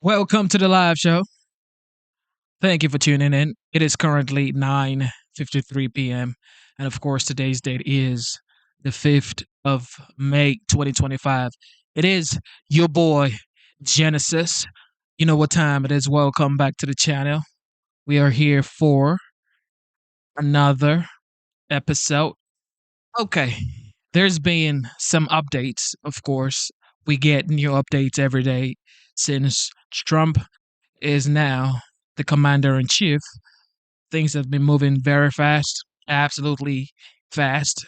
Welcome to the live show. Thank you for tuning in. It is currently 9:53 p.m. And of course, today's date is the 5th of May 2025. It is your boy, Genesis. You know what time it is. Welcome back to the channel. We are here for another episode. Okay, there's been some updates, of course. We get new updates every day since Trump is now the commander in chief. Things have been moving very fast, absolutely fast,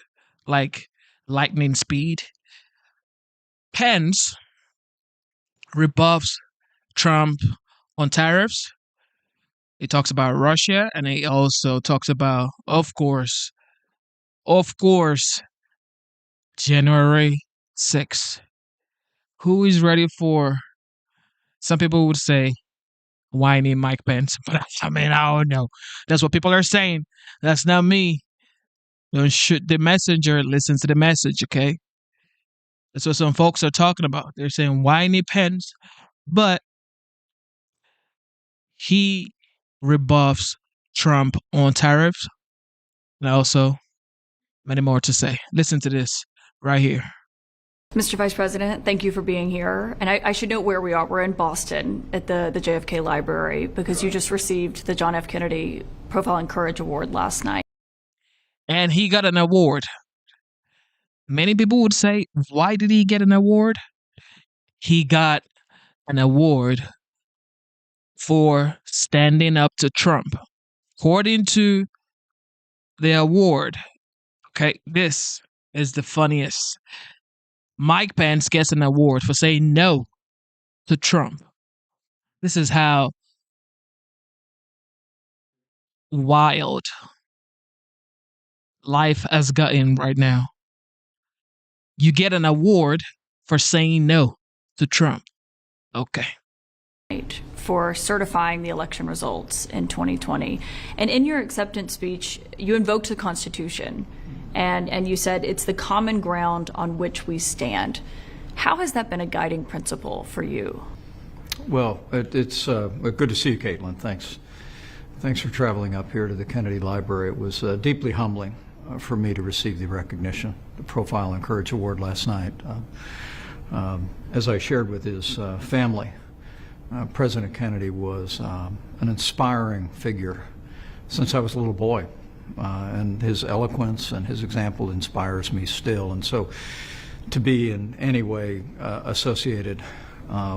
like lightning speed. Pence rebuffs Trump on tariffs. He talks about Russia, and he also talks about, of course, January 6th. Who is ready for? Some people would say whiny Mike Pence, but I don't know. That's what people are saying. That's not me. Don't shoot the messenger. Listen to the message, okay? That's what some folks are talking about. They're saying whiny Pence, but he rebuffs Trump on tariffs, and also many more to say. Listen to this right here. Mr. Vice President, thank you for being here. And I should note where we are. We're in Boston at the JFK Library because you just received the John F. Kennedy Profile and Courage Award last night. And he got an award. Many people would say, why did he get an award? He got an award for standing up to Trump. According to the award, okay, this is the funniest. Mike Pence gets an award for saying no to Trump. This is how wild life has gotten right now. You get an award for saying no to Trump. Okay. For certifying the election results in 2020. And in your acceptance speech, you invoked the Constitution and you said it's the common ground on which we stand. How has that been a guiding principle for you? Well, it's good to see you, Caitlin. Thanks. Thanks for traveling up here to the Kennedy Library. It was deeply humbling for me to receive the recognition, the Profile and Courage Award last night. As I shared with his family, President Kennedy was an inspiring figure since I was a little boy, and his eloquence and his example inspires me still. And so to be in any way associated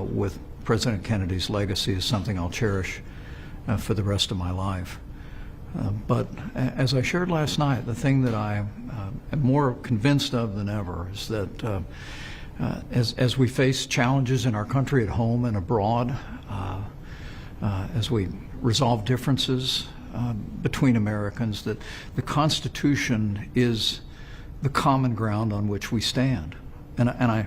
with President Kennedy's legacy is something I'll cherish for the rest of my life. But as I shared last night, the thing that I am more convinced of than ever is that as we face challenges in our country at home and abroad, as we resolve differences between Americans, that the Constitution is the common ground on which we stand. And I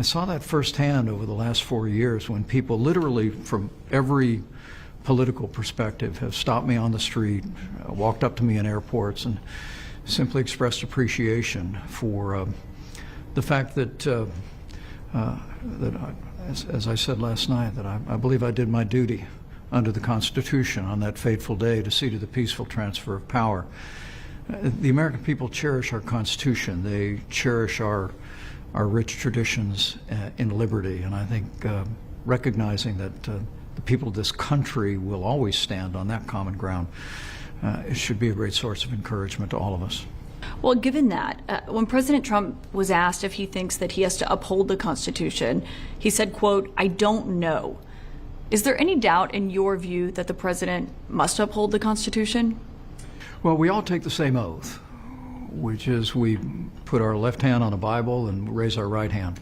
saw that firsthand over the last 4 years when people literally from every political perspective have stopped me on the street, walked up to me in airports, and simply expressed appreciation for the fact that, as I said last night, that I believe I did my duty under the Constitution on that fateful day to see to the peaceful transfer of power. The American people cherish our Constitution. They cherish our rich traditions in liberty, and I think recognizing that the people of this country will always stand on that common ground, it should be a great source of encouragement to all of us. Well, given that, when President Trump was asked if he thinks that he has to uphold the Constitution, he said, quote, "I don't know." Is there any doubt in your view that the president must uphold the Constitution? Well, we all take the same oath, which is we put our left hand on a Bible and raise our right hand.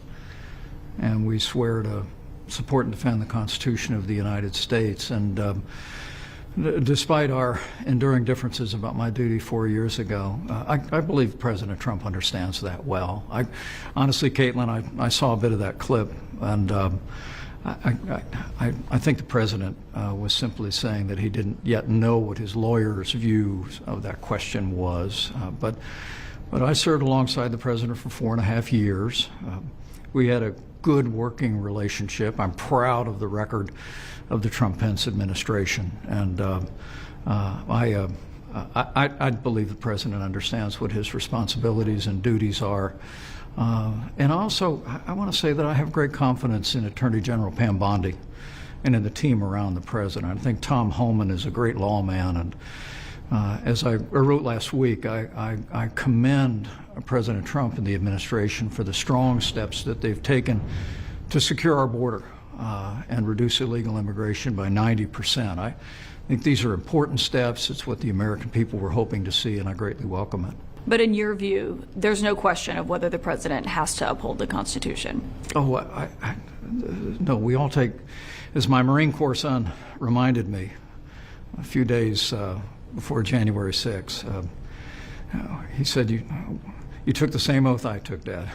And we swear to support and defend the Constitution of the United States. And despite our enduring differences about my duty 4 years ago, I believe President Trump understands that well. Honestly, Caitlin, I saw a bit of that clip, and I think the president was simply saying that he didn't yet know what his lawyer's view of that question was. But I served alongside the president for 4.5 years. We had a good working relationship. I'm proud of the record of the Trump-Pence administration, and I believe the president understands what his responsibilities and duties are. And also, I want to say that I have great confidence in Attorney General Pam Bondi and in the team around the president. I think Tom Homan is a great lawman, and as I wrote last week, I commend President Trump and the administration for the strong steps that they've taken to secure our border and reduce illegal immigration by 90%. I think these are important steps. It's what the American people were hoping to see, and I greatly welcome it. But in your view, there's no question of whether the president has to uphold the Constitution. Oh, no, we all take, as my Marine Corps son reminded me a few days before January 6th, he said, you took the same oath I took, Dad.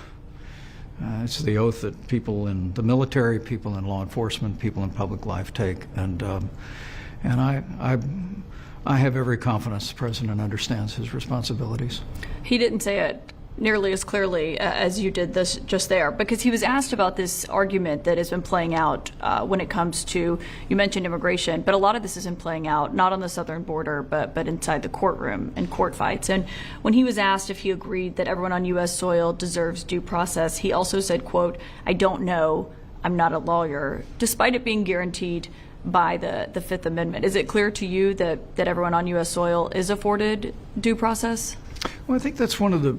It's the oath that people in the military, people in law enforcement, people in public life take. And I have every confidence the president understands his responsibilities. He didn't say it nearly as clearly as you did this just there, because he was asked about this argument that has been playing out when it comes to, you mentioned immigration, but a lot of this has been playing out not on the southern border, but inside the courtroom and court fights. And when he was asked if he agreed that everyone on U.S. soil deserves due process, he also said, quote, "I don't know, I'm not a lawyer," despite it being guaranteed by the Fifth Amendment. Is it clear to you that everyone on U.S. soil is afforded due process? Well, I think that's one of the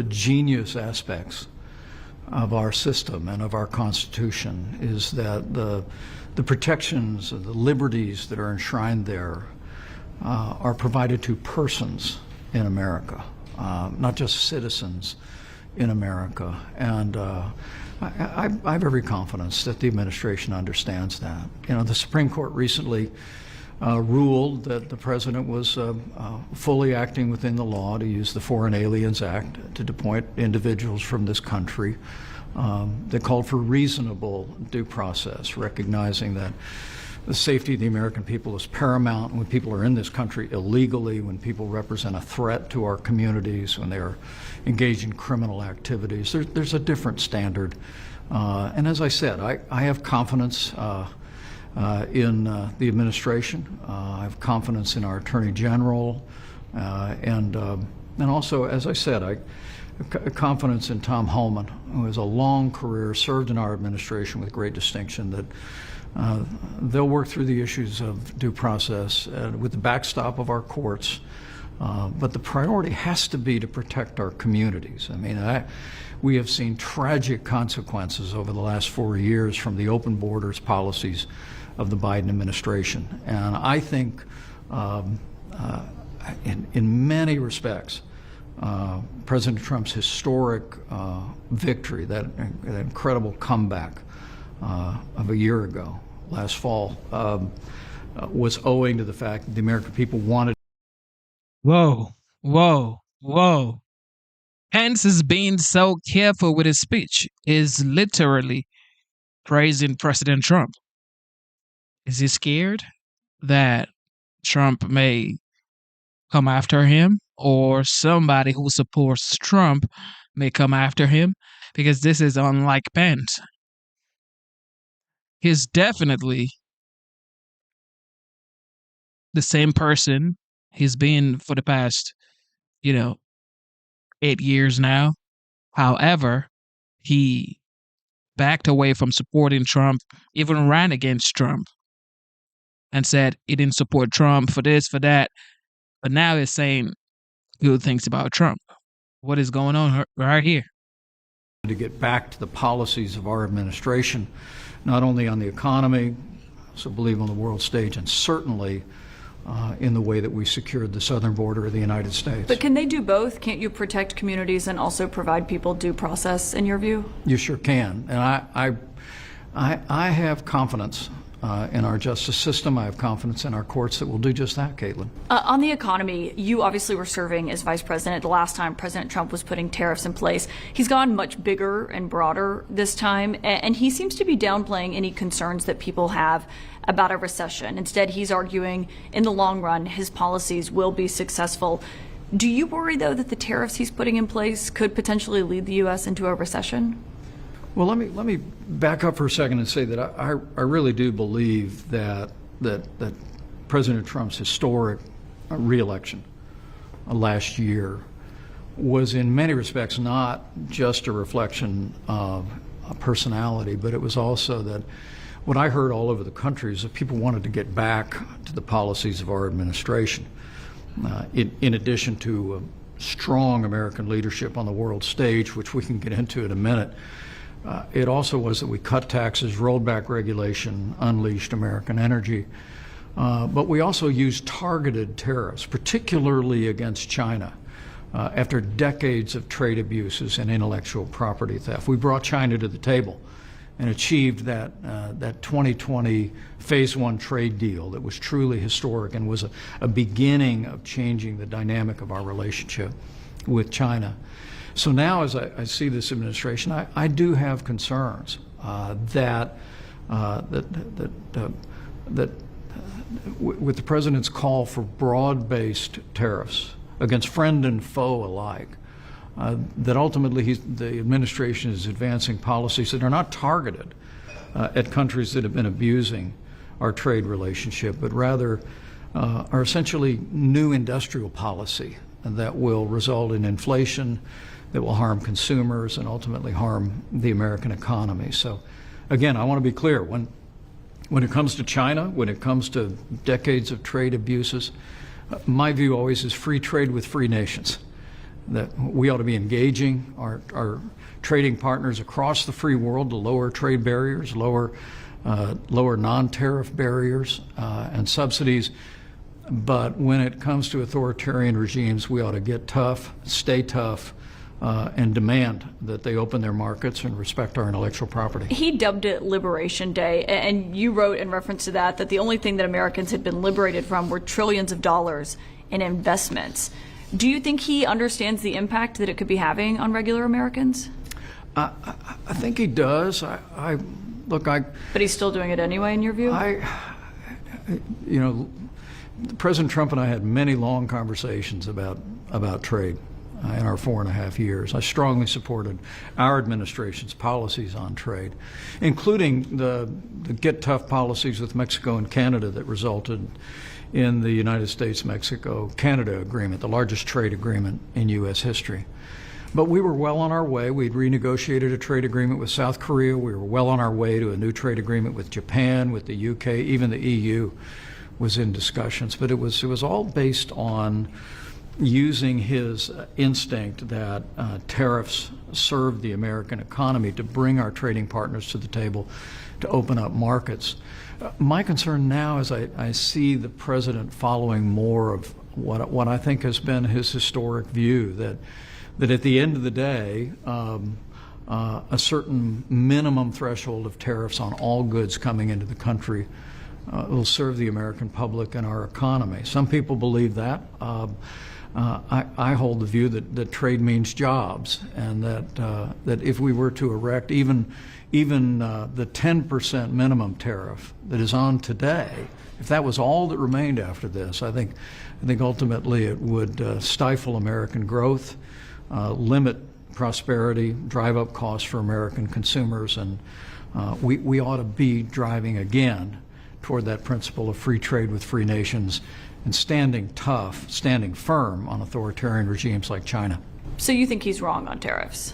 genius aspects of our system and of our Constitution is that the protections and the liberties that are enshrined there are provided to persons in America, not just citizens in America. And I have every confidence that the administration understands that. You know, the Supreme Court recently ruled that the president was fully acting within the law to use the Foreign Aliens Act to deport individuals from this country. They called for reasonable due process, recognizing that the safety of the American people is paramount when people are in this country illegally, when people represent a threat to our communities, when they are engaged in criminal activities. There's a different standard. And as I said, I have confidence in the administration. I have confidence in our Attorney General. And also, as I said, I have confidence in Tom Homan, who has a long career, served in our administration with great distinction, that they'll work through the issues of due process with the backstop of our courts. But the priority has to be to protect our communities. I mean, we have seen tragic consequences over the last 4 years from the open borders policies of the Biden administration. And I think in many respects, President Trump's historic victory, that incredible comeback of a year ago, last fall, was owing to the fact that the American people wanted. Whoa, whoa, whoa. Pence is being so careful with his speech, is literally praising President Trump. Is he scared that Trump may come after him, or somebody who supports Trump may come after him? Because this is unlike Pence. He's definitely the same person he's been for the past, 8 years now. However, he backed away from supporting Trump, even ran against Trump, and said he didn't support Trump for this, for that. But now he's saying good things about Trump. What is going on right here? To get back to the policies of our administration, not only on the economy, I also believe on the world stage, and certainly in the way that we secured the southern border of the United States. But can they do both? Can't you protect communities and also provide people due process, in your view? You sure can. And I have confidence in our justice system. I have confidence in our courts that will do just that, Caitlin. On the economy, you obviously were serving as vice president the last time President Trump was putting tariffs in place. He's gone much bigger and broader this time, and he seems to be downplaying any concerns that people have about a recession. Instead, he's arguing in the long run his policies will be successful. Do you worry, though, that the tariffs he's putting in place could potentially lead the U.S. into a recession? Well, let me back up for a second and say that I really do believe that President Trump's historic reelection last year was in many respects not just a reflection of a personality, but it was also that what I heard all over the country is that people wanted to get back to the policies of our administration. In addition to strong American leadership on the world stage, which we can get into in a minute, it also was that we cut taxes, rolled back regulation, unleashed American energy. But we also used targeted tariffs, particularly against China, after decades of trade abuses and intellectual property theft. We brought China to the table and achieved that 2020 Phase 1 trade deal that was truly historic and was a beginning of changing the dynamic of our relationship with China. So now, as I see this administration, I do have concerns that with the president's call for broad-based tariffs against friend and foe alike, that ultimately the administration is advancing policies that are not targeted at countries that have been abusing our trade relationship, but rather are essentially new industrial policy that will result in inflation, that will harm consumers and ultimately harm the American economy. So again, I want to be clear, when it comes to China, when it comes to decades of trade abuses, my view always is free trade with free nations, that we ought to be engaging our trading partners across the free world to lower trade barriers, lower non-tariff barriers and subsidies. But when it comes to authoritarian regimes, we ought to get tough, stay tough, and demand that they open their markets and respect our intellectual property. He dubbed it Liberation Day, and you wrote in reference to that the only thing that Americans had been liberated from were trillions of dollars in investments. Do you think he understands the impact that it could be having on regular Americans? I think he does. But he's still doing it anyway, in your view? President Trump and I had many long conversations about trade in our 4.5 years. I strongly supported our administration's policies on trade, including the get tough policies with Mexico and Canada that resulted in the United States-Mexico-Canada agreement, the largest trade agreement in U.S. history. But we were well on our way. We'd renegotiated a trade agreement with South Korea. We were well on our way to a new trade agreement with Japan, with the UK, even the EU was in discussions. But it was all based on using his instinct that tariffs serve the American economy to bring our trading partners to the table, to open up markets. My concern now is I see the president following more of what I think has been his historic view, that at the end of the day, a certain minimum threshold of tariffs on all goods coming into the country will serve the American public and our economy. Some people believe that. I hold the view that trade means jobs, and that if we were to erect even the 10% minimum tariff that is on today, if that was all that remained after this, I think ultimately it would stifle American growth, limit prosperity, drive up costs for American consumers, and we ought to be driving again toward that principle of free trade with free nations and standing tough, standing firm on authoritarian regimes like China. So you think he's wrong on tariffs?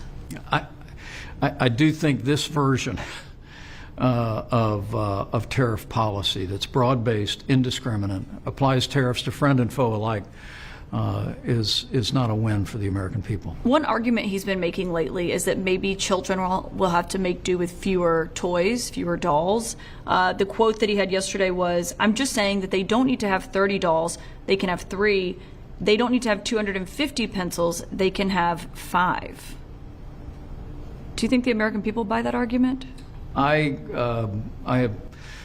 I do think this version of tariff policy that's broad-based, indiscriminate, applies tariffs to friend and foe alike, is not a win for the American people. One argument he's been making lately is that maybe children will have to make do with fewer toys, fewer dolls. The quote that he had yesterday was, "I'm just saying that they don't need to have 30 dolls, they can have 3. They don't need to have 250 pencils, they can have 5. Do you think the American people buy that argument? I have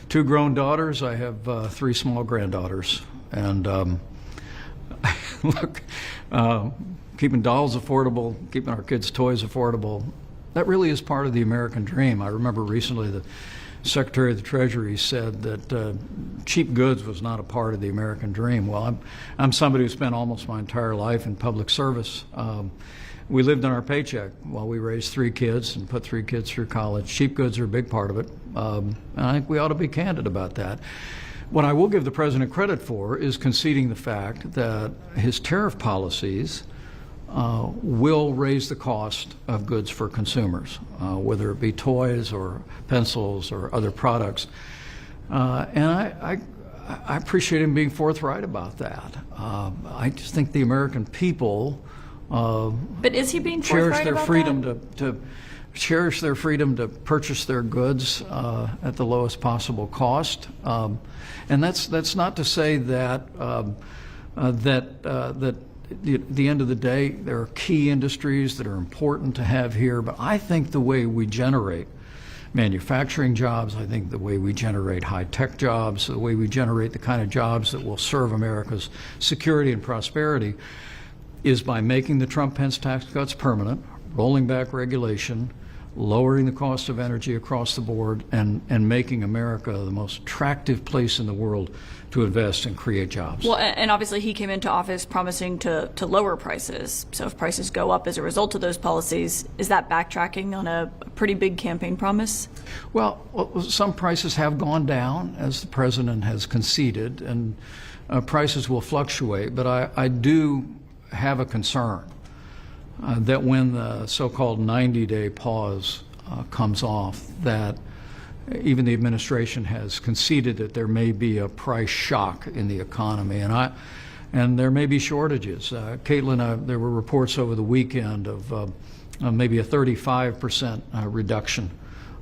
2 grown daughters. I have 3 small granddaughters. And look, keeping dolls affordable, keeping our kids' toys affordable, that really is part of the American dream. I remember recently the Secretary of the Treasury said that cheap goods was not a part of the American dream. Well, I'm somebody who spent almost my entire life in public service. we lived on our paycheck while we raised 3 kids and put 3 kids through college. Cheap goods are a big part of it. And I think we ought to be candid about that. What I will give the president credit for is conceding the fact that his tariff policies will raise the cost of goods for consumers, whether it be toys or pencils or other products. And I appreciate him being forthright about that. I just think the American people but is he being cherish forthright their about freedom that? to cherish their freedom to purchase their goods at the lowest possible cost. And that's not to say that that at the end of the day, there are key industries that are important to have here, but I think the way we generate manufacturing jobs, I think the way we generate high-tech jobs, the way we generate the kind of jobs that will serve America's security and prosperity is by making the Trump-Pence tax cuts permanent, rolling back regulation, lowering the cost of energy across the board, and making America the most attractive place in the world to invest and create jobs. Well, and obviously he came into office promising to lower prices. So if prices go up as a result of those policies, is that backtracking on a pretty big campaign promise? Well, some prices have gone down, as the president has conceded, and prices will fluctuate. But I do have a concern that when the so-called 90-day pause comes off, that even the administration has conceded that there may be a price shock in the economy, and there may be shortages. Caitlin, there were reports over the weekend of maybe a 35% reduction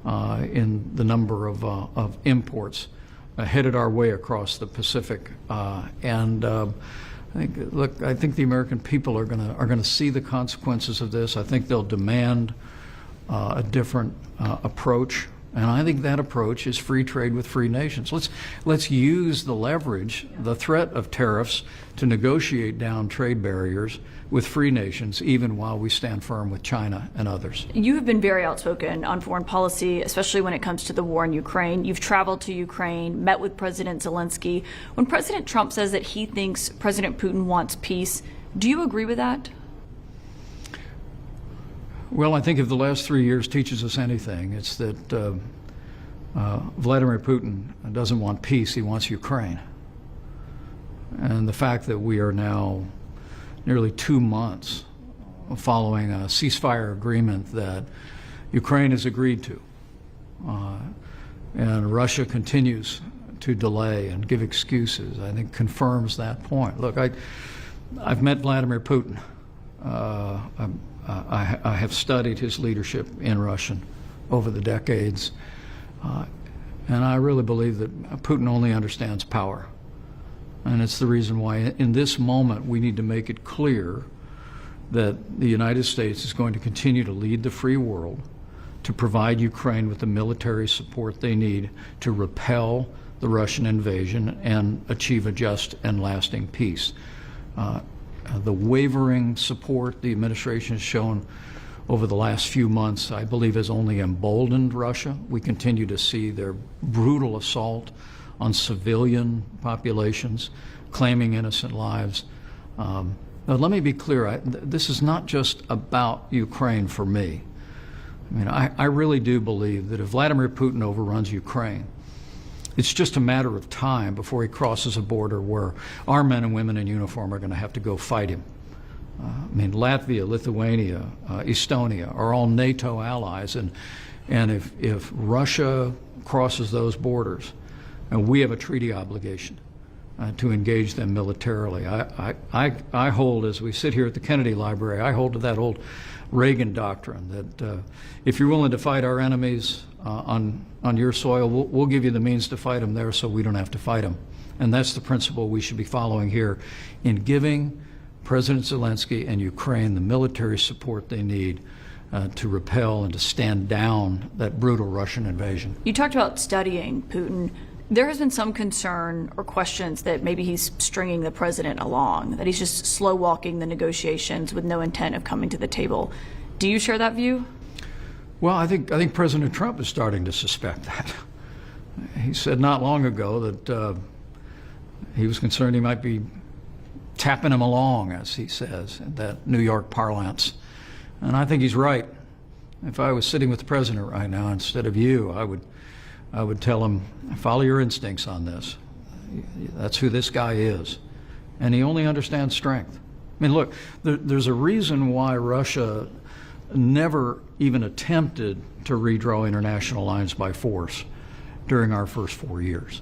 in the number of imports headed our way across the Pacific, I think the American people are going to see the consequences of this. I think they'll demand a different approach, and I think that approach is free trade with free nations. Let's use the leverage, the threat of tariffs, to negotiate down trade barriers with free nations, even while we stand firm with China and others. You have been very outspoken on foreign policy, especially when it comes to the war in Ukraine. You've traveled to Ukraine, met with President Zelensky. When President Trump says that he thinks President Putin wants peace, do you agree with that? Well, I think if the last 3 years teaches us anything, it's that Vladimir Putin doesn't want peace, he wants Ukraine. And the fact that we are now nearly 2 months following a ceasefire agreement that Ukraine has agreed to, and Russia continues to delay and give excuses, I think confirms that point. Look, I've met Vladimir Putin. I have studied his leadership in Russia over the decades, and I really believe that Putin only understands power. And it's the reason why in this moment we need to make it clear that the United States is going to continue to lead the free world, to provide Ukraine with the military support they need to repel the Russian invasion and achieve a just and lasting peace. The wavering support the administration has shown over the last few months, I believe, has only emboldened Russia. We continue to see their brutal assault on civilian populations, claiming innocent lives. But let me be clear, this is not just about Ukraine for me. I mean, I really do believe that if Vladimir Putin overruns Ukraine, it's just a matter of time before he crosses a border where our men and women in uniform are going to have to go fight him. I mean, Latvia, Lithuania, Estonia are all NATO allies, and if Russia crosses those borders, and we have a treaty obligation to engage them militarily. I hold, as we sit here at the Kennedy Library, I hold to that old Reagan doctrine that if you're willing to fight our enemies on your soil, we'll give you the means to fight them there so we don't have to fight them. And that's the principle we should be following here in giving President Zelensky and Ukraine the military support they need to repel and to stand down that brutal Russian invasion. You talked about studying Putin. There has been some concern or questions that maybe he's stringing the president along, that he's just slow walking the negotiations with no intent of coming to the table. Do you share that view? Well, I think President Trump is starting to suspect that. He said not long ago that he was concerned he might be tapping him along, as he says, in that New York parlance. And I think he's right. If I was sitting with the president right now instead of you, I would tell him, follow your instincts on this. That's who this guy is. And he only understands strength. I mean, look, there's a reason why Russia never even attempted to redraw international lines by force during our first 4 years.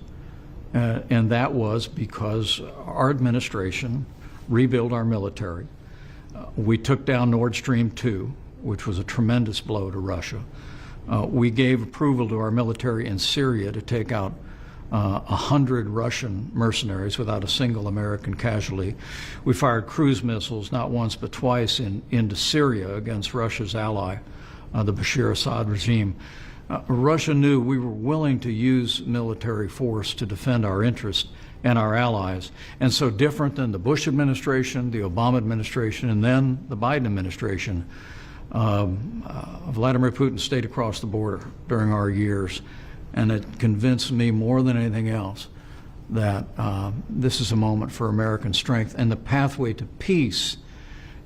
And that was because our administration rebuilt our military. We took down Nord Stream 2, which was a tremendous blow to Russia. We gave approval to our military in Syria to take out 100 Russian mercenaries without a single American casualty. We fired cruise missiles, not once but twice, into Syria against Russia's ally, the Bashar Assad regime. Russia knew we were willing to use military force to defend our interests and our allies. And so different than the Bush administration, the Obama administration, and then the Biden administration, Vladimir Putin stayed across the border during our years. And it convinced me more than anything else that this is a moment for American strength. And the pathway to peace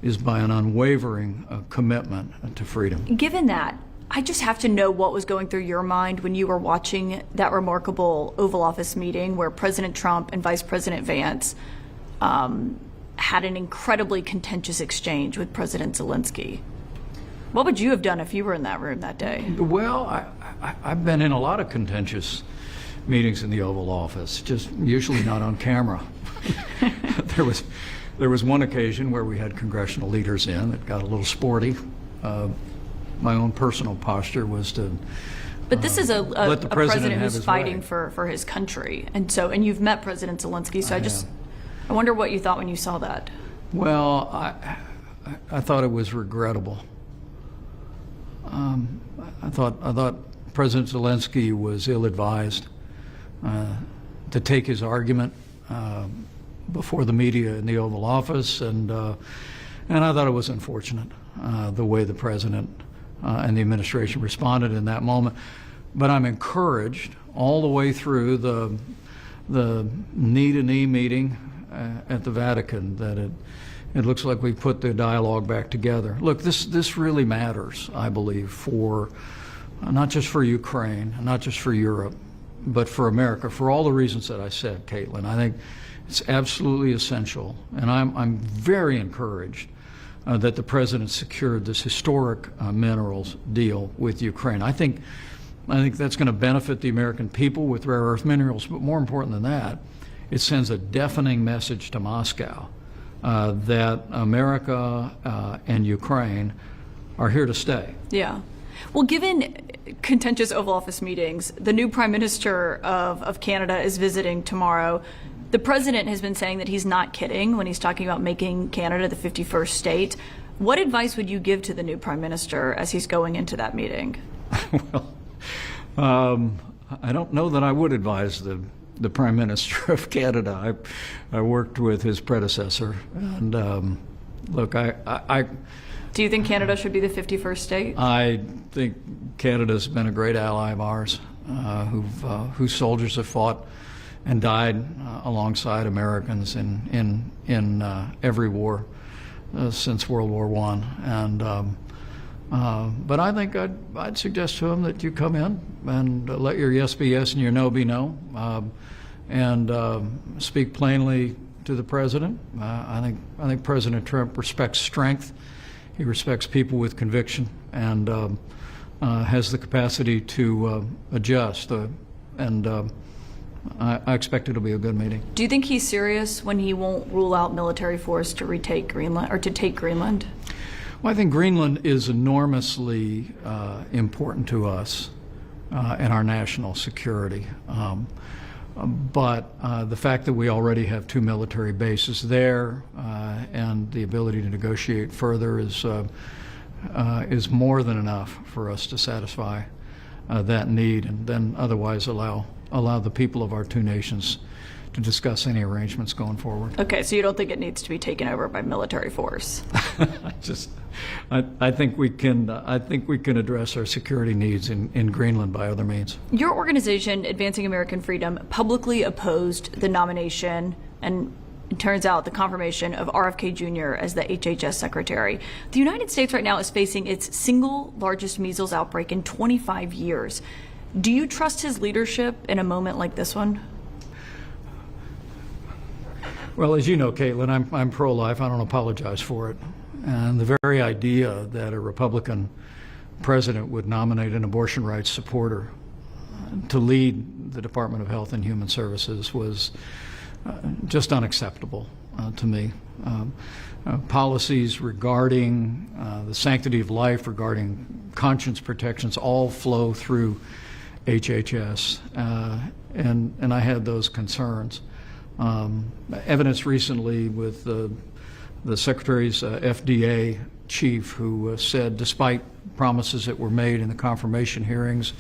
is by an unwavering commitment to freedom. Given that, I just have to know what was going through your mind when you were watching that remarkable Oval Office meeting where President Trump and Vice President Vance had an incredibly contentious exchange with President Zelensky. What would you have done if you were in that room that day? Well, I've been in a lot of contentious meetings in the Oval Office, just usually not on camera. There was one occasion where we had congressional leaders in that got a little sporty. My own personal posture was to But this is a president who's fighting way. for his country, and you've met President Zelensky. So I wonder what you thought when you saw that. Well, I thought it was regrettable. I thought President Zelensky was ill-advised to take his argument before the media in the Oval Office, and I thought it was unfortunate the way the president and the administration responded in that moment. But I'm encouraged all the way through the knee-to-knee meeting at the Vatican that it looks like we put the dialogue back together. Look, this really matters, I believe, for not just for Ukraine, not just for Europe, but for America, for all the reasons that I said, Caitlin. I think it's absolutely essential, and I'm very encouraged that the president secured this historic minerals deal with Ukraine. I think that's going to benefit the American people with rare earth minerals, but more important than that, it sends a deafening message to Moscow that America and Ukraine are here to stay. Yeah. Well, given contentious Oval Office meetings, the new Prime Minister of Canada is visiting tomorrow. The president has been saying that he's not kidding when he's talking about making Canada the 51st state. What advice would you give to the new Prime Minister as he's going into that meeting? Well, I don't know that I would advise the Prime Minister of Canada. I worked with his predecessor, and look, Do you think Canada should be the 51st state? I think Canada's been a great ally of ours, whose soldiers have fought and died alongside Americans in every war since World War I. But I think I'd suggest to him that you come in and let your yes be yes and your no be no, and speak plainly to the president. I think President Trump respects strength. He respects people with conviction and has the capacity to adjust. I expect it'll be a good meeting. Do you think he's serious when he won't rule out military force to retake Greenland or to take Greenland? Well, I think Greenland is enormously important to us and our national security. But the fact that we already have 2 military bases there and the ability to negotiate further is more than enough for us to satisfy that need, and then otherwise allow the people of our 2 nations to discuss any arrangements going forward. Okay, so you don't think it needs to be taken over by military force? I think we can address our security needs in Greenland by other means. Your organization, Advancing American Freedom, publicly opposed the nomination and it turns out, the confirmation of RFK Jr. as the HHS secretary. The United States right now is facing its single largest measles outbreak in 25 years. Do you trust his leadership in a moment like this one? Well, as you know, Caitlin, I'm pro-life. I don't apologize for it. And the very idea that a Republican president would nominate an abortion rights supporter to lead the Department of Health and Human Services was just unacceptable to me. Policies regarding the sanctity of life, regarding conscience protections, all flow through HHS, and I had those concerns. Evidence recently with the Secretary's FDA chief, who said, despite promises that were made in the confirmation hearings,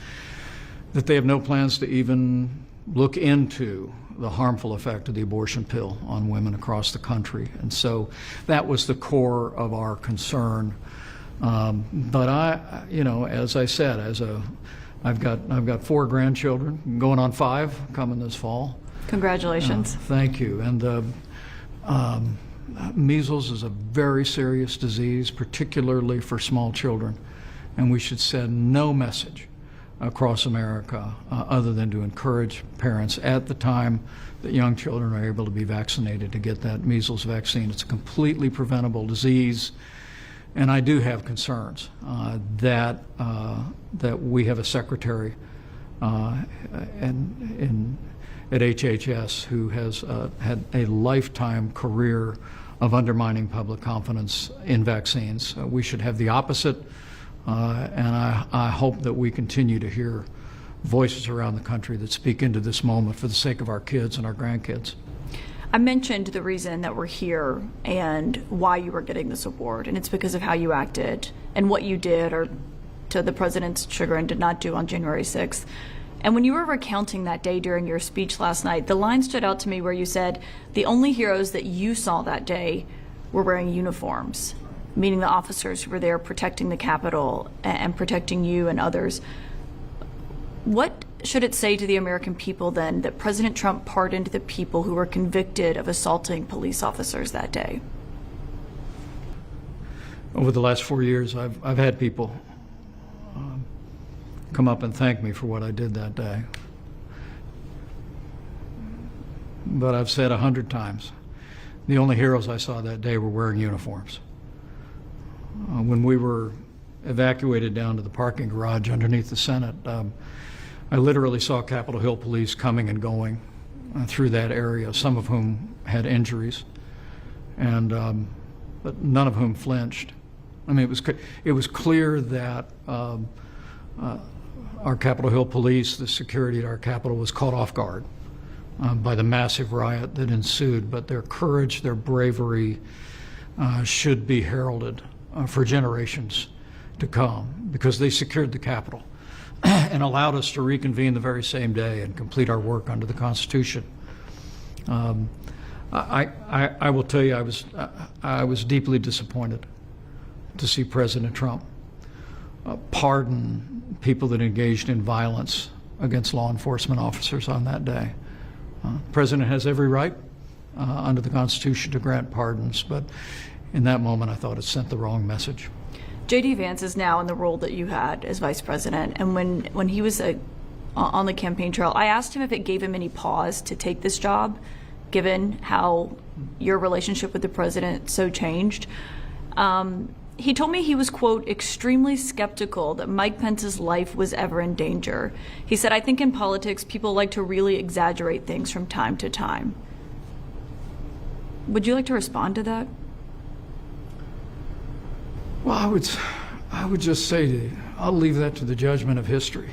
that they have no plans to even look into the harmful effect of the abortion pill on women across the country. And so that was the core of our concern. But I, as I said, I've got 4 grandchildren, going on 5, coming this fall. Congratulations. Thank you. And measles is a very serious disease, particularly for small children, and we should send no message across America other than to encourage parents at the time that young children are able to be vaccinated to get that measles vaccine. It's a completely preventable disease, and I do have concerns that we have a secretary at HHS who has had a lifetime career of undermining public confidence in vaccines. We should have the opposite. And I hope that we continue to hear voices around the country that speak into this moment for the sake of our kids and our grandkids. I mentioned the reason that we're here and why you were getting this award, and it's because of how you acted and what you did, or to the president's chagrin, did not do on January 6th. And when you were recounting that day during your speech last night, the line stood out to me where you said the only heroes that you saw that day were wearing uniforms, meaning the officers who were there protecting the Capitol and protecting you and others. What should it say to the American people then that President Trump pardoned the people who were convicted of assaulting police officers that day? Over the last 4 years, I've had people come up and thank me for what I did that day. But I've said 100 times, the only heroes I saw that day were wearing uniforms. When we were evacuated down to the parking garage underneath the Senate, I literally saw Capitol Hill police coming and going through that area, some of whom had injuries, and but none of whom flinched. I mean, it was clear that our Capitol Hill police, the security at our Capitol, was caught off guard by the massive riot that ensued, but their courage, their bravery should be heralded for generations to come, because they secured the Capitol and allowed us to reconvene the very same day and complete our work under the Constitution. I will tell you, I was deeply disappointed to see President Trump pardon people that engaged in violence against law enforcement officers on that day. The President has every right under the Constitution to grant pardons, but in that moment I thought it sent the wrong message. J.D. Vance is now in the role that you had as vice president, and when he was on the campaign trail, I asked him if it gave him any pause to take this job, given how your relationship with the president so changed. He told me he was, quote, extremely skeptical that Mike Pence's life was ever in danger. He said, I think in politics, people like to really exaggerate things from time to time. Would you like to respond to that? Well, I would just say I'll leave that to the judgment of history.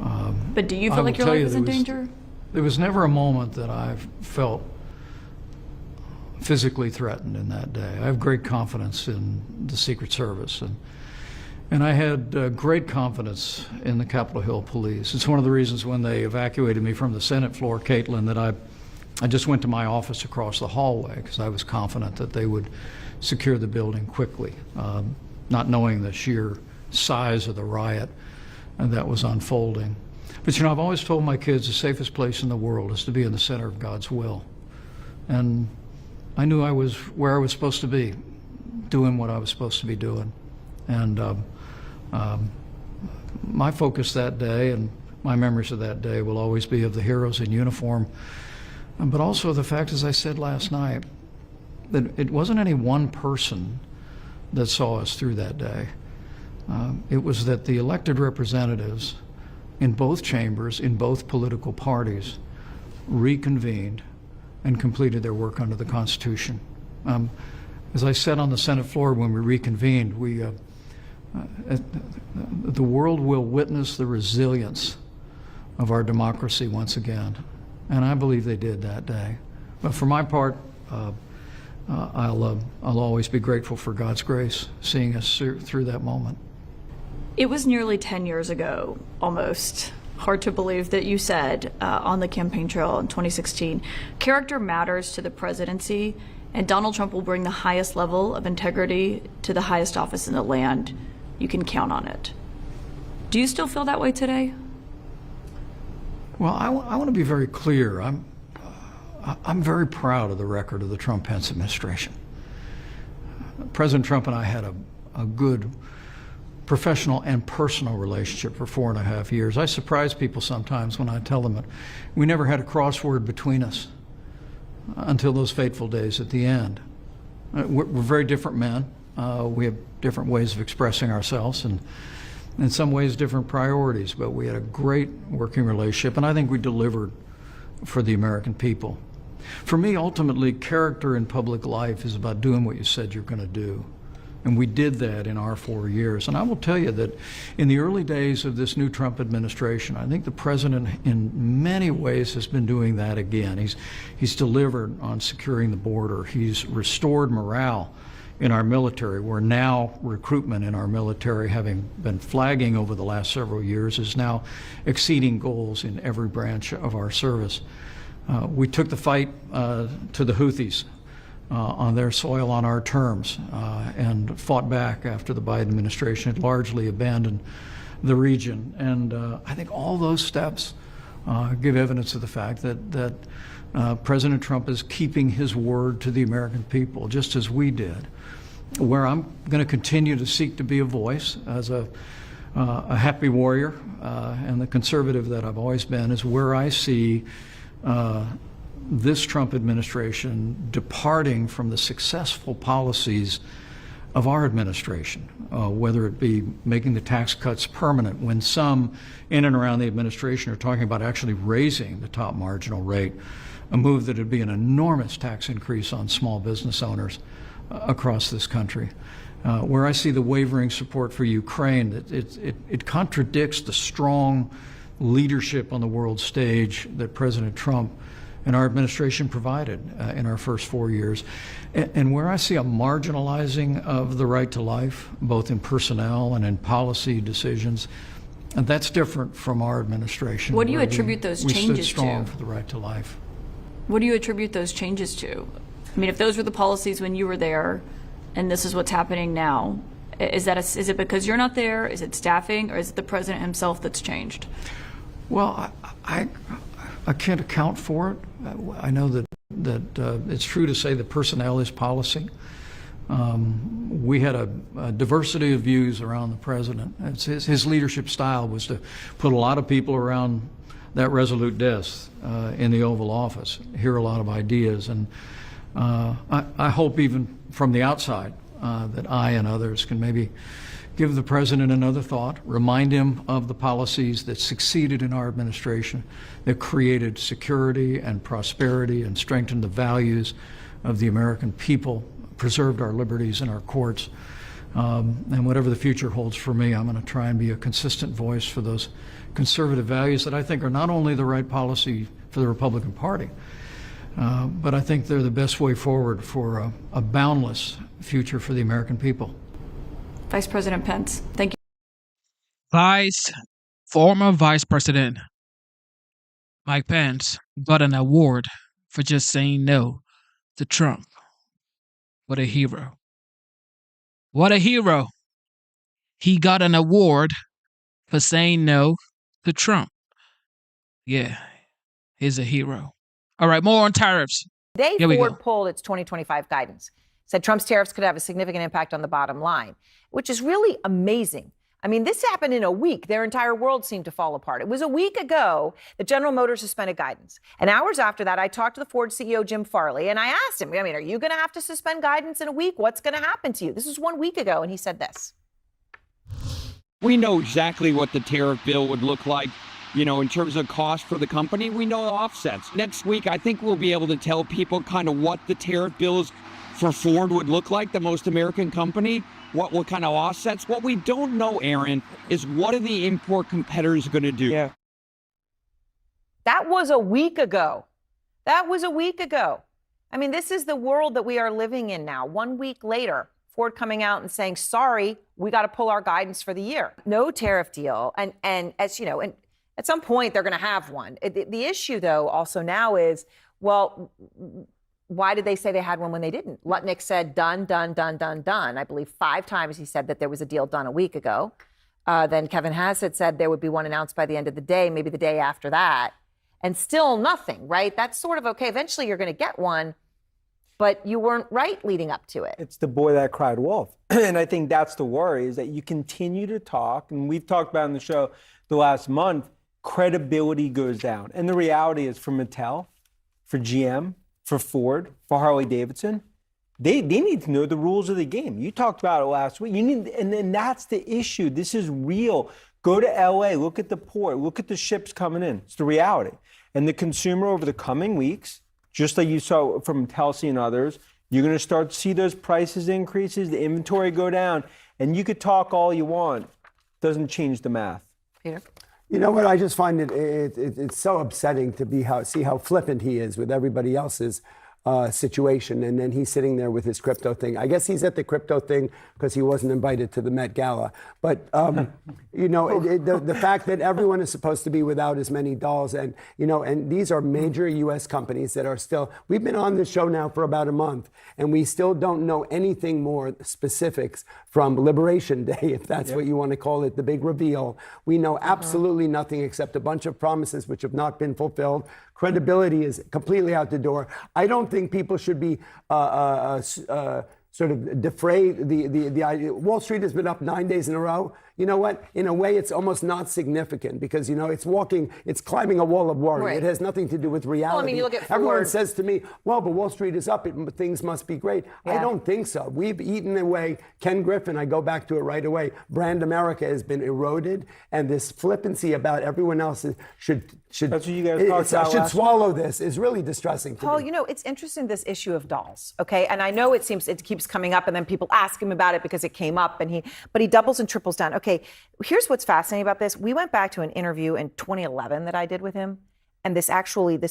But do you feel like your life is in danger? There was never a moment that I've felt physically threatened in that day. I have great confidence in the Secret Service, and I had great confidence in the Capitol Hill police. It's one of the reasons when they evacuated me from the Senate floor, Caitlin, that I just went to my office across the hallway because I was confident that they would secure the building quickly, not knowing the sheer size of the riot that was unfolding. But I've always told my kids the safest place in the world is to be in the center of God's will. And I knew I was where I was supposed to be, doing what I was supposed to be doing. And my focus that day and my memories of that day will always be of the heroes in uniform, but also the fact, as I said last night, that it wasn't any one person that saw us through that day. It was that the elected representatives in both chambers, in both political parties, reconvened and completed their work under the Constitution. As I said on the Senate floor when we reconvened, the world will witness the resilience of our democracy once again, and I believe they did that day. But for my part, I'll always be grateful for God's grace seeing us through that moment. It was nearly 10 years ago, almost. Hard to believe that you said on the campaign trail in 2016, character matters to the presidency, and Donald Trump will bring the highest level of integrity to the highest office in the land. You can count on it. Do you still feel that way today? Well, I want to be very clear. I'm very proud of the record of the Trump-Pence administration. President Trump and I had a good professional and personal relationship for 4.5 years. I surprise people sometimes when I tell them that we never had a crossword between us until those fateful days at the end. We're very different men. We have different ways of expressing ourselves and in some ways different priorities, but we had a great working relationship, and I think we delivered for the American people. For me, ultimately, character in public life is about doing what you said you're going to do. And we did that in our 4 years. And I will tell you that in the early days of this new Trump administration, I think the president in many ways has been doing that again. He's delivered on securing the border. He's restored morale in our military, where now recruitment in our military, having been flagging over the last several years, is now exceeding goals in every branch of our service. We took the fight to the Houthis on their soil on our terms and fought back after the Biden administration had largely abandoned the region. And I think all those steps give evidence of the fact that President Trump is keeping his word to the American people, just as we did. Where I'm going to continue to seek to be a voice as a happy warrior and the conservative that I've always been is where I see this Trump administration departing from the successful policies of our administration, whether it be making the tax cuts permanent, when some in and around the administration are talking about actually raising the top marginal rate, a move that would be an enormous tax increase on small business owners across this country. Where I see the wavering support for Ukraine, it contradicts the strong leadership on the world stage that President Trump and our administration provided in our first 4 years. And where I see a marginalizing of the right to life, both in personnel and in policy decisions, and that's different from our administration. What do you attribute those changes to? We stood strong for the right to life. What do you attribute those changes to? I mean, if those were the policies when you were there, and this is what's happening now, is it because you're not there? Is it staffing, or is it the president himself that's changed? Well, I can't account for it. I know that it's true to say that personnel is policy. We had a diversity of views around the president. His leadership style was to put a lot of people around that resolute desk in the Oval Office, hear a lot of ideas, and I hope even from the outside that I and others can maybe give the president another thought, remind him of the policies that succeeded in our administration, that created security and prosperity and strengthened the values of the American people, preserved our liberties and our courts. And whatever the future holds for me, I'm going to try and be a consistent voice for those conservative values that I think are not only the right policy for the Republican Party, but I think they're the best way forward for a boundless future for the American people. Vice President Pence, thank you. Former Vice President Mike Pence got an award for just saying no to Trump. What a hero. What a hero. He got an award for saying no to Trump. Yeah, he's a hero. All right, more on tariffs. Today, Here we Ford go. pulled its 2025 guidance, said Trump's tariffs could have a significant impact on the bottom line, which is really amazing. I mean, this happened in a week. Their entire world seemed to fall apart. It was a week ago that General Motors suspended guidance. And hours after that, I talked to the Ford CEO, Jim Farley, and I asked him, I mean, are you going to have to suspend guidance in a week? What's going to happen to you? This was 1 week ago, and he said this. We know exactly what the tariff bill would look like, you know, in terms of cost for the company. We know offsets. Next week, I think we'll be able to tell people kind of what the tariff bills for Ford would look like, the most American company, what kind of offsets. What we don't know, Aaron, is what are the import competitors going to do? Yeah. That was a week ago. That was a week ago. I mean, this is the world that we are living in now. 1 week later, Ford coming out and saying, sorry, we got to pull our guidance for the year. No tariff deal. And as you know, and at some point they're going to have one. The issue, though, also now is, well, why did they say they had one when they didn't? Lutnick said done, done, done, done, done. I believe 5 times he said that there was a deal done a week ago. Then Kevin Hassett said there would be one announced by the end of the day, maybe the day after that. And still nothing, right? That's sort of okay. Eventually you're going to get one, but you weren't right leading up to it. It's the boy that cried wolf. And I think that's the worry, is that you continue to talk, and we've talked about in the show the last month, credibility goes down. And the reality is for Mattel, for GM, for Ford, for Harley Davidson, they need to know the rules of the game. You talked about it last week. And then that's the issue. This is real. Go to LA, look at the port, look at the ships coming in. It's the reality. And the consumer over the coming weeks, just like you saw from Telsey and others, you're going to start to see those prices increases, the inventory go down, and you could talk all you want. Doesn't change the math. Peter? You know what? I just find it's so upsetting to see how flippant he is with everybody else's situation, and then he's sitting there with his crypto thing. I guess he's at the crypto thing because he wasn't invited to the Met Gala. But you know, the fact that everyone is supposed to be without as many dolls, and you know, and these are major U.S. companies that are still. We've been on this show now for about a month, and we still don't know anything more specifics from Liberation Day, if that's what you want to call it, the big reveal. We know absolutely nothing except a bunch of promises which have not been fulfilled. Credibility is completely out the door. I don't think people should be sort of defray the idea. Wall Street has been up 9 days in a row. You know what? In a way, it's almost not significant because, you know, it's climbing a wall of worry. Right. It has nothing to do with reality. Well, I mean, you look at Everyone Ford. says to me, well, but Wall Street is up. Things must be great. Yeah. I don't think so. We've eaten away. Ken Griffin, I go back to it right away. Brand America has been eroded, and this flippancy about everyone else should That's what you guys talked about should last swallow this is really distressing to Paul, me. you know, it's interesting, this issue of dolls, okay? And I know it keeps coming up, and then people ask him about it because it came up, but he doubles and triples down. Okay, here's what's fascinating about this. We went back to an interview in 2011 that I did with him, and this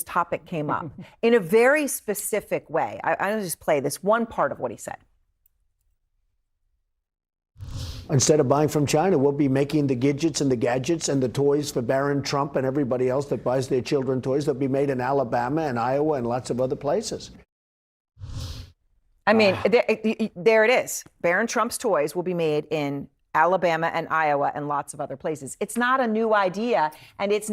topic came up in a very specific way. I'm going to just play this one part of what he said. Instead of buying from China, we'll be making the gadgets and the toys for Barron Trump and everybody else that buys their children toys. They'll be made in Alabama and Iowa and lots of other places. I mean, there it is. Barron Trump's toys will be made in Alabama and Iowa and lots of other places. It's not a new idea, and it's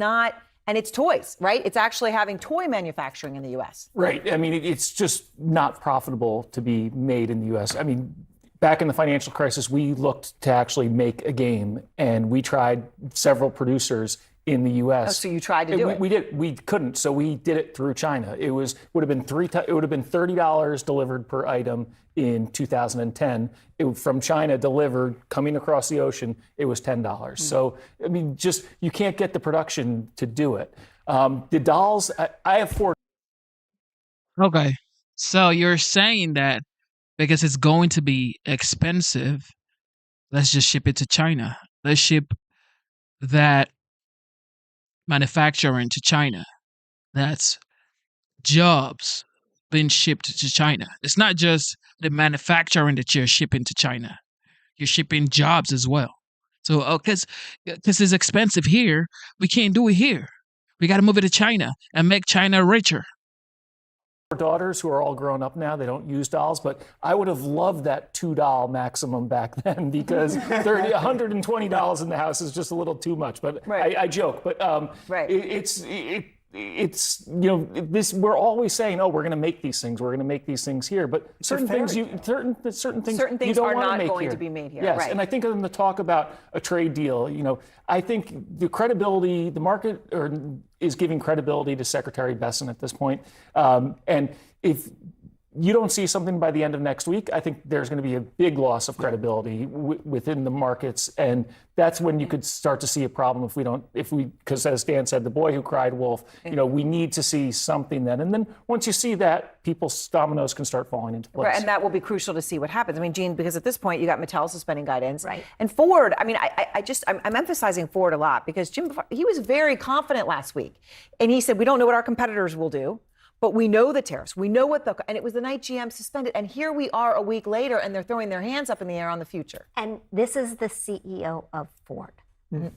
toys, right? It's actually having toy manufacturing in the U.S. Right. I mean, it's just not profitable to be made in the U.S. I mean, back in the financial crisis, we looked to actually make a game, and we tried several producers in the U.S. Oh, so you tried to do it? We did. We couldn't, so we did it through China. It would have been $30 delivered per item in 2010. From China delivered, coming across the ocean, it was $10. So I mean, just you can't get the production to do it. The dolls, I have 4. Okay. So you're saying that because it's going to be expensive, let's just ship it to China. Let's ship that manufacturing to China. That's jobs being shipped to China. It's not just the manufacturing that you're shipping to China. You're shipping jobs as well. So, because it's expensive here, we can't do it here. We got to move it to China and make China richer. Daughters who are all grown up now, they don't use dolls, but I would have loved that $2 maximum back then because $120 in the house is just a little too much. But right. I joke, but right. it's, this, we're always saying, oh, we're going to make these things, we're going to make these things here, but certain things you don't are want to not make going here. to be made here. Yes, Right. and I think in the talk about a trade deal, I think the credibility, the market is giving credibility to Secretary Besson at this point, and if you don't see something by the end of next week, I think there's going to be a big loss of credibility within the markets. And that's when you could start to see a problem because as Dan said, the boy who cried wolf, we need to see something then. And then once you see that, people's dominoes can start falling into place. Right, and that will be crucial to see what happens. I mean, Gene, because at this point you got Mattel suspending guidance. Right. And Ford, I mean, I'm emphasizing Ford a lot because Jim, he was very confident last week. And he said, we don't know what our competitors will do. But we know the tariffs. We know and it was the night GM suspended. And here we are a week later, and they're throwing their hands up in the air on the future. And this is the CEO of Ford. Mm-hmm.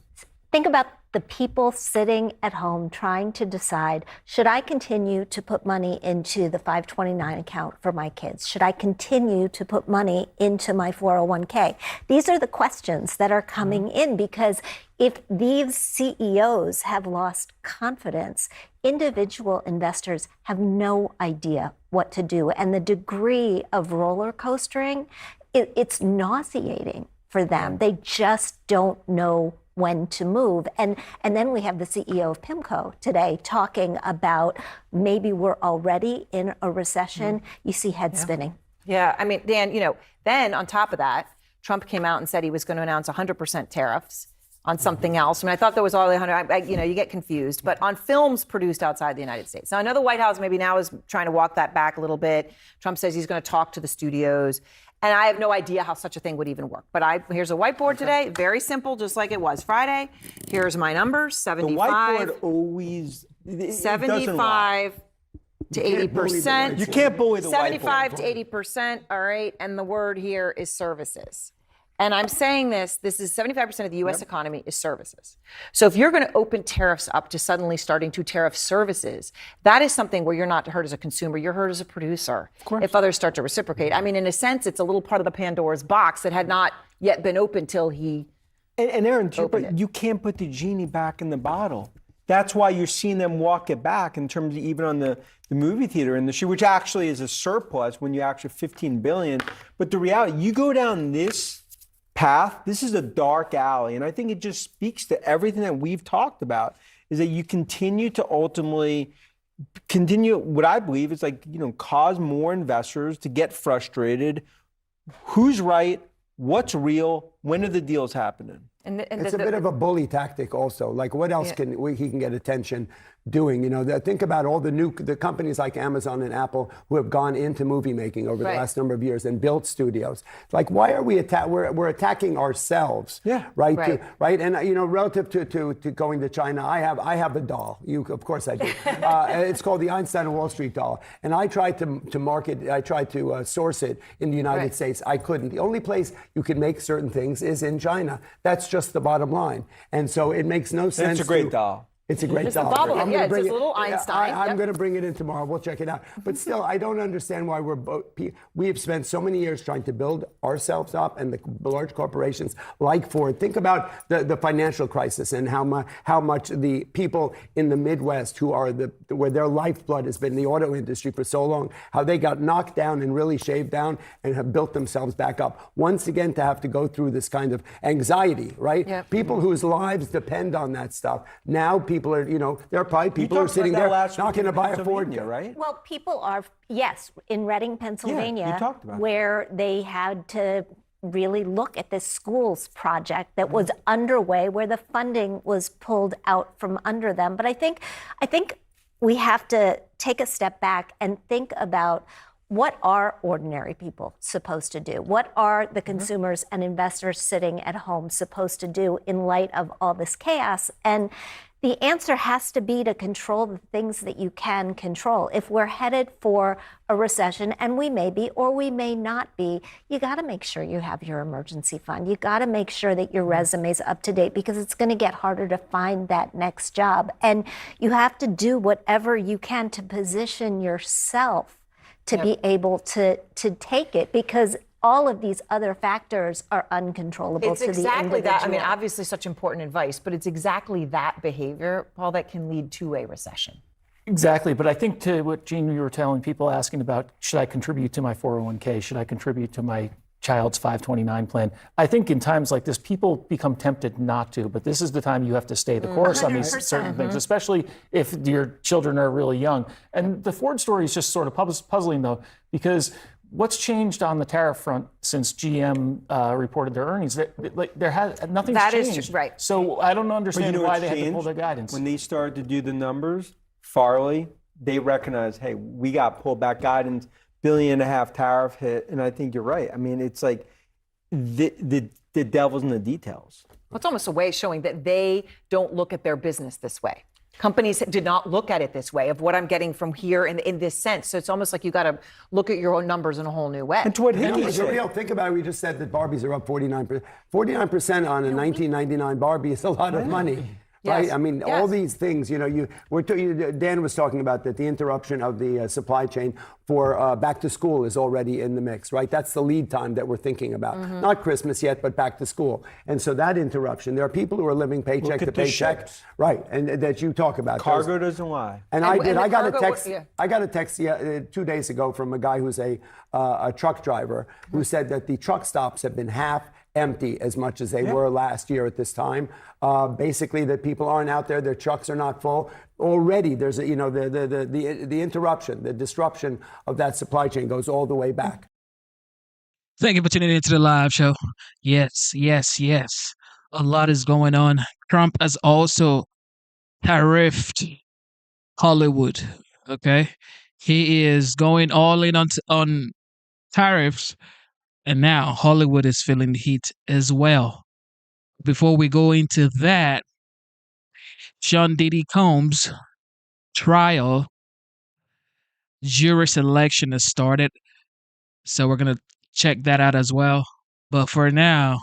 Think about the people sitting at home trying to decide, should I continue to put money into the 529 account for my kids? Should I continue to put money into my 401k? These are the questions that are coming in, because if these CEOs have lost confidence, individual investors have no idea what to do. And the degree of roller coastering, it's nauseating for them. They just don't know when to move. And then we have the CEO of PIMCO today talking about maybe we're already in a recession. You see head spinning. Yeah, I mean, Dan, then on top of that, Trump came out and said he was going to announce 100% tariffs on something else. I mean, I thought there was already 100, you get confused, but on films produced outside the United States. Now, I know the White House maybe now is trying to walk that back a little bit. Trump says he's going to talk to the studios. And I have no idea how such a thing would even work. But here's a whiteboard today, very simple, just like it was Friday. Here's my numbers, 75. The whiteboard always... 75 to 80%. You can't bully the 75 whiteboard. to 80%, all right? And the word here is services. And I'm saying this is 75% of the U.S. economy is services. So if you're going to open tariffs up to suddenly starting to tariff services, that is something where you're not hurt as a consumer, you're hurt as a producer. If others start to reciprocate. I mean, in a sense, it's a little part of the Pandora's box that had not yet been opened till he And Aaron, but you can't put the genie back in the bottle. That's why you're seeing them walk it back in terms of even on the movie theater industry, which actually is a surplus when you actually $15 billion. But the reality, you go down this path, this is a dark alley. And I think it just speaks to everything that we've talked about, is that you continue to ultimately what I believe is cause more investors to get frustrated. Who's right? What's real? When are the deals happening? And it's a bit of a bully tactic also. Like, what else he can get attention doing? Think about all the companies like Amazon and Apple who have gone into movie making over the last number of years and built studios. Like, why are we we're attacking ourselves? Right. And relative to going to China, I have a doll. Of course I do. It's called the Einstein of Wall Street doll, and I tried to market. I tried to source it in the United States. I couldn't. The only place you can make certain things is in China. That's just the bottom line. And so it makes no sense. It's a great doll. It's a great doll. It's a little Einstein. I'm going to bring it in tomorrow. We'll check it out. But still, I don't understand why we have spent so many years trying to build ourselves up, and the large corporations like Ford. Think about the financial crisis and how much the people in the Midwest who are where their lifeblood has been the auto industry for so long, how they got knocked down and really shaved down and have built themselves back up. Once again, to have to go through this kind of anxiety, right? Yep. People whose lives depend on that stuff. Now people are, there are probably people who are sitting there not going to buy a Ford, right? Well, people are, yes, in Reading, Pennsylvania, you talked about where they had to really look at this schools project that was underway, where the funding was pulled out from under them. But I think we have to take a step back and think about, what are ordinary people supposed to do? What are the consumers and investors sitting at home supposed to do in light of all this chaos? And the answer has to be to control the things that you can control. If we're headed for a recession, and we may be or we may not be, you got to make sure you have your emergency fund. You got to make sure that your resume's up to date, because it's going to get harder to find that next job. And you have to do whatever you can to position yourself to be able to take it, because all of these other factors are uncontrollable It's to the exactly individual. that. I mean, obviously such important advice, but it's exactly that behavior, Paul, that can lead to a recession. Exactly. But I think to what, Gene, you were telling people asking about, should I contribute to my 401k? Should I contribute to my child's 529 plan? I think in times like this, people become tempted not to, but this is the time you have to stay the course on these certain things, especially if your children are really young. And the Ford story is just sort of puzzling, though, because what's changed on the tariff front since GM reported their earnings? Nothing's changed. Is right. So I don't understand why they had to pull their guidance. When they started to do the numbers, Farley, they recognized, hey, we got pulled back guidance, $1.5 billion tariff hit, and I think you're right. I mean, it's like the devil's in the details. Well, it's almost a way of showing that they don't look at their business this way. Companies did not look at it this way, of what I'm getting from here in this sense. So it's almost like you got to look at your own numbers in a whole new way. And to what Hickey said. Real, think about it. We just said that Barbies are up 49%. 49% on a 1999 Barbie is a lot of money. Right? Yes. I mean, all these things, Dan was talking about that the interruption of the supply chain for back to school is already in the mix, right? That's the lead time that we're thinking about. Not Christmas yet, but back to school. And so that interruption, there are people who are living paycheck to paycheck. Right, and that you talk about. Cargo doesn't lie. And I got a text 2 days ago from a guy who's a truck driver who said that the truck stops have been half empty as much as they were last year at this time. Basically, that people aren't out there, their trucks are not full. Already, there's the interruption, the disruption of that supply chain goes all the way back. Thank you for tuning into the live show. Yes. A lot is going on. Trump has also tariffed Hollywood. Okay, he is going all in on tariffs. And now Hollywood is feeling the heat as well. Before we go into that, Sean Diddy Combs' trial, jury selection has started. So we're going to check that out as well. But for now,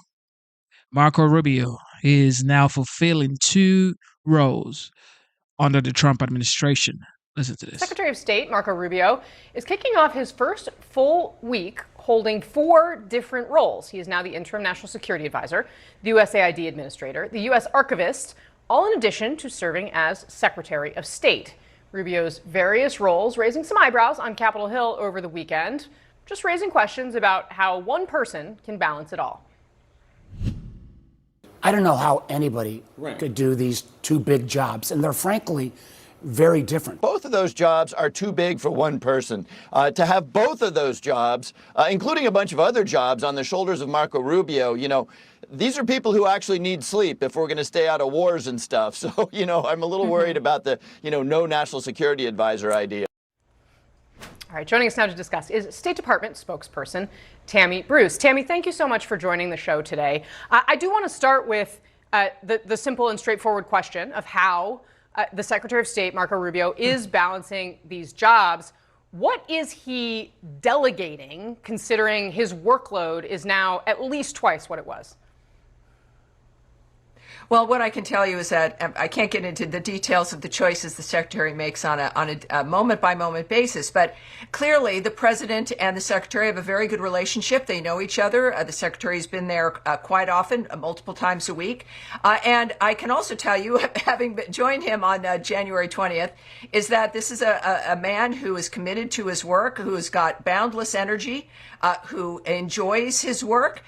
Marco Rubio is now fulfilling 2 roles under the Trump administration. Listen to this. Secretary of State Marco Rubio is kicking off his first full week holding 4 different roles. He is now the interim national security advisor, the USAID administrator, the U.S. archivist, all in addition to serving as Secretary of State. Rubio's various roles raising some eyebrows on Capitol Hill over the weekend, just raising questions about how one person can balance it all. I don't know how anybody could do these 2 big jobs, and they're frankly very different. Both of those jobs are too big for one person. To have both of those jobs, including a bunch of other jobs on the shoulders of Marco Rubio, these are people who actually need sleep if we're going to stay out of wars and stuff. So, I'm a little worried about the, no national security advisor idea. All right, joining us now to discuss is State Department spokesperson Tammy Bruce. Tammy, thank you so much for joining the show today. I do want to start with the simple and straightforward question of how the Secretary of State, Marco Rubio, is balancing these jobs. What is he delegating, considering his workload is now at least twice what it was? Well, what I can tell you is that I can't get into the details of the choices the secretary makes on a moment-by-moment basis, but clearly the president and the secretary have a very good relationship. They know each other. The secretary's been there quite often, multiple times a week. And I can also tell you, having joined him on January 20th, is that this is a man who is committed to his work, who has got boundless energy, who enjoys his work.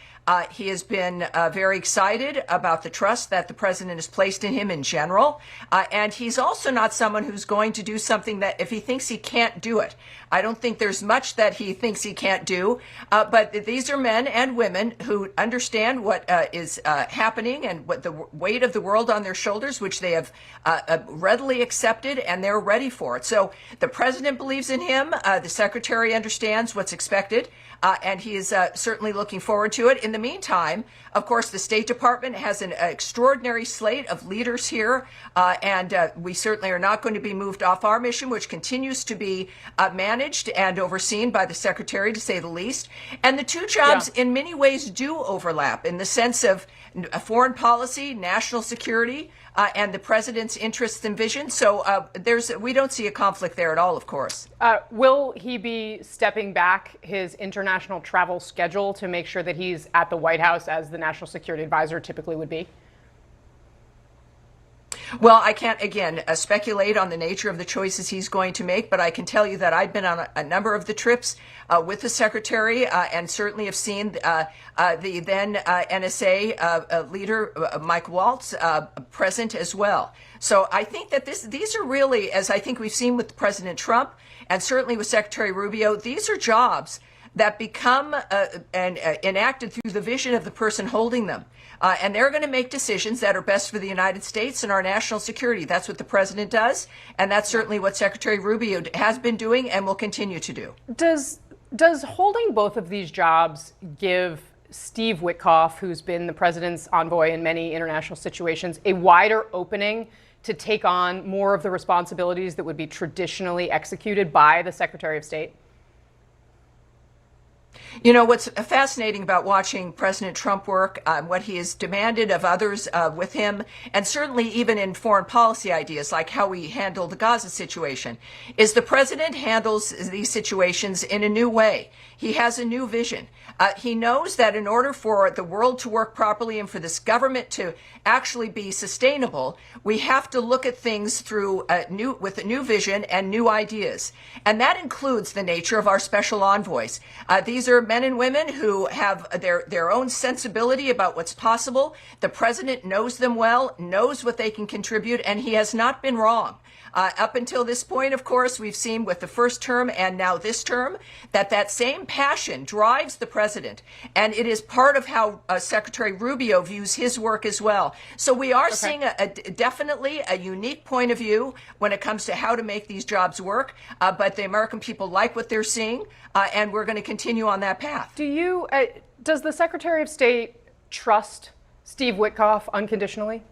He has been very excited about the trust that the president has placed in him in general. And he's also not someone who's going to do something that if he thinks he can't do it. I don't think there's much that he thinks he can't do. But these are men and women who understand what is happening and what the weight of the world on their shoulders, which they have readily accepted, and they're ready for it. So the president believes in him. The secretary understands what's expected. And he is certainly looking forward to it. In the meantime, of course, the State Department has an extraordinary slate of leaders here, and we certainly are not going to be moved off our mission, which continues to be managed and overseen by the Secretary, to say the least. And the 2 jobs in many ways do overlap in the sense of foreign policy, national security, and the president's interests and vision. So we don't see a conflict there at all, of course. Will he be stepping back his international travel schedule to make sure that he's at the White House as the national security advisor typically would be? Well, I can't, again, speculate on the nature of the choices he's going to make, but I can tell you that I've been on a number of the trips with the secretary and certainly have seen the then NSA leader, Mike Waltz, present as well. So I think that these are really, as I think we've seen with President Trump and certainly with Secretary Rubio, these are jobs that become enacted through the vision of the person holding them. And they're going to make decisions that are best for the United States and our national security. That's what the president does, and that's certainly what Secretary Rubio has been doing and will continue to do. Does holding both of these jobs give Steve Witkoff, who's been the president's envoy in many international situations, a wider opening to take on more of the responsibilities that would be traditionally executed by the Secretary of State? You know, what's fascinating about watching President Trump work, what he has demanded of others with him, and certainly even in foreign policy ideas like how we handle the Gaza situation, is the president handles these situations in a new way. He has a new vision. He knows that in order for the world to work properly and for this government to actually be sustainable, we have to look at things through with a new vision and new ideas. And that includes the nature of our special envoys. These are men and women who have their own sensibility about what's possible. The president knows them well, knows what they can contribute, and he has not been wrong. Up until this point, of course, we've seen with the first term and now this term that same passion drives the president. And it is part of how Secretary Rubio views his work as well. So we are seeing definitely a unique point of view when it comes to how to make these jobs work. But the American people like what they're seeing, and we're going to continue on that path. Does the Secretary of State trust Steve Witkoff unconditionally?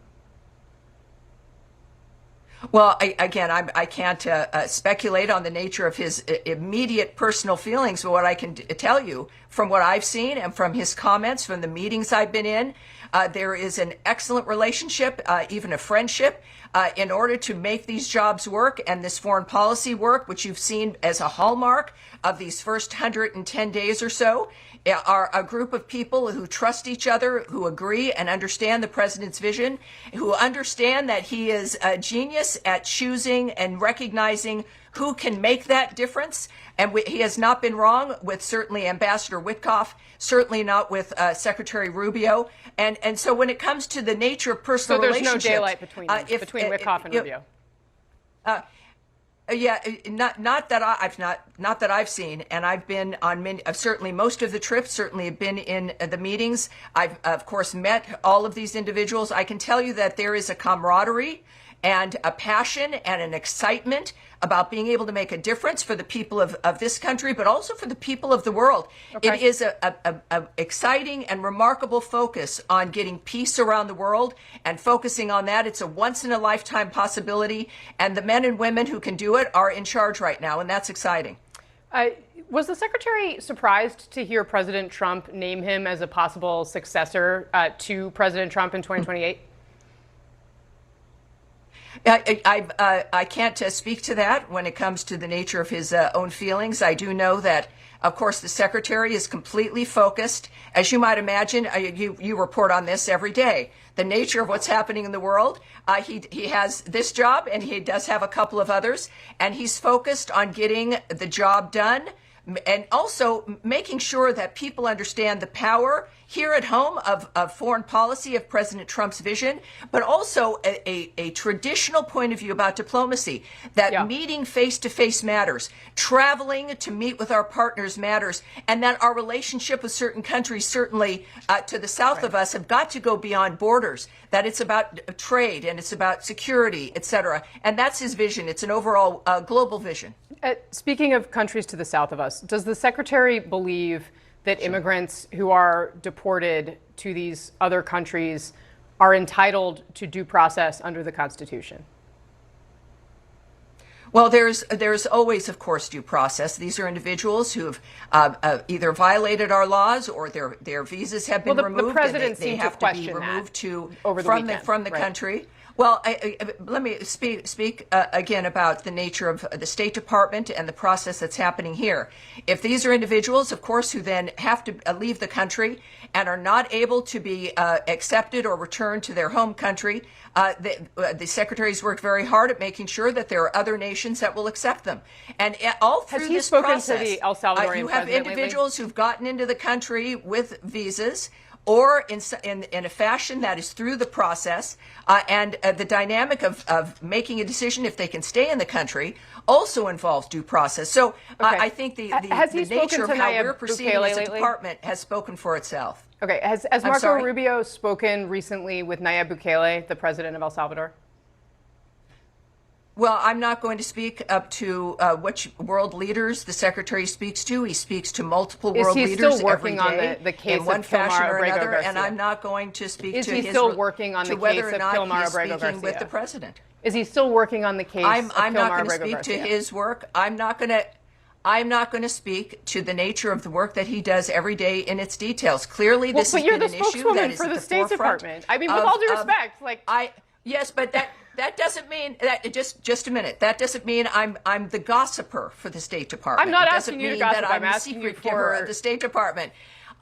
Well, I can't speculate on the nature of his immediate personal feelings, but what I can tell you from what I've seen and from his comments, from the meetings I've been in, there is an excellent relationship, even a friendship, in order to make these jobs work and this foreign policy work, which you've seen as a hallmark of these first 110 days or so, are a group of people who trust each other, who agree and understand the president's vision, who understand that he is a genius at choosing and recognizing who can make that difference. And he has not been wrong with certainly Ambassador Witkoff, certainly not with Secretary Rubio. And so when it comes to the nature of personal relationships... So there's no daylight between Witkoff and Rubio? Yeah, not that I've seen, and I've been on certainly most of the trips. Certainly have been in the meetings. I've of course met all of these individuals. I can tell you that there is a camaraderie and a passion and an excitement about being able to make a difference for the people of this country, but also for the people of the world. Okay. It is a exciting and remarkable focus on getting peace around the world and focusing on that. It's a once-in-a-lifetime possibility, and the men and women who can do it are in charge right now, and that's exciting. Was the secretary surprised to hear President Trump name him as a possible successor to President Trump in 2028? I can't speak to that when it comes to the nature of his own feelings. I do know that, of course, the secretary is completely focused. As you might imagine, you report on this every day. The nature of what's happening in the world. He has this job, and he does have a couple of others, and he's focused on getting the job done and also making sure that people understand the power here at home of foreign policy, of President Trump's vision, but also a traditional point of view about diplomacy, that meeting face-to-face matters, traveling to meet with our partners matters, and that our relationship with certain countries, certainly to the south of us, have got to go beyond borders, that it's about trade and it's about security, et cetera. And that's his vision. It's an overall global vision. Speaking of countries to the south of us, does the secretary believe that immigrants who are deported to these other countries are entitled to due process under the Constitution? Well, there's always, of course, due process. These are individuals who have either violated our laws or their visas have been removed. The president they seemed have to to be removed over the from the country. Well, let me speak again about the nature of the State Department and the process that's happening here. If these are individuals, of course, who then have to leave the country and are not able to be accepted or returned to their home country, the secretary's worked very hard at making sure that there are other nations that will accept them. And all through this process, to the El Salvadorian you have president individuals who've gotten into the country with visas, or in a fashion that is through the process, and the dynamic of making a decision if they can stay in the country also involves due process. So I think the nature of how we're proceeding as a department has spoken for itself. Okay, has Marco Rubio spoken recently with Nayib Bukele, the president of El Salvador? Well, I'm not going to speak up to which world leaders the secretary speaks to. He speaks to multiple world leaders every day. Is he still working on the case in one of fashion Pilmar or Abrego another? Garcia? And I'm not going to speak is to he his still working on to the whether case or of not Pilmar he's Abrego speaking Garcia? with the president. Is he still working on the case I'm of not Pilmar going to Abrego speak Garcia? to his work. I'm not going to speak to the nature of the work that he does every day in its details. Clearly, this has been an issue that is for at the the State forefront. Department. I mean, with all due respect, yes, but that doesn't mean that. Just a minute. That doesn't mean I'm the gossiper for the State Department. I'm not it asking you to mean gossip. That I'm the asking you secret giver for of the State Department.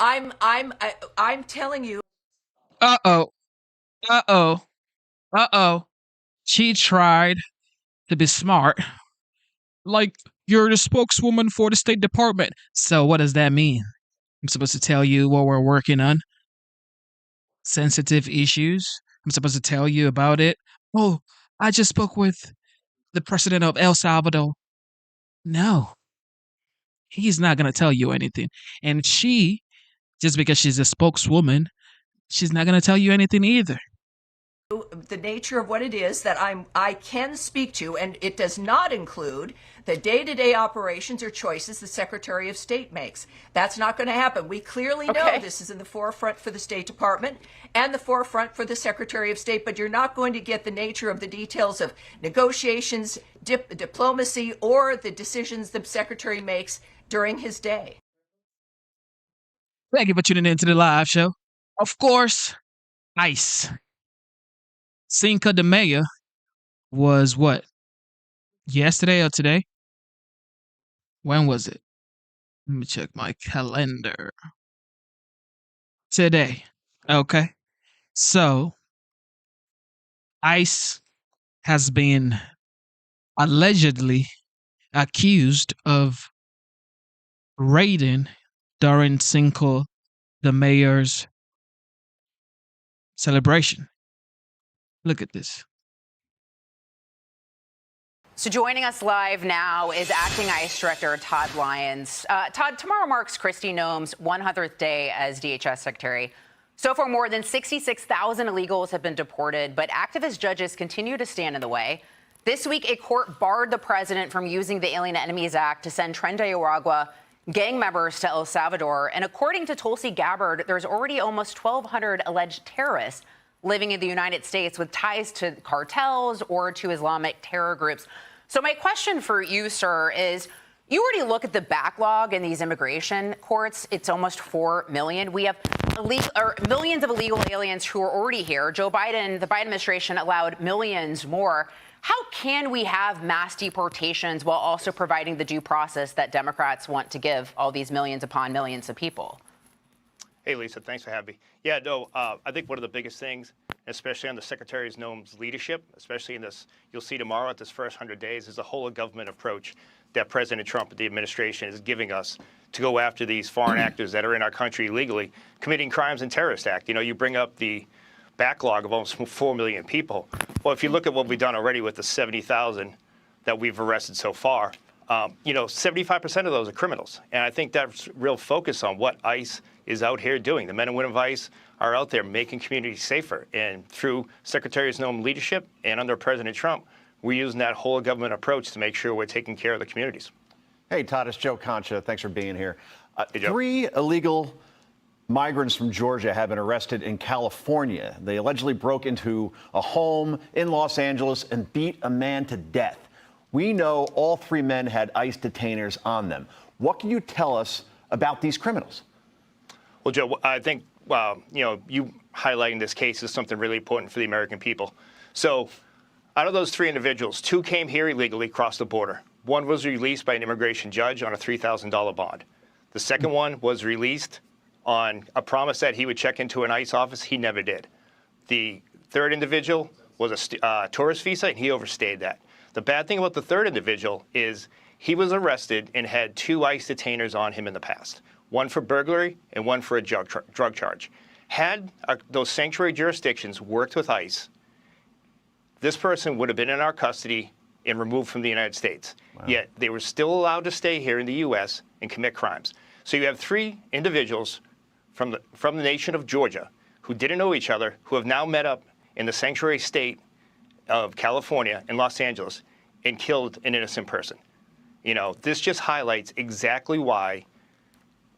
I'm telling you. She tried to be smart. Like, you're the spokeswoman for the State Department. So what does that mean? I'm supposed to tell you what we're working on? Sensitive issues? I'm supposed to tell you about it? Oh, I just spoke with the president of El Salvador. No, he's not going to tell you anything. And she, just because she's a spokeswoman, she's not going to tell you anything either. The nature of what it is that I can speak to, and it does not include the day-to-day operations or choices the Secretary of State makes. That's not going to happen. We clearly know this is in the forefront for the State Department and the forefront for the Secretary of State, but you're not going to get the nature of the details of negotiations, diplomacy, or the decisions the Secretary makes during his day. Thank you for tuning in to the live show. Of course, ICE. Cinco de Mayo was what? Yesterday or today? When was it? Let me check my calendar. Today. Okay. So, ICE has been allegedly accused of raiding during Cinco de Mayo's celebration. Look at this. So joining us live now is Acting ICE Director Todd Lyons. Todd, tomorrow marks Kristi Noem's 100th day as DHS Secretary. So far, more than 66,000 illegals have been deported, but activist judges continue to stand in the way. This week, a court barred the president from using the Alien Enemies Act to send Tren de Aragua gang members to El Salvador. And according to Tulsi Gabbard, there's already almost 1,200 alleged terrorists living in the United States with ties to cartels or to Islamic terror groups. So my question for you, sir, is you already look at the backlog in these immigration courts. It's almost 4 million. We have millions of illegal aliens who are already here. Joe Biden, the Biden administration allowed millions more. How can we have mass deportations while also providing the due process that Democrats want to give all these millions upon millions of people? Hey, Lisa, thanks for having me. Yeah, no, I think one of the biggest things, especially on the Secretary of Noem's leadership, especially in this, you'll see tomorrow at this first 100 days, is the whole of government approach that President Trump and the administration is giving us to go after these foreign actors that are in our country illegally committing crimes and terrorist act. You know, you bring up the backlog of almost 4 million people. Well, if you look at what we've done already with the 70,000 that we've arrested so far, 75% of those are criminals. And I think that's real focus on what ICE is out here doing. The men and women of ICE are out there making communities safer. And through Secretary of Noem's leadership and under President Trump, we're using that whole government approach to make sure we're taking care of the communities. Hey, Todd, it's Joe Concha. Thanks for being here. Hey, Joe. 3 illegal migrants from Georgia have been arrested in California. They allegedly broke into a home in Los Angeles and beat a man to death. We know all 3 men had ICE detainers on them. What can you tell us about these criminals? Well, Joe, I think, you highlighting this case is something really important for the American people. So out of those 3 individuals, 2 came here illegally, crossed the border. 1 was released by an immigration judge on a $3,000 bond. The second one was released on a promise that he would check into an ICE office. He never did. The third individual was a tourist visa, and he overstayed that. The bad thing about the third individual is he was arrested and had 2 ICE detainers on him in the past, 1 for burglary and 1 for a drug charge. Had those sanctuary jurisdictions worked with ICE, this person would have been in our custody and removed from the United States. Wow. Yet they were still allowed to stay here in the U.S. and commit crimes. So you have 3 individuals from the nation of Georgia who didn't know each other, who have now met up in the sanctuary state of California in Los Angeles and killed an innocent person. You know, this just highlights exactly why,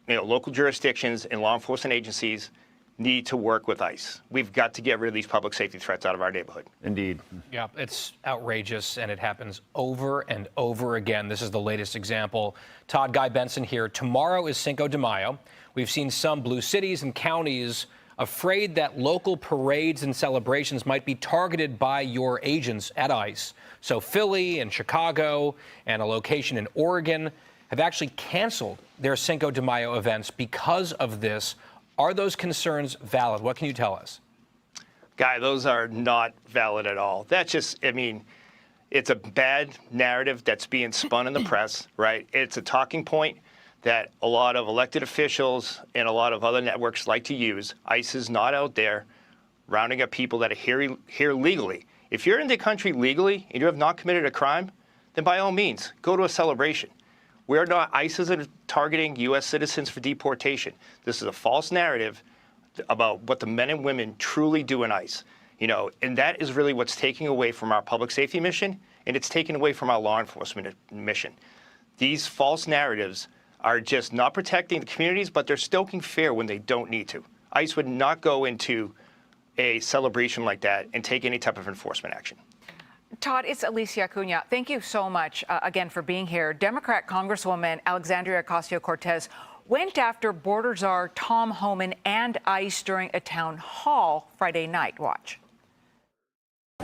you know, local jurisdictions and law enforcement agencies need to work with ICE. We've got to get rid of these public safety threats out of our neighborhood. Indeed. Yeah, it's outrageous, and it happens over and over again. This is the latest example. Todd, Guy Benson here. Tomorrow is Cinco de Mayo. We've seen some blue cities and counties afraid that local parades and celebrations might be targeted by your agents at ICE. So Philly and Chicago and a location in Oregon have actually canceled their Cinco de Mayo events because of this. Are those concerns valid? What can you tell us? Guy, those are not valid at all. That's just, I mean, it's a bad narrative that's being spun in the press, right? It's a talking point that a lot of elected officials and a lot of other networks like to use. ICE is not out there rounding up people that are here legally. If you're in the country legally and you have not committed a crime, then by all means, go to a celebration. We're not, ICE isn't targeting U.S. citizens for deportation. This is a false narrative about what the men and women truly do in ICE. You know, and that is really what's taking away from our public safety mission, and it's taking away from our law enforcement mission. These false narratives are just not protecting the communities, but they're stoking fear when they don't need to. ICE would not go into a celebration like that and take any type of enforcement action. Todd, it's Alicia Cunha. Thank you so much again for being here. Democrat Congresswoman Alexandria Ocasio-Cortez went after border czar Tom Homan and ICE during a town hall Friday night. Watch.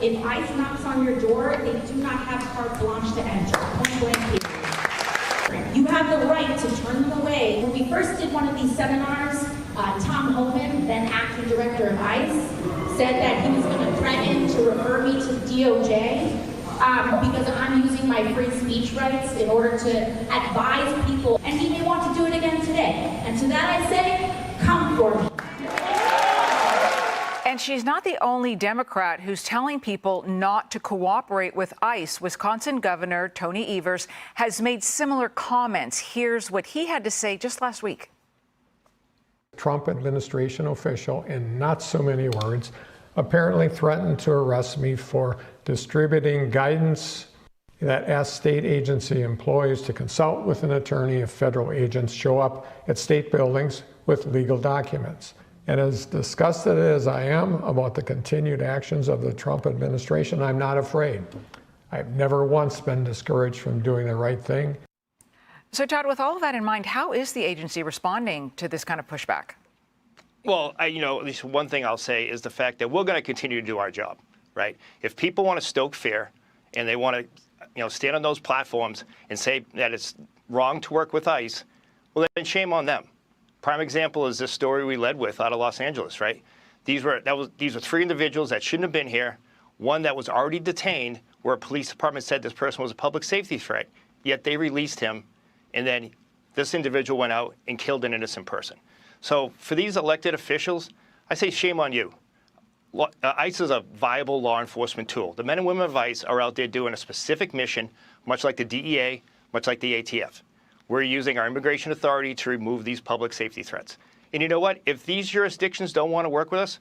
If ICE knocks on your door, they do not have carte blanche to enter. Point blank period. You have the right to turn them away. When we first did one of these seminars, Tom Homan, then acting director of ICE, said that he was going to threaten to refer me to DOJ because I'm using my free speech rights in order to advise people, and he may want to do it again today. And to that I say, come for me. And she's not the only Democrat who's telling people not to cooperate with ICE. Wisconsin Governor Tony Evers has made similar comments. Here's what he had to say just last week. Trump administration official, in not so many words, apparently threatened to arrest me for distributing guidance that asks state agency employees to consult with an attorney if federal agents show up at state buildings with legal documents. And as disgusted as I am about the continued actions of the Trump administration, I'm not afraid. I've never once been discouraged from doing the right thing. So, Todd, with all of that in mind, how is the agency responding to this kind of pushback? Well, you know, at least one thing I'll say is the fact that we're going to continue to do our job, right? If people want to stoke fear and they want to, you know, stand on those platforms and say that it's wrong to work with ICE, well, then shame on them. Prime example is this story we led with out of Los Angeles, right? These were 3 individuals that shouldn't have been here. One that was already detained, where a police department said this person was a public safety threat, yet they released him. And then this individual went out and killed an innocent person. So for these elected officials, I say shame on you. ICE is a viable law enforcement tool. The men and women of ICE are out there doing a specific mission, much like the DEA, much like the ATF. We're using our immigration authority to remove these public safety threats. And you know what? If these jurisdictions don't want to work with us,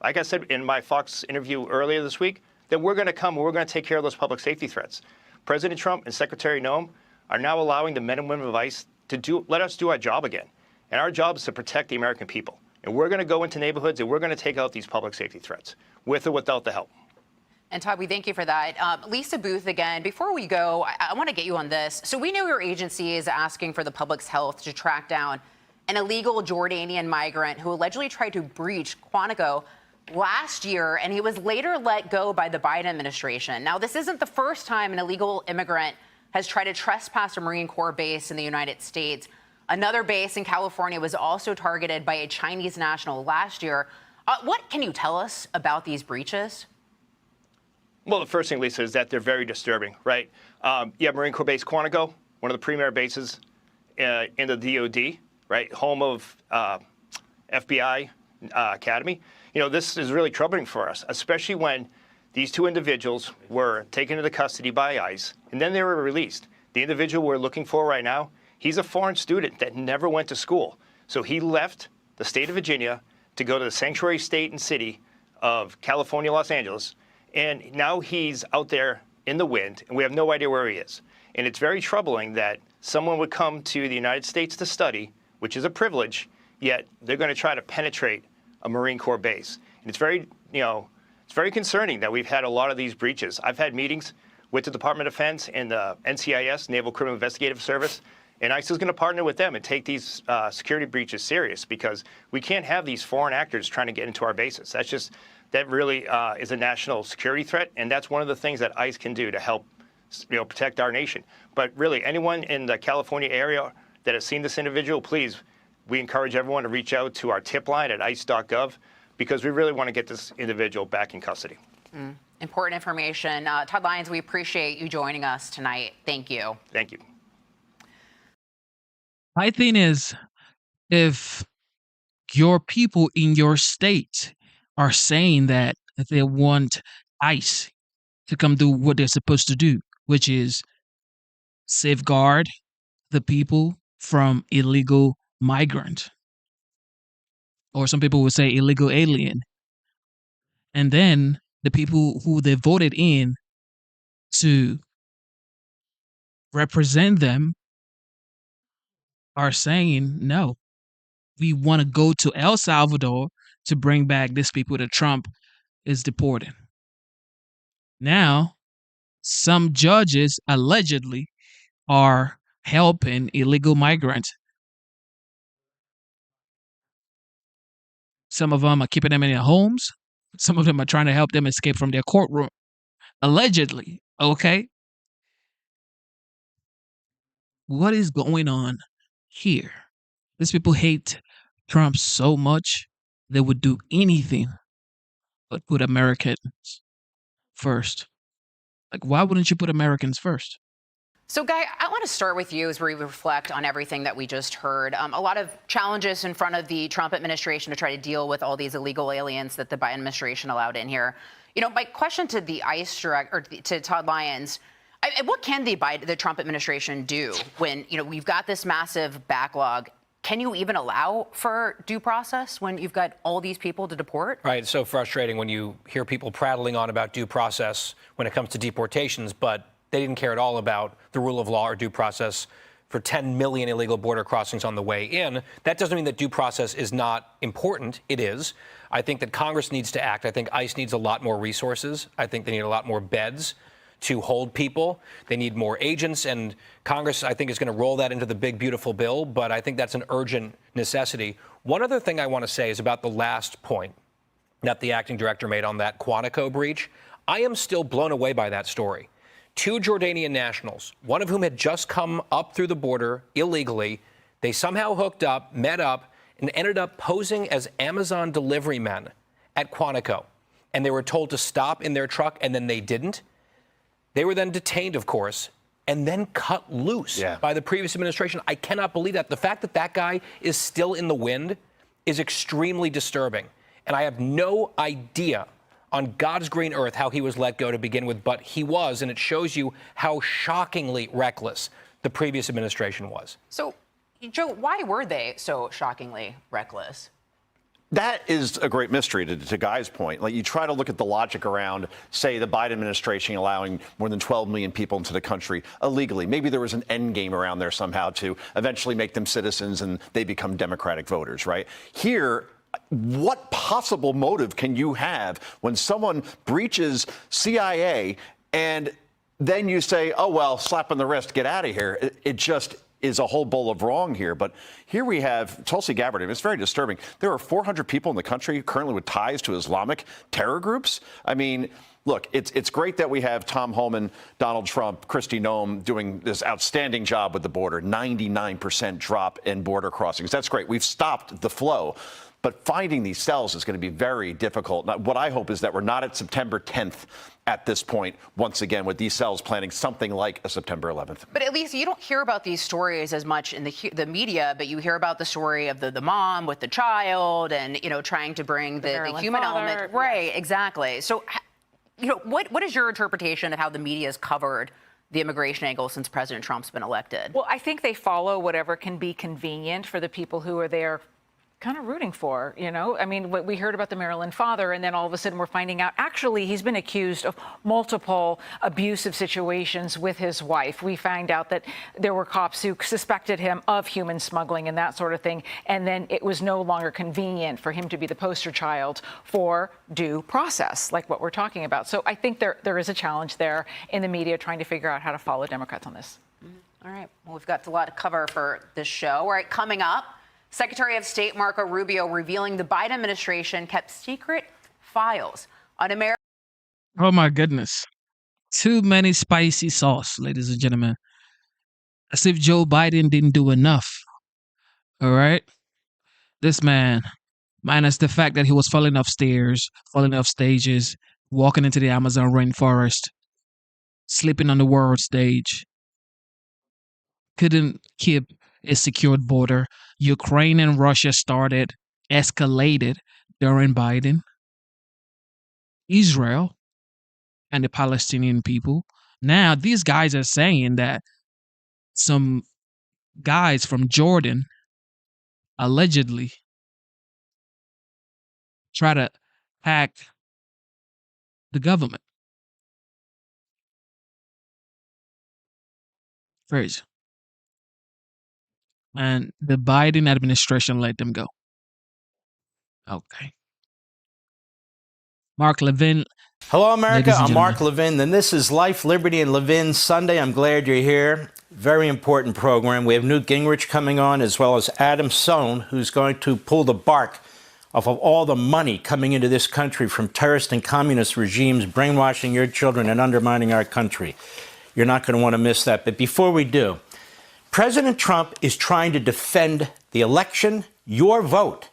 like I said in my Fox interview earlier this week, then we're going to come and we're going to take care of those public safety threats. President Trump and Secretary Noem are now allowing the men and women of ICE to let us do our job again. And our job is to protect the American people. And we're going to go into neighborhoods and we're going to take out these public safety threats, with or without the help. And Todd, we thank you for that. Lisa Booth, again, before we go, I want to get you on this. So we know your agency is asking for the public's health to track down an illegal Jordanian migrant who allegedly tried to breach Quantico last year, and he was later let go by the Biden administration. Now, this isn't the first time an illegal immigrant has tried to trespass a Marine Corps base in the United States. Another base in California was also targeted by a Chinese national last year. What can you tell us about these breaches? Well, the first thing, Lisa, is that they're very disturbing, right? You have Marine Corps Base Quantico, one of the premier bases in the DOD, right? Home of FBI Academy. You know, this is really troubling for us, especially when these two individuals were taken into custody by ICE, and then they were released. The individual we're looking for right now, he's a foreign student that never went to school. So he left the state of Virginia to go to the sanctuary state and city of California, Los Angeles, and now he's out there in the wind, and we have no idea where he is. And it's very troubling that someone would come to the United States to study, which is a privilege, yet they're going to try to penetrate a Marine Corps base. And it's very, it's very concerning that we've had a lot of these breaches. I've had meetings with the Department of Defense and the NCIS, Naval Criminal Investigative Service, and ICE is going to partner with them and take these security breaches serious, because we can't have these foreign actors trying to get into our bases. That really is a national security threat, and that's one of the things that ICE can do to help protect our nation. But really, anyone in the California area that has seen this individual, please, we encourage everyone to reach out to our tip line at ice.gov, because we really want to get this individual back in custody. Important information. Todd Lyons, we appreciate you joining us tonight. Thank you. Thank you. My thing is, if your people in your state are saying that they want ICE to come do what they're supposed to do, which is safeguard the people from illegal migrant, or some people would say illegal alien, and then the people who they voted in to represent them are saying, no, we want to go to El Salvador to bring back these people that Trump is deporting. Now, some judges allegedly are helping illegal migrants. Some of them are keeping them in their homes. Some of them are trying to help them escape from their courtroom. Allegedly, okay? What is going on here? These people hate Trump so much, they would do anything but put Americans first. Like, why wouldn't you put Americans first? So, Guy, I want to start with you as we reflect on everything that we just heard. A lot of challenges in front of the Trump administration to try to deal with all these illegal aliens that the Biden administration allowed in here. My question to the ICE director, or to Todd Lyons, what can the Trump administration do when, we've got this massive backlog? Can you even allow for due process when you've got all these people to deport? Right. It's so frustrating when you hear people prattling on about due process when it comes to deportations, but they didn't care at all about the rule of law or due process for 10 million illegal border crossings on the way in. That doesn't mean that due process is not important. It is. I think that Congress needs to act. I think ICE needs a lot more resources. I think they need a lot more beds to hold people. They need more agents, and Congress, I think, is going to roll that into the big, beautiful bill, but I think that's an urgent necessity. One other thing I want to say is about the last point that the acting director made on that Quantico breach. I am still blown away by that story. 2 Jordanian nationals, one of whom had just come up through the border illegally. They somehow hooked up, met up, and ended up posing as Amazon delivery men at Quantico. And they were told to stop in their truck, and then they didn't. They were then detained, of course, and then cut loose by the previous administration. I cannot believe that. The fact that that guy is still in the wind is extremely disturbing. And I have no idea on God's green earth how he was let go to begin with, but he was, and it shows you how shockingly reckless the previous administration was. So, Joe, why were they so shockingly reckless? That is a great mystery to Guy's point. Like, you try to look at the logic around, say, the Biden administration allowing more than 12 million people into the country illegally. Maybe there was an end game around there somehow to eventually make them citizens and they become Democratic voters, right? Here, what possible motive can you have when someone breaches CIA and then you say, oh, well, slap on the wrist, get out of here? is a whole bowl of wrong here. But here we have Tulsi Gabbard, and it's very disturbing. There are 400 people in the country currently with ties to Islamic terror groups. I mean, look, it's great that we have Tom Homan, Donald Trump, Kristi Noem doing this outstanding job with the border, 99% drop in border crossings. That's great. We've stopped the flow. But finding these cells is going to be very difficult. Now, what I hope is that we're not at September 10th at this point, once again, with these cells planning something like a September 11th. But at least you don't hear about these stories as much in the media, but you hear about the story of the mom with the child and, you know, trying to bring the human element. Right, exactly. So, you know, what is your interpretation of how the media has covered the immigration angle since President Trump's been elected? Well, I think they follow whatever can be convenient for the people who are there kind of rooting for, you know? I mean, we heard about the Maryland father, and then all of a sudden we're finding out, actually, he's been accused of multiple abusive situations with his wife. We find out that there were cops who suspected him of human smuggling and that sort of thing, and then it was no longer convenient for him to be the poster child for due process, like what we're talking about. So I think there is a challenge there in the media trying to figure out how to follow Democrats on this. All right. Well, we've got a lot to cover for this show. All right, coming up, Secretary of State Marco Rubio revealing the Biden administration kept secret files on America. Oh my goodness. Too many spicy sauce, ladies and gentlemen. As if Joe Biden didn't do enough. All right? This man, minus the fact that he was falling off stairs, falling off stages, walking into the Amazon rainforest, sleeping on the world stage, couldn't keep a secured border. Ukraine and Russia escalated during Biden. Israel and the Palestinian people. Now, these guys are saying that some guys from Jordan allegedly try to hack the government. Crazy. And the Biden administration let them go. Okay. Mark Levin. Hello, America. I'm Mark Levin, and this is Life, Liberty, and Levin Sunday. I'm glad you're here. Very important program. We have Newt Gingrich coming on, as well as Adam Sohn, who's going to pull the bark off of all the money coming into this country from terrorist and communist regimes, brainwashing your children and undermining our country. You're not going to want to miss that. But before we do, President Trump is trying to defend the election, your vote.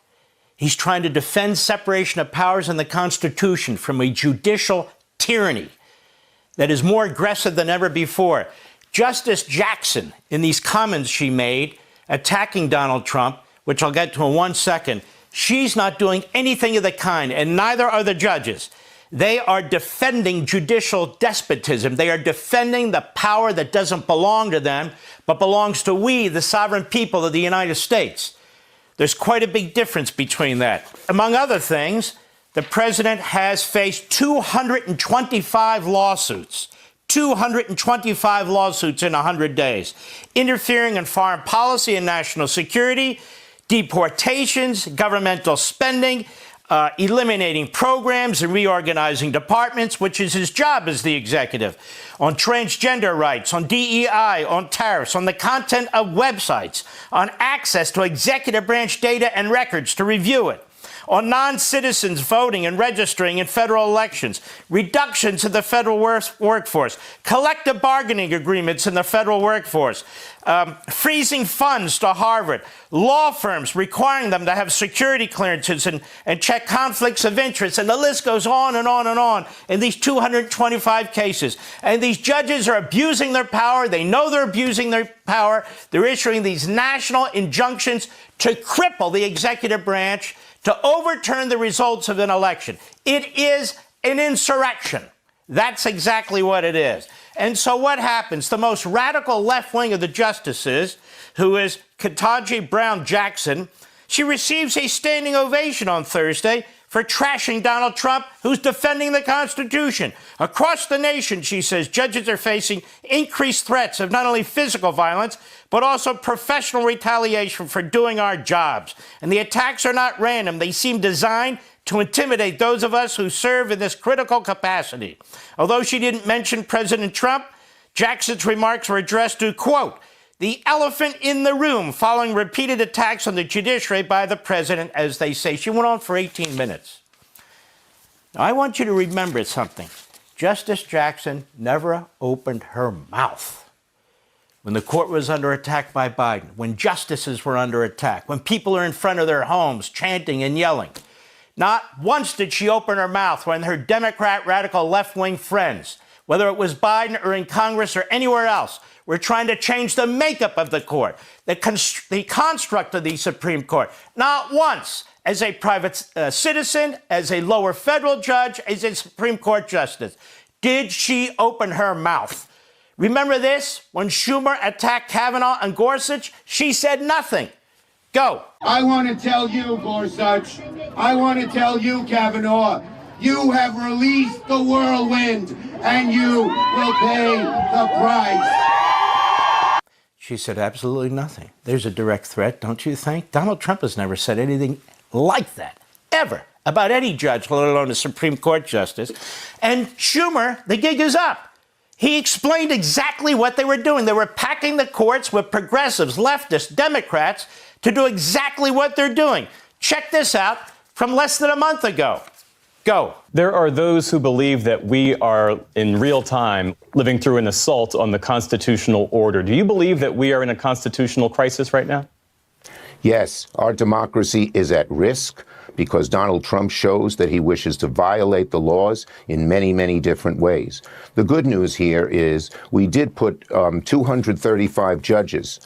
He's trying to defend separation of powers in the Constitution from a judicial tyranny that is more aggressive than ever before. Justice Jackson, in these comments she made attacking Donald Trump, which I'll get to in 1 second, she's not doing anything of the kind, and neither are the judges. They are defending judicial despotism. They are defending the power that doesn't belong to them, but belongs to we, the sovereign people of the United States. There's quite a big difference between that. Among other things, the president has faced 225 lawsuits. 225 lawsuits in 100 days, interfering in foreign policy and national security, deportations, governmental spending, eliminating programs and reorganizing departments, which is his job as the executive, on transgender rights, on DEI, on tariffs, on the content of websites, on access to executive branch data and records to review it, on non-citizens voting and registering in federal elections, reductions in the federal workforce, collective bargaining agreements in the federal workforce, freezing funds to Harvard, law firms requiring them to have security clearances and check conflicts of interest, and the list goes on and on and on in these 225 cases. And these judges are abusing their power. They know they're abusing their power. They're issuing these national injunctions to cripple the executive branch, to overturn the results of an election. It is an insurrection. That's exactly what it is. And so what happens? The most radical left wing of the justices, who is Ketanji Brown Jackson, she receives a standing ovation on Thursday for trashing Donald Trump, who's defending the Constitution. Across the nation, she says, judges are facing increased threats of not only physical violence, but also professional retaliation for doing our jobs. And the attacks are not random. They seem designed to intimidate those of us who serve in this critical capacity. Although she didn't mention President Trump, Jackson's remarks were addressed to, quote, the elephant in the room following repeated attacks on the judiciary by the president, as they say. She went on for 18 minutes. Now, I want you to remember something. Justice Jackson never opened her mouth when the court was under attack by Biden, when justices were under attack, when people are in front of their homes chanting and yelling. Not once did she open her mouth when her Democrat radical left-wing friends, whether it was Biden or in Congress or anywhere else, were trying to change the makeup of the court, the construct of the Supreme Court. Not once, as a private citizen, as a lower federal judge, as a Supreme Court justice, did she open her mouth. Remember this? When Schumer attacked Kavanaugh and Gorsuch, she said nothing. Go. I want to tell you, Gorsuch, I want to tell you, Kavanaugh, you have released the whirlwind, and you will pay the price. She said absolutely nothing. There's a direct threat, don't you think? Donald Trump has never said anything like that, ever, about any judge, let alone a Supreme Court justice. And Schumer, the gig is up. He explained exactly what they were doing. They were packing the courts with progressives, leftists, Democrats to do exactly what they're doing. Check this out from less than a month ago. Go. There are those who believe that we are in real time living through an assault on the constitutional order. Do you believe that we are in a constitutional crisis right now? Yes, our democracy is at risk because Donald Trump shows that he wishes to violate the laws in many, many different ways. The good news here is we did put 235 judges,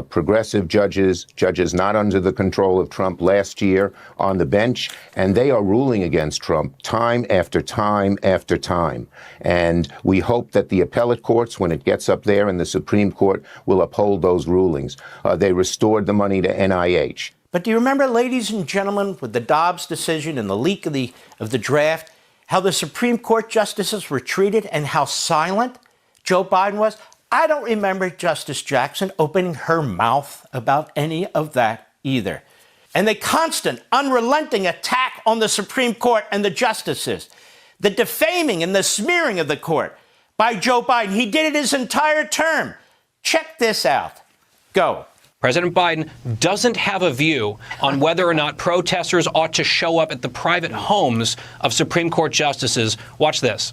progressive judges, judges not under the control of Trump last year on the bench, and they are ruling against Trump time after time after time. And we hope that the appellate courts, when it gets up there in the Supreme Court, will uphold those rulings. They restored the money to NIH. But do you remember, ladies and gentlemen, with the Dobbs decision and the leak of the draft, how the Supreme Court justices were treated and how silent Joe Biden was? I don't remember Justice Jackson opening her mouth about any of that either. And the constant, unrelenting attack on the Supreme Court and the justices, the defaming and the smearing of the court by Joe Biden, he did it his entire term. Check this out. Go. President Biden doesn't have a view on whether or not protesters ought to show up at the private homes of Supreme Court justices. Watch this.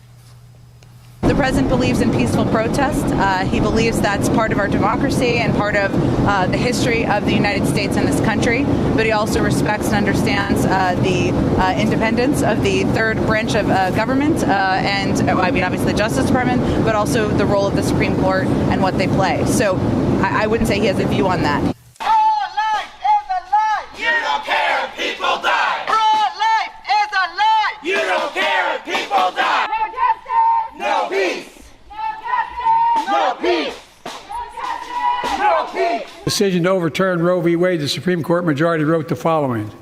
The president believes in peaceful protest. He believes that's part of our democracy and part of the history of the United States and this country. But he also respects and understands the independence of the third branch of government and, I mean, obviously the Justice Department, but also the role of the Supreme Court and what they play. So I wouldn't say he has a view on that. You don't care if people die. Pro-life is a lie. You don't care if people die. No justice. No peace. No justice. No peace. No peace. Decision to overturn Roe v. Wade, the Supreme Court majority wrote the following,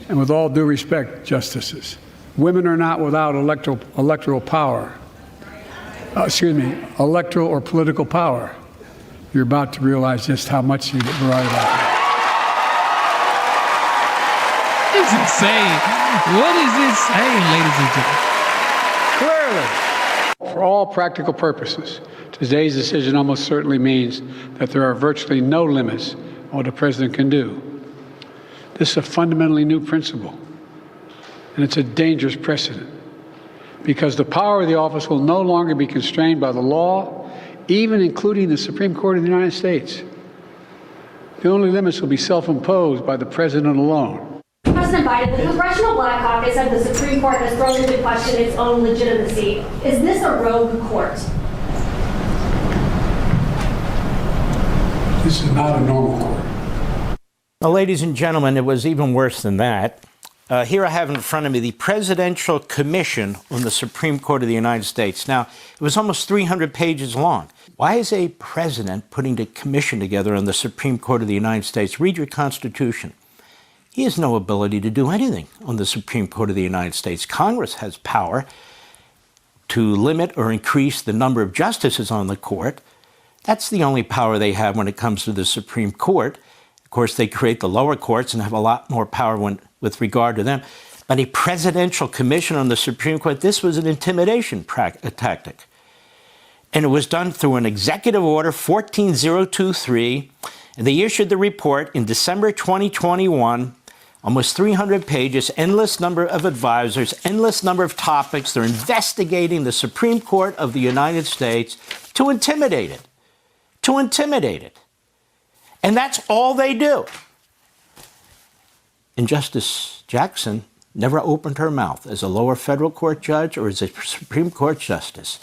and with all due respect, justices, women are not without electoral power. Electoral or political power. You're about to realize just how much you're right about that. It's insane. What is this saying, ladies and gentlemen? Clearly, for all practical purposes, today's decision almost certainly means that there are virtually no limits on what a president can do. This is a fundamentally new principle, and it's a dangerous precedent, because the power of the office will no longer be constrained by the law, even including the Supreme Court of the United States. The only limits will be self-imposed by the president alone. President Biden, the Congressional Black Caucus said the Supreme Court has thrown into question its own legitimacy. Is this a rogue court? This is not a normal court. Well, ladies and gentlemen, it was even worse than that. Here I have in front of me the Presidential Commission on the Supreme Court of the United States. Now, it was almost 300 pages long. Why is a president putting a commission together on the Supreme Court of the United States? Read your Constitution. He has no ability to do anything on the Supreme Court of the United States. Congress has power to limit or increase the number of justices on the court. That's the only power they have when it comes to the Supreme Court. Of course, they create the lower courts and have a lot more power with regard to them. But a presidential commission on the Supreme Court, this was an intimidation tactic. And it was done through an executive order 14023. And they issued the report in December 2021, almost 300 pages, endless number of advisors, endless number of topics. They're investigating the Supreme Court of the United States to intimidate it. To intimidate it. And that's all they do. And Justice Jackson never opened her mouth as a lower federal court judge or as a Supreme Court justice.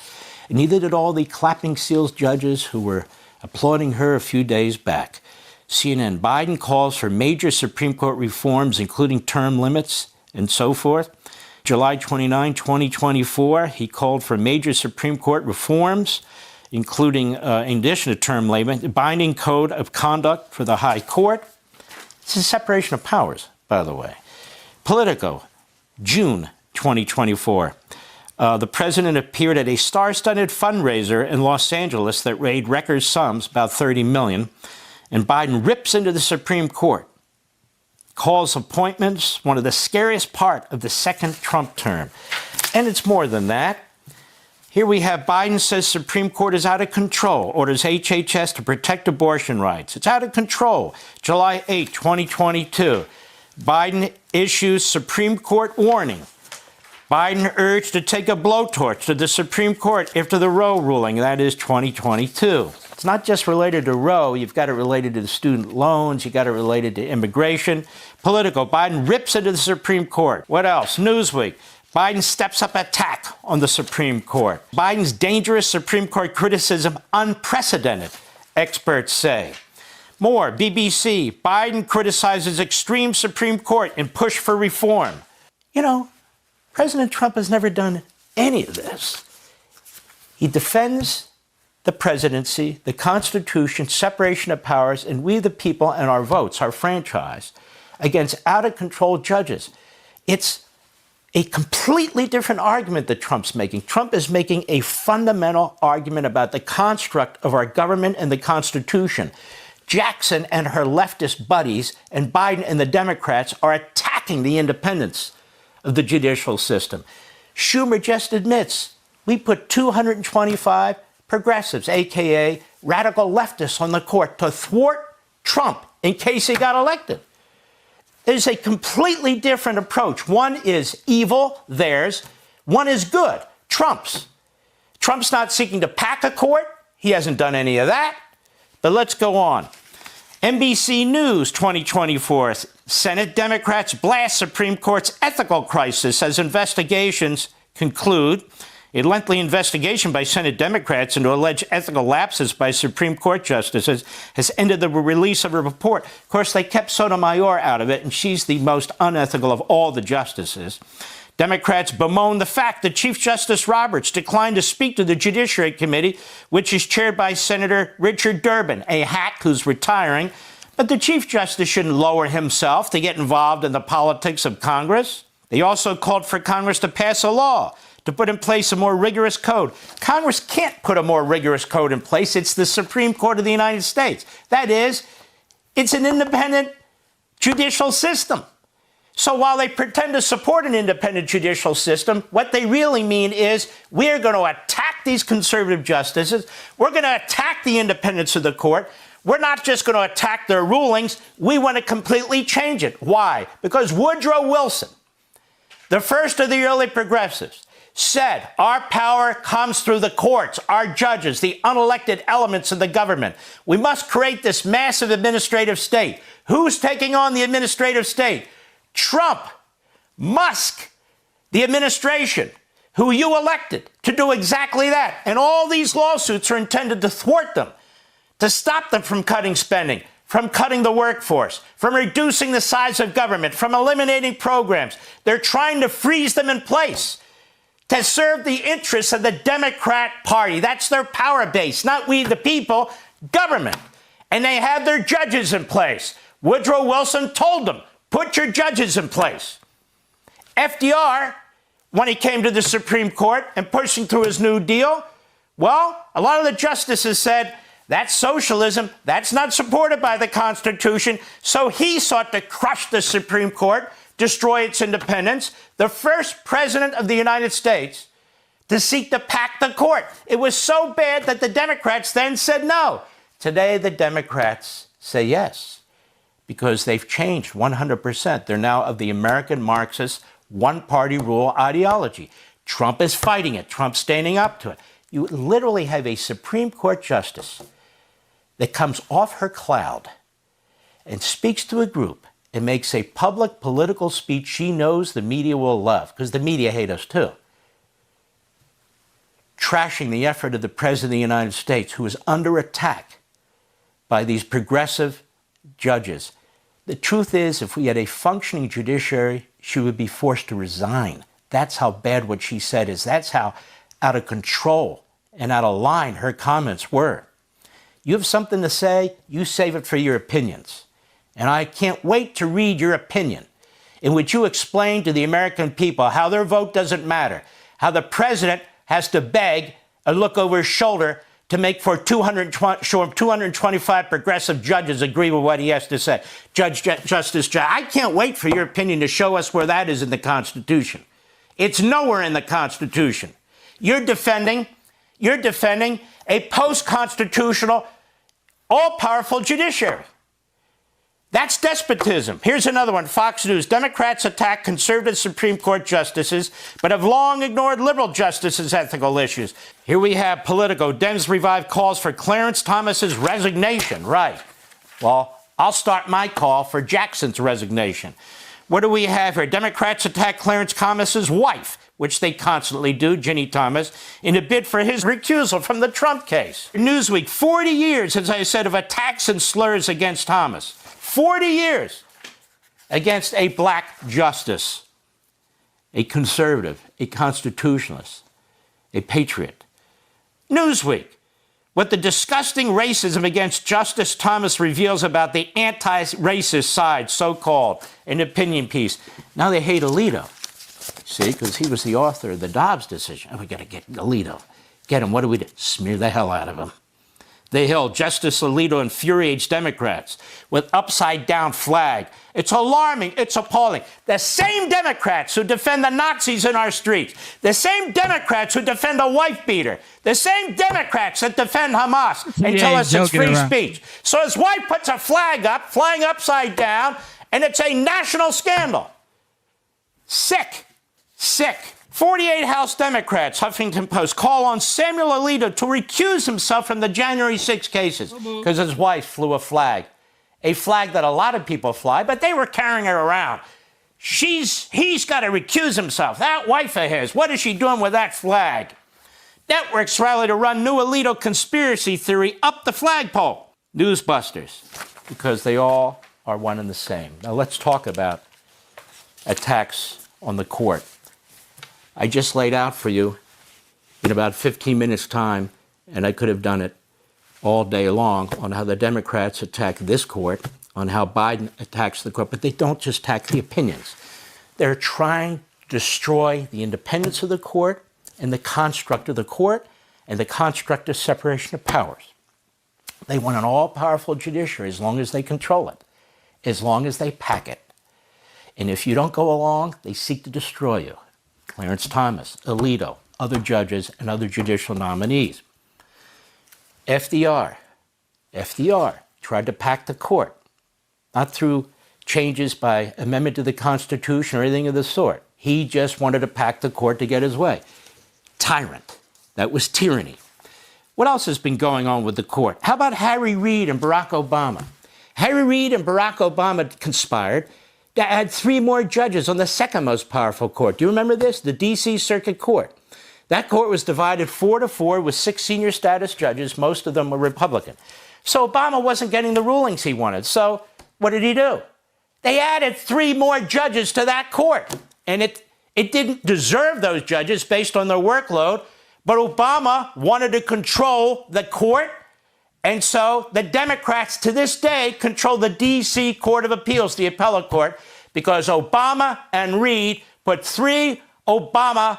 And neither did all the clapping seals judges who were applauding her a few days back. CNN, Biden calls for major Supreme Court reforms, including term limits and so forth. July 29, 2024, he called for major Supreme Court reforms, including, in addition to term limit, binding code of conduct for the High Court. It's a separation of powers, by the way. Politico, June 2024. The president appeared at a star-studded fundraiser in Los Angeles that raised record sums, about $30 million. And Biden rips into the Supreme Court, calls appointments one of the scariest part of the second Trump term. And it's more than that. Here we have Biden says Supreme Court is out of control, orders HHS to protect abortion rights. It's out of control. July 8, 2022. Biden issues Supreme Court warning. Biden urged to take a blowtorch to the Supreme Court after the Roe ruling. That is 2022. It's not just related to Roe. You've got it related to the student loans. You've got it related to immigration. Political. Biden rips into the Supreme Court. What else? Newsweek. Biden steps up attack on the Supreme Court. Biden's dangerous Supreme Court criticism unprecedented, experts say. More. BBC. Biden criticizes extreme Supreme Court and push for reform. You know, President Trump has never done any of this. He defends the presidency, the Constitution, separation of powers, and we the people and our votes, our franchise, against out-of-control judges. It's a completely different argument that Trump's making. Trump is making a fundamental argument about the construct of our government and the Constitution. Jackson and her leftist buddies and Biden and the Democrats are attacking the independence of the judicial system. Schumer just admits we put 225 progressives, a.k.a. radical leftists, on the court to thwart Trump in case he got elected. There's a completely different approach. One is evil, theirs. One is good, Trump's. Trump's not seeking to pack a court. He hasn't done any of that. But let's go on. NBC News 2024. Senate Democrats blast Supreme Court's ethical crisis as investigations conclude. A lengthy investigation by Senate Democrats into alleged ethical lapses by Supreme Court justices has ended the release of a report. Of course, they kept Sotomayor out of it, and she's the most unethical of all the justices. Democrats bemoan the fact that Chief Justice Roberts declined to speak to the Judiciary Committee, which is chaired by Senator Richard Durbin, a hack who's retiring. But the Chief Justice shouldn't lower himself to get involved in the politics of Congress. They also called for Congress to pass a law to put in place a more rigorous code. Congress can't put a more rigorous code in place. It's the Supreme Court of the United States. That is, it's an independent judicial system. So while they pretend to support an independent judicial system, what they really mean is we're going to attack these conservative justices. We're going to attack the independence of the court. We're not just going to attack their rulings. We want to completely change it. Why? Because Woodrow Wilson, the first of the early progressives, said our power comes through the courts, our judges, the unelected elements of the government. We must create this massive administrative state. Who's taking on the administrative state? Trump, Musk, the administration, who you elected to do exactly that. And all these lawsuits are intended to thwart them, to stop them from cutting spending, from cutting the workforce, from reducing the size of government, from eliminating programs. They're trying to freeze them in place to serve the interests of the Democrat Party. That's their power base, not we the people, government. And they have their judges in place. Woodrow Wilson told them, put your judges in place. FDR, when he came to the Supreme Court and pushing through his New Deal, well, a lot of the justices said, that's socialism. That's not supported by the Constitution. So he sought to crush the Supreme Court, destroy its independence. The first president of the United States to seek to pack the court. It was so bad that the Democrats then said no. Today, the Democrats say yes because they've changed 100%. They're now of the American Marxist one-party rule ideology. Trump is fighting it. Trump's standing up to it. You literally have a Supreme Court justice that comes off her cloud and speaks to a group and makes a public political speech she knows the media will love, because the media hate us too, trashing the effort of the President of the United States, who is under attack by these progressive judges. The truth is, if we had a functioning judiciary, she would be forced to resign. That's how bad what she said is. That's how out of control and out of line her comments were. You have something to say, you save it for your opinions. And I can't wait to read your opinion, in which you explain to the American people how their vote doesn't matter, how the president has to beg and look over his shoulder to make for 225 progressive judges agree with what he has to say. Justice, I can't wait for your opinion to show us where that is in the Constitution. It's nowhere in the Constitution. You're defending a post-constitutional, all-powerful judiciary. That's despotism. Here's another one. Fox News. Democrats attack conservative Supreme Court justices, but have long ignored liberal justices' ethical issues. Here we have Politico. Dems revive calls for Clarence Thomas's resignation. Right. Well, I'll start my call for Jackson's resignation. What do we have here? Democrats attack Clarence Thomas's wife, which they constantly do, Ginny Thomas, in a bid for his recusal from the Trump case. Newsweek, 40 years, as I said, of attacks and slurs against Thomas. 40 years against a black justice, a conservative, a constitutionalist, a patriot. Newsweek, what the disgusting racism against Justice Thomas reveals about the anti-racist side, so-called, an opinion piece. Now they hate Alito. See, because he was the author of the Dobbs decision. Oh, we got to get Alito. Get him. What do we do? Smear the hell out of him. The Hill, Justice Alito infuriates Democrats with upside-down flag. It's alarming. It's appalling. The same Democrats who defend the Nazis in our streets, the same Democrats who defend a wife beater, the same Democrats that defend Hamas and tell us it's free speech. So his wife puts a flag up, flying upside down, and it's a national scandal. Sick. 48 House Democrats, Huffington Post, call on Samuel Alito to recuse himself from the January 6 cases because his wife flew a flag that a lot of people fly, but they were carrying her around. He's got to recuse himself. That wife of his, what is she doing with that flag? Networks rally to run new Alito conspiracy theory up the flagpole. Newsbusters, because they all are one and the same. Now let's talk about attacks on the court. I just laid out for you in about 15 minutes' time, and I could have done it all day long, on how the Democrats attack this court, on how Biden attacks the court, but they don't just attack the opinions. They're trying to destroy the independence of the court and the construct of the court and the construct of separation of powers. They want an all-powerful judiciary as long as they control it, as long as they pack it. And if you don't go along, they seek to destroy you. Clarence Thomas, Alito, other judges, and other judicial nominees. FDR tried to pack the court, not through changes by amendment to the Constitution or anything of the sort. He just wanted to pack the court to get his way. Tyrant. That was tyranny. What else has been going on with the court? How about Harry Reid and Barack Obama? Harry Reid and Barack Obama conspired to add 3 more judges on the second most powerful court. Do you remember this? The D.C. Circuit Court. That court was divided 4-4 with 6 senior status judges. Most of them were Republican. So Obama wasn't getting the rulings he wanted. So what did he do? They added 3 more judges to that court. And it didn't deserve those judges based on their workload, but Obama wanted to control the court. And so the Democrats to this day control the D.C. Court of Appeals, the appellate court, because Obama and Reid put 3 Obama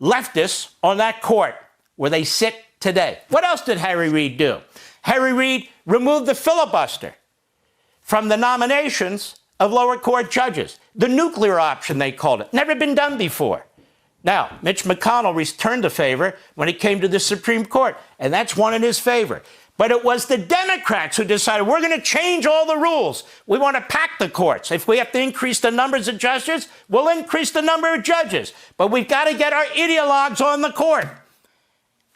leftists on that court where they sit today. What else did Harry Reid do? Harry Reid removed the filibuster from the nominations of lower court judges. The nuclear option, they called it. Never been done before. Now, Mitch McConnell returned the favor when he came to the Supreme Court, and that's won in his favor. But it was the Democrats who decided we're going to change all the rules. We want to pack the courts. If we have to increase the numbers of justices, we'll increase the number of judges. But we've got to get our ideologues on the court.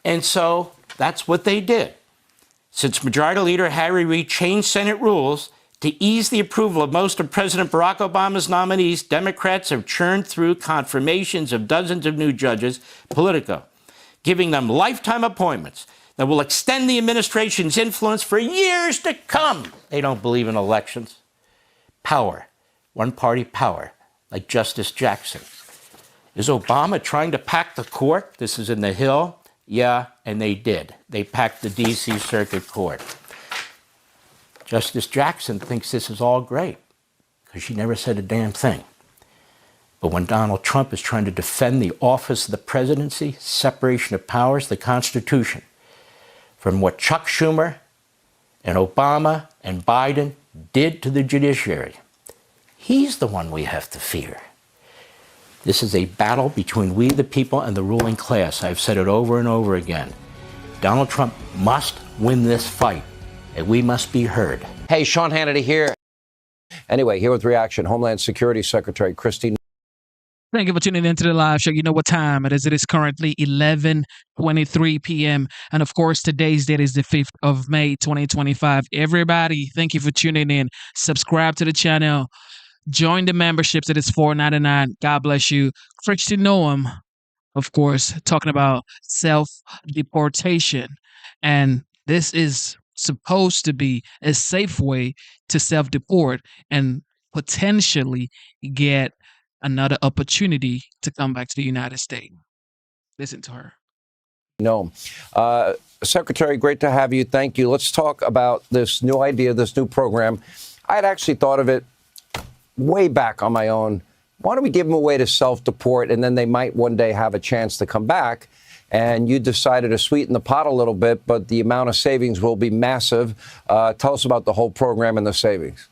And so that's what they did. Since Majority Leader Harry Reid changed Senate rules to ease the approval of most of President Barack Obama's nominees, Democrats have churned through confirmations of dozens of new judges, Politico, giving them lifetime appointments that will extend the administration's influence for years to come. They don't believe in elections. Power, one-party power, like Justice Jackson. Is Obama trying to pack the court? This is in the Hill. Yeah, and they did. They packed the D.C. Circuit Court. Justice Jackson thinks this is all great because she never said a damn thing. But when Donald Trump is trying to defend the office of the presidency, separation of powers, the Constitution, from what Chuck Schumer and Obama and Biden did to the judiciary, he's the one we have to fear. This is a battle between we the people and the ruling class. I've said it over and over again. Donald Trump must win this fight, and we must be heard. Hey, Sean Hannity here. Anyway, here with reaction, Homeland Security Secretary Christine. Thank you for tuning into the live show. You know what time it is. It is currently 11:23 p.m. And of course, today's date is the 5th of May, 2025. Everybody, thank you for tuning in. Subscribe to the channel. Join the memberships. It is $4.99. God bless you. Christian Noam, of course, talking about self-deportation. And this is supposed to be a safe way to self-deport and potentially get another opportunity to come back to the United States. Listen to her. No. Secretary, great to have you. Thank you. Let's talk about this new idea, this new program. I had actually thought of it way back on my own. Why don't we give them a way to self-deport, and then they might one day have a chance to come back? And you decided to sweeten the pot a little bit, but the amount of savings will be massive. Tell us about the whole program and the savings.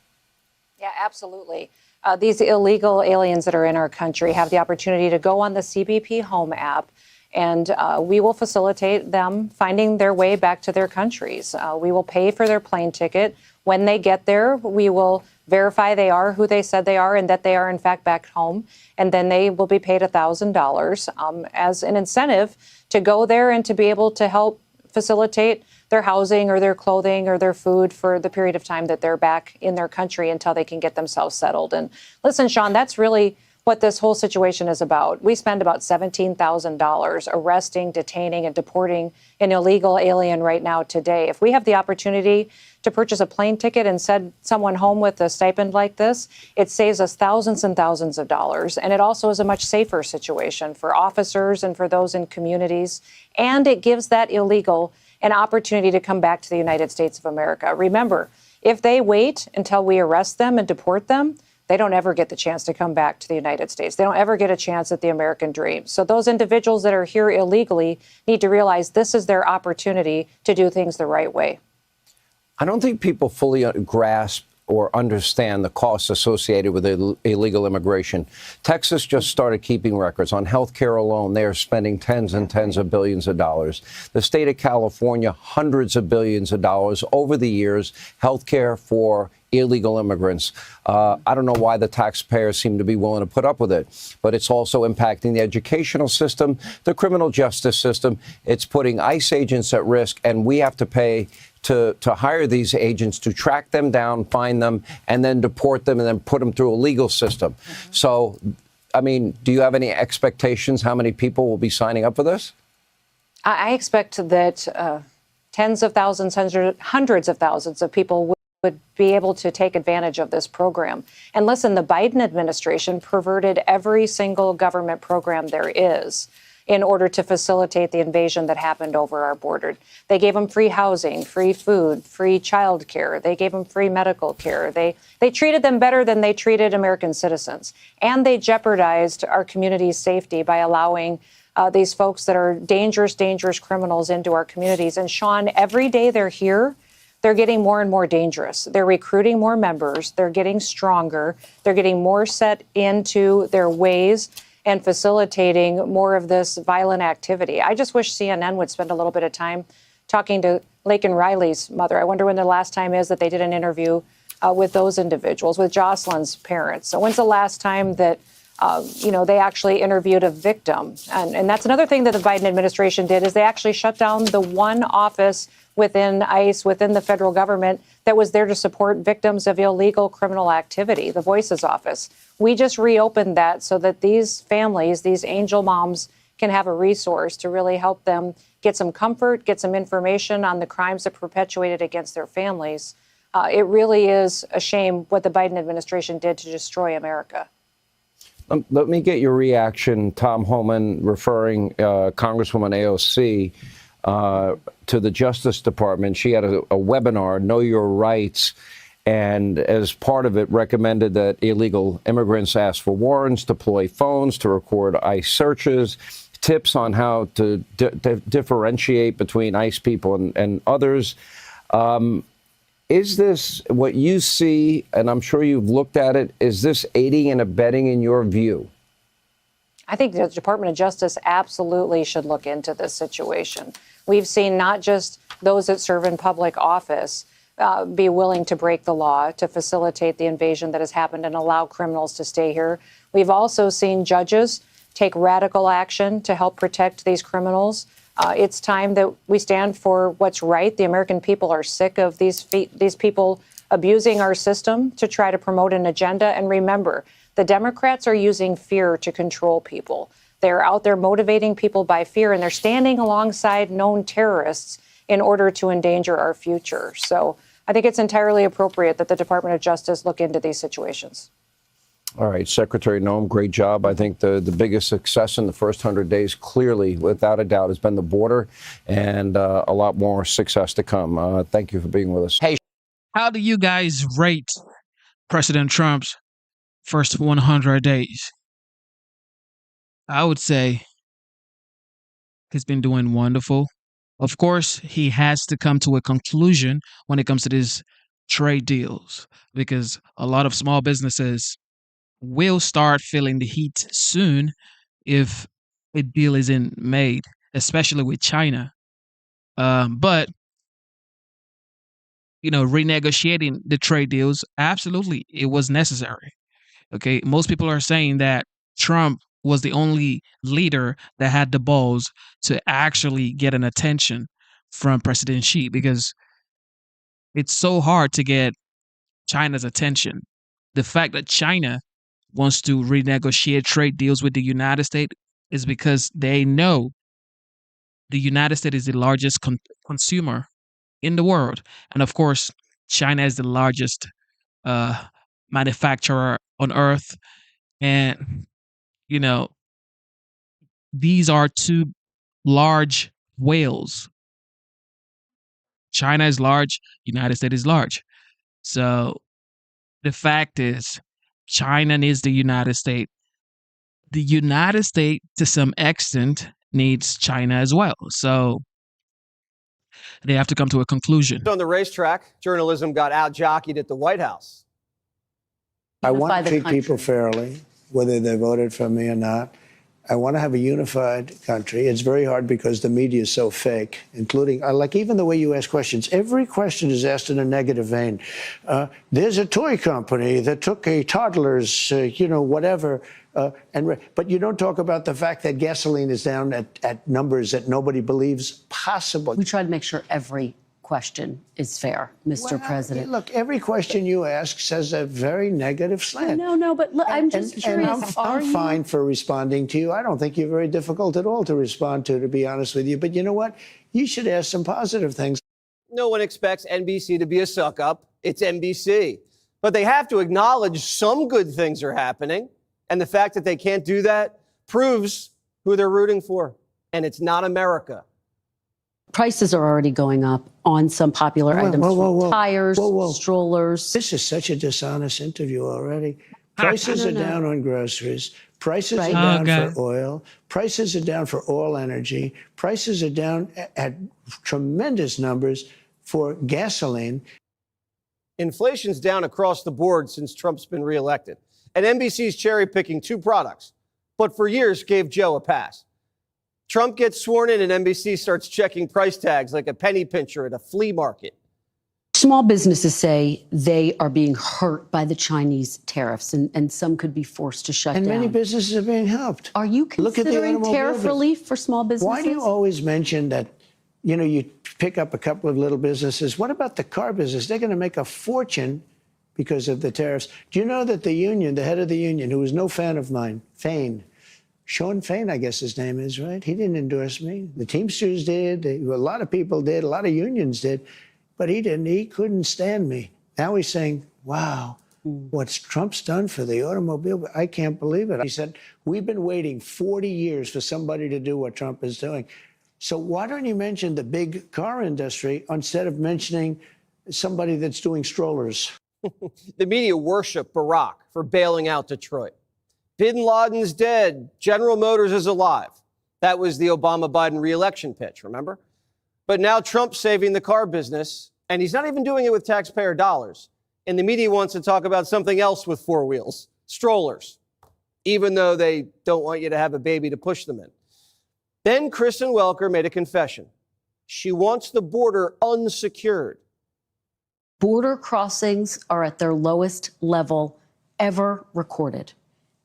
Yeah, absolutely. These illegal aliens that are in our country have the opportunity to go on the CBP Home app, and we will facilitate them finding their way back to their countries. We will pay for their plane ticket. When they get there, we will verify they are who they said they are and that they are, in fact, back home. And then they will be paid $1,000 as an incentive to go there and to be able to help facilitate their housing or their clothing or their food for the period of time that they're back in their country until they can get themselves settled. And listen, Sean, that's really what this whole situation is about. We spend about $17,000 arresting, detaining, and deporting an illegal alien right now today. If we have the opportunity to purchase a plane ticket and send someone home with a stipend like this, it saves us thousands and thousands of dollars. And it also is a much safer situation for officers and for those in communities. And it gives that illegal an opportunity to come back to the United States of America. Remember, if they wait until we arrest them and deport them, they don't ever get the chance to come back to the United States. They don't ever get a chance at the American dream. So those individuals that are here illegally need to realize this is their opportunity to do things the right way. I don't think people fully grasp or understand the costs associated with illegal immigration. Texas just started keeping records. On health care alone, they are spending tens and tens of billions of dollars. The state of California, hundreds of billions of dollars over the years, health care for illegal immigrants. I don't know why the taxpayers seem to be willing to put up with it, but it's also impacting the educational system, the criminal justice system. It's putting ICE agents at risk, and we have to pay to hire these agents to track them down, find them, and then deport them and then put them through a legal system. So, I mean, do you have any expectations how many people will be signing up for this? I expect that tens of thousands, hundreds of thousands of people would be able to take advantage of this program. And listen, the Biden administration perverted every single government program there is in order to facilitate the invasion that happened over our border. They gave them free housing, free food, free child care. They gave them free medical care. They treated them better than they treated American citizens. And they jeopardized our community's safety by allowing these folks that are dangerous criminals into our communities. And Sean, every day they're here, they're getting more and more dangerous. They're recruiting more members. They're getting stronger. They're getting more set into their ways. and facilitating more of this violent activity. I just wish CNN would spend a little bit of time talking to Laken Riley's mother. I wonder when the last time is that they did an interview with those individuals, with Jocelyn's parents. So when's the last time that they actually interviewed a victim? And that's another thing that the Biden administration did, is they actually shut down the one office within ICE, within the federal government, that was there to support victims of illegal criminal activity, the Voices office. We just reopened that so that these families, these angel moms, can have a resource to really help them get some comfort, get some information on the crimes that perpetuated against their families. It really is a shame what the Biden administration did to destroy America. Let me get your reaction, Tom Homan, referring Congresswoman AOC to the Justice Department. She had a webinar, Know Your Rights, and as part of it recommended that illegal immigrants ask for warrants, deploy phones to record ICE searches, tips on how to differentiate between ICE people and others. Is this what you see, and I'm sure you've looked at it, is this aiding and abetting in your view? I think the Department of Justice absolutely should look into this situation. We've seen not just those that serve in public office be willing to break the law to facilitate the invasion that has happened and allow criminals to stay here. We've also seen judges take radical action to help protect these criminals. It's time that we stand for what's right. The American people are sick of these people abusing our system to try to promote an agenda. And remember, the Democrats are using fear to control people. They're out there motivating people by fear, and they're standing alongside known terrorists in order to endanger our future. So I think it's entirely appropriate that the Department of Justice look into these situations. All right, Secretary Noem, great job. I think the biggest success in the first 100 days, clearly, without a doubt, has been the border, and a lot more success to come. Thank you for being with us. Hey, How do you guys rate President Trump's first 100 days? I would say he's been doing wonderful. Of course, he has to come to a conclusion when it comes to these trade deals, because a lot of small businesses will start feeling the heat soon if a deal isn't made, especially with China. But renegotiating the trade deals, absolutely, it was necessary. Okay, most people are saying that Trump was the only leader that had the balls to actually get an attention from President Xi, because it's so hard to get China's attention. The fact that China wants to renegotiate trade deals with the United States is because they know the United States is the largest consumer in the world. And of course, China is the largest manufacturer on earth. And, these are two large whales. China is large, United States is large. So the fact is, China needs the United States. The United States, to some extent, needs China as well. So they have to come to a conclusion. On the racetrack, journalism got out-jockeyed at the White House. I want to treat people fairly, whether they voted for me or not. I want to have a unified country. It's very hard because the media is so fake, including, like even the way you ask questions. Every question is asked in a negative vein. There's a toy company that took a toddler's, whatever, but you don't talk about the fact that gasoline is down at numbers that nobody believes possible. We try to make sure every question is fair, Mr. President. Look, every question you ask says a very negative slant. No, but look, I'm just curious. I'm fine for responding to you. I don't think you're very difficult at all to respond to be honest with you. But you know what? You should ask some positive things. No one expects NBC to be a suck-up. It's NBC. But they have to acknowledge some good things are happening. And the fact that they can't do that proves who they're rooting for. And it's not America. Prices are already going up on some popular items, tires, strollers. This is such a dishonest interview already. Prices are down on groceries. Prices are down for oil. Prices are down for all energy. Prices are down at tremendous numbers for gasoline. Inflation's down across the board since Trump's been reelected. And NBC's cherry-picking two products, but for years gave Joe a pass. Trump gets sworn in and NBC starts checking price tags like a penny pincher at a flea market. Small businesses say they are being hurt by the Chinese tariffs, and some could be forced to shut And down. many businesses are being helped. Are you Look at the considering automobile tariff business. relief for small businesses? Why do you always mention that, you pick up a couple of little businesses? What about the car business? They're going to make a fortune because of the tariffs. Do you know that the union, the head of the union, who was no fan of mine, Sean Fain, I guess his name is, right? He didn't endorse me. The Teamsters did. A lot of people did. A lot of unions did. But he didn't. He couldn't stand me. Now he's saying, wow, what Trump's done for the automobile, I can't believe it. He said, we've been waiting 40 years for somebody to do what Trump is doing. So why don't you mention the big car industry instead of mentioning somebody that's doing strollers? The media worship Barack for bailing out Detroit. Bin Laden's dead. General Motors is alive. That was the Obama-Biden re-election pitch, remember? But now Trump's saving the car business, and he's not even doing it with taxpayer dollars. And the media wants to talk about something else with four wheels, strollers, even though they don't want you to have a baby to push them in. Then Kristen Welker made a confession. She wants the border unsecured. Border crossings are at their lowest level ever recorded.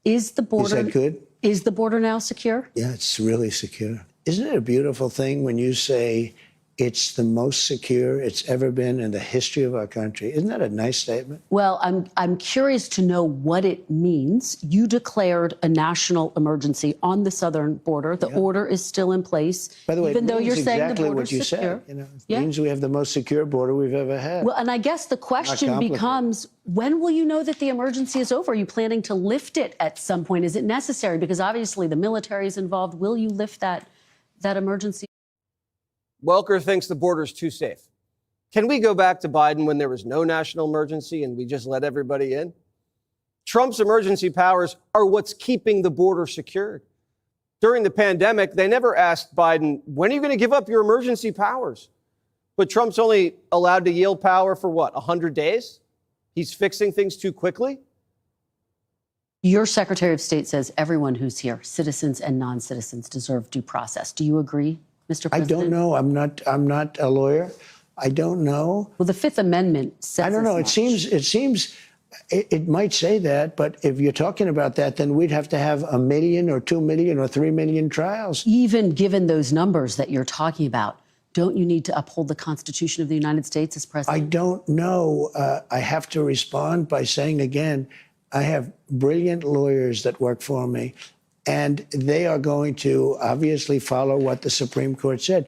Is the border, Is that good? Is the border now secure? Yeah, it's really secure. Isn't it a beautiful thing when you say it's the most secure it's ever been in the history of our country? Isn't that a nice statement? Well, I'm curious to know what it means. You declared a national emergency on the southern border. The order is still in place. By the way, even it though means you're saying exactly the border's what you secure. said. It means we have the most secure border we've ever had. Well, and I guess the question complicated. becomes, when will you know that the emergency is over? Are you planning to lift it at some point? Is it necessary? Because obviously the military is involved. Will you lift that emergency? Welker thinks the border's too safe. Can we go back to Biden when there was no national emergency and we just let everybody in? Trump's emergency powers are what's keeping the border secured. During the pandemic, they never asked Biden, when are you going to give up your emergency powers? But Trump's only allowed to yield power for what, 100 days? He's fixing things too quickly? Your Secretary of State says everyone who's here, citizens and non-citizens, deserve due process. Do you agree, Mr. President? I don't know. I'm not a lawyer. I don't know. Well, the Fifth Amendment says I don't know. as It seems it might say that, but if you're talking about that, then we'd have to have 1 million or 2 million or 3 million trials. Even given those numbers that you're talking about, don't you need to uphold the Constitution of the United States as president? I don't know. I have to respond by saying again, I have brilliant lawyers that work for me, and they are going to obviously follow what the Supreme Court said.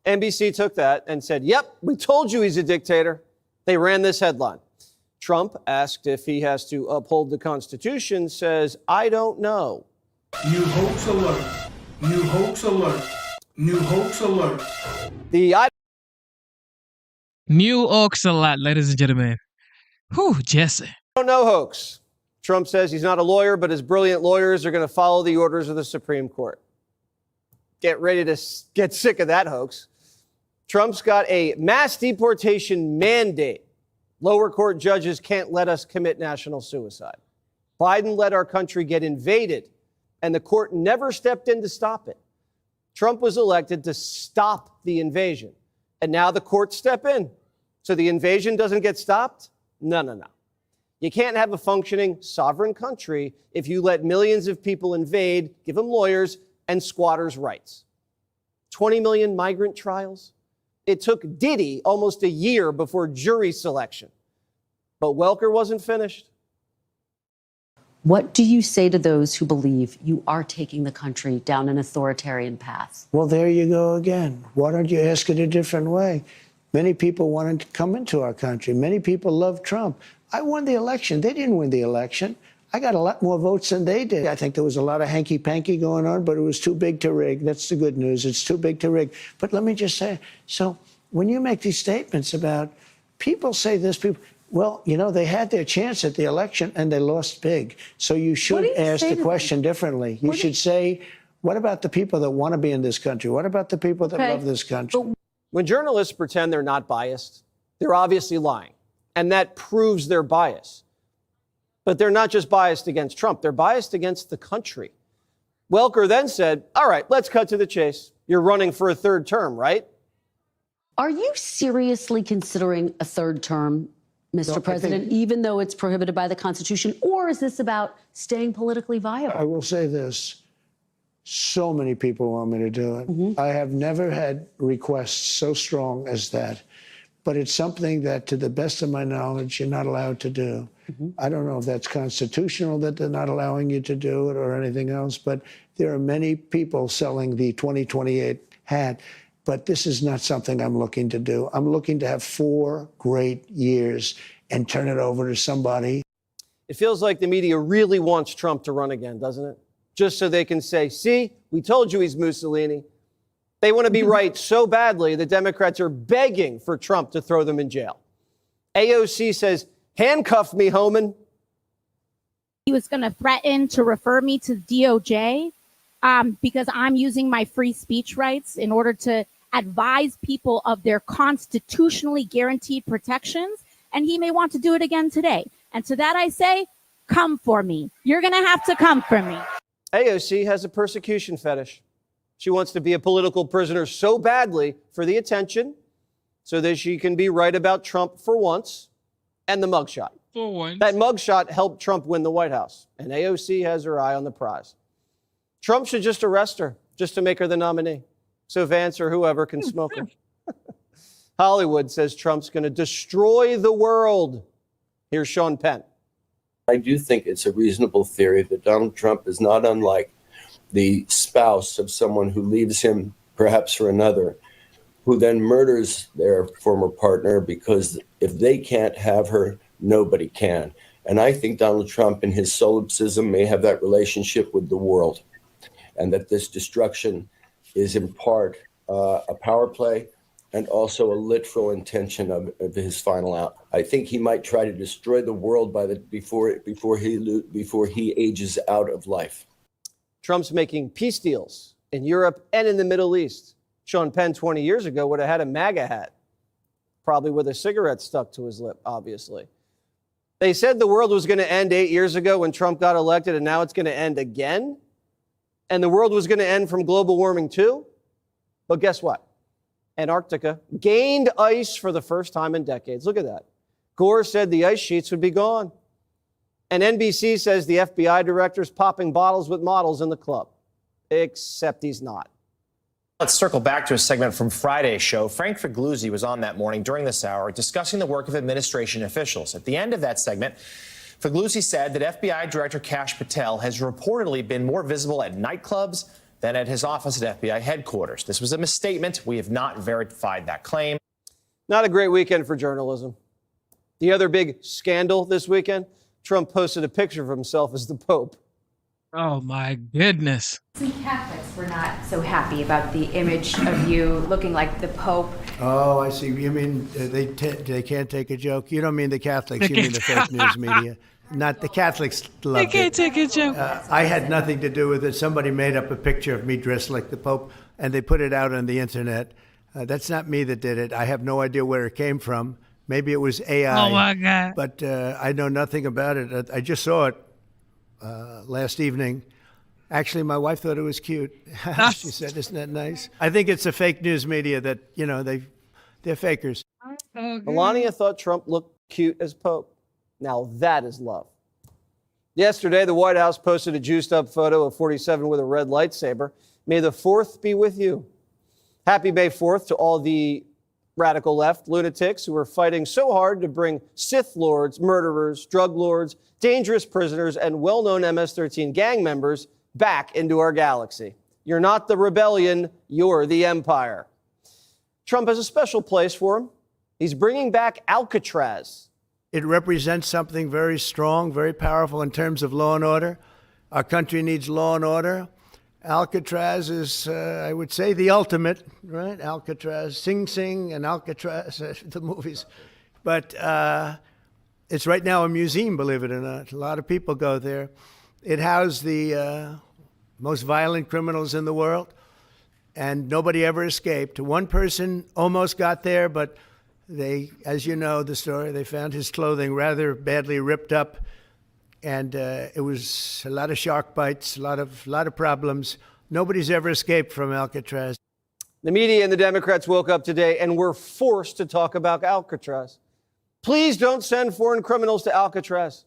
NBC took that and said, yep, we told you he's a dictator. They ran this headline. Trump, asked if he has to uphold the Constitution, says, I don't know. New hoax alert. New hoax alert. New hoax alert. New hoax alert, ladies and gentlemen. Whew, Jesse. I don't know hoax. Trump says he's not a lawyer, but his brilliant lawyers are going to follow the orders of the Supreme Court. Get ready to get sick of that hoax. Trump's got a mass deportation mandate. Lower court judges can't let us commit national suicide. Biden let our country get invaded, and the court never stepped in to stop it. Trump was elected to stop the invasion, and now the courts step in. So the invasion doesn't get stopped? No. You can't have a functioning sovereign country if you let millions of people invade, give them lawyers, and squatters' rights. 20 million migrant trials? It took Diddy almost a year before jury selection. But Welker wasn't finished. What do you say to those who believe you are taking the country down an authoritarian path? Well, there you go again. Why don't you ask it a different way? Many people wanted to come into our country. Many people love Trump. I won the election. They didn't win the election. I got a lot more votes than they did. I think there was a lot of hanky-panky going on, but it was too big to rig. That's the good news. It's too big to rig. But let me just say, so when you make these statements about people say this, people, well, you know, they had their chance at the election and they lost big. So you should ask the question differently. You should say, what about the people that want to be in this country? What about the people that love this country? When journalists pretend they're not biased, they're obviously lying. And that proves their bias. But they're not just biased against Trump. They're biased against the country. Welker then said, all right, let's cut to the chase. You're running for a third term, right? Are you seriously considering a third term, Mr. President, even though it's prohibited by the Constitution? Or is this about staying politically viable? I will say this. So many people want me to do it. I have never had requests so strong as that. But it's something that, to the best of my knowledge, you're not allowed to do. I don't know if that's constitutional that they're not allowing you to do it or anything else, but there are many people selling the 2028 hat. But this is not something I'm looking to do. I'm looking to have 4 great years and turn it over to somebody. It feels like the media really wants Trump to run again, doesn't it? Just so they can say, see, we told you he's Mussolini. They want to be right so badly, the Democrats are begging for Trump to throw them in jail. AOC says, handcuff me, Homan. He was going to threaten to refer me to DOJ because I'm using my free speech rights in order to advise people of their constitutionally guaranteed protections. And he may want to do it again today. And to that I say, come for me. You're going to have to come for me. AOC has a persecution fetish. She wants to be a political prisoner so badly for the attention so that she can be right about Trump for once and the mugshot. For once. That mugshot helped Trump win the White House, and AOC has her eye on the prize. Trump should just arrest her just to make her the nominee so Vance or whoever can smoke her. Hollywood says Trump's going to destroy the world. Here's Sean Penn. I do think it's a reasonable theory that Donald Trump is not unlike the spouse of someone who leaves him perhaps for another, who then murders their former partner because if they can't have her, nobody can. And I think Donald Trump in his solipsism may have that relationship with the world, and that this destruction is in part a power play and also a literal intention of his final out. I think he might try to destroy the world before he ages out of life. Trump's making peace deals in Europe and in the Middle East. Sean Penn 20 years ago would have had a MAGA hat, probably with a cigarette stuck to his lip, obviously. They said the world was going to end 8 years ago when Trump got elected, and now it's going to end again. And the world was going to end from global warming too. But guess what? Antarctica gained ice for the first time in decades. Look at that. Gore said the ice sheets would be gone. And NBC says the FBI director's popping bottles with models in the club. Except he's not. Let's circle back to a segment from Friday's show. Frank Figliuzzi was on that morning during this hour discussing the work of administration officials. At the end of that segment, Figliuzzi said that FBI Director Kash Patel has reportedly been more visible at nightclubs than at his office at FBI headquarters. This was a misstatement. We have not verified that claim. Not a great weekend for journalism. The other big scandal this weekend, Trump posted a picture of himself as the Pope. Oh, my goodness. Some Catholics were not so happy about the image of you looking like the Pope. Oh, I see. You mean they can't take a joke? You don't mean the Catholics. You mean the fake news media. Not the Catholics loved it. They can't take a joke. I had nothing to do with it. Somebody made up a picture of me dressed like the Pope, and they put it out on the internet. That's not me that did it. I have no idea where it came from. Maybe it was AI. Oh, my God. But I know nothing about it. I just saw it last evening. Actually, my wife thought it was cute. She said, isn't that nice? I think it's the fake news media that, they're fakers. Melania thought Trump looked cute as Pope. Now that is love. Yesterday, the White House posted a juiced up photo of 47 with a red lightsaber. May the 4th be with you. Happy May 4th to all the radical left lunatics who are fighting so hard to bring Sith lords, murderers, drug lords, dangerous prisoners, and well-known MS-13 gang members back into our galaxy. You're not the rebellion, you're the empire. Trump has a special place for him. He's bringing back Alcatraz. It represents something very strong, very powerful in terms of law and order. Our country needs law and order. Alcatraz is, I would say, the ultimate, right? Alcatraz, Sing Sing and Alcatraz, the movies. But it's right now a museum, believe it or not. A lot of people go there. It housed the most violent criminals in the world, and nobody ever escaped. One person almost got there, but they, as you know the story, they found his clothing rather badly ripped up, and it was a lot of shark bites, a lot of problems. Nobody's ever escaped from Alcatraz. The media and the Democrats woke up today and were forced to talk about Alcatraz. Please don't send foreign criminals to Alcatraz.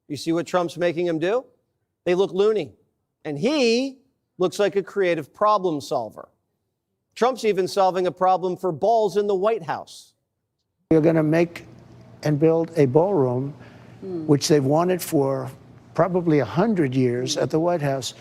You see what Trump's making them do? They look loony. And he looks like a creative problem solver. Trump's even solving a problem for balls in the White House. You're going to make and build a ballroom, which they've wanted for probably 100 years at the White House.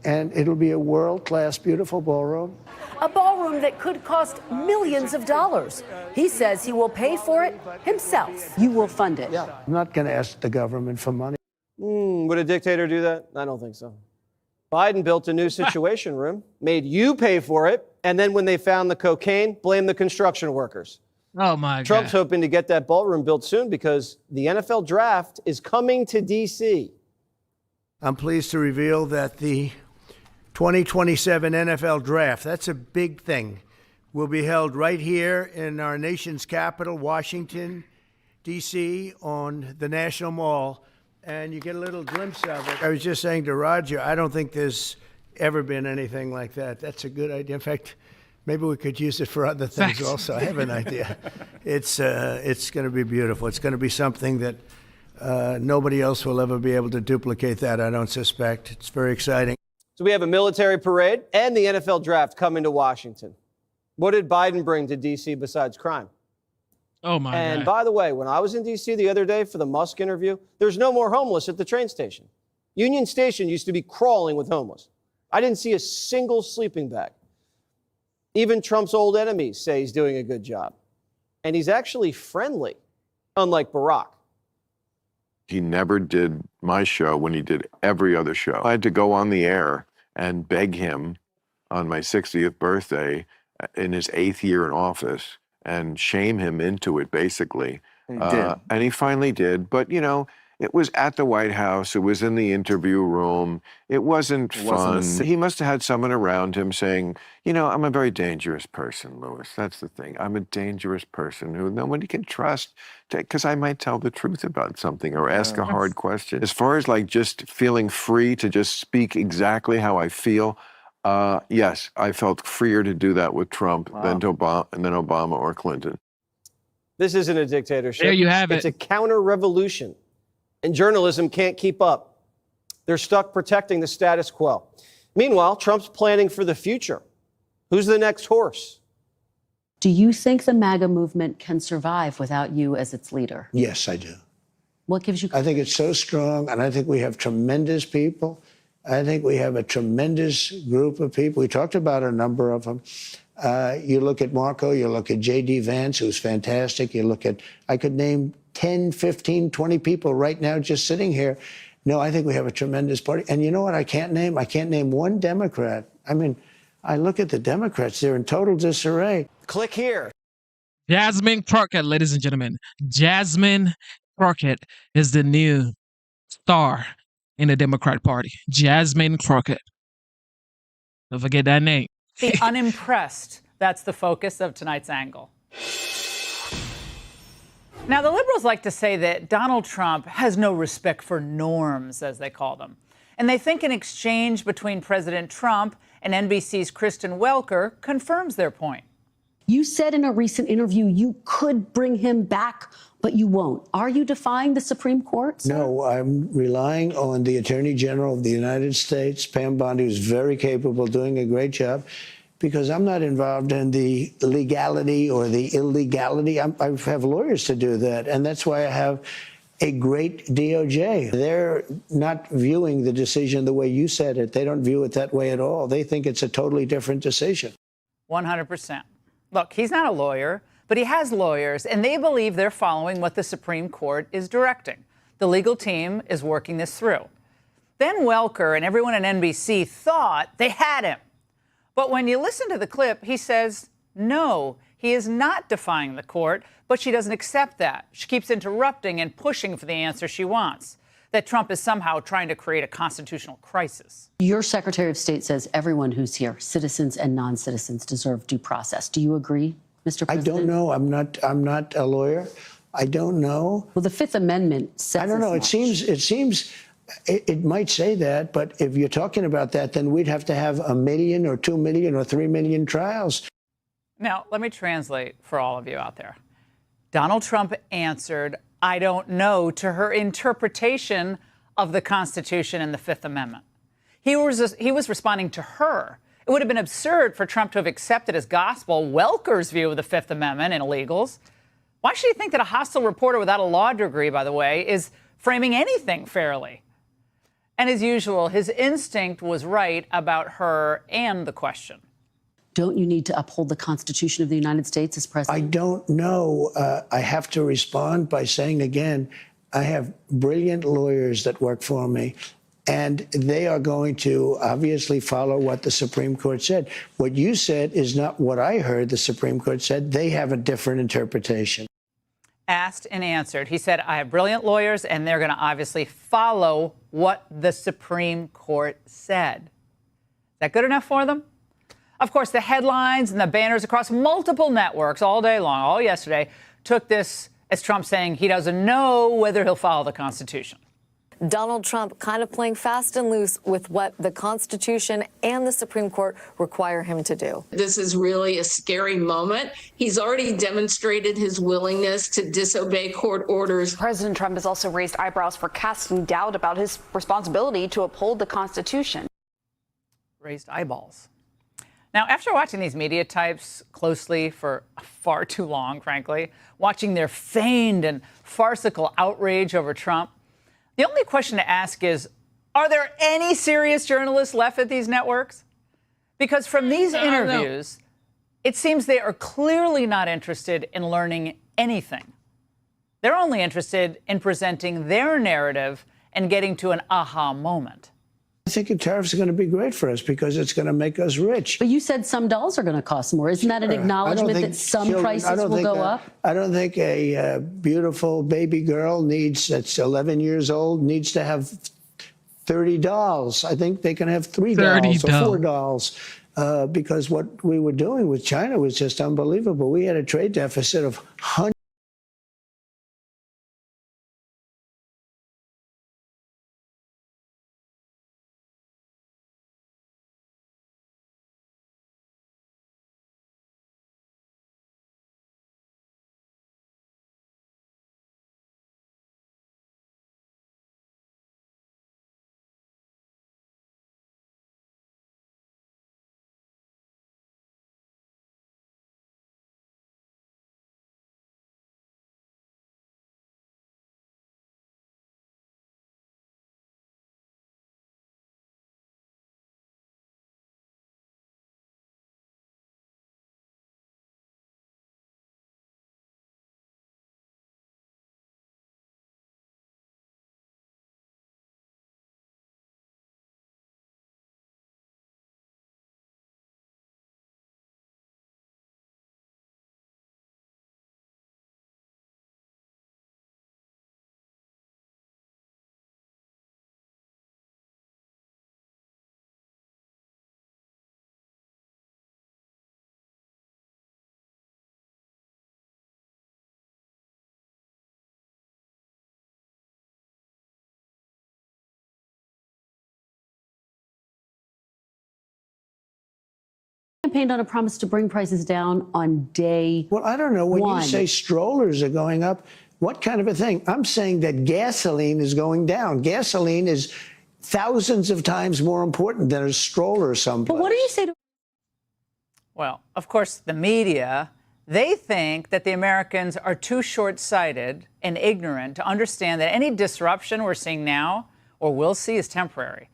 And it'll be a world-class, beautiful ballroom. A ballroom that could cost millions of dollars. He says he will pay for it himself. You will fund it. Yeah. I'm not going to ask the government for money. Would a dictator do that? I don't think so. Biden built a new situation room, made you pay for it, and then when they found the cocaine, blamed the construction workers. Oh, my God. Trump's hoping to get that ballroom built soon because the NFL draft is coming to D.C. I'm pleased to reveal that the 2027 NFL draft, that's a big thing, will be held right here in our nation's capital, Washington, D.C., on the National Mall. And you get a little glimpse of it. I was just saying to Roger, I don't think there's ever been anything like that. That's a good idea. In fact, maybe we could use it for other things also. I have an idea. It's going to be beautiful. It's going to be something that nobody else will ever be able to duplicate that, I don't suspect. It's very exciting. So we have a military parade and the NFL draft coming to Washington. What did Biden bring to D.C. besides crime? Oh, my God. And by the way, when I was in D.C. the other day for the Musk interview, there's no more homeless at the train station. Union Station used to be crawling with homeless. I didn't see a single sleeping bag. Even Trump's old enemies say he's doing a good job. And he's actually friendly, unlike Barack. He never did my show when he did every other show. I had to go on the air and beg him on my 60th birthday in his 8th year in office and shame him into it, basically. And he finally did. But, you know, it was at the White House. It was in the interview room. It wasn't fun. He must have had someone around him saying, you know, I'm a very dangerous person, Louis. That's the thing. I'm a dangerous person who nobody can trust because I might tell the truth about something or ask a hard question. As far as like just feeling free to just speak exactly how I feel, yes, I felt freer to do that with Trump than Obama or Clinton. This isn't a dictatorship. There you have it. It's a counter-revolution. And journalism can't keep up. They're stuck protecting the status quo. Meanwhile, Trump's planning for the future. Who's the next horse? Do you think the MAGA movement can survive without you as its leader? Yes, I do. What gives you I think it's so strong, and I think we have tremendous people. I think we have a tremendous group of people. We talked about a number of them. You look at Marco, you look at J.D. Vance, who's fantastic. You look at, I could name 10, 15, 20 people right now just sitting here. No, I think we have a tremendous party. And you know what I can't name? I can't name one Democrat. I mean, I look at the Democrats, they're in total disarray. Click here. Jasmine Crockett, ladies and gentlemen. Jasmine Crockett is the new star in the Democrat Party. Jasmine Crockett. Don't forget that name. The unimpressed. That's the focus of tonight's angle. Now, the liberals like to say that Donald Trump has no respect for norms, as they call them. And they think an exchange between President Trump and NBC's Kristen Welker confirms their point. You said in a recent interview you could bring him back, but you won't. Are you defying the Supreme Court, sir? No, I'm relying on the Attorney General of the United States, Pam Bondi, who's very capable, doing a great job, because I'm not involved in the legality or the illegality. I have lawyers to do that, and that's why I have a great DOJ. They're not viewing the decision the way you said it. They don't view it that way at all. They think it's a totally different decision. 100%. Look, he's not a lawyer, but he has lawyers, and they believe they're following what the Supreme Court is directing. The legal team is working this through. Then Welker and everyone at NBC thought they had him. But when you listen to the clip, he says, no, he is not defying the court, but she doesn't accept that. She keeps interrupting and pushing for the answer she wants, that Trump is somehow trying to create a constitutional crisis. Your Secretary of State says everyone who's here, citizens and non-citizens, deserve due process. Do you agree, Mr. President? I don't know. I'm not a lawyer. I don't know. Well, the Fifth Amendment says I don't know. It seems It might say that, but if you're talking about that, then we'd have to have 1 million or 2 million or 3 million trials. Now, let me translate for all of you out there. Donald Trump answered, "I don't know," to her interpretation of the Constitution and the Fifth Amendment. He was responding to her. It would have been absurd for Trump to have accepted as gospel Welker's view of the Fifth Amendment and illegals. Why should he think that a hostile reporter without a law degree, by the way, is framing anything fairly? And as usual, his instinct was right about her and the question. Don't you need to uphold the Constitution of the United States as president? I don't know. I have to respond by saying again, I have brilliant lawyers that work for me, and they are going to obviously follow what the Supreme Court said. What you said is not what I heard the Supreme Court said. They have a different interpretation. Asked and answered. He said, I have brilliant lawyers, and they're going to obviously follow what the Supreme Court said. Is that good enough for them? Of course, the headlines and the banners across multiple networks all day long, all yesterday, took this as Trump saying he doesn't know whether he'll follow the Constitution. Donald Trump kind of playing fast and loose with what the Constitution and the Supreme Court require him to do. This is really a scary moment. He's already demonstrated his willingness to disobey court orders. President Trump has also raised eyebrows for casting doubt about his responsibility to uphold the Constitution. Raised eyeballs. Now, after watching these media types closely for far too long, frankly, watching their feigned and farcical outrage over Trump, the only question to ask is, are there any serious journalists left at these networks? Because from these interviews, it seems they are clearly not interested in learning anything. They're only interested in presenting their narrative and getting to an aha moment. I think tariffs are going to be great for us because it's going to make us rich. But you said some dolls are going to cost more. Isn't that an acknowledgement that some prices will go up? I don't think a beautiful baby girl that's 11 years old needs to have 30 dolls. I think they can have 3 dolls or 4 dolls because what we were doing with China was just unbelievable. We had a trade deficit of hundreds. Campaigned on a promise to bring prices down on day Well, I don't know. When one. you say strollers are going up, what kind of a thing? I'm saying that gasoline is going down. Gasoline is thousands of times more important than a stroller someplace. But what do you say to... Well, of course, the media, they think that the Americans are too short-sighted and ignorant to understand that any disruption we're seeing now or will see is temporary.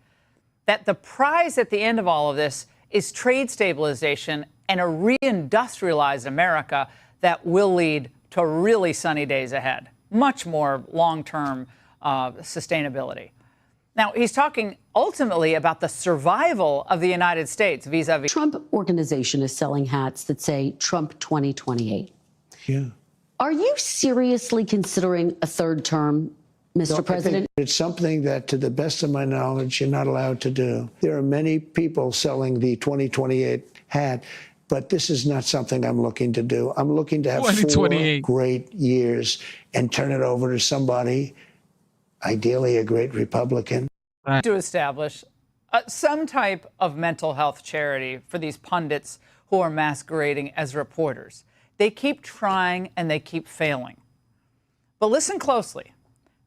That the prize at the end of all of this is trade stabilization and a reindustrialized America that will lead to really sunny days ahead, much more long-term sustainability. Now, he's talking ultimately about the survival of the United States vis-a-vis. Trump Organization is selling hats that say Trump 2028. Yeah. Are you seriously considering a third term, Mr. President? It's something that, to the best of my knowledge, you're not allowed to do. There are many people selling the 2028 hat, but this is not something I'm looking to do. I'm looking to have 4 great years and turn it over to somebody ideally a great Republican. To establish some type of mental health charity for these pundits who are masquerading as reporters. They keep trying and they keep failing. But listen closely.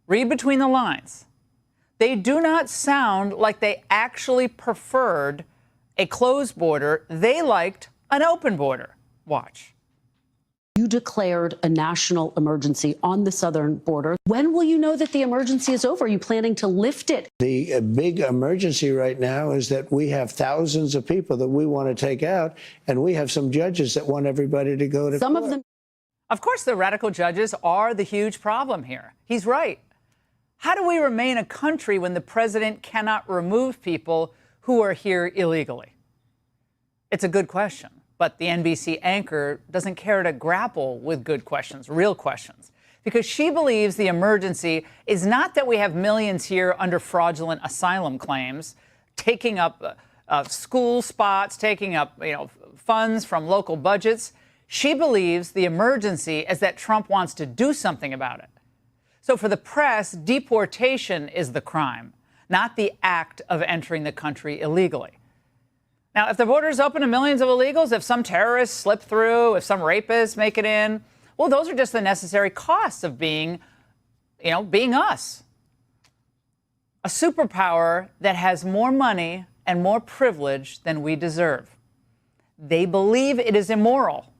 Read between the lines. They do not sound like they actually preferred a closed border. They liked an open border. Watch. You declared a national emergency on the southern border. When will you know that the emergency is over? Are you planning to lift it? The big emergency right now is that we have thousands of people that we want to take out, and we have some judges that want everybody to go to Some court. of them. Of course, the radical judges are the huge problem here. He's right. How do we remain a country when the president cannot remove people who are here illegally? It's a good question. But the NBC anchor doesn't care to grapple with good questions, real questions, because she believes the emergency is not that we have millions here under fraudulent asylum claims, taking up school spots, taking up funds from local budgets. She believes the emergency is that Trump wants to do something about it. So for the press, deportation is the crime, not the act of entering the country illegally. Now, if the border is open to millions of illegals, if some terrorists slip through, if some rapists make it in, well, those are just the necessary costs of being us. A superpower that has more money and more privilege than we deserve. They believe it is immoral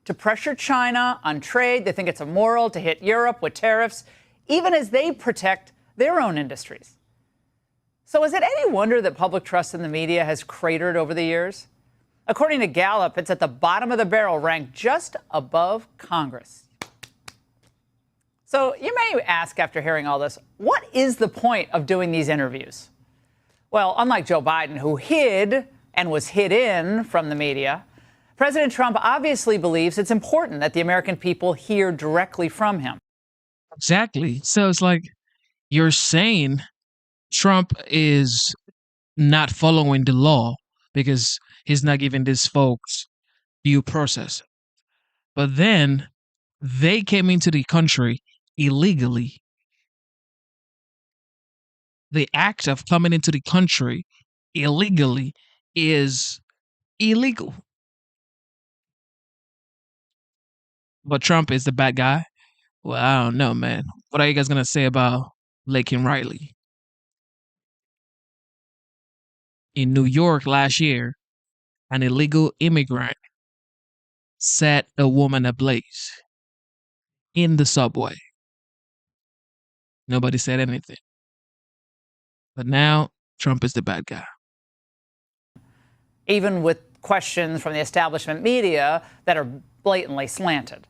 to pressure China on trade. They think it's immoral to hit Europe with tariffs, even as they protect their own industries. So is it any wonder that public trust in the media has cratered over the years? According to Gallup, it's at the bottom of the barrel, ranked just above Congress. So you may ask after hearing all this, what is the point of doing these interviews? Well, unlike Joe Biden, who hid and was hidden from the media, President Trump obviously believes it's important that the American people hear directly from him. Exactly. So it's like you're saying Trump is not following the law because he's not giving these folks due process. But then they came into the country illegally. The act of coming into the country illegally is illegal. But Trump is the bad guy? Well, I don't know, man. What are you guys going to say about Laken Riley? In New York last year, an illegal immigrant set a woman ablaze in the subway. Nobody said anything. But now Trump is the bad guy. Even with questions from the establishment media that are blatantly slanted.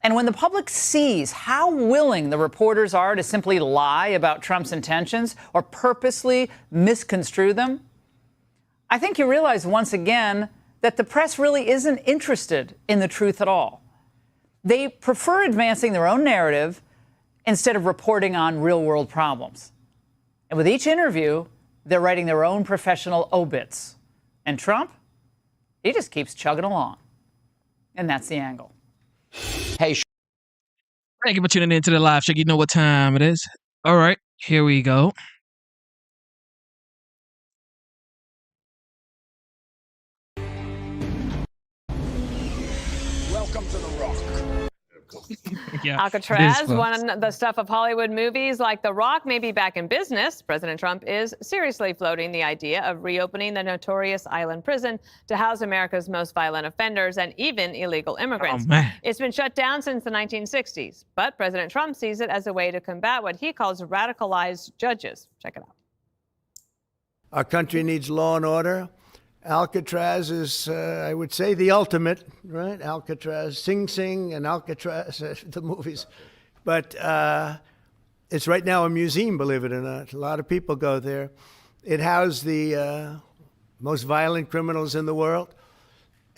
And when the public sees how willing the reporters are to simply lie about Trump's intentions or purposely misconstrue them, I think you realize once again that the press really isn't interested in the truth at all. They prefer advancing their own narrative instead of reporting on real-world problems. And with each interview, they're writing their own professional obits. And Trump, he just keeps chugging along. And that's the angle. Hey, thank you for tuning in to the live show. You know what time it is. All right, here we go. Welcome to the Rock. Yeah, Alcatraz, one of the stuff of Hollywood movies like The Rock may be back in business. President Trump is seriously floating the idea of reopening the notorious island prison to house America's most violent offenders and even illegal immigrants. Oh, man. It's been shut down since the 1960s, but President Trump sees it as a way to combat what he calls radicalized judges. Check it out. Our country needs law and order. Alcatraz is, I would say, the ultimate, right? Alcatraz, Sing Sing and Alcatraz, the movies. But it's right now a museum, believe it or not. A lot of people go there. It housed the most violent criminals in the world,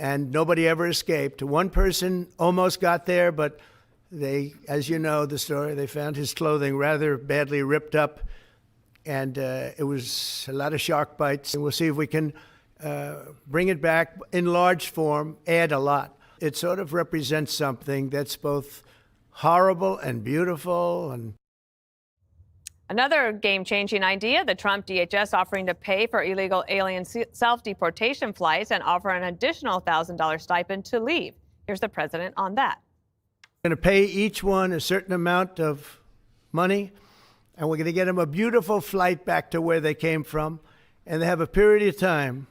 and nobody ever escaped. One person almost got there, but they, as you know the story, they found his clothing rather badly ripped up, and it was a lot of shark bites. And we'll see if we can bring it back in large form, add a lot. It sort of represents something that's both horrible and beautiful. And Another game-changing idea, the Trump DHS offering to pay for illegal alien self-deportation flights and offer an additional $1,000 stipend to leave. Here's the president on that. We're going to pay each one a certain amount of money, and we're going to get them a beautiful flight back to where they came from, and they have a period of time.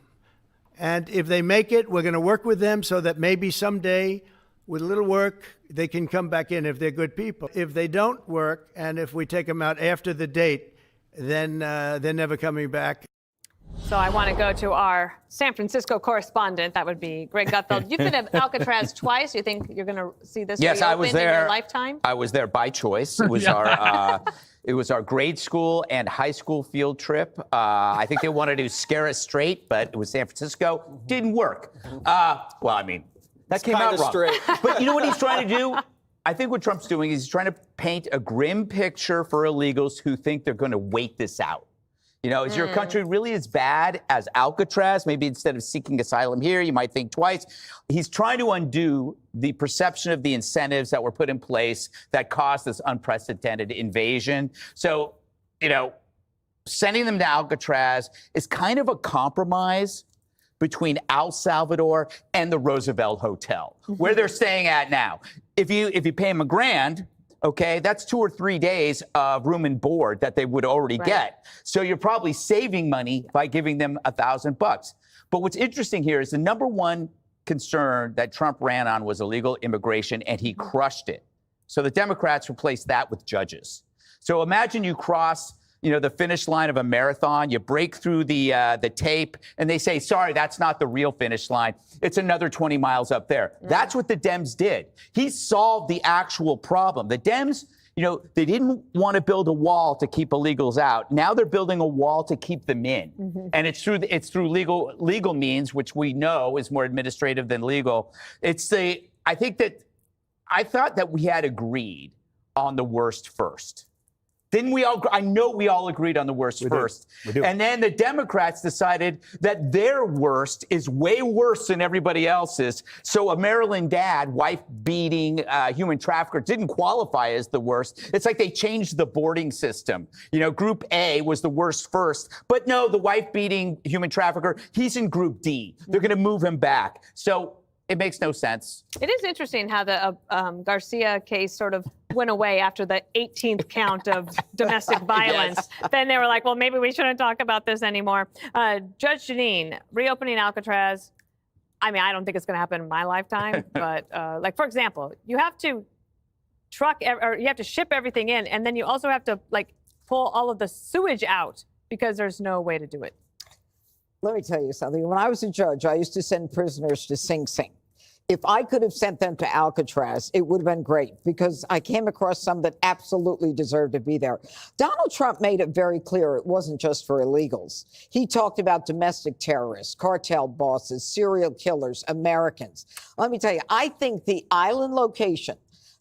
And if they make it, we're going to work with them so that maybe someday, with a little work, they can come back in if they're good people. If they don't work, and if we take them out after the date, then they're never coming back. So I want to go to our San Francisco correspondent. That would be Greg Gutfeld. You've been at Alcatraz twice. You think you're going to see this Yes, I was reopened there. in your lifetime? I was there by choice. It was it was our grade school and high school field trip. I think they wanted to scare us straight, but it was San Francisco. Didn't work. Well, I mean, that came out wrong. Straight. But you know what he's trying to do? I think what Trump's doing is he's trying to paint a grim picture for illegals who think they're going to wait this out. You know, is your country really as bad as Alcatraz? Maybe instead of seeking asylum here, you might think twice. He's trying to undo the perception of the incentives that were put in place that caused this unprecedented invasion. So, you know, sending them to Alcatraz is kind of a compromise between El Salvador and the Roosevelt Hotel, where they're staying at now. If you pay them $1,000, okay, that's 2 or 3 days of room and board that they would already get. So you're probably saving money by giving them $1,000 bucks. But what's interesting here is the number one concern that Trump ran on was illegal immigration, and he crushed it. So the Democrats replaced that with judges. So imagine you cross, you know, the finish line of a marathon, you break through the tape, and they say, sorry, that's not the real finish line. It's another 20 miles up there. That's what the Dems did. He solved the actual problem. The Dems, you know, they didn't want to build a wall to keep illegals out. Now they're building a wall to keep them in. And it's through legal means, which we know is more administrative than legal. I thought that we had agreed on the worst first. Didn't we all? I know we all agreed on the worst first. We do. And then the Democrats decided that their worst is way worse than everybody else's. So a Maryland dad, wife-beating human trafficker, didn't qualify as the worst. It's like they changed the boarding system. You know, Group A was the worst first. But no, the wife-beating human trafficker, he's in Group D. They're going to move him back. So it makes no sense. It is interesting how the Garcia case sort of went away after the 18th count of domestic violence. Yes. Then they were like, well, maybe we shouldn't talk about this anymore. Judge Jeanine, reopening Alcatraz, I mean, I don't think it's going to happen in my lifetime. But like, for example, you have to you have to ship everything in, and then you also have to like pull all of the sewage out because there's no way to do it. Let me tell you something. When I was a judge, I used to send prisoners to Sing Sing. If I could have sent them to Alcatraz, it would have been great because I came across some that absolutely deserved to be there. Donald Trump made it very clear it wasn't just for illegals. He talked about domestic terrorists, cartel bosses, serial killers, Americans. Let me tell you, I think the island location,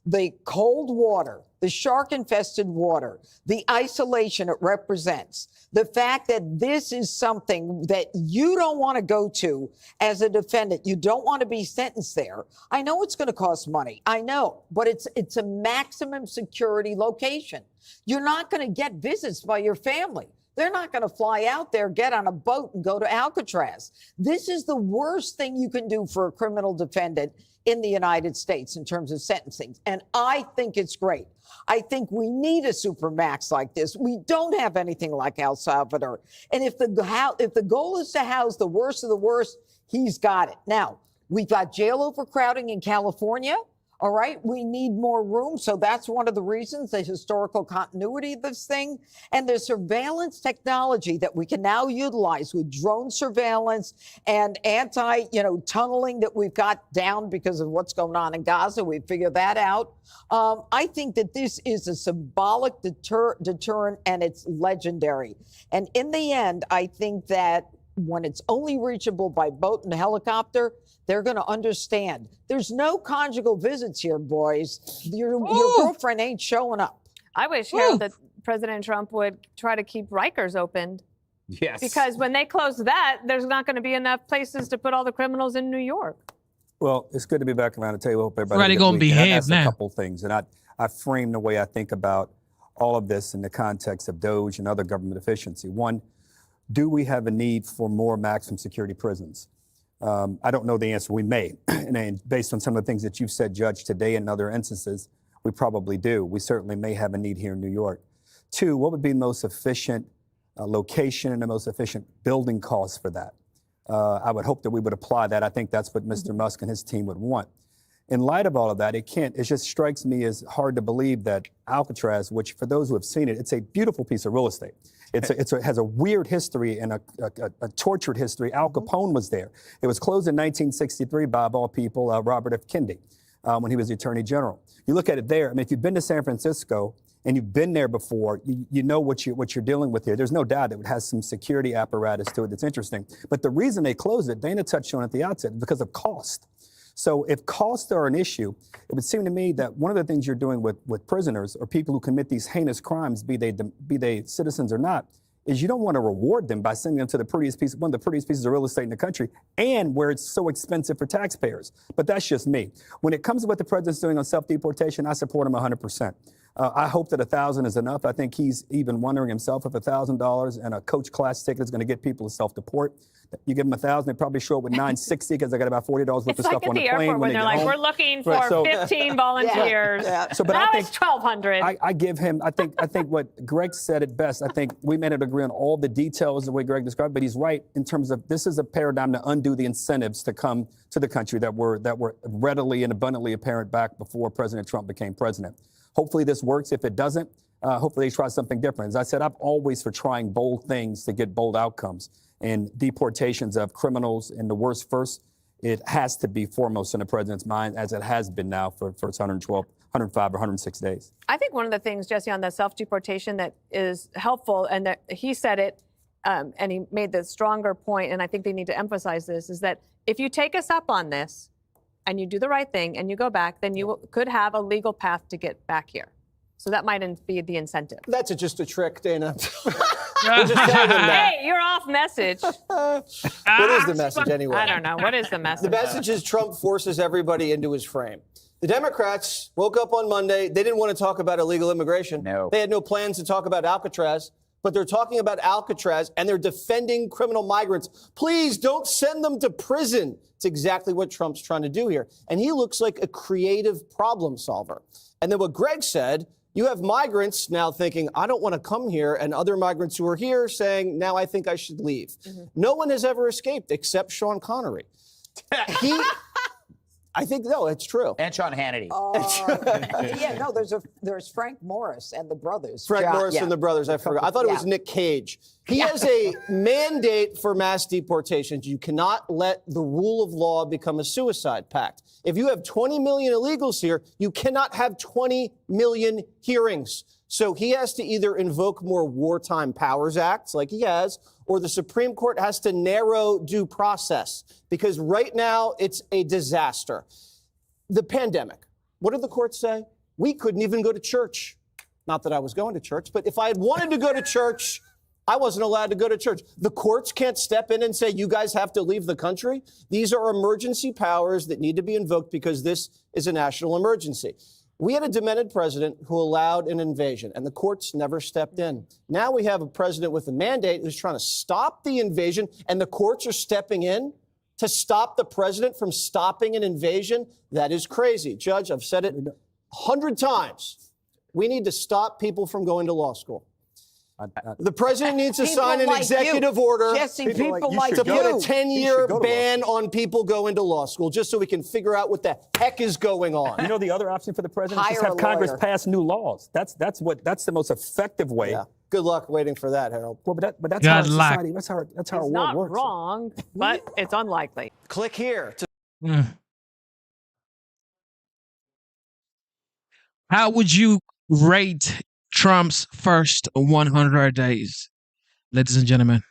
the cold water, the shark-infested water, the isolation it represents, the fact that this is something that you don't want to go to as a defendant, you don't want to be sentenced there. I know it's going to cost money. I know, but it's a maximum security location. You're not going to get visits by your family. They're not going to fly out there, get on a boat and go to Alcatraz. This is the worst thing you can do for a criminal defendant in the United States in terms of sentencing. And I think it's great. I think we need a supermax like this. We don't have anything like El Salvador. And if the goal is to house the worst of the worst, he's got it. Now, we've got jail overcrowding in California. All right, we need more room. So that's one of the reasons, the historical continuity of this thing. And the surveillance technology that we can now utilize with drone surveillance and tunneling that we've got down because of what's going on in Gaza. We figured that out. I think that this is a symbolic deterrent, and it's legendary. And in the end, I think that when it's only reachable by boat and helicopter, they're going to understand. There's no conjugal visits here, boys. Your girlfriend ain't showing up. I wish here that President Trump would try to keep Rikers open. Yes. Because when they close that, there's not going to be enough places to put all the criminals in New York. Well, it's good to be back around the table. Hope everybody Right, they're going to behave that's now. A couple things, and I frame the way I think about all of this in the context of DOGE and other government efficiency. One, do we have a need for more maximum security prisons? I don't know the answer. We may. And based on some of the things that you've said, Judge, today and other instances, we probably do. We certainly may have a need here in New York. Two, what would be the most efficient location and the most efficient building costs for that? I would hope that we would apply that. I think that's what Mr. Musk and his team would want. In light of all of that, it just strikes me as hard to believe that Alcatraz, which for those who have seen it, it's a beautiful piece of real estate. It has a weird history and a tortured history. Al Capone was there. It was closed in 1963 by, of all people, Robert F. Kennedy, when he was the Attorney General. You look at it there. I mean, if you've been to San Francisco and you've been there before, you know what you're dealing with here. There's no doubt it has some security apparatus to it that's interesting. But the reason they closed it, Dana touched on it at the outset, is because of cost. So if costs are an issue, it would seem to me that one of the things you're doing with prisoners or people who commit these heinous crimes, be they citizens or not, is you don't want to reward them by sending them to one of the prettiest pieces of real estate in the country and where it's so expensive for taxpayers. But that's just me. When it comes to what the president's doing on self-deportation, I support him 100%. I hope that 1,000 is enough. I think he's even wondering himself if $1,000 and a coach class ticket is going to get people to self-deport. You give them 1,000, they probably show up with 960 because they got about $40 worth of stuff on the plane. It's like at the airport when they're like, we're looking for 15 volunteers. So, but now I think it's 1,200. I give him. I think what Greg said it best. I think we may not agree on all the details the way Greg described, but he's right in terms of this is a paradigm to undo the incentives to come to the country that were readily and abundantly apparent back before President Trump became president. Hopefully this works. If it doesn't, hopefully they try something different. As I said, I'm always for trying bold things to get bold outcomes. And deportations of criminals in the worst first, it has to be foremost in the president's mind, as it has been now for its 112, 105 or 106 days. I think one of the things, Jesse, on the self-deportation that is helpful, and that he said it, and he made the stronger point, and I think they need to emphasize this, is that if you take us up on this and you do the right thing and you go back, then you could have a legal path to get back here. So that might be the incentive. That's just a trick, Dana. Hey, you're off message. What is the message anyway? I don't know. What is the message? The message is Trump forces everybody into his frame. The Democrats woke up on Monday. They didn't want to talk about illegal immigration. No. They had no plans to talk about Alcatraz, but they're talking about Alcatraz and they're defending criminal migrants. Please don't send them to prison. It's exactly what Trump's trying to do here. And he looks like a creative problem solver. And then what Greg said, you have migrants now thinking, I don't want to come here, and other migrants who are here saying, now I think I should leave. Mm-hmm. No one has ever escaped except Sean Connery. I think, no, it's true. And Sean Hannity. Yeah, no, there's Frank Morris and the brothers. Frank Morris and the brothers, I forgot. I thought it was Nick Cage. He has a mandate for mass deportations. You cannot let the rule of law become a suicide pact. If you have 20 million illegals here, you cannot have 20 million hearings. So he has to either invoke more wartime powers acts like he has, or the Supreme Court has to narrow due process, because right now it's a disaster. The pandemic, what did the courts say? We couldn't even go to church. Not that I was going to church, but if I had wanted to go to church, I wasn't allowed to go to church. The courts can't step in and say, you guys have to leave the country. These are emergency powers that need to be invoked because this is a national emergency. We had a demented president who allowed an invasion, and the courts never stepped in. Now we have a president with a mandate who's trying to stop the invasion, and the courts are stepping in to stop the president from stopping an invasion. That is crazy. Judge, I've said it 100 times. We need to stop people from going to law school. The president needs to sign an executive order Jesse, people like to put a 10-year ban on people going to law school, just so we can figure out what the heck is going on. You know, the other option for the president is just have Congress pass new laws. That's the most effective way. Yeah. Good luck waiting for that, Harold. Well, but that's how society. That's how our it's world not works. wrong, but it's unlikely. Click here to. How would you rate Trump's first 100 days? Ladies and gentlemen,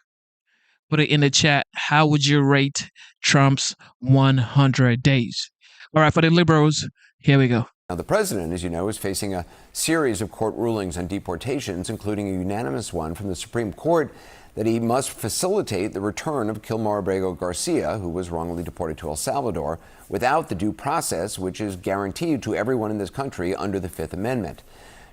put it in the chat. How would you rate Trump's 100 days? All right, for the liberals, here we go. Now, the president, as you know, is facing a series of court rulings on deportations, including a unanimous one from the Supreme Court that he must facilitate the return of Kilmar Abrego Garcia, who was wrongly deported to El Salvador, without the due process which is guaranteed to everyone in this country under the Fifth Amendment.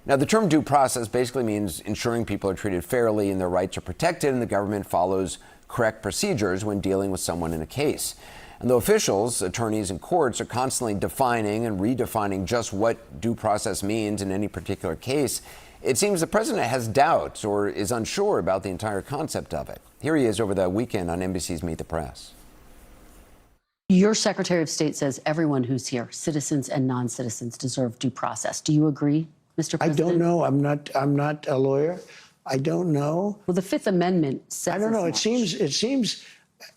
Now, the term due process basically means ensuring people are treated fairly and their rights are protected and the government follows correct procedures when dealing with someone in a case. And though officials, attorneys, and courts are constantly defining and redefining just what due process means in any particular case, it seems the president has doubts or is unsure about the entire concept of it. Here he is over the weekend on NBC's Meet the Press. Your Secretary of State says everyone who's here, citizens and non-citizens, deserve due process. Do you agree, Mr. President? I don't know. I'm not a lawyer. I don't know. Well, the Fifth Amendment says I don't know. It seems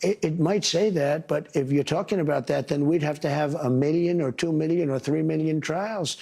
it might say that, but if you're talking about that, then we'd have to have 1 million or 2 million or 3 million trials.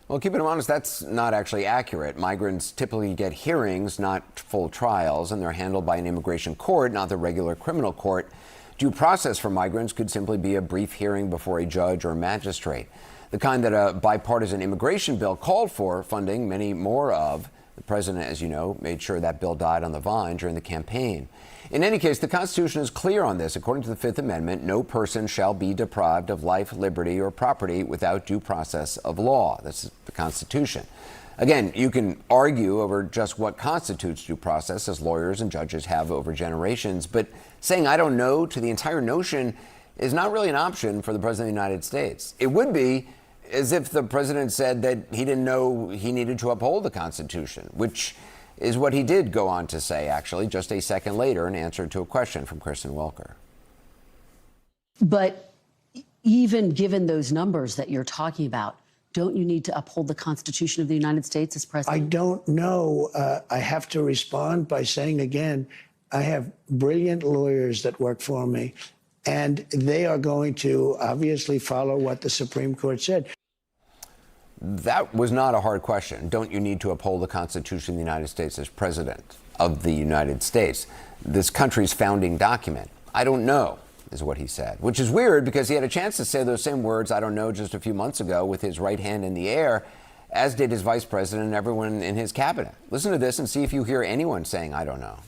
Well, keeping them honest, that's not actually accurate. Migrants typically get hearings, not full trials, and they're handled by an immigration court, not the regular criminal court. Due process for migrants could simply be a brief hearing before a judge or magistrate, the kind that a bipartisan immigration bill called for, funding many more of. The president, as you know, made sure that bill died on the vine during the campaign. In any case, the Constitution is clear on this. According to the Fifth Amendment, no person shall be deprived of life, liberty, or property without due process of law. That's the Constitution. Again, you can argue over just what constitutes due process, as lawyers and judges have over generations, but saying I don't know to the entire notion is not really an option for the President of the United States. It would be as if the president said that he didn't know he needed to uphold the Constitution, which is what he did go on to say, actually, just a second later in answer to a question from Kristen Welker. But even given those numbers that you're talking about, don't you need to uphold the Constitution of the United States as president? I don't know. I have to respond by saying again, I have brilliant lawyers that work for me, and they are going to obviously follow what the Supreme Court said. That was not a hard question. Don't you need to uphold the Constitution of the United States as president of the United States? This country's founding document. I don't know, is what he said, which is weird because he had a chance to say those same words, I don't know, just a few months ago with his right hand in the air, as did his vice president and everyone in his cabinet. Listen to this and see if you hear anyone saying, I don't know.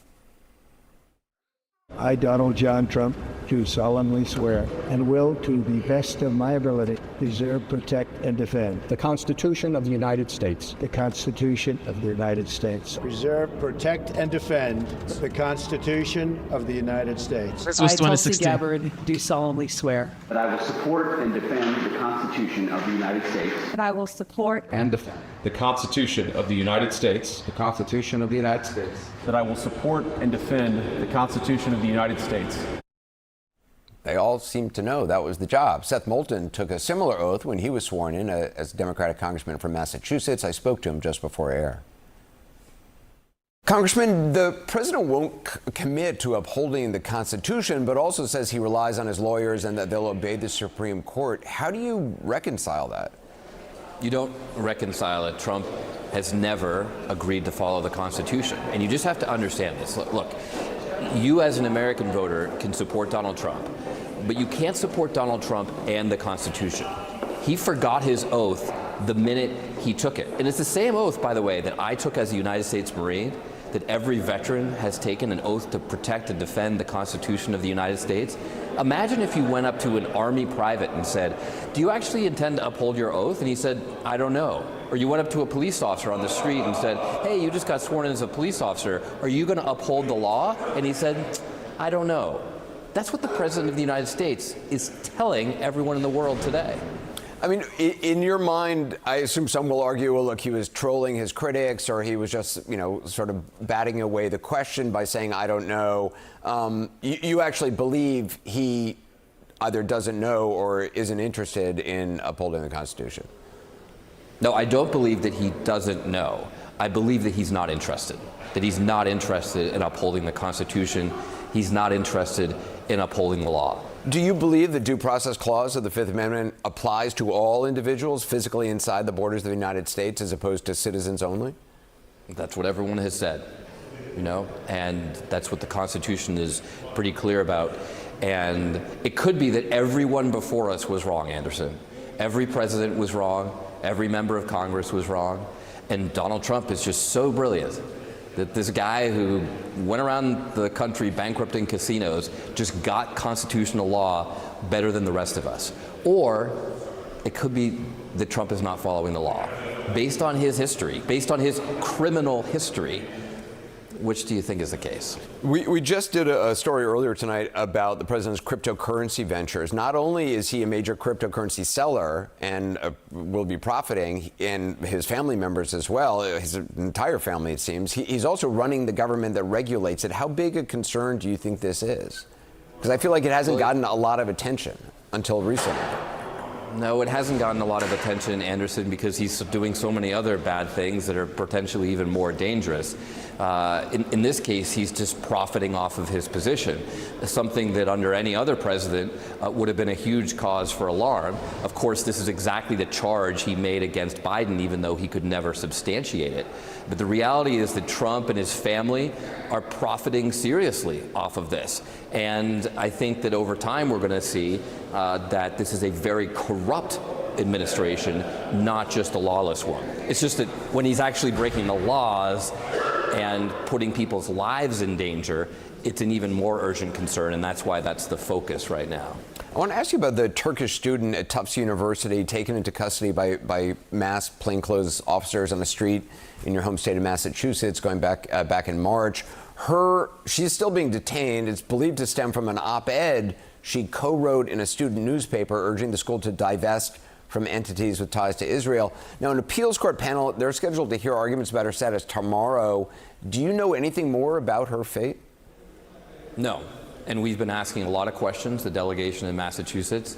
I, Donald John Trump, do solemnly swear and will, to the best of my ability, preserve, protect, and defend the Constitution of the United States. The Constitution of the United States. Preserve, protect, and defend the Constitution of the United States. This was 2016. I, Tulsi Gabbard, do solemnly swear that I will support and defend the Constitution of the United States. that I will support And defend the Constitution of the United States. The Constitution of the United States. That I will support and defend the Constitution of the United States. They all seem to know that was the job. Seth Moulton took a similar oath when he was sworn in as Democratic congressman from Massachusetts. I spoke to him just before air. Congressman, the president won't commit to upholding the Constitution, but also says he relies on his lawyers and that they'll obey the Supreme Court. How do you reconcile that? You don't reconcile it. Trump has never agreed to follow the Constitution. And you just have to understand this. Look, you as an American voter can support Donald Trump, but you can't support Donald Trump and the Constitution. He forgot his oath the minute he took it. And it's the same oath, by the way, that I took as a United States Marine, that every veteran has taken an oath to protect and defend the Constitution of the United States. Imagine if you went up to an Army private and said, do you actually intend to uphold your oath? And he said, I don't know. Or you went up to a police officer on the street and said, hey, you just got sworn in as a police officer. Are you going to uphold the law? And he said, I don't know. That's what the President of the United States is telling everyone in the world today. I mean, in your mind, I assume some will argue, well, look, he was trolling his critics, or he was just, sort of batting away the question by saying, I don't know. You actually believe he either doesn't know or isn't interested in upholding the Constitution? No, I don't believe that he doesn't know. I believe that he's not interested, that he's not interested in upholding the Constitution. He's not interested in upholding the law. Do you believe the due process clause of the Fifth Amendment applies to all individuals physically inside the borders of the United States as opposed to citizens only? That's what everyone has said, and that's what the Constitution is pretty clear about. And it could be that everyone before us was wrong, Anderson. Every president was wrong. Every member of Congress was wrong. And Donald Trump is just so brilliant that this guy who went around the country bankrupting casinos just got constitutional law better than the rest of us. Or it could be that Trump is not following the law. Based on his history, based on his criminal history, which do you think is the case? We just did a story earlier tonight about the president's cryptocurrency ventures. Not only is he a major cryptocurrency seller and will be profiting, and his family members as well, his entire family it seems, he's also running the government that regulates it. How big a concern do you think this is? Because I feel like it hasn't gotten a lot of attention until recently. No, it hasn't gotten a lot of attention, Anderson, because he's doing so many other bad things that are potentially even more dangerous. In this case, he's just profiting off of his position, something that under any other president would have been a huge cause for alarm. Of course, this is exactly the charge he made against Biden, even though he could never substantiate it. But the reality is that Trump and his family are profiting seriously off of this. And I think that over time we're going to see that this is a very corrupt administration, not just a lawless one. It's just that when he's actually breaking the laws and putting people's lives in danger, it's an even more urgent concern, and that's why that's the focus right now. I want to ask you about the Turkish student at Tufts University taken into custody by mass plainclothes officers on the street in your home state of Massachusetts going back in March. She's still being detained. It's believed to stem from an op-ed she co-wrote in a student newspaper urging the school to divest from entities with ties to Israel. Now, an appeals court panel, they're scheduled to hear arguments about her status tomorrow. Do you know anything more about her fate? No. And we've been asking a lot of questions, the delegation in Massachusetts.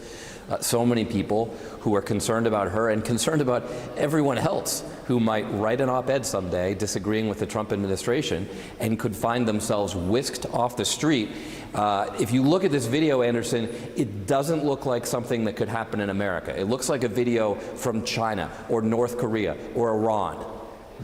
So many people who are concerned about her and concerned about everyone else who might write an op-ed someday disagreeing with the Trump administration and could find themselves whisked off the street. If you look at this video, Anderson, it doesn't look like something that could happen in America. It looks like a video from China or North Korea or Iran.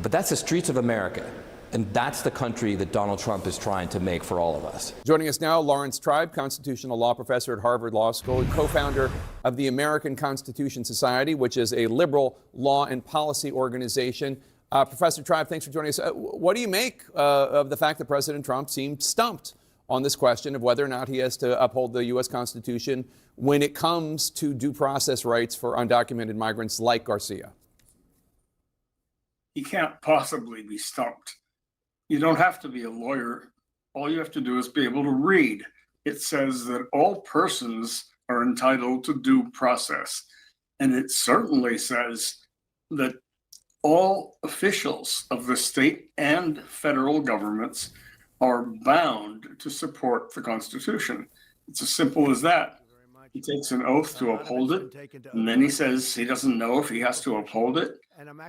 But that's the streets of America. And that's the country that Donald Trump is trying to make for all of us. Joining us now, Lawrence Tribe, constitutional law professor at Harvard Law School and co-founder of the American Constitution Society, which is a liberal law and policy organization. Professor Tribe, thanks for joining us. What do you make of the fact that President Trump seemed stumped on this question of whether or not he has to uphold the U.S. Constitution when it comes to due process rights for undocumented migrants like Garcia? He can't possibly be stumped. You don't have to be a lawyer. All you have to do is be able to read. It says that all persons are entitled to due process. And it certainly says that all officials of the state and federal governments are bound to support the Constitution. It's as simple as that. He takes an oath to uphold it, and then he says he doesn't know if he has to uphold it.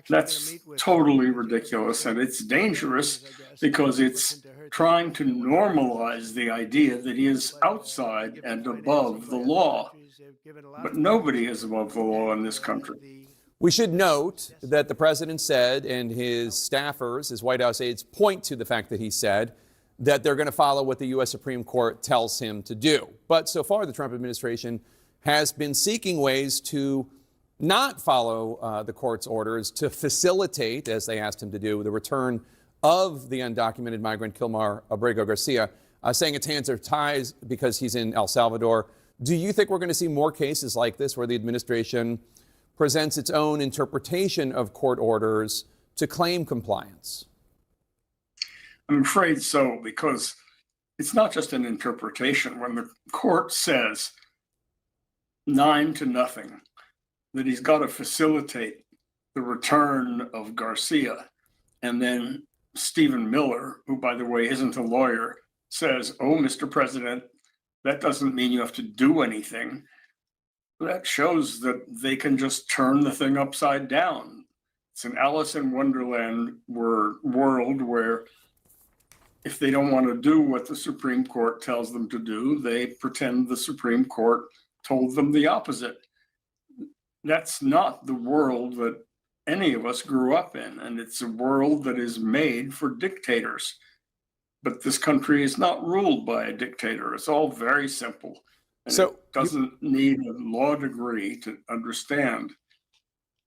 That's totally ridiculous, and it's dangerous because it's trying to normalize the idea that he is outside and above the law. But nobody is above the law in this country. We should note that the president said, and his staffers, his White House aides, point to the fact that he said that they're going to follow what the U.S. Supreme Court tells him to do. But so far, the Trump administration has been seeking ways to not follow the court's orders to facilitate, as they asked him to do, the return of the undocumented migrant Kilmar Abrego Garcia, saying its hands are tied because he's in El Salvador. Do you think we're going to see more cases like this where the administration presents its own interpretation of court orders to claim compliance? I'm afraid so, because it's not just an interpretation. When the court says 9-0 that he's got to facilitate the return of Garcia, and then Stephen Miller, who, by the way, isn't a lawyer, says, "Oh, Mr. President, that doesn't mean you have to do anything," that shows that they can just turn the thing upside down. It's an Alice in Wonderland world where if they don't want to do what the Supreme Court tells them to do, they pretend the Supreme Court told them the opposite. That's not the world that any of us grew up in, and it's a world that is made for dictators. But this country is not ruled by a dictator. It's all very simple. And so it doesn't need a law degree to understand.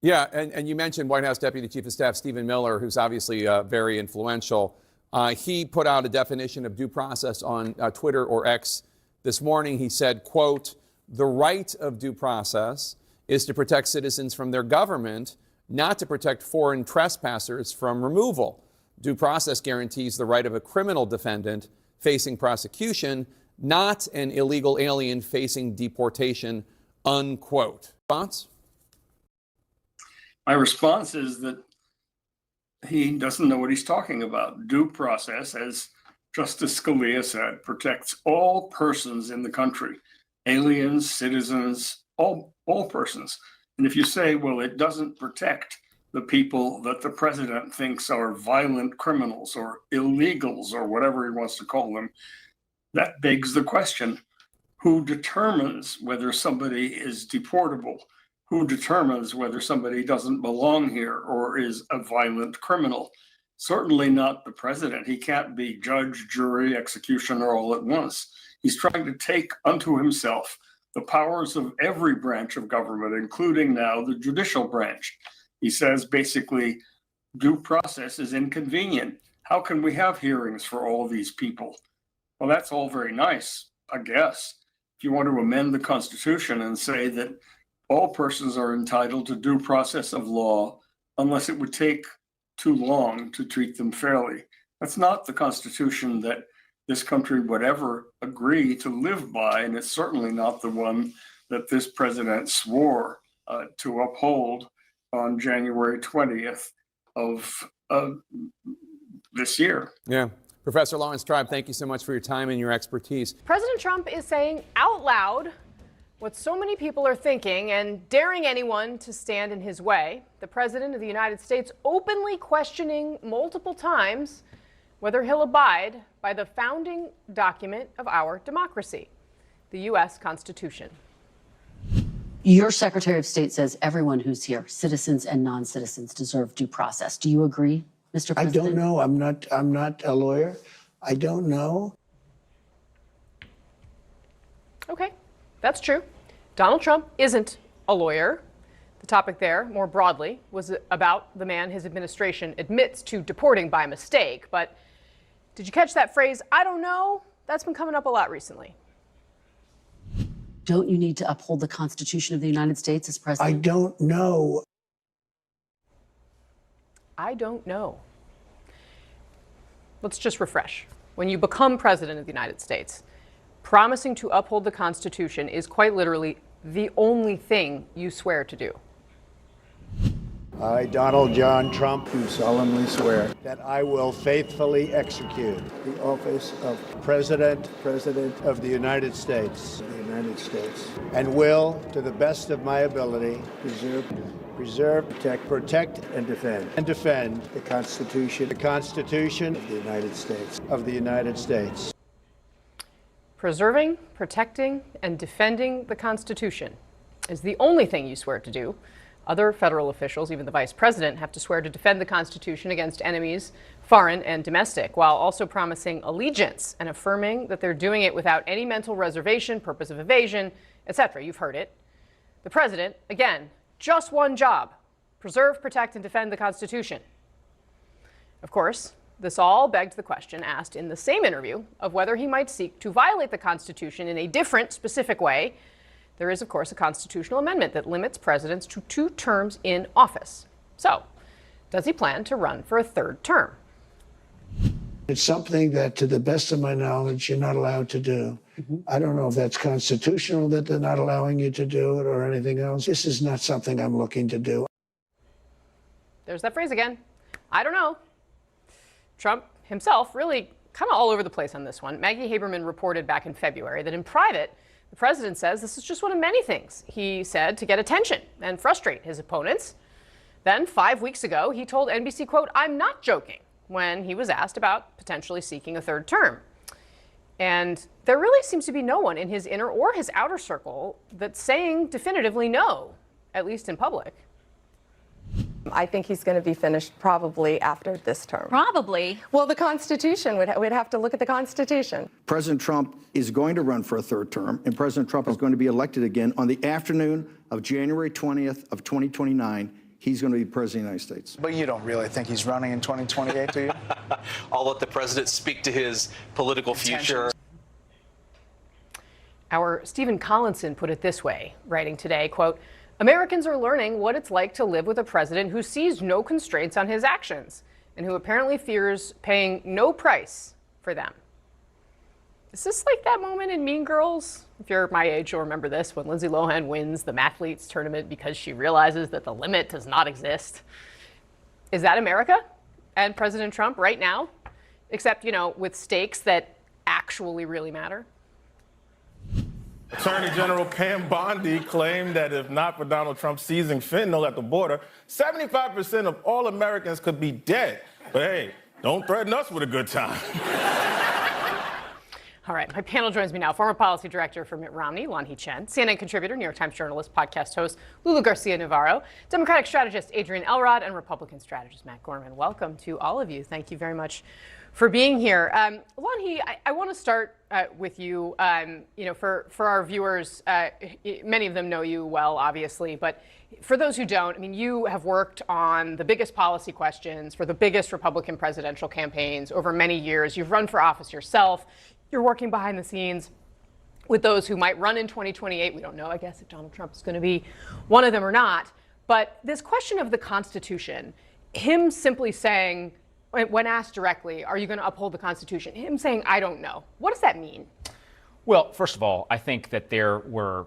Yeah, and you mentioned White House Deputy Chief of Staff Stephen Miller, who's obviously very influential. He put out a definition of due process on Twitter or X this morning. He said, quote, "The right of due process is to protect citizens from their government, not to protect foreign trespassers from removal. Due process guarantees the right of a criminal defendant facing prosecution, not an illegal alien facing deportation, unquote. Response? My response is that he doesn't know what he's talking about. Due process, as Justice Scalia said, protects all persons in the country, aliens, citizens, all persons. And if you say, well, it doesn't protect the people that the president thinks are violent criminals or illegals or whatever he wants to call them, that begs the question, who determines whether somebody is deportable? Who determines whether somebody doesn't belong here or is a violent criminal? Certainly not the president. He can't be judge, jury, executioner all at once. He's trying to take unto himself the powers of every branch of government, including now the judicial branch. He says basically due process is inconvenient. How can we have hearings for all these people? Well, that's all very nice, I guess. If you want to amend the Constitution and say that all persons are entitled to due process of law unless it would take too long to treat them fairly. That's not the Constitution that this country would ever agree to live by, and it's certainly not the one that this president swore to uphold on January 20th of this year. Yeah. Professor Lawrence Tribe, thank you so much for your time and your expertise. President Trump is saying out loud what so many people are thinking and daring anyone to stand in his way. The President of the United States openly questioning multiple times whether he'll abide by the founding document of our democracy, the U.S. Constitution. Your Secretary of State says everyone who's here, citizens and non-citizens, deserve due process. Do you agree, Mr. President? I don't know. I'm not a lawyer. I don't know. Okay, that's true. Donald Trump isn't a lawyer. The topic there, more broadly, was about the man his administration admits to deporting by mistake. But did you catch that phrase, I don't know? That's been coming up a lot recently. Don't you need to uphold the Constitution of the United States as president? I don't know. I don't know. Let's just refresh. When you become president of the United States, promising to uphold the Constitution is quite literally the only thing you swear to do. I, Donald John Trump, do solemnly swear that I will faithfully execute the office of President of the United States, and will, to the best of my ability, preserve, protect, and defend the Constitution of the United States. Preserving, protecting, and defending the Constitution is the only thing you swear to do. Other federal officials, even the vice president, have to swear to defend the Constitution against enemies, foreign and domestic, while also promising allegiance and affirming that they're doing it without any mental reservation, purpose of evasion, etc. You've heard it. The president, again, just one job: preserve, protect, and defend the Constitution. Of course, this all begged the question asked in the same interview of whether he might seek to violate the Constitution in a different, specific way. There is, of course, a constitutional amendment that limits presidents to 2 terms in office. So, does he plan to run for a 3rd term? It's something that, to the best of my knowledge, you're not allowed to do. I don't know if that's constitutional that they're not allowing you to do it or anything else. This is not something I'm looking to do. There's that phrase again. I don't know. Trump himself really kind of all over the place on this one. Maggie Haberman reported back in February that in private, the president says this is just one of many things he said to get attention and frustrate his opponents. Then 5 weeks ago, he told NBC, quote, "I'm not joking," when he was asked about potentially seeking a 3rd term. And there really seems to be no one in his inner or his outer circle that's saying definitively no, at least in public. I think he's going to be finished probably after this term. Probably? Well, the Constitution, we'd have to look at the Constitution. President Trump is going to run for a 3rd term, and President Trump is going to be elected again on the afternoon of January 20th of 2029. He's going to be president of the United States. But you don't really think he's running in 2028, do you? I'll let the president speak to his political future. Our Stephen Collinson put it this way, writing today, quote, Americans are learning what it's like to live with a president who sees no constraints on his actions and who apparently fears paying no price for them. Is this like that moment in Mean Girls? If you're my age, you'll remember this, when Lindsay Lohan wins the Mathletes tournament because she realizes that the limit does not exist. Is that America and President Trump right now? Except, you know, with stakes that actually really matter? Attorney General Pam Bondi claimed that if not for Donald Trump seizing fentanyl at the border, 75% of all Americans could be dead. But hey, don't threaten us with a good time. All right, my panel joins me now. Former policy director for Mitt Romney, Lanhee Chen, CNN contributor, New York Times journalist, podcast host Lulu Garcia-Navarro, Democratic strategist Adrian Elrod, and Republican strategist Matt Gorman. Welcome to all of you. Thank you very much for being here. Lanhee, I want to start with you. You know, for our viewers, many of them know you well, obviously, but for those who don't, I mean, you have worked on the biggest policy questions for the biggest Republican presidential campaigns over many years. You've run for office yourself. You're working behind the scenes with those who might run in 2028. We don't know, I guess, if Donald Trump is going to be one of them or not. But this question of the Constitution, him simply saying, when asked directly, are you going to uphold the Constitution? Him saying, I don't know. What does that mean? Well, first of all, I think that there were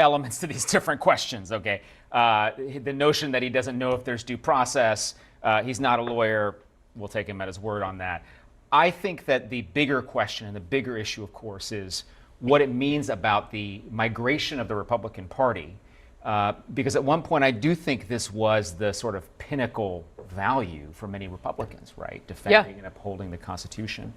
elements to these different questions, okay? The notion that he doesn't know if there's due process, he's not a lawyer, we'll take him at his word on that. I think that the bigger question and the bigger issue, of course, is what it means about the migration of the Republican Party. Because at one point, I do think this was the sort of pinnacle value for many Republicans, right? Defending and upholding the Constitution.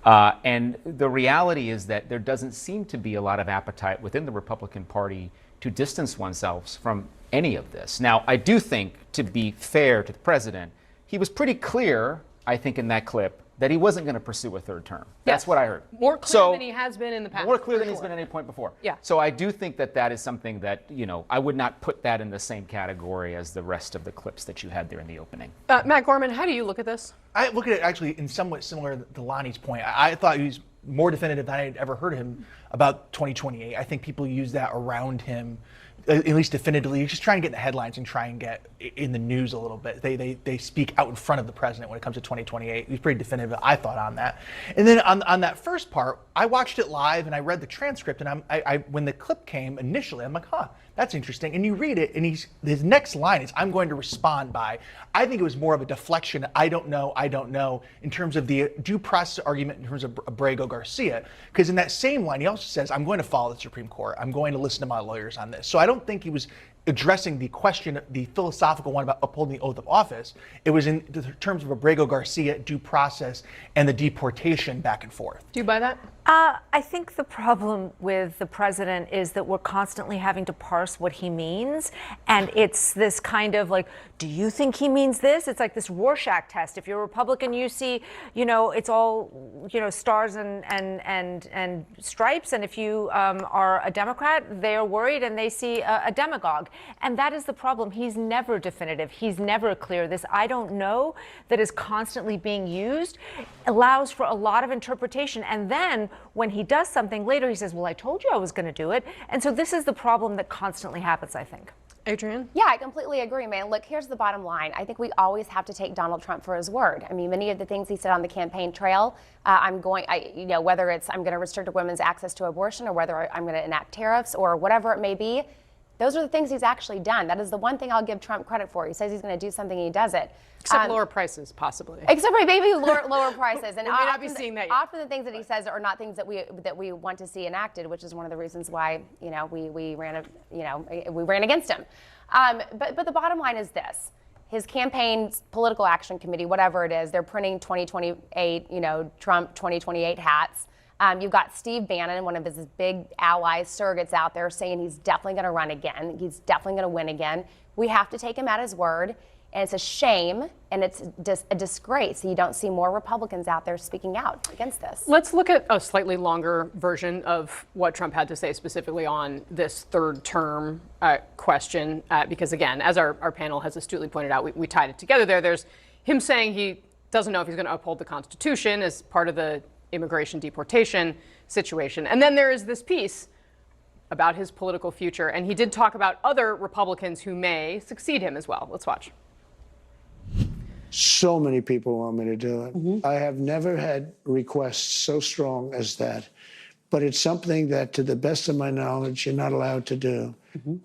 And the reality is that there doesn't seem to be a lot of appetite within the Republican Party to distance oneself from any of this. Now, I do think, to be fair to the president, he was pretty clear, I think, in that clip, that he wasn't going to pursue a third term. That's what I heard. More clear than he has been in the past. More clear than he's been at any point before. Yeah. So I do think that that is something that, you know, I would not put that in the same category as the rest of the clips that you had there in the opening. Matt Gorman, how do you look at this? I look at it actually in somewhat similar to Lonnie's point. I thought he was more definitive than I had ever heard him about 2028. I think people use that around him, at least definitively. You're just trying to get in the headlines and try and get in the news a little bit. They speak out in front of the president when it comes to 2028. He's pretty definitive, I thought, on that. And then on that first part, I watched it live and I read the transcript, and I when the clip came initially, I'm like, that's interesting. And you read it, and his next line is, I'm going to respond by. I think it was more of a deflection. I don't know, in terms of the due process argument in terms of Abrego Garcia. Because in that same line, he also says, I'm going to follow the Supreme Court. I'm going to listen to my lawyers on this. So I don't think he was addressing the question, the philosophical one about upholding the oath of office. It was in terms of Abrego Garcia, due process, and the deportation back and forth. Do you buy that? I think the problem with the president is that we're constantly having to parse what he means. And it's this kind of like, do you think he means this? It's like this Rorschach test. If you're a Republican, you see, you know, it's all, you know, stars and stripes. And if you are a Democrat, they're worried and they see a demagogue. And that is the problem. He's never definitive. He's never clear. This I don't know that is constantly being used allows for a lot of interpretation. And then when he does something later, he says, well, I told you I was going to do it. And so this is the problem that constantly happens, I think. Adrian? Yeah, I completely agree, man. Look, here's the bottom line. I think we always have to take Donald Trump for his word. I mean, many of the things he said on the campaign trail, whether it's I'm going to restrict women's access to abortion or whether I'm going to enact tariffs or whatever it may be, those are the things he's actually done. That is the one thing I'll give Trump credit for. He says he's going to do something, he does it. Except lower prices, possibly. Except for maybe lower prices. And we may not be seeing that yet. Often the things that he says are not things that we want to see enacted, which is one of the reasons why we ran against him. But the bottom line is this. His campaign's political action committee, whatever it is, they're printing 2028, Trump 2028 hats. You've got Steve Bannon, one of his big allies, surrogates out there, saying he's definitely going to run again. He's definitely going to win again. We have to take him at his word. And it's a shame, and it's a disgrace. You don't see more Republicans out there speaking out against this. Let's look at a slightly longer version of what Trump had to say specifically on this third term question. Because, again, as our panel has astutely pointed out, we tied it together there. There's him saying he doesn't know if he's going to uphold the Constitution as part of the immigration deportation situation. And then there is this piece about his political future. And he did talk about other Republicans who may succeed him as well. Let's watch. So many people want me to do it. I have never had requests so strong as that. But it's something that, to the best of my knowledge, you're not allowed to do.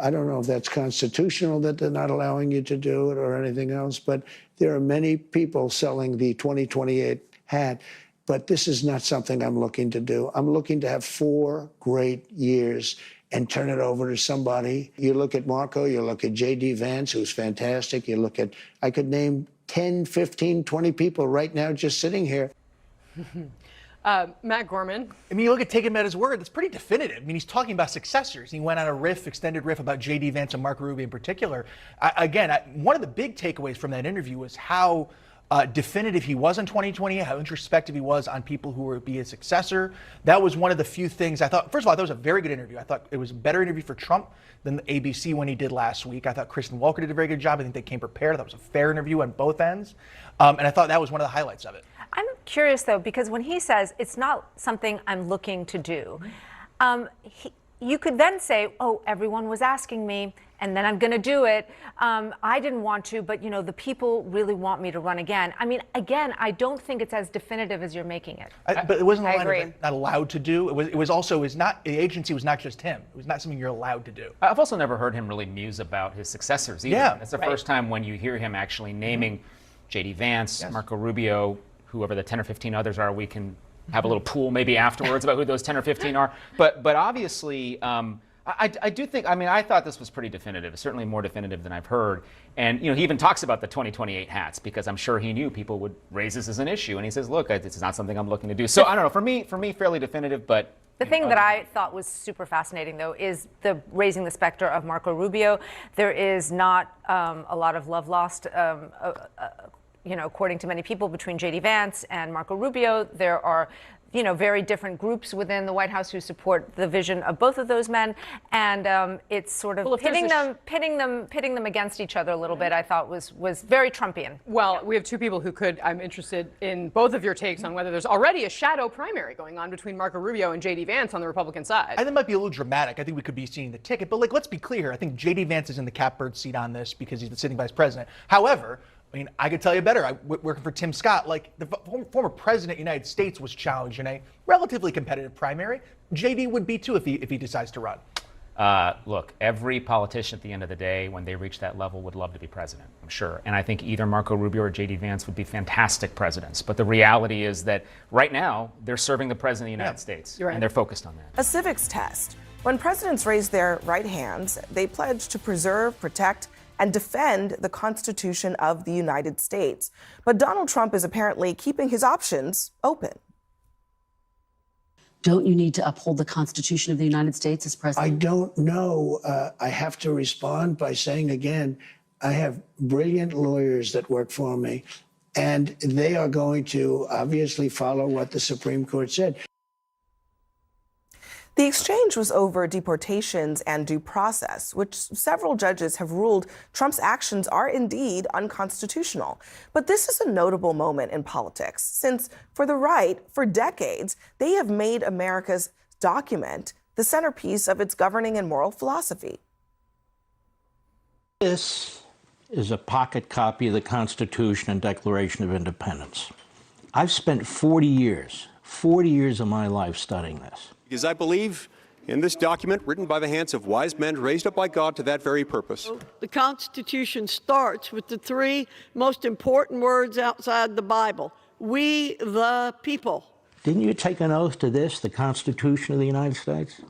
I don't know if that's constitutional that they're not allowing you to do it or anything else, but there are many people selling the 2028 hat. But this is not something I'm looking to do. I'm looking to have 4 great years and turn it over to somebody. You look at Marco, you look at J.D. Vance, who's fantastic. You look at, I could name 10, 15, 20 people right now just sitting here. Matt Gorman. I mean, you look at take him at his word. That's pretty definitive. I mean, he's talking about successors. He went on a extended riff about J.D. Vance and Marco Rubio in particular. One of the big takeaways from that interview was how definitive he was in 2020, how introspective he was on people who would be his successor. That was one of the few things I thought. First of all, I thought it was a very good interview. I thought it was a better interview for Trump than the ABC one he did last week. I thought Kristen Welker did a very good job. I think they came prepared. I thought it was a fair interview on both ends. And I thought that was one of the highlights of it. I'm curious, though, because when he says it's not something I'm looking to do, you could then say, oh, everyone was asking me, and then I'm going to do it. I didn't want to, but, the people really want me to run again. I mean, again, I don't think it's as definitive as you're making it. But it wasn't not allowed to do. It was also, the agency was not just him. It was not something you're allowed to do. I've also never heard him really muse about his successors either. Yeah. It's the first time when you hear him actually naming J.D. Vance, Marco Rubio, whoever the 10 or 15 others are. We can have a little pool maybe afterwards about who those 10 or 15 are. But obviously, I do think, I thought this was pretty definitive, certainly more definitive than I've heard. And, he even talks about the 2028 hats because I'm sure he knew people would raise this as an issue. And he says, look, it's not something I'm looking to do. So I don't know, for me, fairly definitive, but. The thing that I thought was super fascinating, though, is the raising the specter of Marco Rubio. There is not a lot of love lost, according to many people, between J.D. Vance and Marco Rubio. There are very different groups within the White House who support the vision of both of those men, and it's sort of pitting them against each other a little bit. I thought was very Trumpian. Well, we have two people who I'm interested in both of your takes on whether there's already a shadow primary going on between Marco Rubio and J.D. Vance on the Republican side. I think it might be a little dramatic. I think we could be seeing the ticket, but let's be clear. I think J.D. Vance is in the catbird seat on this because he's the sitting vice president. However, I could tell you better. Working for Tim Scott, the former president of the United States was challenged in a relatively competitive primary. JD would be too if he decides to run. Look, every politician at the end of the day, when they reach that level, would love to be president, I'm sure. And I think either Marco Rubio or J.D. Vance would be fantastic presidents. But the reality is that right now, they're serving the president of the United States. You're right. And they're focused on that. A civics test. When presidents raise their right hands, they pledge to preserve, protect, and defend the Constitution of the United States. But Donald Trump is apparently keeping his options open. Don't you need to uphold the Constitution of the United States as president? I don't know. I have to respond by saying again, I have brilliant lawyers that work for me, and they are going to obviously follow what the Supreme Court said. The exchange was over deportations and due process, which several judges have ruled Trump's actions are indeed unconstitutional. But this is a notable moment in politics, since for the right, for decades, they have made America's document the centerpiece of its governing and moral philosophy. This is a pocket copy of the Constitution and Declaration of Independence. I've spent 40 years of my life studying this. Because I believe in this document written by the hands of wise men raised up by God to that very purpose. The Constitution starts with the 3 most important words outside the Bible: we the people. Didn't you take an oath to this, the Constitution of the United States?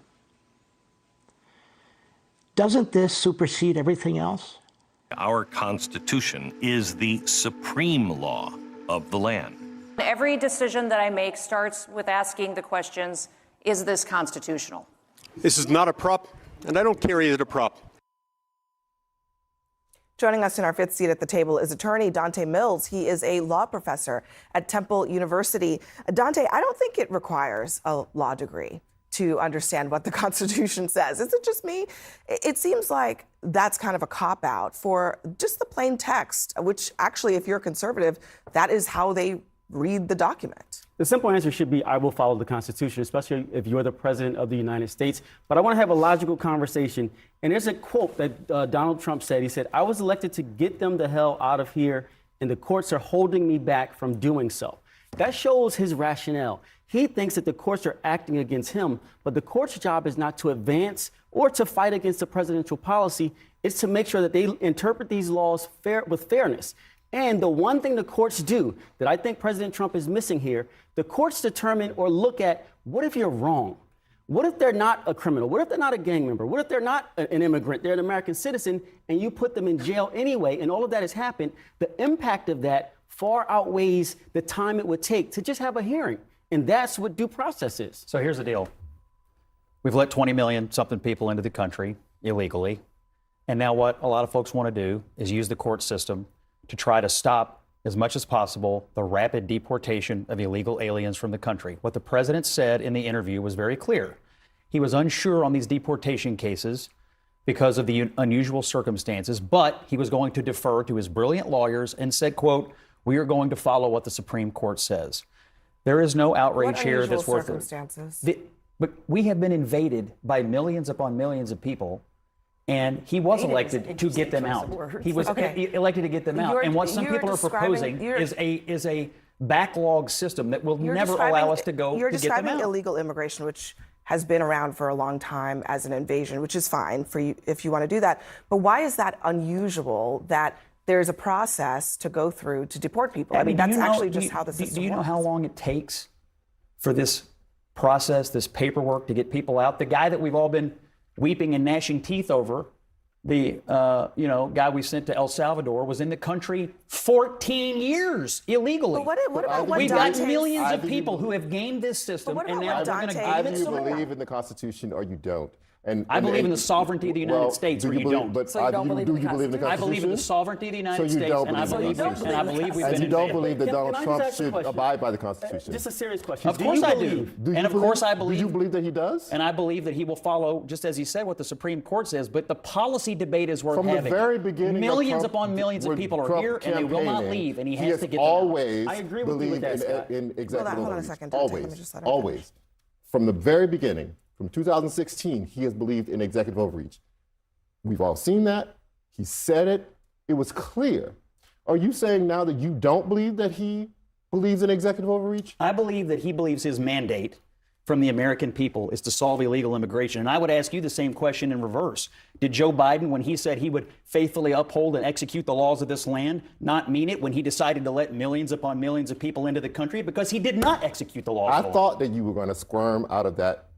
Doesn't this supersede everything else? Our Constitution is the supreme law of the land. Every decision that I make starts with asking the questions, is this constitutional? This is not a prop, and I don't carry it a prop. Joining us in our 5th seat at the table is attorney Dante Mills. He is a law professor at Temple University. Dante, I don't think it requires a law degree to understand what the Constitution says. Is it just me? It seems like that's kind of a cop-out for just the plain text, which actually, if you're conservative, that is how they read the document. The simple answer should be, I will follow the Constitution, especially if you're the president of the United States. But I want to have a logical conversation. And there's a quote that Donald Trump said. He said, I was elected to get them the hell out of here, and the courts are holding me back from doing so. That shows his rationale. He thinks that the courts are acting against him, but the court's job is not to advance or to fight against the presidential policy. It's to make sure that they interpret these laws with fairness. And the one thing the courts do that I think President Trump is missing here, the courts determine or look at, what if you're wrong? What if they're not a criminal? What if they're not a gang member? What if they're not an immigrant? They're an American citizen, and you put them in jail anyway, and all of that has happened. The impact of that far outweighs the time it would take to just have a hearing. And that's what due process is. So here's the deal. We've let 20 million something people into the country illegally. And now what a lot of folks want to do is use the court system to try to stop as much as possible the rapid deportation of illegal aliens from the country. What the president said in the interview was very clear. He was unsure on these deportation cases because of the unusual circumstances, but he was going to defer to his brilliant lawyers and said, quote, we are going to follow what the Supreme Court says. There is no outrage here that's worth it. But we have been invaded by millions upon millions of people. And he was elected to get them out. He was elected to get them out. And what some people are proposing is a backlog system that will never allow us to go to get them out. You're describing illegal immigration, which has been around for a long time, as an invasion, which is fine for you if you want to do that. But why is that unusual that there's a process to go through to deport people? I mean, that's actually just how the system works. Do you know how long it takes for this process, this paperwork to get people out? The guy that we've all been weeping and gnashing teeth over, the guy we sent to El Salvador, was in the country 14 years illegally. But what about what We've Dante's, got millions of people who have gamed this system, and now we're going to give Either it you to them. believe in the Constitution or you don't. I believe in the sovereignty of the United States, or you don't. But do you believe in the Constitution? I believe in the sovereignty of the United States, and I believe we've been And you don't invaded. believe that Donald Trump should abide by the Constitution? Just a serious question. Of course I do. And of course I believe. Do you believe that he does? And I believe that he will follow, just as he said, what the Supreme Court says. But the policy debate is worth having. From the very beginning, millions upon millions of people are here, and they will not leave, and he has to get them out. Always I agree with you with that, Scott. in executive Hold on a overreach. second, Dante. Let me just let her Always. From the very beginning, from 2016, he has believed in executive overreach. We've all seen that. He said it. It was clear. Are you saying now that you don't believe that he believes in executive overreach? I believe that he believes his mandate from the American people is to solve illegal immigration. And I would ask you the same question in reverse. Did Joe Biden, when he said he would faithfully uphold and execute the laws of this land, not mean it when he decided to let millions upon millions of people into the country? Because he did not execute the laws. I thought that you were going to squirm out of that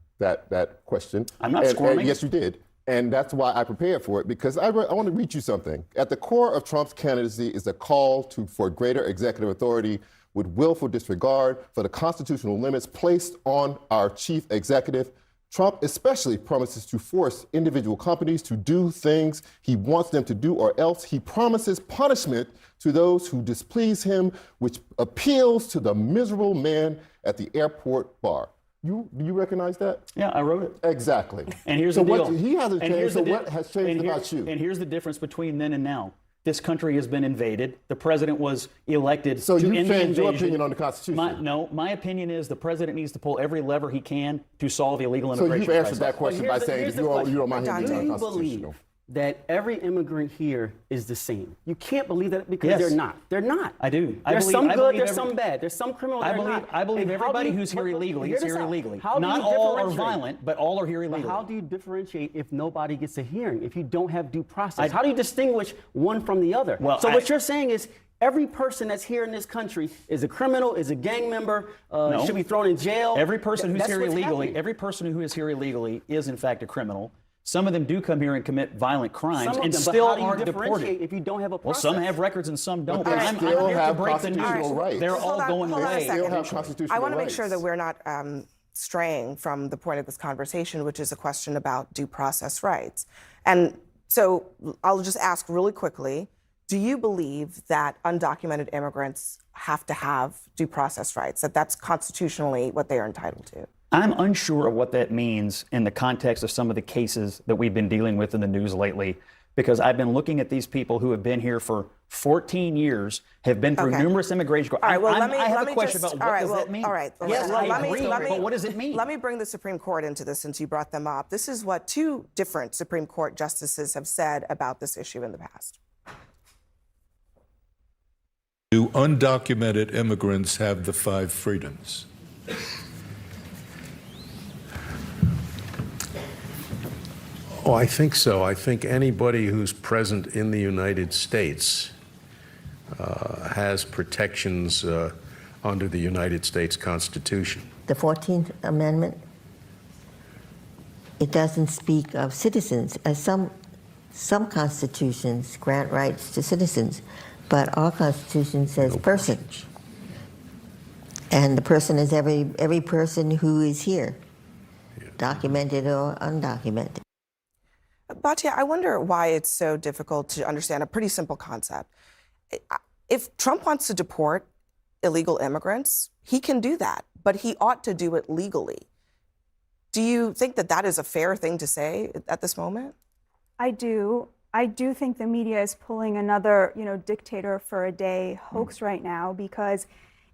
question. I'm not squirming. Yes, you did. And that's why I prepared for it, because I want to read you something. At the core of Trump's candidacy is a call for greater executive authority with willful disregard for the constitutional limits placed on our chief executive. Trump especially promises to force individual companies to do things he wants them to do, or else he promises punishment to those who displease him, which appeals to the miserable man at the airport bar. Do you recognize that? Yeah, I wrote it. Exactly. And here's so the deal. He hasn't changed, so what has changed about you? And here's the difference between then and now. This country has been invaded. The president was elected so to you end the changed your invasion. opinion on the Constitution? My opinion is the president needs to pull every lever he can to solve illegal immigration. So you've answered that question by saying that you don't mind him being unconstitutional. That every immigrant here is the same. You can't believe that because they're not. They're not. I do. There's some good, there's some bad. There's some criminal, they're not. I believe everybody who's here illegally is here illegally. Not all are violent, but all are here illegally. But how do you differentiate if nobody gets a hearing, if you don't have due process? How do you distinguish one from the other? Well, so what you're saying is every person that's here in this country is a criminal, is a gang member, should be thrown in jail. Every person who's here illegally, every person who is here illegally is in fact a criminal. Some of them do come here and commit violent crimes and still aren't deported. If you don't have a process? Well, some have records and some don't. But I'm still here to have break the news. rights. They're all going away. Still have constitutional I want to make rights. sure that we're not straying from the point of this conversation, which is a question about due process rights. And so I'll just ask really quickly, do you believe that undocumented immigrants have to have due process rights, that that's constitutionally what they are entitled to? I'm unsure of what that means in the context of some of the cases that we've been dealing with in the news lately, because I've been looking at these people who have been here for 14 years, have been through numerous immigration courts. All right, well, I have a question about what does that mean? All right. Yes, I agree, but what does it mean? Let me bring the Supreme Court into this since you brought them up. This is what 2 different Supreme Court justices have said about this issue in the past. Do undocumented immigrants have the 5 freedoms? Oh, I think so. I think anybody who's present in the United States has protections under the United States Constitution. The 14th Amendment, it doesn't speak of citizens, as some constitutions grant rights to citizens, but our Constitution says person. And the person is every person who is here, documented or undocumented. Batya, I wonder why it's so difficult to understand a pretty simple concept. If Trump wants to deport illegal immigrants, he can do that, but he ought to do it legally. Do you think that that is a fair thing to say at this moment? I do. I do think the media is pulling another, dictator for a day hoax right now, because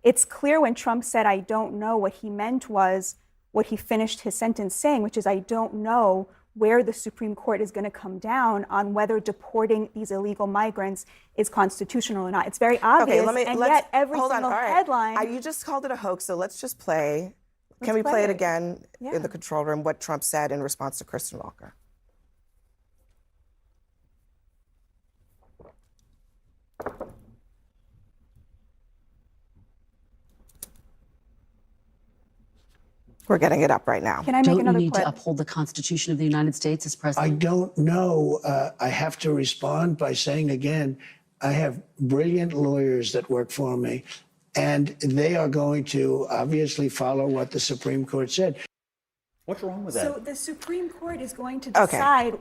it's clear when Trump said, I don't know, what he meant was what he finished his sentence saying, which is, I don't know where the Supreme Court is going to come down on whether deporting these illegal migrants is constitutional or not. It's very obvious, yet every single headline... You just called it a hoax, so let's just play. Can we play it again in the control room, what Trump said in response to Kristen Walker? We're getting it up right now. Can I make another Don't you need clip? to uphold the Constitution of the United States as president? I don't know. I have to respond by saying again, I have brilliant lawyers that work for me, and they are going to obviously follow what the Supreme Court said. What's wrong with that? So the Supreme Court is going to decide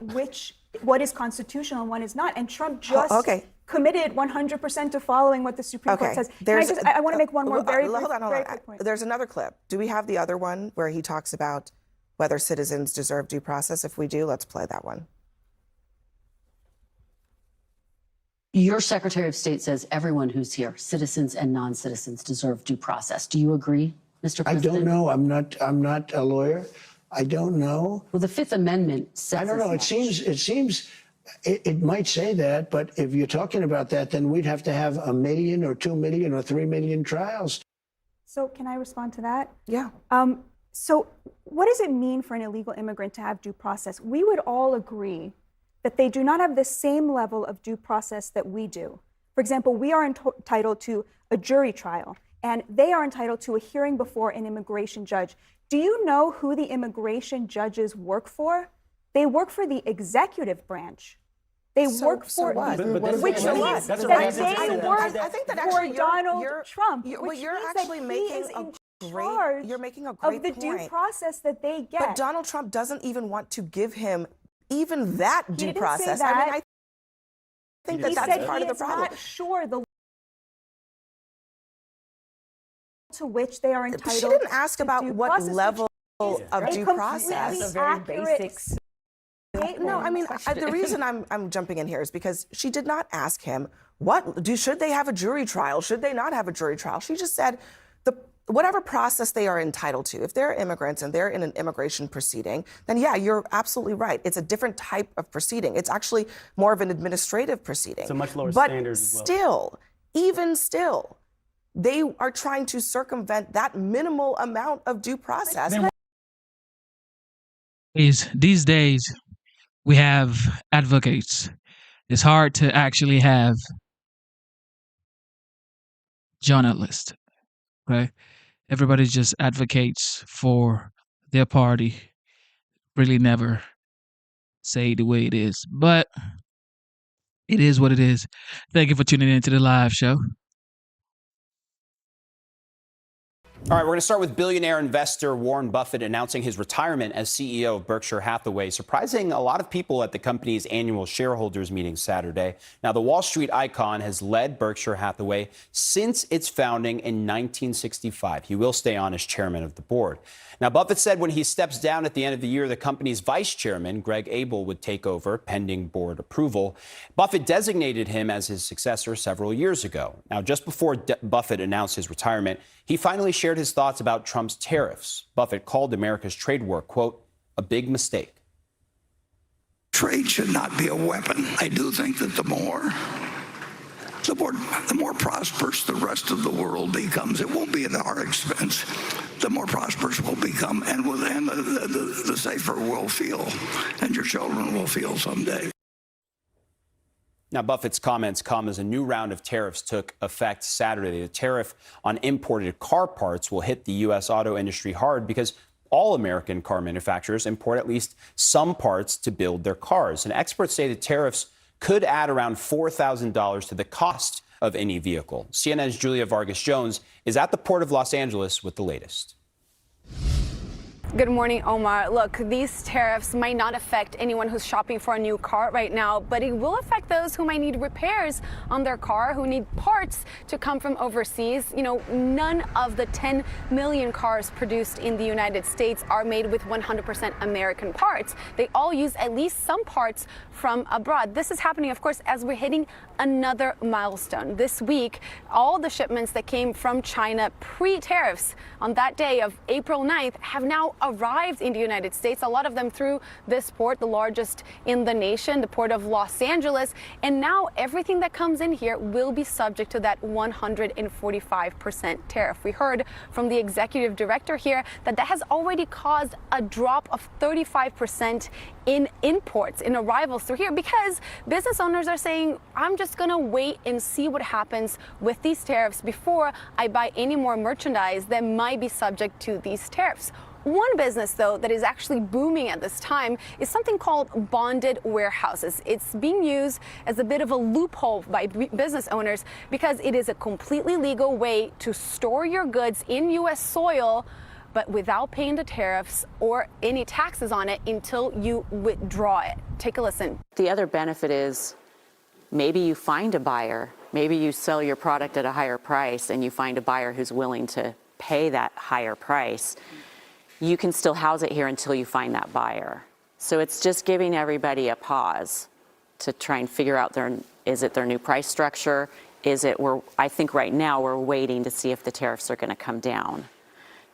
what is constitutional and what is not. And Trump just committed 100% to following what the Supreme Court says. I want to make one more very quick point. There's another clip. Do we have the other one where he talks about whether citizens deserve due process? If we do, let's play that one. Your Secretary of State says everyone who's here, citizens and non-citizens, deserve due process. Do you agree, Mr. President? I don't know. I'm not a lawyer. I don't know. Well, the Fifth Amendment says. I don't know. It seems it might say that, but if you're talking about that, then we'd have to have 1 million or 2 million or 3 million trials. So can I respond to that? Yeah. So what does it mean for an illegal immigrant to have due process? We would all agree that they do not have the same level of due process that we do. For example, we are entitled to a jury trial, and they are entitled to a hearing before an immigration judge. Do you know who the immigration judges work for? They work for the executive branch. They work for which means that they work for Donald Trump, which means that he is in charge of the due process that they get. But Donald Trump doesn't even want to give him even that due process. Say that. I mean, I think that that's part of the problem. Not sure the to which they are entitled. She didn't ask about what level of due process. That's a very basic. No, I mean, the reason I'm jumping in here is because she did not ask him should they have a jury trial? Should they not have a jury trial? She just said whatever process they are entitled to. If they're immigrants and they're in an immigration proceeding, then yeah, you're absolutely right. It's a different type of proceeding. It's actually more of an administrative proceeding. It's a much lower standard as well. But still, even still, they are trying to circumvent that minimal amount of due process. These days, we have advocates. It's hard to actually have journalists, okay? Everybody just advocates for their party, really never say the way it is. But it is what it is. Thank you for tuning in to the live show. All right, we're going to start with billionaire investor Warren Buffett announcing his retirement as CEO of Berkshire Hathaway, surprising a lot of people at the company's annual shareholders meeting Saturday. Now, the Wall Street icon has led Berkshire Hathaway since its founding in 1965. He will stay on as chairman of the board. Now, Buffett said when he steps down at the end of the year, the company's vice chairman, Greg Abel, would take over pending board approval. Buffett designated him as his successor several years ago. Now, just before Buffett announced his retirement, he finally shared his thoughts about Trump's tariffs. Buffett called America's trade war, quote, a big mistake. Trade should not be a weapon. I do think that the more prosperous the rest of the world becomes, it won't be at our expense. The more prosperous we'll become, and the safer we'll feel, and your children will feel someday. Now, Buffett's comments come as a new round of tariffs took effect Saturday. The tariff on imported car parts will hit the U.S. auto industry hard because all American car manufacturers import at least some parts to build their cars. And experts say the tariffs could add around $4,000 to the cost of any vehicle. CNN's Julia Vargas Jones is at the Port of Los Angeles with the latest. Good morning, Omar. Look, these tariffs might not affect anyone who's shopping for a new car right now, but it will affect those who might need repairs on their car, who need parts to come from overseas. You know, none of the 10 million cars produced in the United States are made with 100% American parts. They all use at least some parts from abroad. This is happening, of course, as we're hitting another milestone. This week, all the shipments that came from China pre-tariffs on that day of April 9th have now arrived in the United States, a lot of them through this port, the largest in the nation, the Port of Los Angeles. And now everything that comes in here will be subject to that 145% tariff. We heard from the executive director here that has already caused a drop of 35% in imports, in arrivals through here, because business owners are saying, I'm just going to wait and see what happens with these tariffs before I buy any more merchandise that might be subject to these tariffs. One business, though, that is actually booming at this time is something called bonded warehouses. It's being used as a bit of a loophole by business owners because it is a completely legal way to store your goods in U.S. soil, but without paying the tariffs or any taxes on it until you withdraw it. Take a listen. The other benefit is maybe you find a buyer, maybe you sell your product at a higher price and you find a buyer who's willing to pay that higher price. You can still house it here until you find that buyer. So it's just giving everybody a pause to try and figure out is it their new price structure? I think right now we're waiting to see if the tariffs are going to come down.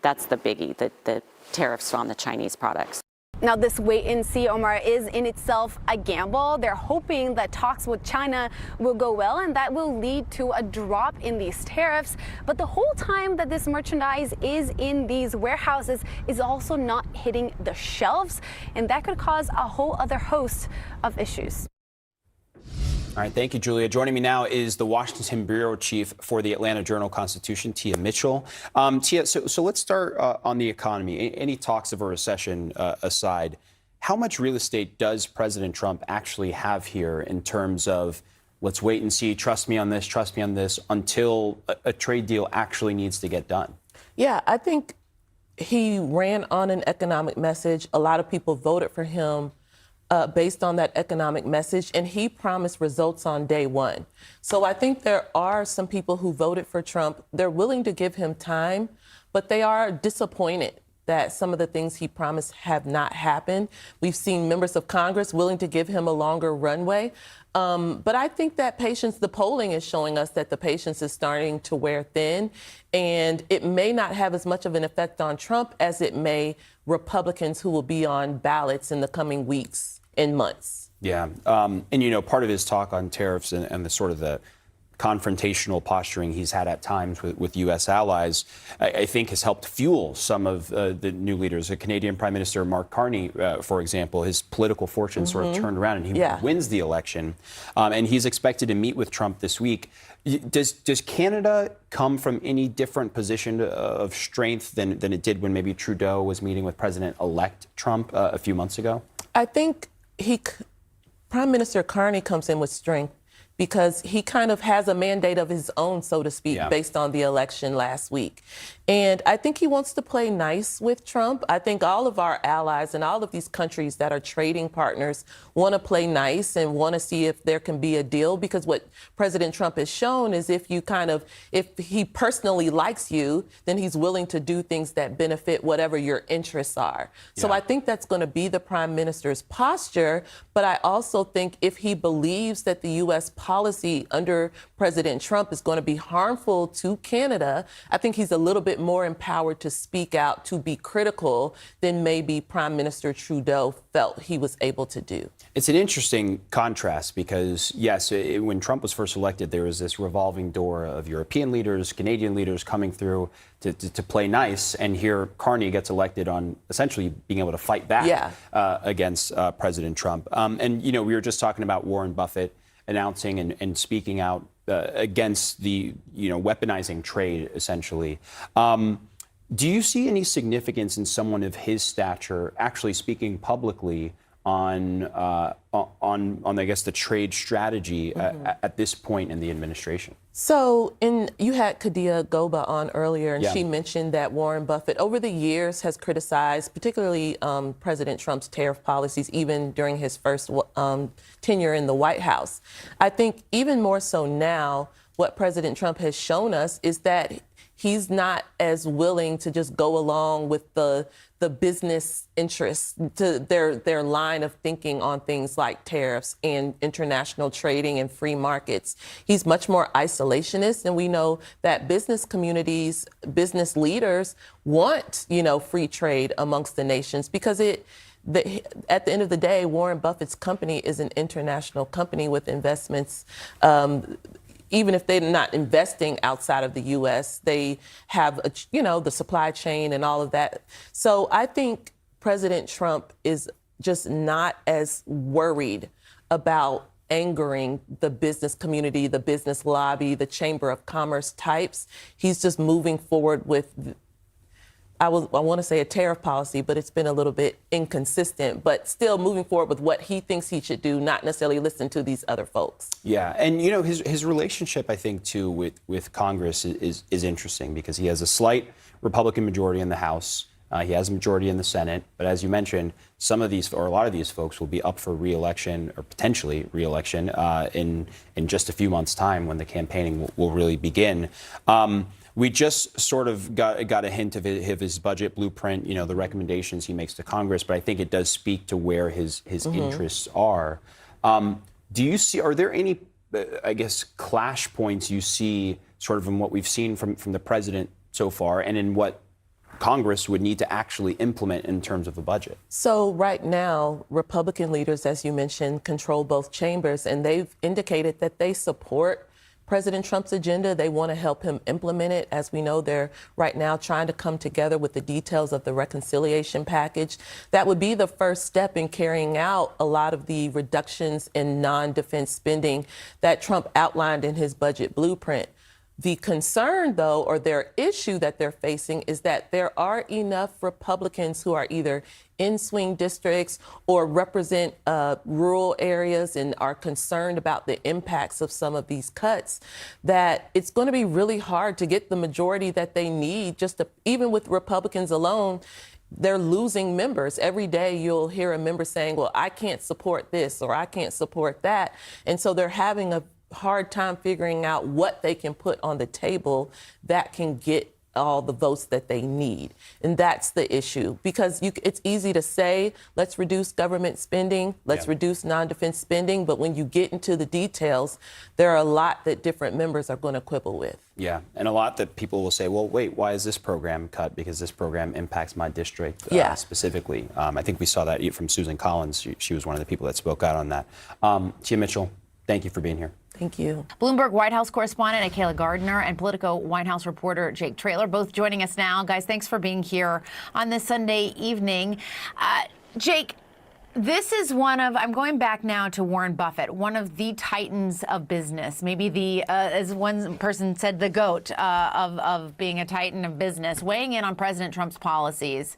That's the biggie, the tariffs on the Chinese products. Now, this wait and see, Omar, is in itself a gamble. They're hoping that talks with China will go well and that will lead to a drop in these tariffs. But the whole time that this merchandise is in these warehouses is also not hitting the shelves, and that could cause a whole other host of issues. All right, thank you, Julia. Joining me now is the Washington bureau chief for the Atlanta Journal-Constitution, Tia Mitchell. Tia, so let's start on the economy. Any talks of a recession aside, how much real estate does President Trump actually have here in terms of let's wait and see, trust me on this, until a trade deal actually needs to get done? Yeah, I think he ran on an economic message. A lot of people voted for him based on that economic message, and he promised results on day one. So I think there are some people who voted for Trump. They're willing to give him time, but they are disappointed that some of the things he promised have not happened. We've seen members of Congress willing to give him a longer runway. But I think that the polling is showing us that the patience is starting to wear thin, and it may not have as much of an effect on Trump as it may Republicans who will be on ballots in the coming weeks and months. Yeah. And, part of his talk on tariffs and the sort of the confrontational posturing he's had at times with U.S. allies, I think has helped fuel some of the new leaders. The Canadian Prime Minister Mark Carney, for example, his political fortune sort of turned around and he wins the election. And he's expected to meet with Trump this week. Does Canada come from any different position of strength than it did when maybe Trudeau was meeting with President-elect Trump a few months ago? I think Prime Minister Carney comes in with strength because he kind of has a mandate of his own, so to speak, based on the election last week. And I think he wants to play nice with Trump. I think all of our allies and all of these countries that are trading partners want to play nice and want to see if there can be a deal, because what President Trump has shown is if he personally likes you, then he's willing to do things that benefit whatever your interests are. So I think that's going to be the prime minister's posture. But I also think if he believes that the U.S. policy under President Trump is going to be harmful to Canada, I think he's a little bit more empowered to speak out, to be critical than maybe Prime Minister Trudeau felt he was able to do. It's an interesting contrast because, yes, when Trump was first elected, there was this revolving door of European leaders, Canadian leaders coming through to play nice. And here Carney gets elected on essentially being able to fight back against President Trump. And, you know, we were just talking about Warren Buffett announcing and speaking out against the, weaponizing trade, essentially. Do you see any significance in someone of his stature actually speaking publicly on I guess, the trade strategy at this point in the administration? So you had Kadia Goba on earlier, and she mentioned that Warren Buffett over the years has criticized particularly President Trump's tariff policies, even during his first tenure in the White House. I think even more so now, what President Trump has shown us is that he's not as willing to just go along with the business interests, to their line of thinking on things like tariffs and international trading and free markets. He's much more isolationist, and we know that business communities, business leaders want, free trade amongst the nations, because at the end of the day, Warren Buffett's company is an international company with investments. Even if they're not investing outside of the U.S., they have, the supply chain and all of that. So I think President Trump is just not as worried about angering the business community, the business lobby, the Chamber of Commerce types. He's just moving forward with, I want to say a tariff policy, but it's been a little bit inconsistent, but still moving forward with what he thinks he should do, not necessarily listen to these other folks. Yeah, and his relationship, I think, too, with Congress is interesting because he has a slight Republican majority in the House. He has a majority in the Senate, but as you mentioned, some of these, or a lot of these folks, will be up for re-election or potentially re-election in just a few months' time when the campaigning will really begin. We just sort of got a hint of his budget blueprint, the recommendations he makes to Congress, but I think it does speak to where his interests are. Do you see, are there any, I guess, clash points you see sort of in what we've seen from the president so far and in what Congress would need to actually implement in terms of a budget? So right now, Republican leaders, as you mentioned, control both chambers, and they've indicated that they support President Trump's agenda. They want to help him implement it. As we know, they're right now trying to come together with the details of the reconciliation package. That would be the first step in carrying out a lot of the reductions in non-defense spending that Trump outlined in his budget blueprint. The concern, though, or their issue that they're facing is that there are enough Republicans who are either in swing districts or represent rural areas and are concerned about the impacts of some of these cuts, that it's going to be really hard to get the majority that they need. Even with Republicans alone, they're losing members. Every day you'll hear a member saying, well, I can't support this or I can't support that. And so they're having a hard time figuring out what they can put on the table that can get all the votes that they need. And that's the issue, because it's easy to say, let's reduce government spending, let's reduce non-defense spending. But when you get into the details, there are a lot that different members are going to quibble with. Yeah, and a lot that people will say, well, wait, why is this program cut? Because this program impacts my district specifically. I think we saw that from Susan Collins. She was one of the people that spoke out on that. Tia Mitchell, thank you for being here. Thank you. Bloomberg White House correspondent Akela Gardner and Politico White House reporter Jake Traylor both joining us now. Guys, thanks for being here on this Sunday evening. Jake, this is I'm going back now to Warren Buffett, one of the titans of business, maybe as one person said, the GOAT of being a titan of business, weighing in on President Trump's policies.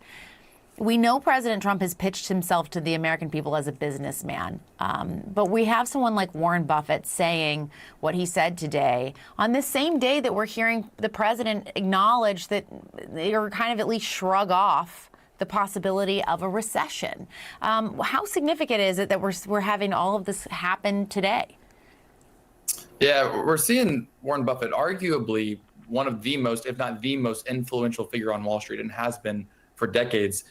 We know President Trump has pitched himself to the American people as a businessman, but we have someone like Warren Buffett saying what he said today on this same day that we're hearing the president acknowledge that they are kind of at least shrug off the possibility of a recession. How significant is it that we're having all of this happen today? Yeah, we're seeing Warren Buffett, arguably one of the most, if not the most influential figure on Wall Street, and has been for decades,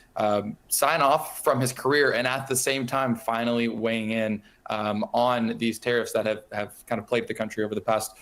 sign off from his career, and at the same time finally weighing in on these tariffs that have kind of plagued the country over the past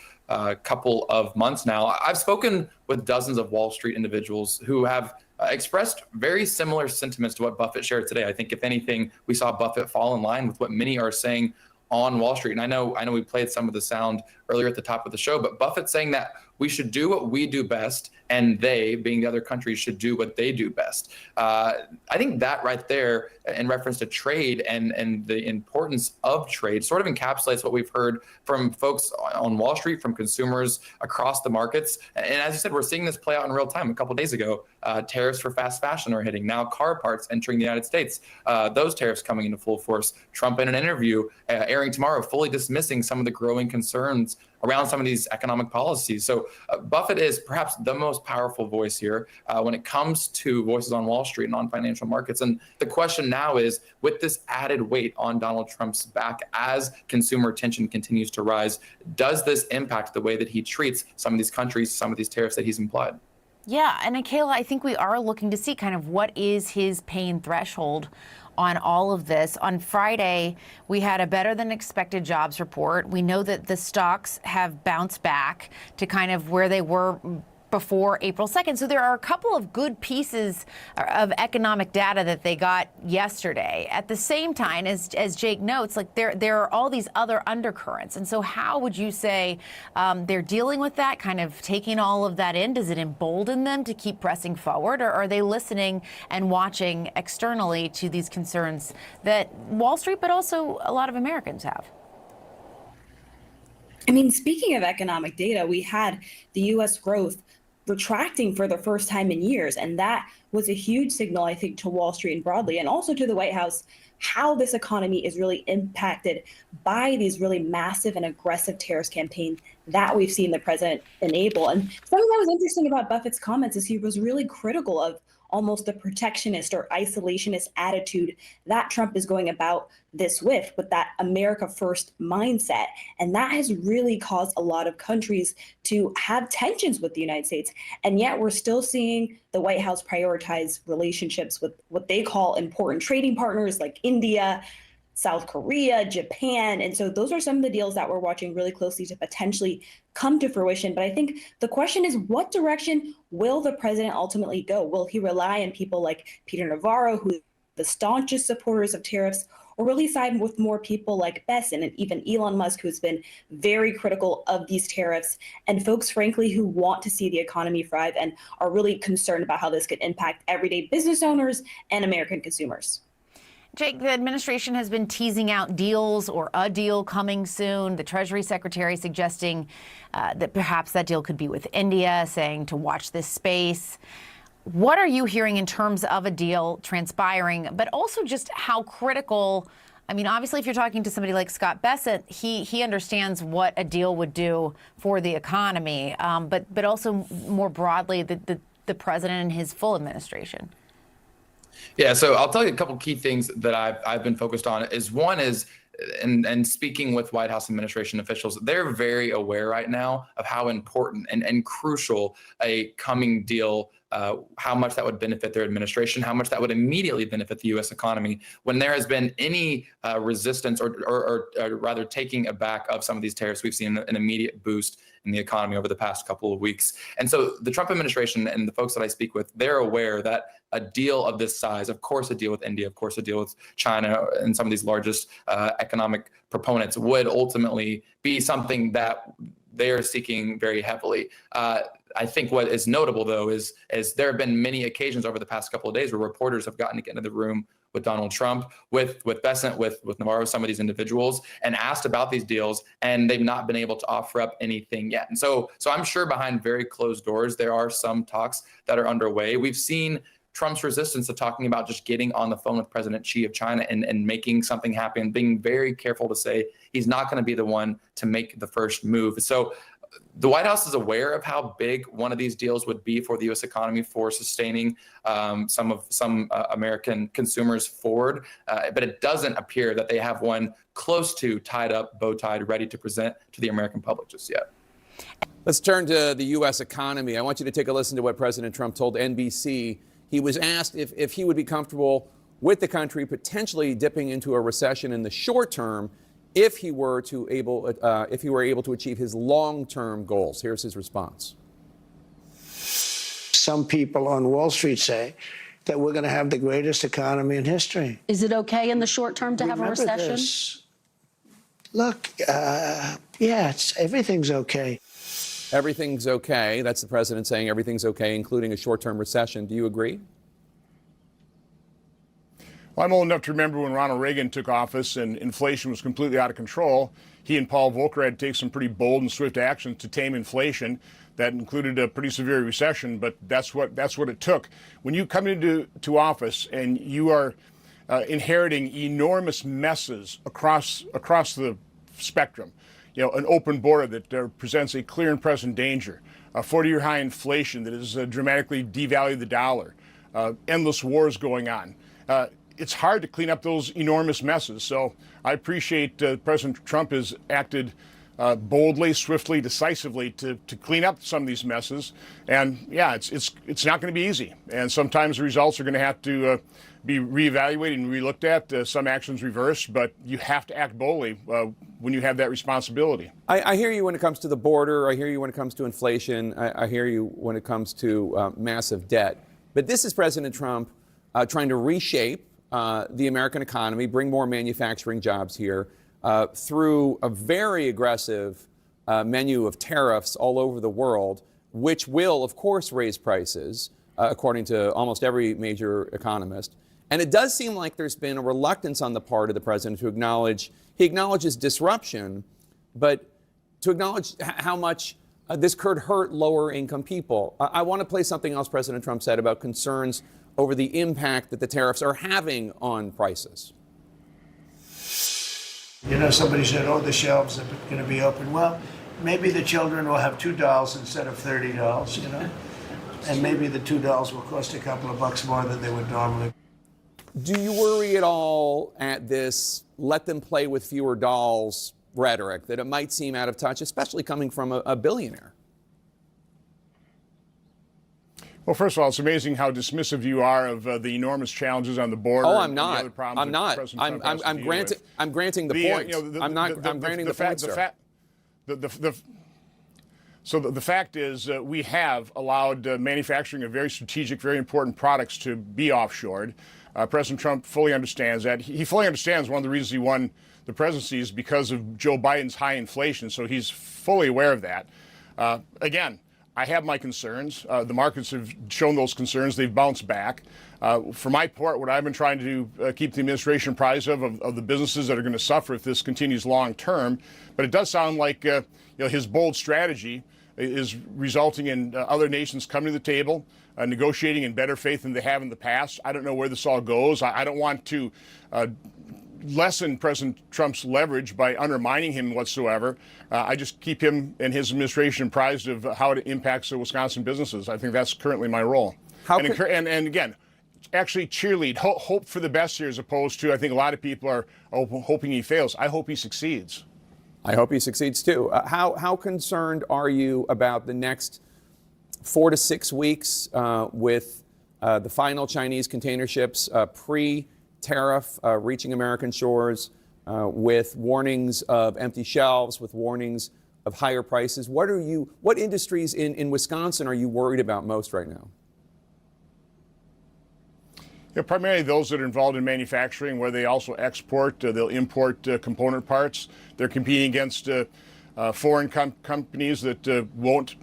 couple of months now. I've spoken with dozens of Wall Street individuals who have expressed very similar sentiments to what Buffett shared today. I think if anything, we saw Buffett fall in line with what many are saying on Wall Street. And I know we played some of the sound earlier at the top of the show, but Buffett saying that we should do what we do best, and they, being the other countries, should do what they do best. I think that right there, in reference to trade and the importance of trade, sort of encapsulates what we've heard from folks on Wall Street, from consumers across the markets. And as you said, we're seeing this play out in real time. A couple of days ago, tariffs for fast fashion are hitting. Now car parts entering the United States. Those tariffs coming into full force. Trump in an interview airing tomorrow, fully dismissing some of the growing concerns around some of these economic policies. So Buffett is perhaps the most powerful voice here when it comes to voices on Wall Street and on financial markets. And the question now is, with this added weight on Donald Trump's back as consumer tension continues to rise, does this impact the way that he treats some of these countries, some of these tariffs that he's implied? Yeah, and Kayla, I think we are looking to see kind of what is his pain threshold on all of this. On Friday, we had a better than expected jobs report. We know that the stocks have bounced back to kind of where they were before April 2nd. So there are a couple of good pieces of economic data that they got yesterday. At the same time, as Jake notes, like there are all these other undercurrents. And so how would you say they're dealing with that, kind of taking all of that in? Does it embolden them to keep pressing forward, or are they listening and watching externally to these concerns that Wall Street, but also a lot of Americans have? I mean, speaking of economic data, we had the U.S. growth retracting for the first time in years. And that was a huge signal, I think, to Wall Street and broadly, and also to the White House, how this economy is really impacted by these really massive and aggressive tariffs campaign that we've seen the president enable. And something that was interesting about Buffett's comments is he was really critical of almost the protectionist or isolationist attitude that Trump is going about this with that America first mindset. And that has really caused a lot of countries to have tensions with the United States. And yet we're still seeing the White House prioritize relationships with what they call important trading partners like India, South Korea, Japan. And so those are some of the deals that we're watching really closely to potentially come to fruition. But I think the question is, what direction will the president ultimately go? Will he rely on people like Peter Navarro, who are the staunchest supporters of tariffs, or will he side with more people like Besson and even Elon Musk, who's been very critical of these tariffs, and folks, frankly, who want to see the economy thrive and are really concerned about how this could impact everyday business owners and American consumers? Jake, the administration has been teasing out deals or a deal coming soon. The Treasury Secretary suggesting that perhaps that deal could be with India, saying to watch this space. What are you hearing in terms of a deal transpiring, but also just how critical? I mean, obviously, if you're talking to somebody like Scott Bessent, he understands what a deal would do for the economy, but also more broadly, the president and his full administration. Yeah, so I'll tell you a couple key things that I've been focused on. One is, and speaking with White House administration officials, they're very aware right now of how important and crucial a coming deal, how much that would benefit their administration, how much that would immediately benefit the U.S. economy when there has been any resistance or rather taking aback of some of these tariffs. We've seen an immediate boost in the economy over the past couple of weeks. And so the Trump administration and the folks that I speak with, they're aware that a deal of this size, of course a deal with India, of course a deal with China and some of these largest economic proponents, would ultimately be something that they're seeking very heavily. I think what is notable, though, is there have been many occasions over the past couple of days where reporters have gotten to get into the room with Donald Trump, with Bessent, with Navarro, some of these individuals, and asked about these deals, and they've not been able to offer up anything yet. And so I'm sure behind very closed doors, there are some talks that are underway. We've seen Trump's resistance to talking about just getting on the phone with President Xi of China and making something happen, being very careful to say he's not going to be the one to make the first move. So the White House is aware of how big one of these deals would be for the U.S. economy, for sustaining some American consumers forward, but it doesn't appear that they have one close to tied up, bow-tied, ready to present to the American public just yet. Let's turn to the U.S. economy. I want you to take a listen to what President Trump told NBC. He was asked if he would be comfortable with the country potentially dipping into a recession in the short term if he were able to achieve his long-term goals. Here's his response. Some people on Wall Street say that we're going to have the greatest economy in history. Is it okay in the short term to have a Remember recession? this. Look, everything's okay. Everything's okay. That's the president saying everything's okay, including a short-term recession. Do you agree? Well, I'm old enough to remember when Ronald Reagan took office and inflation was completely out of control. He and Paul Volcker had to take some pretty bold and swift actions to tame inflation. That included a pretty severe recession, but that's what it took. When you come into office and you are inheriting enormous messes across the spectrum, an open border that presents a clear and present danger, a 40-year high inflation that has dramatically devalued the dollar, endless wars going on. It's hard to clean up those enormous messes. So I appreciate President Trump has acted boldly, swiftly, decisively to clean up some of these messes. And yeah, it's not going to be easy. And sometimes the results are going to have to be reevaluated and relooked at, some actions reversed, but you have to act boldly when you have that responsibility. I hear you when it comes to the border. I hear you when it comes to inflation. I hear you when it comes to massive debt. But this is President Trump trying to reshape the American economy, bring more manufacturing jobs here through a very aggressive menu of tariffs all over the world, which will, of course, raise prices, according to almost every major economist. And it does seem like there's been a reluctance on the part of the president to acknowledge, he acknowledges disruption, but to acknowledge how much this could hurt lower income people. I want to play something else President Trump said about concerns over the impact that the tariffs are having on prices. Somebody said, the shelves are going to be open. Well, maybe the children will have $2 instead of $30, and maybe the $2 will cost a couple of bucks more than they would normally. Do you worry at all at this let them play with fewer dolls rhetoric, that it might seem out of touch, especially coming from a billionaire? Well, first of all, it's amazing how dismissive you are of the enormous challenges on the border. Oh, I'm not. I'm not. I'm granting the point. I'm granting the point, sir. So the fact is we have allowed manufacturing of very strategic, very important products to be offshored. President Trump fully understands that. He fully understands one of the reasons he won the presidency is because of Joe Biden's high inflation, so he's fully aware of that. Again, I have my concerns. The markets have shown those concerns. They've bounced back. For my part, what I've been trying to do, keep the administration apprised of the businesses that are going to suffer if this continues long term. But it does sound like his bold strategy is resulting in other nations coming to the table, negotiating in better faith than they have in the past. I don't know where this all goes. I don't want to lessen President Trump's leverage by undermining him whatsoever. I just keep him and his administration apprised of how it impacts the Wisconsin businesses. I think that's currently my role. And again, actually cheerlead, hope for the best here, as opposed to, I think a lot of people are hoping he fails. I hope he succeeds. I hope he succeeds too. How concerned are you about the next 4 to 6 weeks with the final Chinese container ships pre-tariff reaching American shores, with warnings of empty shelves, with warnings of higher prices? What industries in Wisconsin are you worried about most right now? Primarily those that are involved in manufacturing, where they also export, they'll import component parts. They're competing against foreign companies that won't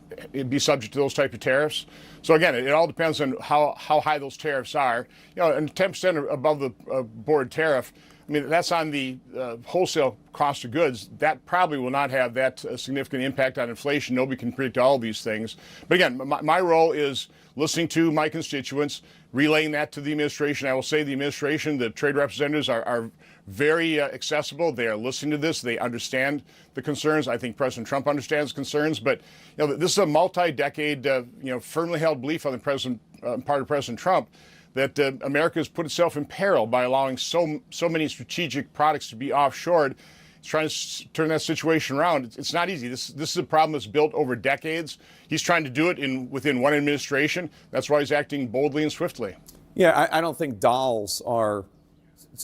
be subject to those type of tariffs. So again, it all depends on how high those tariffs are. And 10% above the board tariff, I mean, that's on the wholesale cost of goods. That probably will not have that significant impact on inflation. Nobody can predict all of these things. But again, my role is listening to my constituents, relaying that to the administration. I will say the administration, the trade representatives are very accessible. They are listening to this. They understand the concerns. I think President Trump understands concerns. But this is a multi-decade, firmly held belief on the part of President Trump that America has put itself in peril by allowing so many strategic products to be offshored. He's trying to turn that situation around. It's not easy. This is a problem that's built over decades. He's trying to do it within one administration. That's why he's acting boldly and swiftly. Yeah, I don't think dolls are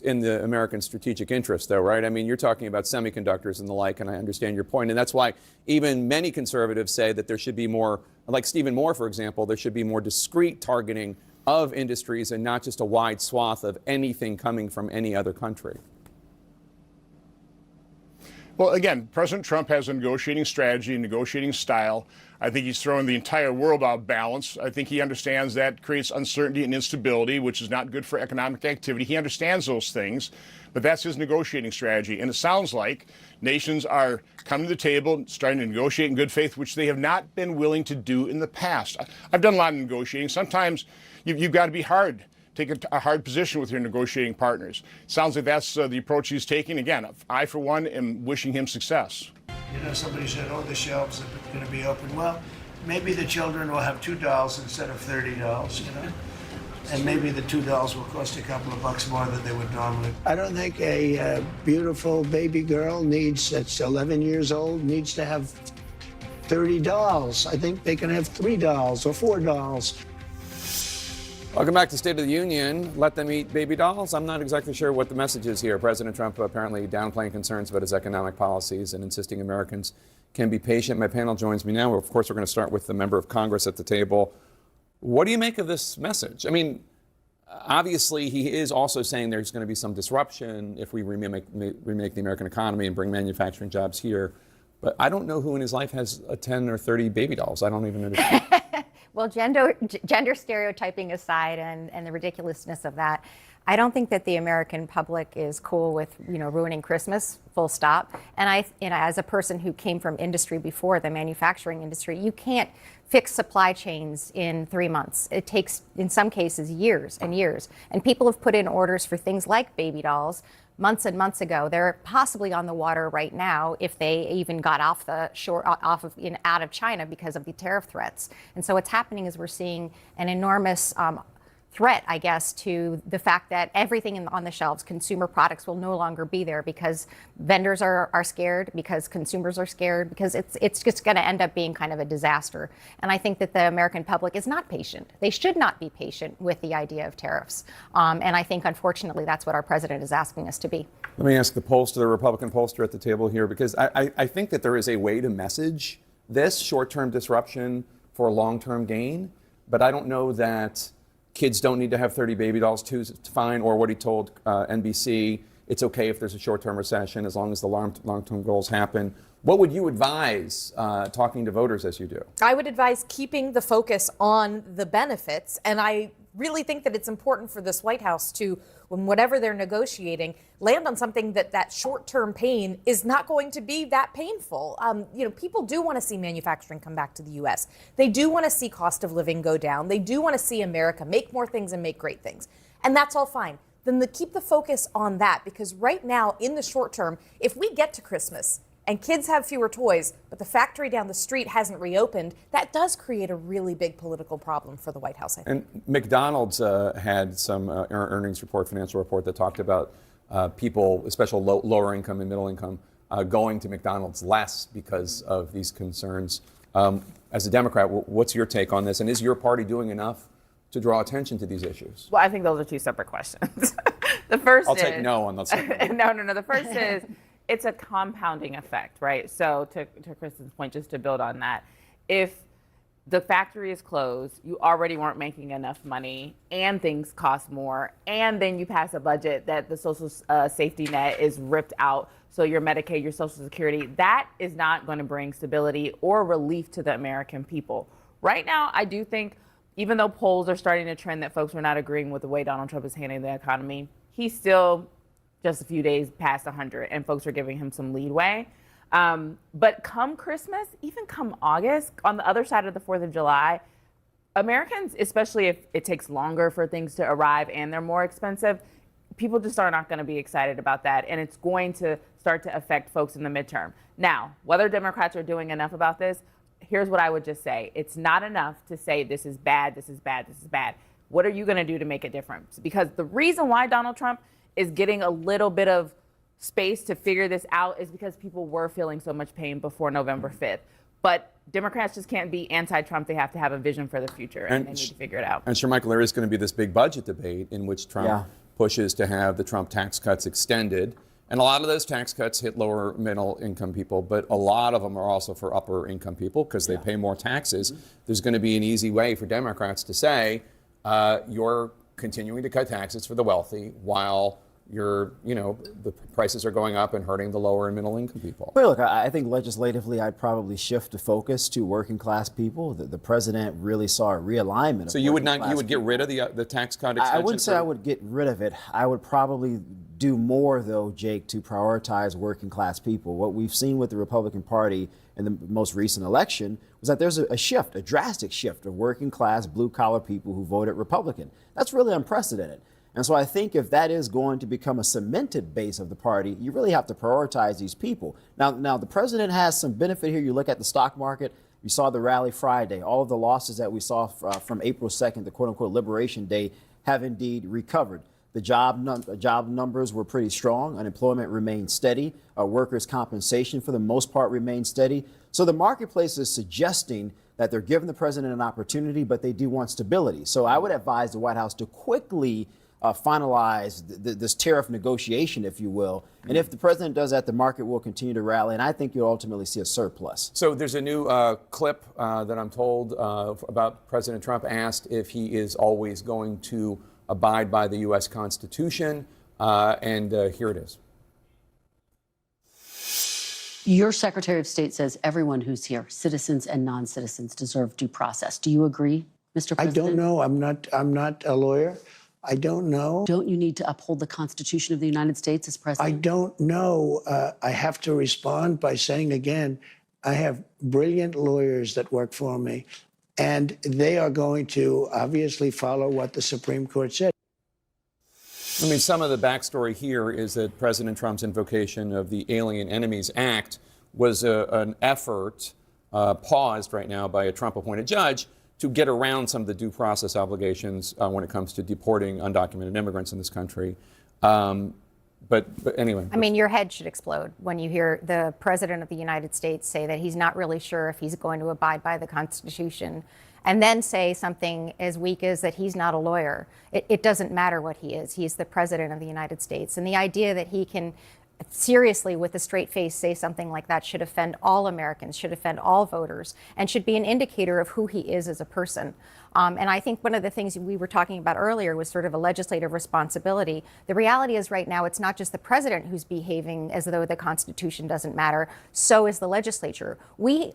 in the American strategic interest, though, right? I mean, you're talking about semiconductors and the like, and I understand your point. And that's why even many conservatives say that there should be more, like Stephen Moore, for example, there should be more discrete targeting of industries and not just a wide swath of anything coming from any other country. Well, again, President Trump has a negotiating strategy and negotiating style. I think he's throwing the entire world off balance. I think he understands that creates uncertainty and instability, which is not good for economic activity. He understands those things, but that's his negotiating strategy. And it sounds like nations are coming to the table, starting to negotiate in good faith, which they have not been willing to do in the past. I've done a lot of negotiating. Sometimes you've got to be hard. Take a hard position with your negotiating partners. Sounds like that's the approach he's taking. Again, I, for one, am wishing him success. Somebody said, oh, the shelves are going to be open. Well, maybe the children will have $2 instead of $30, and maybe the $2 will cost a couple of bucks more than they would normally. I don't think a beautiful baby girl that's 11 years old needs to have $30. I think they can have $3 or $4. Welcome back to State of the Union. Let them eat baby dolls. I'm not exactly sure what the message is here. President Trump apparently downplaying concerns about his economic policies and insisting Americans can be patient. My panel joins me now. Of course, we're going to start with the member of Congress at the table. What do you make of this message? I mean, obviously, he is also saying there's going to be some disruption if we remake the American economy and bring manufacturing jobs here. But I don't know who in his life has 10 or 30 baby dolls. I don't even understand. Well, gender stereotyping aside and the ridiculousness of that, I don't think that the American public is cool with, ruining Christmas, full stop. And as a person who came from industry before, the manufacturing industry, you can't fix supply chains in 3 months. It takes, in some cases, years and years. And people have put in orders for things like baby dolls months and months ago. They're possibly on the water right now if they even got off the shore, out of China because of the tariff threats. And so what's happening is we're seeing an enormous threat, I guess, to the fact that everything on the shelves, consumer products, will no longer be there because vendors are scared, because consumers are scared, because it's just going to end up being kind of a disaster. And I think that the American public is not patient. They should not be patient with the idea of tariffs. And I think, unfortunately, that's what our president is asking us to be. Let me ask the Republican pollster at the table here, because I think that there is a way to message this short-term disruption for a long-term gain, but I don't know that kids don't need to have 30 baby dolls, too, it's fine, or what he told NBC, it's okay if there's a short-term recession as long as the long-term goals happen. What would you advise talking to voters as you do? I would advise keeping the focus on the benefits, and I really think that it's important for this White House to, when whatever they're negotiating, land on something that short-term pain is not going to be that painful. People do want to see manufacturing come back to the U.S. They do want to see cost of living go down. They do want to see America make more things and make great things. And that's all fine. Then keep the focus on that, because right now, in the short term, if we get to Christmas and kids have fewer toys, but the factory down the street hasn't reopened, that does create a really big political problem for the White House, I think. And McDonald's had some earnings report, financial report, that talked about people, especially lower income and middle income, going to McDonald's less because of these concerns. As a Democrat, what's your take on this? And is your party doing enough to draw attention to these issues? Well, I think those are two separate questions. The first I'll take no on the second. No. The first is, it's a compounding effect, right? So to Kristen's point, just to build on that, if the factory is closed, you already weren't making enough money, and things cost more, and then you pass a budget that the social safety net is ripped out, so your Medicaid, your Social Security, that is not going to bring stability or relief to the American people. Right now, I do think, even though polls are starting to trend that folks are not agreeing with the way Donald Trump is handling the economy, he's still just a few days past 100, and folks are giving him some leeway. But come Christmas, even come August, on the other side of the 4th of July, Americans, especially if it takes longer for things to arrive and they're more expensive, people just are not going to be excited about that. And it's going to start to affect folks in the midterm. Now, whether Democrats are doing enough about this, here's what I would just say. It's not enough to say this is bad, this is bad, this is bad. What are you going to do to make a difference? Because the reason why Donald Trump is getting a little bit of space to figure this out is because people were feeling so much pain before November 5th. But Democrats just can't be anti-Trump. They have to have a vision for the future, and they need to figure it out. And Sir Michael, there is going to be this big budget debate in which Trump pushes to have the Trump tax cuts extended. And a lot of those tax cuts hit lower middle income people, but a lot of them are also for upper income people because they pay more taxes. There's going to be an easy way for Democrats to say, you're continuing to cut taxes for the wealthy while the prices are going up and hurting the lower and middle income people. Well, look, I think legislatively, I'd probably shift the focus to working class people. The president really saw a realignment. So you would get rid of the tax cut extension? I wouldn't say I would get rid of it. I would probably do more, though, Jake, to prioritize working class people. What we've seen with the Republican Party in the most recent election was that there's a drastic shift of working class, blue collar people who voted Republican. That's really unprecedented. And so I think if that is going to become a cemented base of the party, you really have to prioritize these people. Now the president has some benefit here. You look at the stock market. You saw the rally Friday. All of the losses that we saw from April 2nd, the quote-unquote Liberation Day, have indeed recovered. The job numbers were pretty strong. Unemployment remained steady. Workers' compensation, for the most part, remained steady. So the marketplace is suggesting that they're giving the president an opportunity, but they do want stability. So I would advise the White House to quickly finalize this tariff negotiation, if you will. And if the president does that, the market will continue to rally, and I think you'll ultimately see a surplus. So there's a new clip that I'm told about President Trump asked if he is always going to abide by the U.S. Constitution, and here it is. Your Secretary of State says everyone who's here, citizens and non-citizens, deserve due process. Do you agree, Mr. President? I don't know. I'm not a lawyer. I don't know. Don't you need to uphold the Constitution of the United States as president? I don't know. I have to respond by saying again, I have brilliant lawyers that work for me, and they are going to obviously follow what the Supreme Court said. I mean, some of the backstory here is that President Trump's invocation of the Alien Enemies Act was an effort paused right now by a Trump-appointed judge to get around some of the due process obligations when it comes to deporting undocumented immigrants in this country. But anyway. I mean, your head should explode when you hear the President of the United States say that he's not really sure if he's going to abide by the Constitution, and then say something as weak as that he's not a lawyer. It doesn't matter what he is. He's the President of the United States. And the idea that he can seriously, with a straight face, say something like that should offend all Americans, should offend all voters, and should be an indicator of who he is as a person. And I think one of the things we were talking about earlier was sort of a legislative responsibility. The reality is right now it's not just the president who's behaving as though the Constitution doesn't matter, so is the legislature. We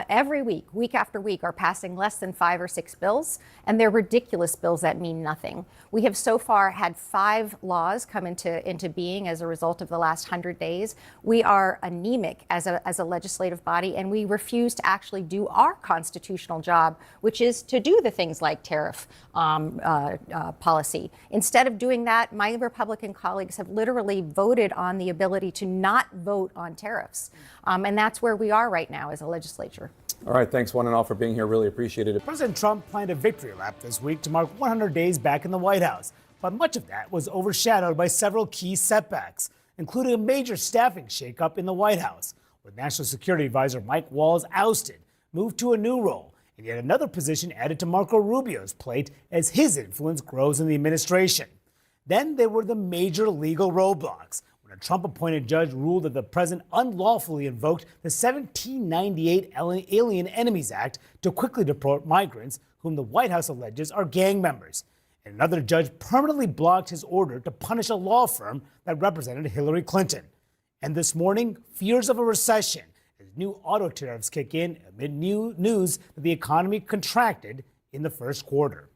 every week after week, are passing less than 5 or 6 bills, and they're ridiculous bills that mean nothing. We have so far had 5 laws come into being as a result of the last 100 days. We are anemic as a legislative body, and we refuse to actually do our constitutional job, which is to do the things like tariff policy. Instead of doing that, my Republican colleagues have literally voted on the ability to not vote on tariffs. And that's where we are right now as a legislature. All right, thanks one and all for being here. Really appreciated it. President Trump planned a victory lap this week to mark 100 days back in the White House. But much of that was overshadowed by several key setbacks, including a major staffing shakeup in the White House, with National Security Advisor Mike Waltz ousted, moved to a new role, and yet another position added to Marco Rubio's plate as his influence grows in the administration. Then there were the major legal roadblocks, when when a Trump-appointed judge ruled that the president unlawfully invoked the 1798 Alien Enemies Act to quickly deport migrants whom the White House alleges are gang members. And another judge permanently blocked his order to punish a law firm that represented Hillary Clinton. And this morning, fears of a recession as new auto tariffs kick in amid new news that the economy contracted in the first quarter.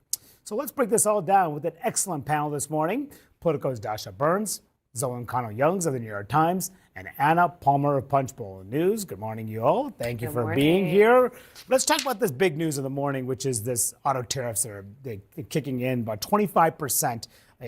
So let's break this all down with an excellent panel this morning. Politico's Dasha Burns, Zolan Connell-Youngs of the New York Times, and Anna Palmer of Punchbowl News. Good morning, you all. Thank you for being here. Let's talk about this big news of the morning, which is this auto tariffs that are kicking in, about 25%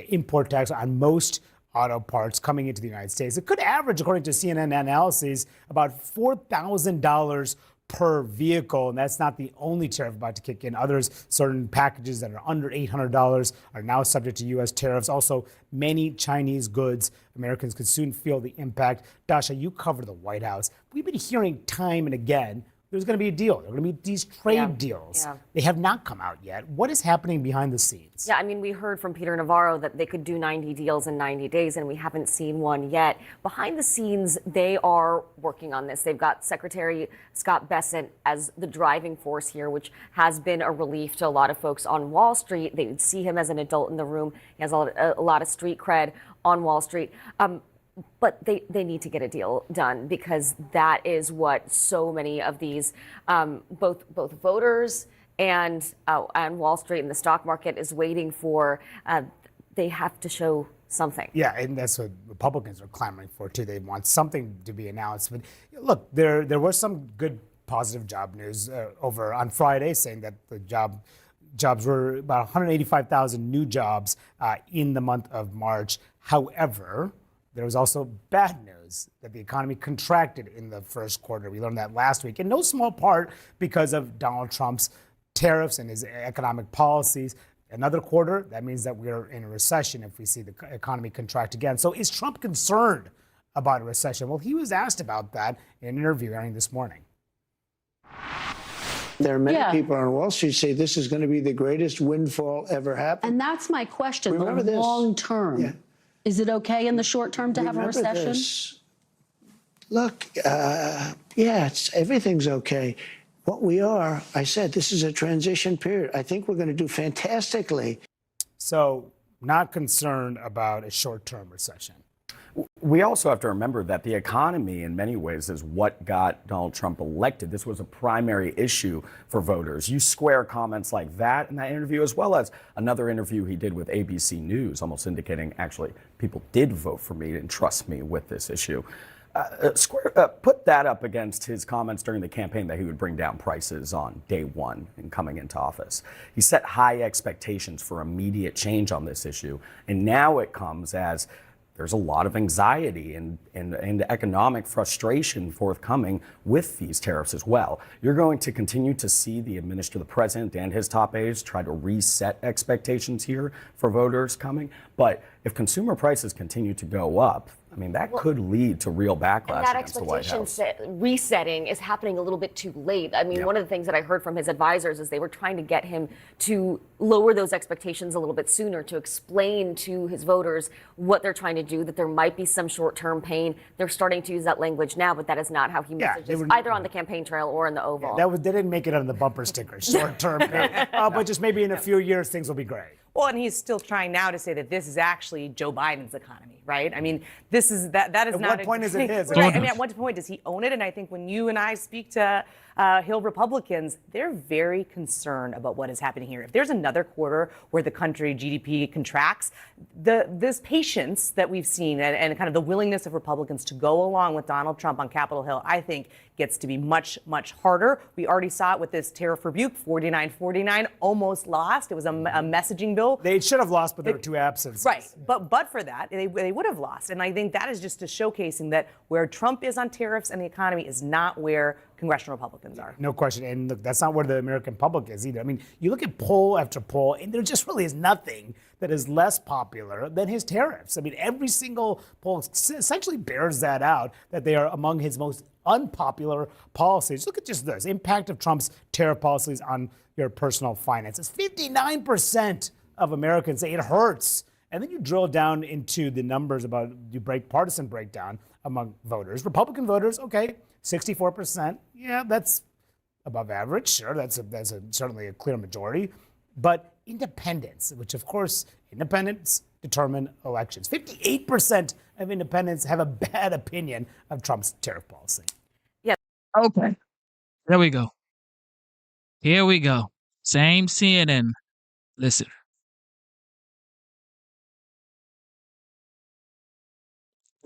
import tax on most auto parts coming into the United States. It could average, according to CNN analyses, about $4,000 per vehicle, and that's not the only tariff about to kick in. Others, certain packages that are under $800 are now subject to U.S. tariffs. Also, many Chinese goods, Americans could soon feel the impact. Dasha, you cover the White House. We've been hearing time and again there's going to be a deal. There are going to be these trade deals. They have not come out yet. What is happening behind the scenes? Yeah, I mean, we heard from Peter Navarro that they could do 90 deals in 90 days, and we haven't seen one yet. Behind the scenes, they are working on this. They've got Secretary Scott Bessent as the driving force here, which has been a relief to a lot of folks on Wall Street. They would see him as an adult in the room. He has a lot of street cred on Wall Street. But they need to get a deal done, because that is what so many of these, both voters and Wall Street and the stock market is waiting for. They have to show something. Yeah, and that's what Republicans are clamoring for, too. They want something to be announced. But look, there was some good positive job news over on Friday, saying that the jobs were about 185,000 new jobs in the month of March. However, there was also bad news that the economy contracted in the first quarter. We learned that last week, in no small part because of Donald Trump's tariffs and his economic policies. Another quarter, that means that we're in a recession if we see the economy contract again. So is Trump concerned about a recession? Well, he was asked about that in an interview airing this morning. There are many people on Wall Street say this is going to be the greatest windfall ever happened. And that's my question, Remember the this. long term. Yeah. Is it okay in the short term to have a Remember recession? this. Look, everything's okay. What we are, I said, this is a transition period. I think we're going to do fantastically. So, not concerned about a short-term recession. We also have to remember that the economy, in many ways, is what got Donald Trump elected. This was a primary issue for voters. You square comments like that in that interview, as well as another interview he did with ABC News, almost indicating, actually, people did vote for me and trust me with this issue. Put that up against his comments during the campaign that he would bring down prices on day one in coming into office. He set high expectations for immediate change on this issue, and now it comes as there's a lot of anxiety and economic frustration forthcoming with these tariffs as well. You're going to continue to see the president and his top aides try to reset expectations here for voters coming. But if consumer prices continue to go up, I mean, that could lead to real backlash And that against the White House. Resetting is happening a little bit too late. I mean, one of the things that I heard from his advisors is they were trying to get him to lower those expectations a little bit sooner, to explain to his voters what they're trying to do, that there might be some short-term pain. They're starting to use that language now, but that is not how he messages, either on the campaign trail or in the Oval. They didn't make it on the bumper sticker, short-term pain. But just maybe in a few years, things will be great. Well, and he's still trying now to say that this is actually Joe Biden's economy, right? I mean, this is that is at not. At what point is it his? Right. I mean, at what point does he own it? And I think when you and I speak to Hill Republicans, they're very concerned about what is happening here. If there's another quarter where the country GDP contracts, this patience that we've seen and kind of the willingness of Republicans to go along with Donald Trump on Capitol Hill, I think gets to be much, much harder. We already saw it with this tariff rebuke, 49-49, almost lost. It was a messaging bill. They should have lost, but there were two absences. Right, but for that, they would have lost. And I think that is just a showcasing that where Trump is on tariffs and the economy is not where congressional Republicans are. No question. And look, that's not where the American public is either. I mean, you look at poll after poll, and there just really is nothing that is less popular than his tariffs. I mean, every single poll essentially bears that out, that they are among his most unpopular policies. Look at just this impact of Trump's tariff policies on your personal finances. 59% of Americans say it hurts and then you drill down into the numbers about partisan breakdown among voters. Republican voters, okay, 64%. Yeah, that's above average. Sure, that's certainly a clear majority. But independents, which of course, independents determine elections. 58% of independents have a bad opinion of Trump's tariff policy. Yeah. Okay. There we go. Here we go. Same CNN. Listen.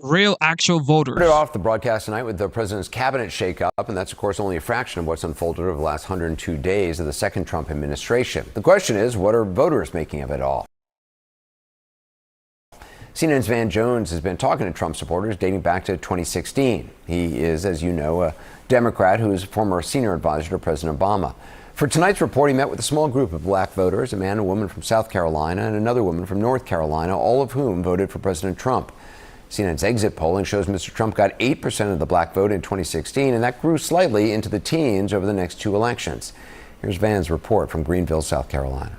Real actual voters. Started off the broadcast tonight with the president's cabinet shakeup, and that's, of course, only a fraction of what's unfolded over the last 102 days of the second Trump administration. The question is, what are voters making of it all? CNN's Van Jones has been talking to Trump supporters dating back to 2016. He is, as you know, a Democrat who is a former senior advisor to President Obama. For tonight's report, he met with a small group of black voters, a man and a woman from South Carolina and another woman from North Carolina, all of whom voted for President Trump. CNN's exit polling shows Mr. Trump got 8% of the black vote in 2016, and that grew slightly into the teens over the next two elections. Here's Van's report from Greenville, South Carolina.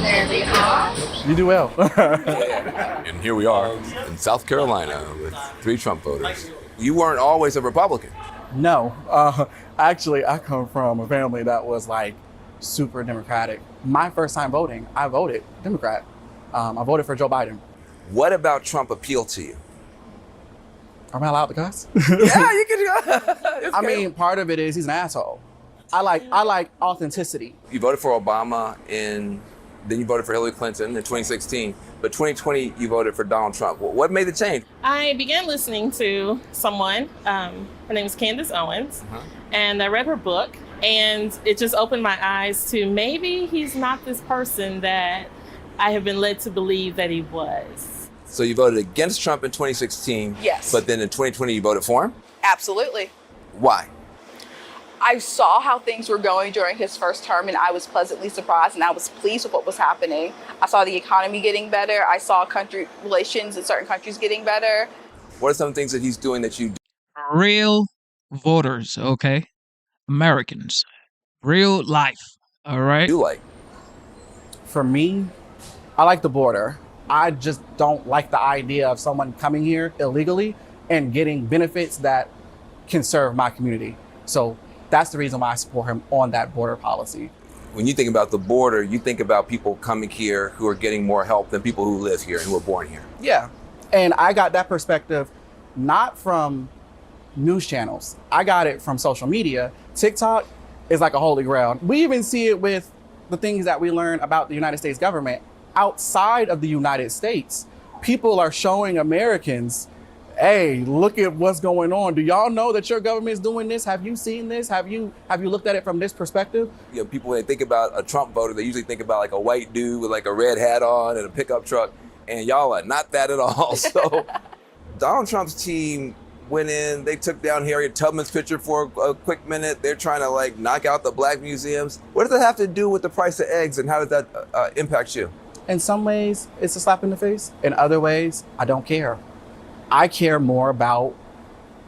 There they are. You do well. And here we are in South Carolina with 3 Trump voters. You weren't always a Republican. No. Actually, I come from a family that was like super Democratic. My first time voting, I voted Democrat. I voted for Joe Biden. What about Trump appealed to you? Am I allowed to cuss? Yeah, you can. I mean, part of it is he's an asshole. I like authenticity. You voted for Obama then you voted for Hillary Clinton in 2016, but 2020 you voted for Donald Trump. What made the change? I began listening to someone, her name is Candace Owens, and I read her book, and it just opened my eyes to maybe he's not this person that I have been led to believe that he was. So you voted against Trump in 2016, Yes. but then in 2020 you voted for him? Absolutely. Why? I saw how things were going during his first term, and I was pleasantly surprised, and I was pleased with what was happening. I saw the economy getting better. I saw country relations in certain countries getting better. What are some things that he's doing that you do? Real voters, okay? Americans. Real life, all right? You like? For me, I like the border. I just don't like the idea of someone coming here illegally and getting benefits that can serve my community. So that's the reason why I support him on that border policy. When you think about the border, you think about people coming here who are getting more help than people who live here and who were born here. Yeah. And I got that perspective not from news channels. I got it from social media. TikTok is like a holy grail. We even see it with the things that we learn about the United States government. Outside of the United States, people are showing Americans, hey, look at what's going on. Do y'all know that your government is doing this? Have you seen this? Have you looked at it from this perspective? You know, people, when they think about a Trump voter, they usually think about like a white dude with like a red hat on and a pickup truck, and y'all are not that at all. So Donald Trump's team went in, they took down Harriet Tubman's picture for a quick minute. They're trying to like knock out the black museums. What does that have to do with the price of eggs, and how does that impact you? In some ways, it's a slap in the face. In other ways, I don't care. I care more about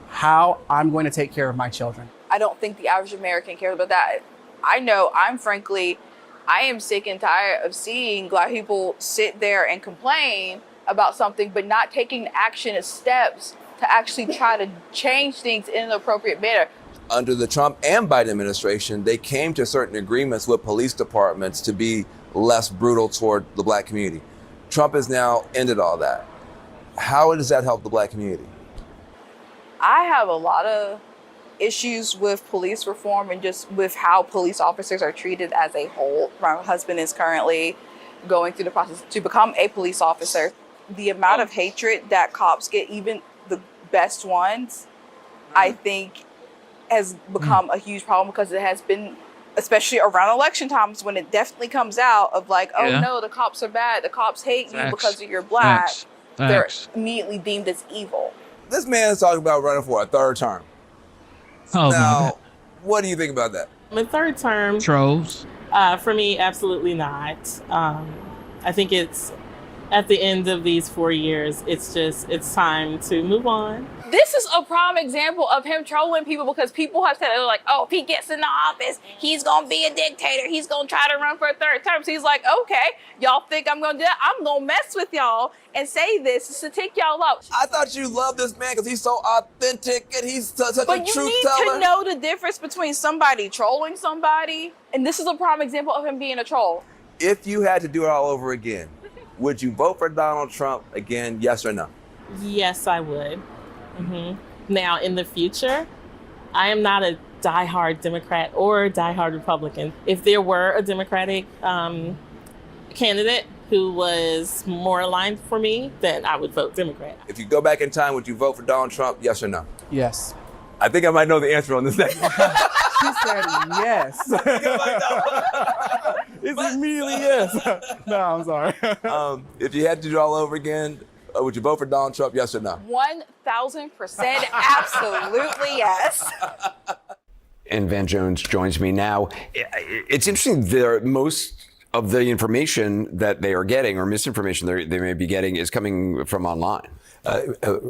how I'm going to take care of my children. I don't think the average American cares about that. I know I am sick and tired of seeing black people sit there and complain about something, but not taking action and steps to actually try to change things in an appropriate manner. Under the Trump and Biden administration, they came to certain agreements with police departments to be less brutal toward the black community. Trump has now ended all that. How does that help the black community? I have a lot of issues with police reform and just with how police officers are treated as a whole. My husband is currently going through the process to become a police officer. The amount of hatred that cops get, even the best ones, I think has become a huge problem, because it has been, especially around election times, when it definitely comes out of like, oh no, the cops are bad, the cops hate you because you're black. They're immediately deemed as evil. This man is talking about running for a third term. Oh, now, what do you think about that? The third term, trolls. For me, absolutely not. I think it's at the end of these 4 years, it's time to move on. This is a prime example of him trolling people because people have said, like, oh, if he gets in the office, he's going to be a dictator. He's going to try to run for a third term. So he's like, okay, y'all think I'm going to do that? I'm going to mess with y'all and say this to take y'all out. I thought you loved this man because he's so authentic and he's such a truth teller. But you need to know the difference between somebody trolling somebody, and this is a prime example of him being a troll. If you had to do it all over again, would you vote for Donald Trump again, yes or no? Yes, I would. Now, in the future, I am not a diehard Democrat or diehard Republican. If there were a Democratic candidate who was more aligned for me, then I would vote Democrat. If you go back in time, would you vote for Donald Trump, yes or no? Yes. I think I might know the answer on this next one. She said yes. It's immediately yes. No, I'm sorry. If you had to do it all over again, would you vote for Donald Trump, yes or no? 1,000% absolutely yes. And Van Jones joins me now. It's interesting, most of the information that they are getting, or misinformation they may be getting, is coming from online.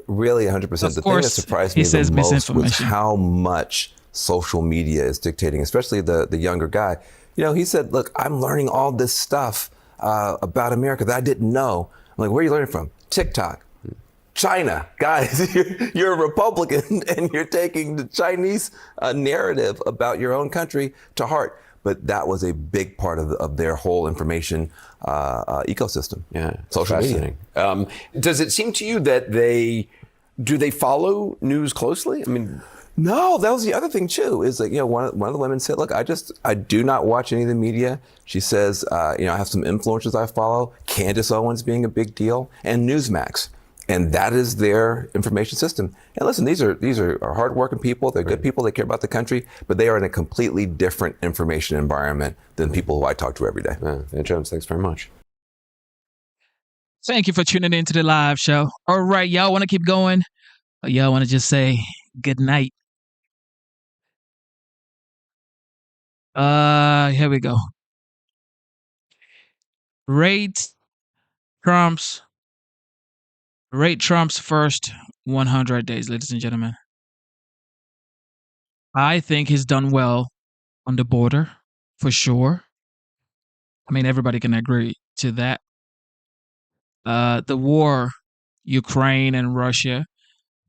Really, 100%. The thing that surprised me the most was how much social media is dictating, especially the younger guy. You know, he said, look, I'm learning all this stuff about America that I didn't know. I'm like, where are you learning from? TikTok, China. Guys, you're a Republican and you're taking the Chinese narrative about your own country to heart. But that was a big part of their whole information ecosystem. Yeah, social media. Does it seem to you that do they follow news closely? I mean, no, that was the other thing too. Is like, you know, one of the women said, "Look, I do not watch any of the media." She says, "You know, I have some influencers I follow. Candace Owens being a big deal, and Newsmax, and that is their information system." And listen, these are hardworking people. They're good people. They care about the country, but they are in a completely different information environment than people who I talk to every day. Van Jones, thanks very much. Thank you for tuning in to the live show. All right, y'all want to keep going? Or y'all want to just say good night? Here we go. Rate Trump's first 100 days, ladies and gentlemen. I think he's done well on the border, for sure. I mean, everybody can agree to that. The war, Ukraine and Russia,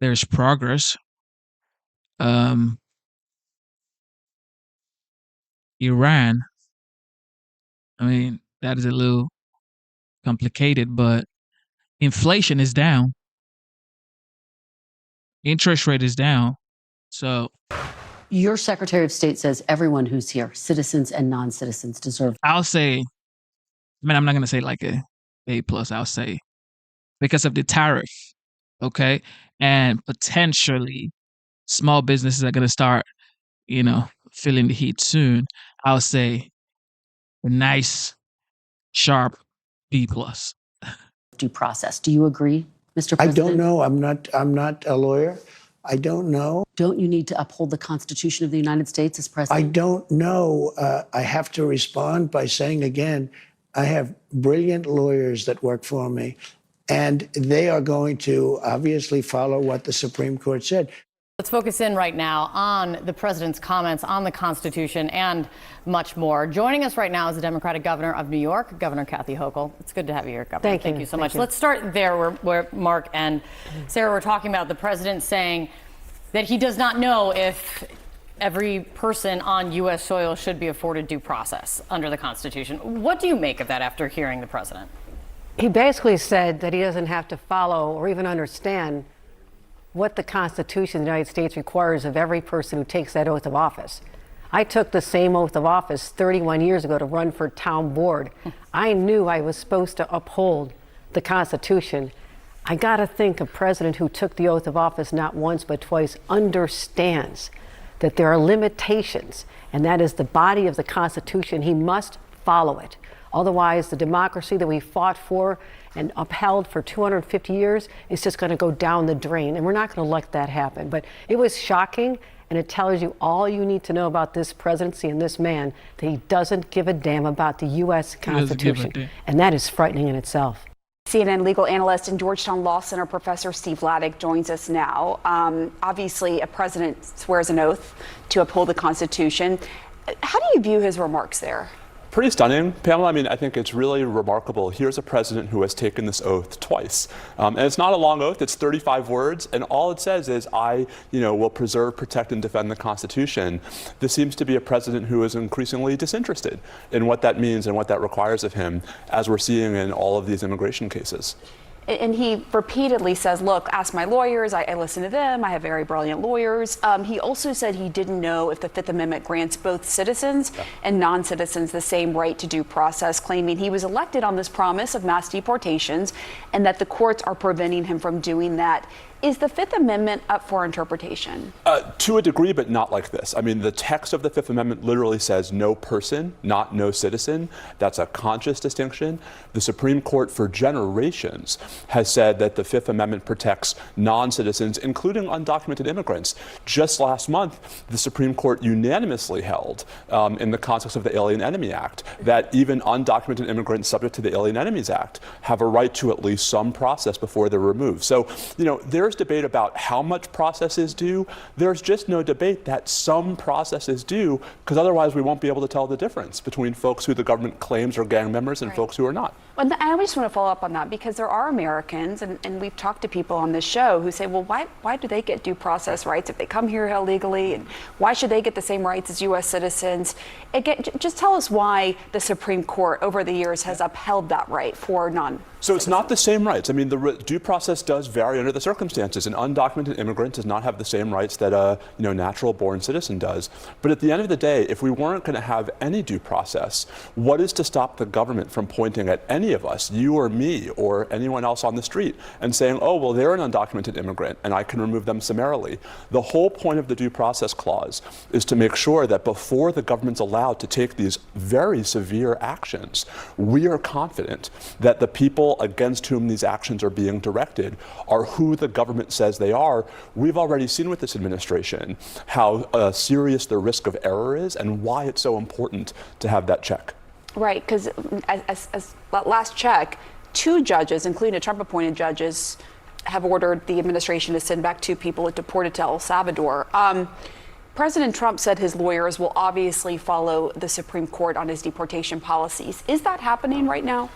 there's progress. Iran, I mean, that is a little complicated, but inflation is down. Interest rate is down. So your Secretary of State says everyone who's here, citizens and non-citizens, deserve. I'll say, I mean, I'm not going to say like a A+, I'll say because of the tariff, okay? And potentially small businesses are going to start, feeling the heat soon. I'll say a nice, sharp B+. Due process. Do you agree, Mr. President? I don't know. I'm not a lawyer. I don't know. Don't you need to uphold the Constitution of the United States as president? I don't know. I have to respond by saying again, I have brilliant lawyers that work for me, and they are going to obviously follow what the Supreme Court said. Let's focus in right now on the president's comments on the Constitution and much more. Joining us right now is the Democratic governor of New York, Governor Kathy Hochul. It's good to have you here, Governor. Thank you so much. Let's start there where Mark and Sarah were talking about the president saying that he does not know if every person on U.S. soil should be afforded due process under the Constitution. What do you make of that after hearing the president? He basically said that he doesn't have to follow or even understand what the Constitution of the United States requires of every person who takes that oath of office. I took the same oath of office 31 years ago to run for town board. I knew I was supposed to uphold the Constitution. I got to think a president who took the oath of office not once but twice understands that there are limitations, and that is the body of the Constitution. He must follow it. Otherwise, the democracy that we fought for and upheld for 250 years is just going to go down the drain, and we're not going to let that happen. But it was shocking, and it tells you all you need to know about this presidency and this man, that he doesn't give a damn about the U.S. Constitution, and that is frightening in itself. CNN legal analyst and Georgetown Law Center professor Steve Vladeck joins us now. Obviously, a president swears an oath to uphold the Constitution. How do you view his remarks there? Pretty stunning, Pamela. I mean, I think it's really remarkable. Here's a president who has taken this oath twice. And it's not a long oath, it's 35 words, and all it says is, I, will preserve, protect, and defend the Constitution. This seems to be a president who is increasingly disinterested in what that means and what that requires of him, as we're seeing in all of these immigration cases. And he repeatedly says, look, ask my lawyers. I listen to them. I have very brilliant lawyers. He also said he didn't know if the Fifth Amendment grants both citizens and non-citizens the same right to due process, claiming he was elected on this promise of mass deportations and that the courts are preventing him from doing that. Is the Fifth Amendment up for interpretation? To a degree, but not like this. I mean, the text of the Fifth Amendment literally says no person, not no citizen. That's a conscious distinction. The Supreme Court for generations has said that the Fifth Amendment protects non-citizens, including undocumented immigrants. Just last month, the Supreme Court unanimously held, in the context of the Alien Enemy Act, that even undocumented immigrants subject to the Alien Enemies Act have a right to at least some process before they're removed. So, there's debate about how much process is due. There's just no debate that some process is due, because otherwise we won't be able to tell the difference between folks who the government claims are gang members and folks who are not. And I just want to follow up on that, because there are Americans, and we've talked to people on this show who say, well, why do they get due process rights if they come here illegally? And why should they get the same rights as U.S. citizens? Again, just tell us why the Supreme Court over the years has upheld that right for non-citizens. So it's not the same rights. I mean, the due process does vary under the circumstances. An undocumented immigrant does not have the same rights that a natural-born citizen does. But at the end of the day, if we weren't going to have any due process, what is to stop the government from pointing at any of us, you or me or anyone else on the street, and saying, oh, well, they're an undocumented immigrant and I can remove them summarily? The whole point of the due process clause is to make sure that before the government's allowed to take these very severe actions, we are confident that the people against whom these actions are being directed are who the government says they are. We've already seen with this administration how serious the risk of error is and why it's so important to have that check. Right, because as last check, 2 judges, including the Trump-appointed judges, have ordered the administration to send back 2 people deported to El Salvador. President Trump said his lawyers will obviously follow the Supreme Court on his deportation policies. Is that happening right now?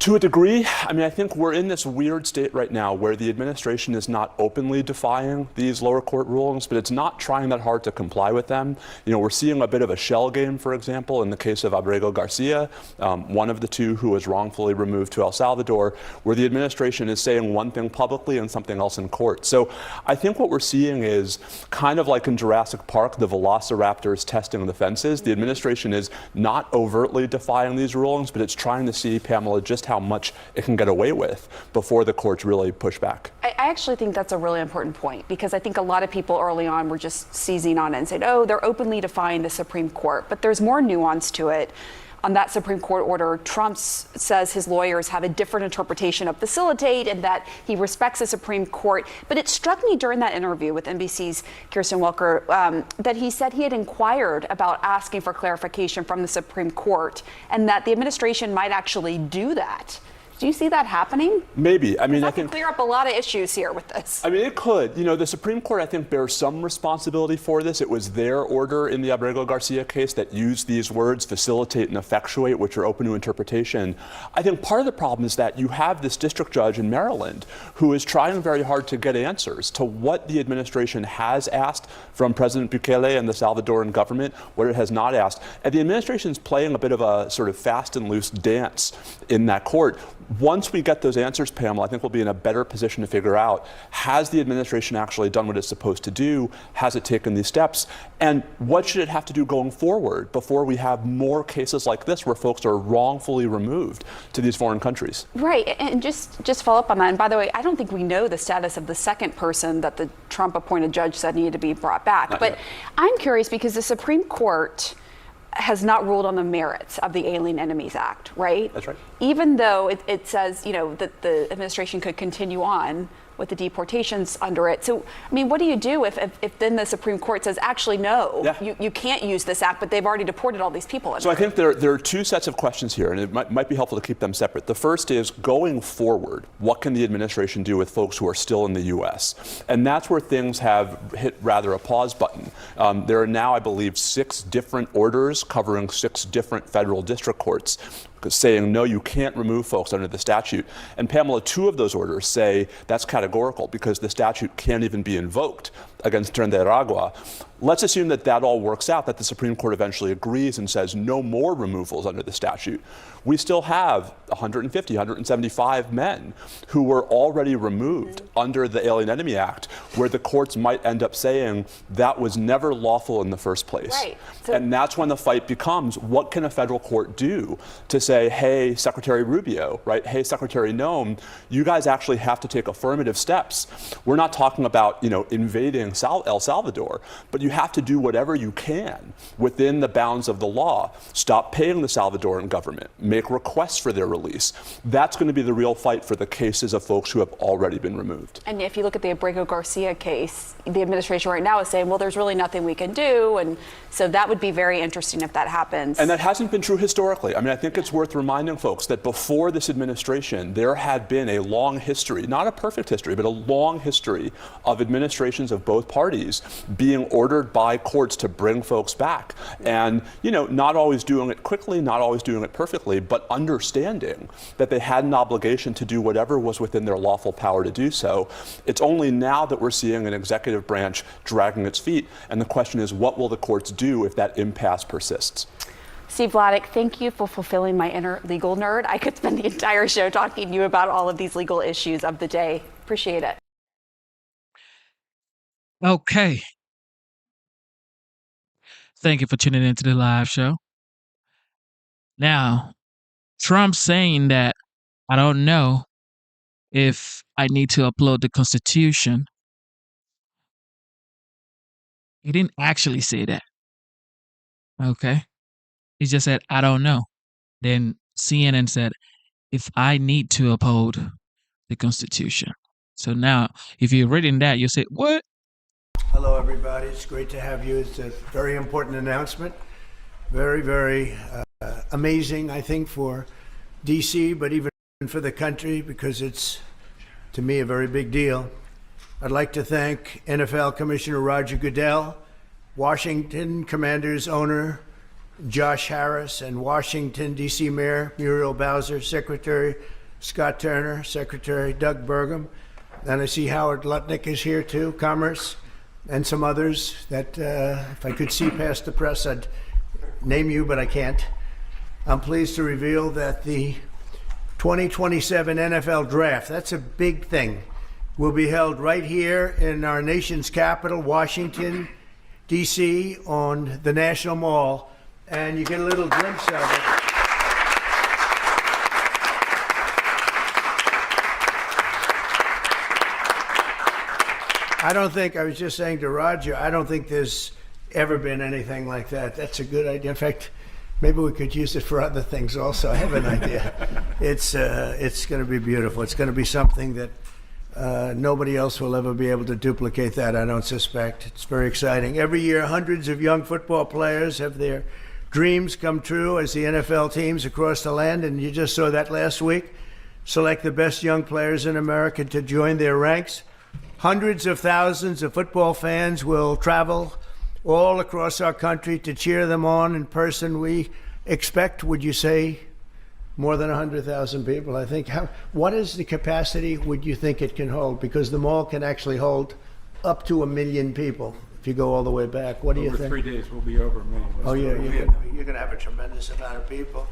To a degree. I mean, I think we're in this weird state right now where the administration is not openly defying these lower court rulings, but it's not trying that hard to comply with them. We're seeing a bit of a shell game, for example, in the case of Abrego Garcia, one of the 2 who was wrongfully removed to El Salvador, where the administration is saying one thing publicly and something else in court. So I think what we're seeing is kind of like in Jurassic Park, the velociraptors testing the fences. The administration is not overtly defying these rulings, but it's trying to see, Pamela, just how much it can get away with before the courts really push back. I actually think that's a really important point, because I think a lot of people early on were just seizing on it and saying, oh, they're openly defying the Supreme Court. But there's more nuance to it. On that Supreme Court order, Trump says his lawyers have a different interpretation of facilitate and that he respects the Supreme Court. But it struck me during that interview with NBC's Kirsten Welker that he said he had inquired about asking for clarification from the Supreme Court and that the administration might actually do that. Do you see that happening? Maybe. I mean, I think clear up a lot of issues here with this. I mean, it could. The Supreme Court, I think, bears some responsibility for this. It was their order in the Abrego Garcia case that used these words, facilitate and effectuate, which are open to interpretation. I think part of the problem is that you have this district judge in Maryland who is trying very hard to get answers to what the administration has asked from President Bukele and the Salvadoran government, what it has not asked. And the administration is playing a bit of a sort of fast and loose dance in that court. Once we get those answers, Pamela, I think we'll be in a better position to figure out, has the administration actually done what it's supposed to do? Has it taken these steps? And what should it have to do going forward before we have more cases like this where folks are wrongfully removed to these foreign countries? Right, and just follow up on that. And by the way, I don't think we know the status of the second person that the Trump-appointed judge said needed to be brought back. Not but yet. I'm curious because the Supreme Court has not ruled on the merits of the Alien Enemies Act, right? That's right. Even though it says, that the administration could continue on with the deportations under it. So, I mean, what do you do if then the Supreme Court says, actually, no, you can't use this act, but they've already deported all these people? So I think there are two sets of questions here, and it might be helpful to keep them separate. The first is, going forward, what can the administration do with folks who are still in the U.S.? And that's where things have hit rather a pause button. There are now, I believe, 6 different orders covering 6 different federal district courts saying, no, you can't remove folks under the statute. And Pamela, 2 of those orders say that's categorical because the statute can't even be invoked against Trinidad. Let's assume that all works out, that the Supreme Court eventually agrees and says no more removals under the statute. We still have 150, 175 men who were already removed under the Alien Enemy Act, where the courts might end up saying that was never lawful in the first place. Right. And that's when the fight becomes, what can a federal court do to say, hey, Secretary Rubio, right? Hey, Secretary Noem, you guys actually have to take affirmative steps. We're not talking about, invading El Salvador, but you have to do whatever you can within the bounds of the law. Stop paying the Salvadoran government. Make requests for their release. That's going to be the real fight for the cases of folks who have already been removed. And if you look at the Abrego Garcia case, the administration right now is saying, well, there's really nothing we can do. And so that would be very interesting if that happens. And that hasn't been true historically. I mean, I think it's worth reminding folks that before this administration, there had been a long history, not a perfect history, but a long history of administrations of both parties being ordered by courts to bring folks back. And, not always doing it quickly, not always doing it perfectly, but understanding that they had an obligation to do whatever was within their lawful power to do so. It's only now that we're seeing an executive branch dragging its feet. And the question is, what will the courts do if that impasse persists? Steve Vladeck, thank you for fulfilling my inner legal nerd. I could spend the entire show talking to you about all of these legal issues of the day. Appreciate it. Okay. Thank you for tuning into the live show. Now, Trump saying that I don't know if I need to upload the Constitution. He didn't actually say that. Okay. He just said, I don't know. Then CNN said, if I need to uphold the Constitution. So now, if you're reading that, you say, what? Hello, everybody. It's great to have you. It's a very important announcement. Very, very amazing, I think, for D.C., but even for the country, because it's, to me, a very big deal. I'd like to thank NFL Commissioner Roger Goodell, Washington Commanders owner Josh Harris, and Washington, D.C. Mayor Muriel Bowser, Secretary Scott Turner, Secretary Doug Burgum, and I see Howard Lutnick is here too, Commerce, and some others that if I could see past the press, I'd name you, but I can't. I'm pleased to reveal that the 2027 NFL Draft, that's a big thing, will be held right here in our nation's capital, Washington, D.C., on the National Mall, and you get a little glimpse of it. I was just saying to Roger, I don't think there's ever been anything like that. That's a good idea. In fact, maybe we could use it for other things also. I have an idea. It's going to be beautiful. It's going to be something that nobody else will ever be able to duplicate that, I don't suspect. It's very exciting. Every year, hundreds of young football players have their dreams come true as the NFL teams across the land, and you just saw that last week, select the best young players in America to join their ranks. Hundreds of thousands of football fans will travel all across our country to cheer them on in person. We expect, would you say, more than 100,000 people, I think. What is the capacity would you think it can hold? Because the mall can actually hold up to 1 million people if you go all the way back. What do you think? Over 3 days, we'll be over 1 million. Oh, yeah, you're going to have a tremendous amount of people.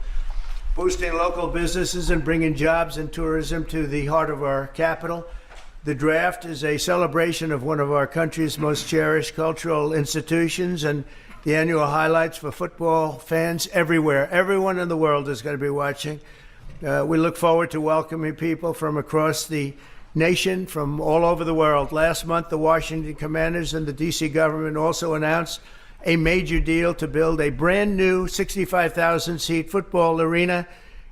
Boosting local businesses and bringing jobs and tourism to the heart of our capital. The draft is a celebration of one of our country's most cherished cultural institutions and the annual highlights for football fans everywhere. Everyone in the world is going to be watching. We look forward to welcoming people from across the nation, from all over the world. Last month, the Washington Commanders and the D.C. government also announced a major deal to build a brand new 65,000-seat football arena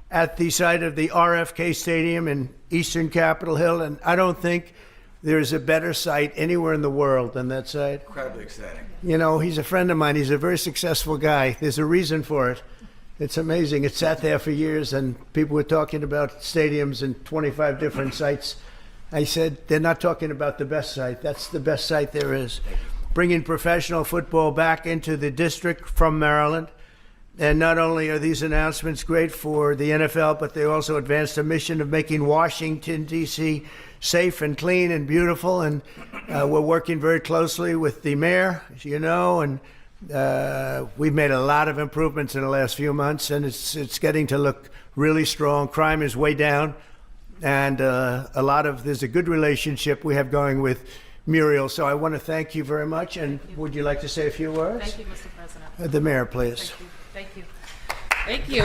at the site of the RFK Stadium in eastern Capitol Hill. And I don't think there's a better site anywhere in the world than that site. Incredibly exciting. You know, he's a friend of mine. He's a very successful guy. There's a reason for it. It's amazing. It sat there for years, and people were talking about stadiums and 25 different sites. I said, they're not talking about the best site. That's the best site there is. Bringing professional football back into the district from Maryland. And not only are these announcements great for the NFL, but they also advance the mission of making Washington, D.C. safe and clean and beautiful. And we're working very closely with the mayor, as you know, and we've made a lot of improvements in the last few months, and it's getting to look really strong. Crime is way down, and there's a good relationship we have going with Muriel. So I want to thank you very much. And would you like to say a few words? Thank you, Mr. President. The mayor, please. Thank you. Thank you.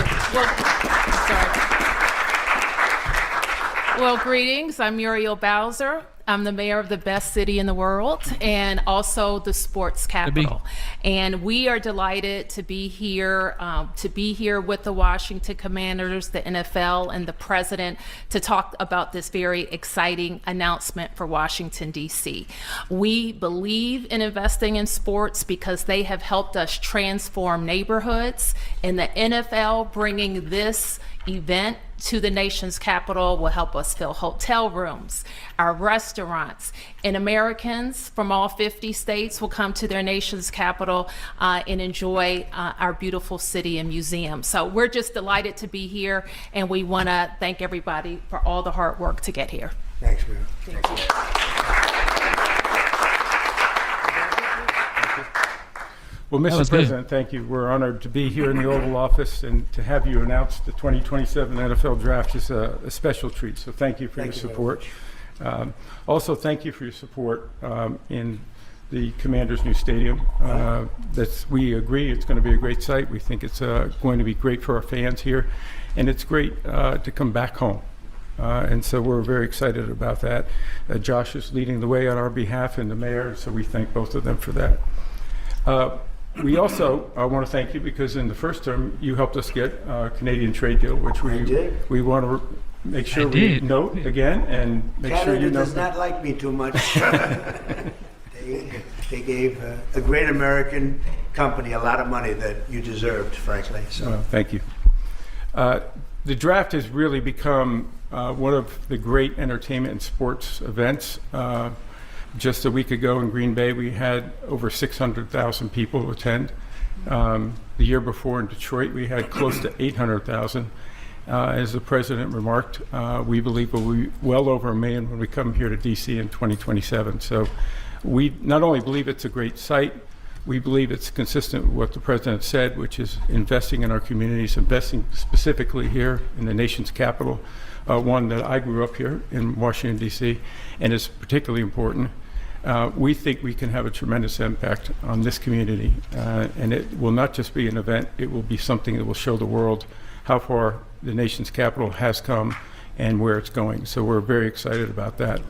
Well, greetings. I'm Muriel Bowser. I'm the mayor of the best city in the world and also the sports capital. And we are delighted to be here with the Washington Commanders, the NFL, and the president to talk about this very exciting announcement for Washington, D.C. We believe in investing in sports because they have helped us transform neighborhoods, and the NFL bringing this event to the nation's capital will help us fill hotel rooms, our restaurants, and Americans from all 50 states will come to their nation's capital and enjoy our beautiful city and museum. So we're just delighted to be here, and we want to thank everybody for all the hard work to get here. Thanks, Mayor. Thank you. Well, Mr. President, thank you. We're honored to be here in the Oval Office, and to have you announce the 2027 NFL Draft is a special treat. So thank you for your support. Also, thank you for your support in the Commanders' new stadium. We agree it's going to be a great site. We think it's going to be great for our fans here, and it's great to come back home. And so we're very excited about that. Josh is leading the way on our behalf, and the mayor, so we thank both of them for that. We also want to thank you because in the first term you helped us get a Canadian trade deal, which we want to make sure we note again and make Canada sure you know. Does not like me too much. They gave a great American company a lot of money that you deserved, frankly. So well, thank you. The draft has really become one of the great entertainment and sports events. Just a week ago in Green Bay, we had over 600,000 people attend. The year before in Detroit, we had close to 800,000. As the president remarked, we believe we'll be well over 1 million when we come here to DC in 2027. So we not only believe it's a great site, we believe it's consistent with what the president said, which is investing in our communities, investing specifically here in the nation's capital, one that I grew up here in Washington, D.C., and is particularly important. We think we can have a tremendous impact on this community, and it will not just be an event, it will be something that will show the world how far the nation's capital has come and where it's going. So we're very excited about that.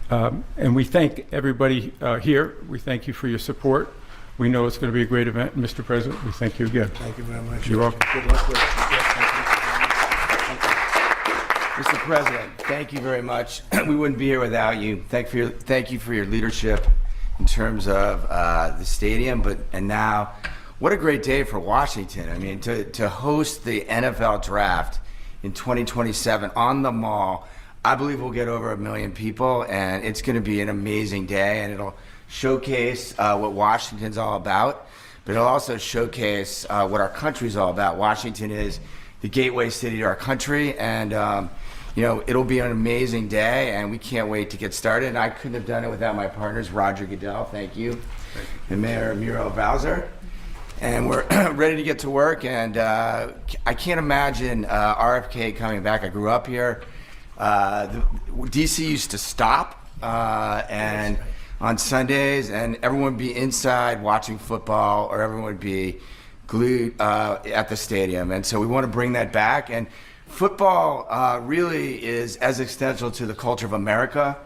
And we thank everybody here. We thank you for your support. We know it's going to be a great event. Mr. President, we thank you again. Thank you very much. You're welcome. Good luck with it. Mr. President, thank you very much. We wouldn't be here without you. Thank you for your leadership in terms of the stadium, and now, what a great day for Washington. I mean, to host the NFL Draft in 2027 on the Mall. I believe we'll get over 1 million people, and it's going to be an amazing day, and it'll showcase what Washington's all about, but it'll also showcase what our country's all about. Washington is the gateway city to our country, and it'll be an amazing day, and we can't wait to get started. And I couldn't have done it without my partners, Roger Goodell, thank you, and Mayor Muriel Bowser. And we're ready to get to work, and I can't imagine RFK coming back. I grew up here. DC used to stop and on Sundays, and everyone would be inside watching football, or everyone would be glued at the stadium. And so we want to bring that back. And football really is as essential to the culture of America.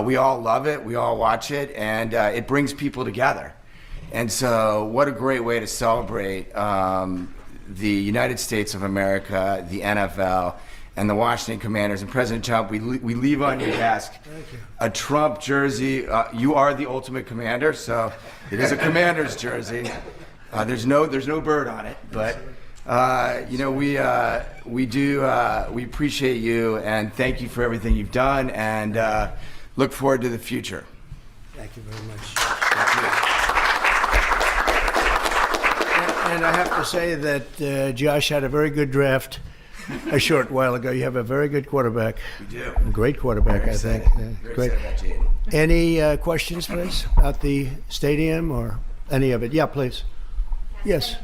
We all love it, we all watch it, and it brings people together. And so what a great way to celebrate the United States of America, the NFL, and the Washington Commanders. And President Trump, we leave on your desk a Trump jersey. You are the ultimate commander, so it is a Commanders jersey. There's no bird on it, but we appreciate you and thank you for everything you've done, and look forward to the future. Thank you very much. Thank you. And I have to say that Josh had a very good draft a short while ago. You have a very good quarterback. We do. A great quarterback, I think. Very Great. excited about Jaden. Any questions, please, about the stadium or any of it? Yeah, please. Yes.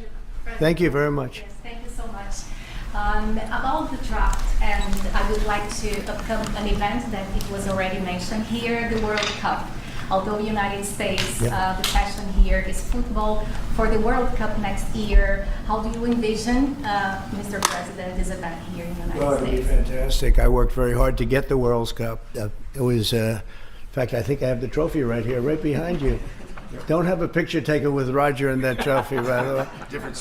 Thank you very much. Yes, thank you so much. About the draft, and I would like to upcome an event that it was already mentioned here, the World Cup. Although United States, the passion here is football. For the World Cup next year, how do you envision, Mr. President, this event here in the United Well, it'll be States? fantastic. I worked very hard to get the World Cup. It was, in fact, I think I have the trophy right here, right behind you. Don't have a picture taken with Roger and that trophy, by the way.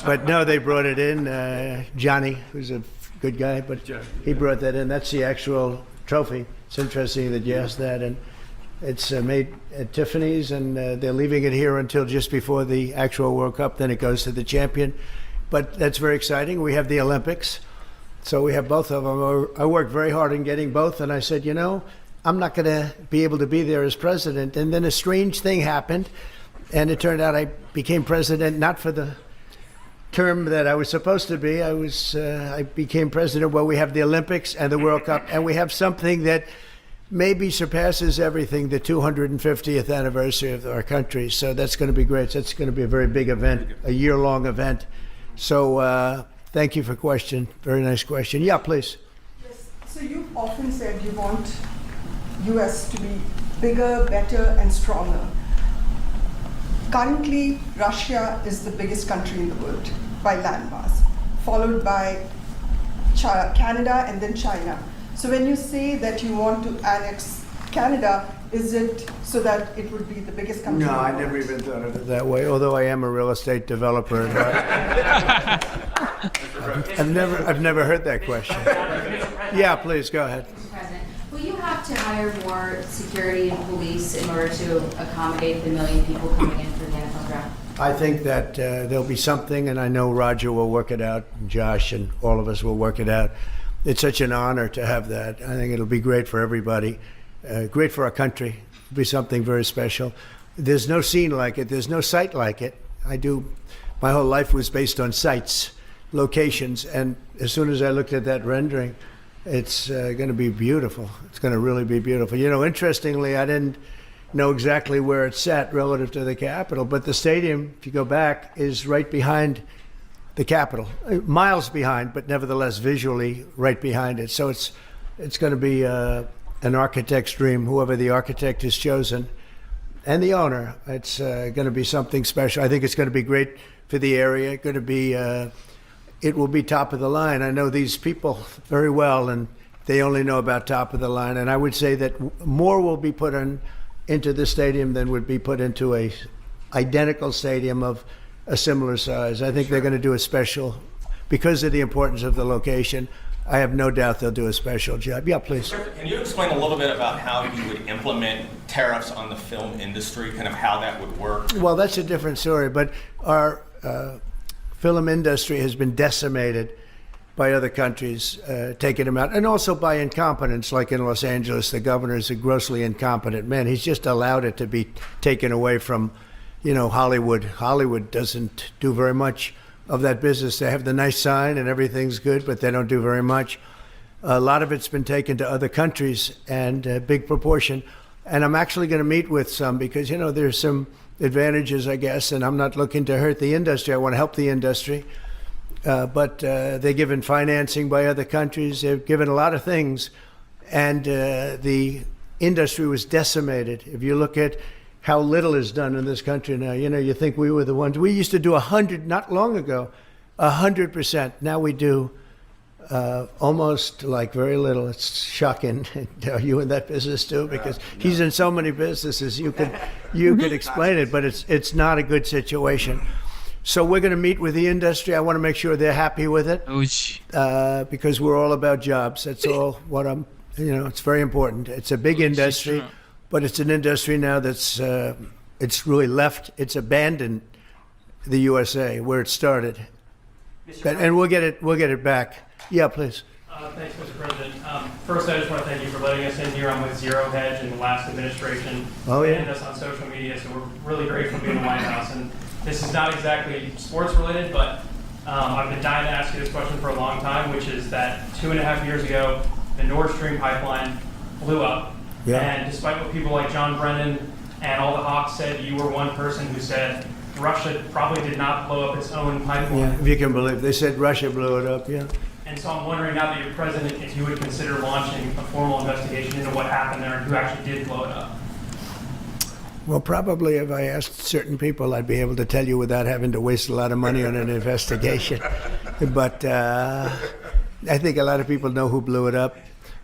But no, they brought it in. Johnny, who's a good guy, but he brought that in. That's the actual trophy. It's interesting that you asked that. And it's made at Tiffany's, and they're leaving it here until just before the actual World Cup. Then it goes to the champion. But that's very exciting. We have the Olympics. So we have both of them. I worked very hard in getting both, and I said, I'm not going to be able to be there as president. And then a strange thing happened, and it turned out I became president not for the term that I was supposed to be. I became president. Well, we have the Olympics and the World Cup, and we have something that maybe surpasses everything, the 250th anniversary of our country. So that's going to be great. That's going to be a very big event, a year-long event. So thank you for the question. Very nice question. Yeah, please. Yes. So you've often said you want U.S. to be bigger, better, and stronger. Currently, Russia is the biggest country in the world by landmass, followed by Canada and then China. So when you say that you want to annex Canada, is it so that it would be the biggest country? No, I never even thought of it that way, although I am a real estate developer. I've never heard that question. Yeah, please, go ahead. Mr. President, will you have to hire more security and police in order to accommodate the 1 million people coming in for the NFL draft? I think that there'll be something, and I know Roger will work it out, and Josh and all of us will work it out. It's such an honor to have that. I think it'll be great for everybody, great for our country. It'll be something very special. There's no scene like it. There's no site like it. My whole life was based on sites, locations, and as soon as I looked at that rendering, it's going to be beautiful. It's going to really be beautiful. Interestingly, I didn't know exactly where it sat relative to the Capitol, but the stadium, if you go back, is right behind the Capitol, miles behind, but nevertheless visually right behind it. So it's going to be an architect's dream, whoever the architect is chosen, and the owner. It's going to be something special. I think it's going to be great for the area. Going to be, it will be top of the line. I know these people very well, and they only know about top of the line. And I would say that more will be put into the stadium than would be put into a identical stadium of a similar size. I think they're going to do a special, because of the importance of the location. I have no doubt they'll do a special job. Yeah, please. Can you explain a little bit about how you would implement tariffs on the film industry, kind of how that would work? Well, that's a different story, but our film industry has been decimated by other countries taking them out, and also by incompetence, like in Los Angeles. The governor is a grossly incompetent man. He's just allowed it to be taken away from Hollywood. Hollywood doesn't do very much of that business. They have the nice sign and everything's good, but they don't do very much. A lot of it's been taken to other countries, and a big proportion. And I'm actually going to meet with some, because, there's some advantages, I guess, and I'm not looking to hurt the industry. I want to help the industry. But they're given financing by other countries. They're given a lot of things. And the industry was decimated. If you look at how little is done in this country now. You think we were the ones. We used to do 100, not long ago, 100%. Now we do almost like very little. It's shocking. Are you in that business too? Because he's in so many businesses. You could explain it, but it's not a good situation. So we're going to meet with the industry. I want to make sure they're happy with it because we're all about jobs. That's all what I'm, it's very important. It's a big industry, but it's an industry now that's, it's really left, it's abandoned the USA where it started. And we'll get it back. Yeah, please. Thanks, Mr. President. First, I just want to thank you for letting us in here. I'm with Zero Hedge in the last administration. Oh, yeah. And us on social media, so we're really grateful to be in the White House. And this is not exactly sports related, but I've been dying to ask you this question for a long time, which is that 2.5 years ago, the Nord Stream pipeline blew up. Yeah. And despite what people like John Brennan and all the hawks said, you were one person who said Russia probably did not blow up its own pipeline. Yeah, if you can believe. They said Russia blew it up, yeah. And so I'm wondering now that you're president, if you would consider launching a formal investigation into what happened there and who actually did blow it up. Well, probably if I asked certain people, I'd be able to tell you without having to waste a lot of money on an investigation. But I think a lot of people know who blew it up.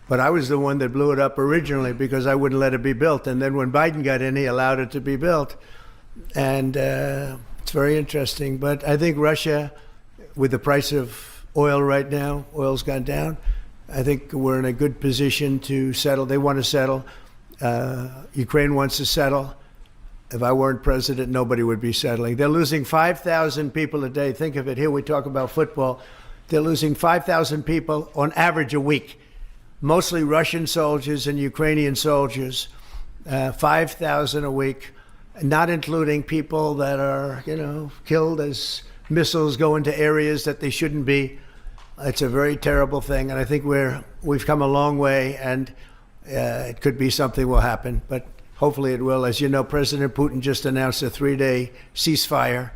But I was the one that blew it up originally because I wouldn't let it be built. And then when Biden got in, he allowed it to be built. And it's very interesting. But I think Russia, with the price of oil right now, oil's gone down. I think we're in a good position to settle. They want to settle. Ukraine wants to settle. If I weren't president, nobody would be settling. They're losing 5,000 people a day. Think of it. Here we talk about football. They're losing 5,000 people on average a week, mostly Russian soldiers and Ukrainian soldiers, 5,000 a week, not including people that are, killed as missiles go into areas that they shouldn't be. It's a very terrible thing, and I think we've come a long way, and it could be something will happen, but hopefully it will. As you know, President Putin just announced a 3-day ceasefire,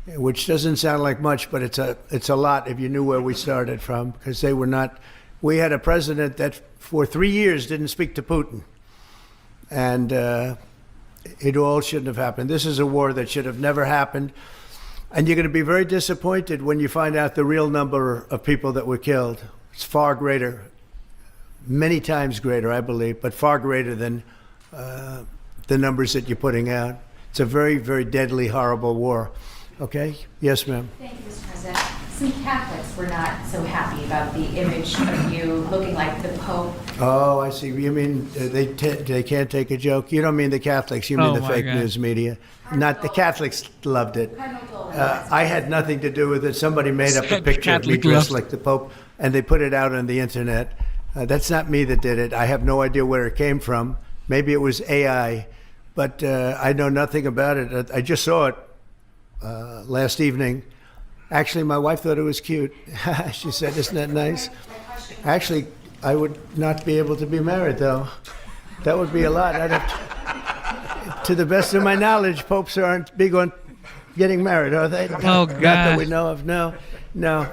which doesn't sound like much, but it's a lot if you knew where we started from, because they were not. We had a president that for 3 years didn't speak to Putin, and it all shouldn't have happened. This is a war that should have never happened. And you're going to be very disappointed when you find out the real number of people that were killed. It's far greater, many times greater, I believe, but far greater than the numbers that you're putting out. It's a very, very deadly, horrible war. Okay? Yes, ma'am. Thank you, Mr. President. Some Catholics were not so happy about the image of you looking like the Pope. Oh, I see. You mean they can't take a joke? You don't mean the Catholics. You mean the fake news media. Not the Catholics loved it. I had nothing to do with it. Somebody made up a picture of me dressed like the Pope, and they put it out on the internet. That's not me that did it. I have no idea where it came from. Maybe it was AI, but I know nothing about it. I just saw it last evening. Actually, my wife thought it was cute. She said, "Isn't that nice?" Actually, I would not be able to be married, though. That would be a lot. I'd have to the best of my knowledge, popes aren't big on getting married, are they? Oh, Not God. that we know of. No.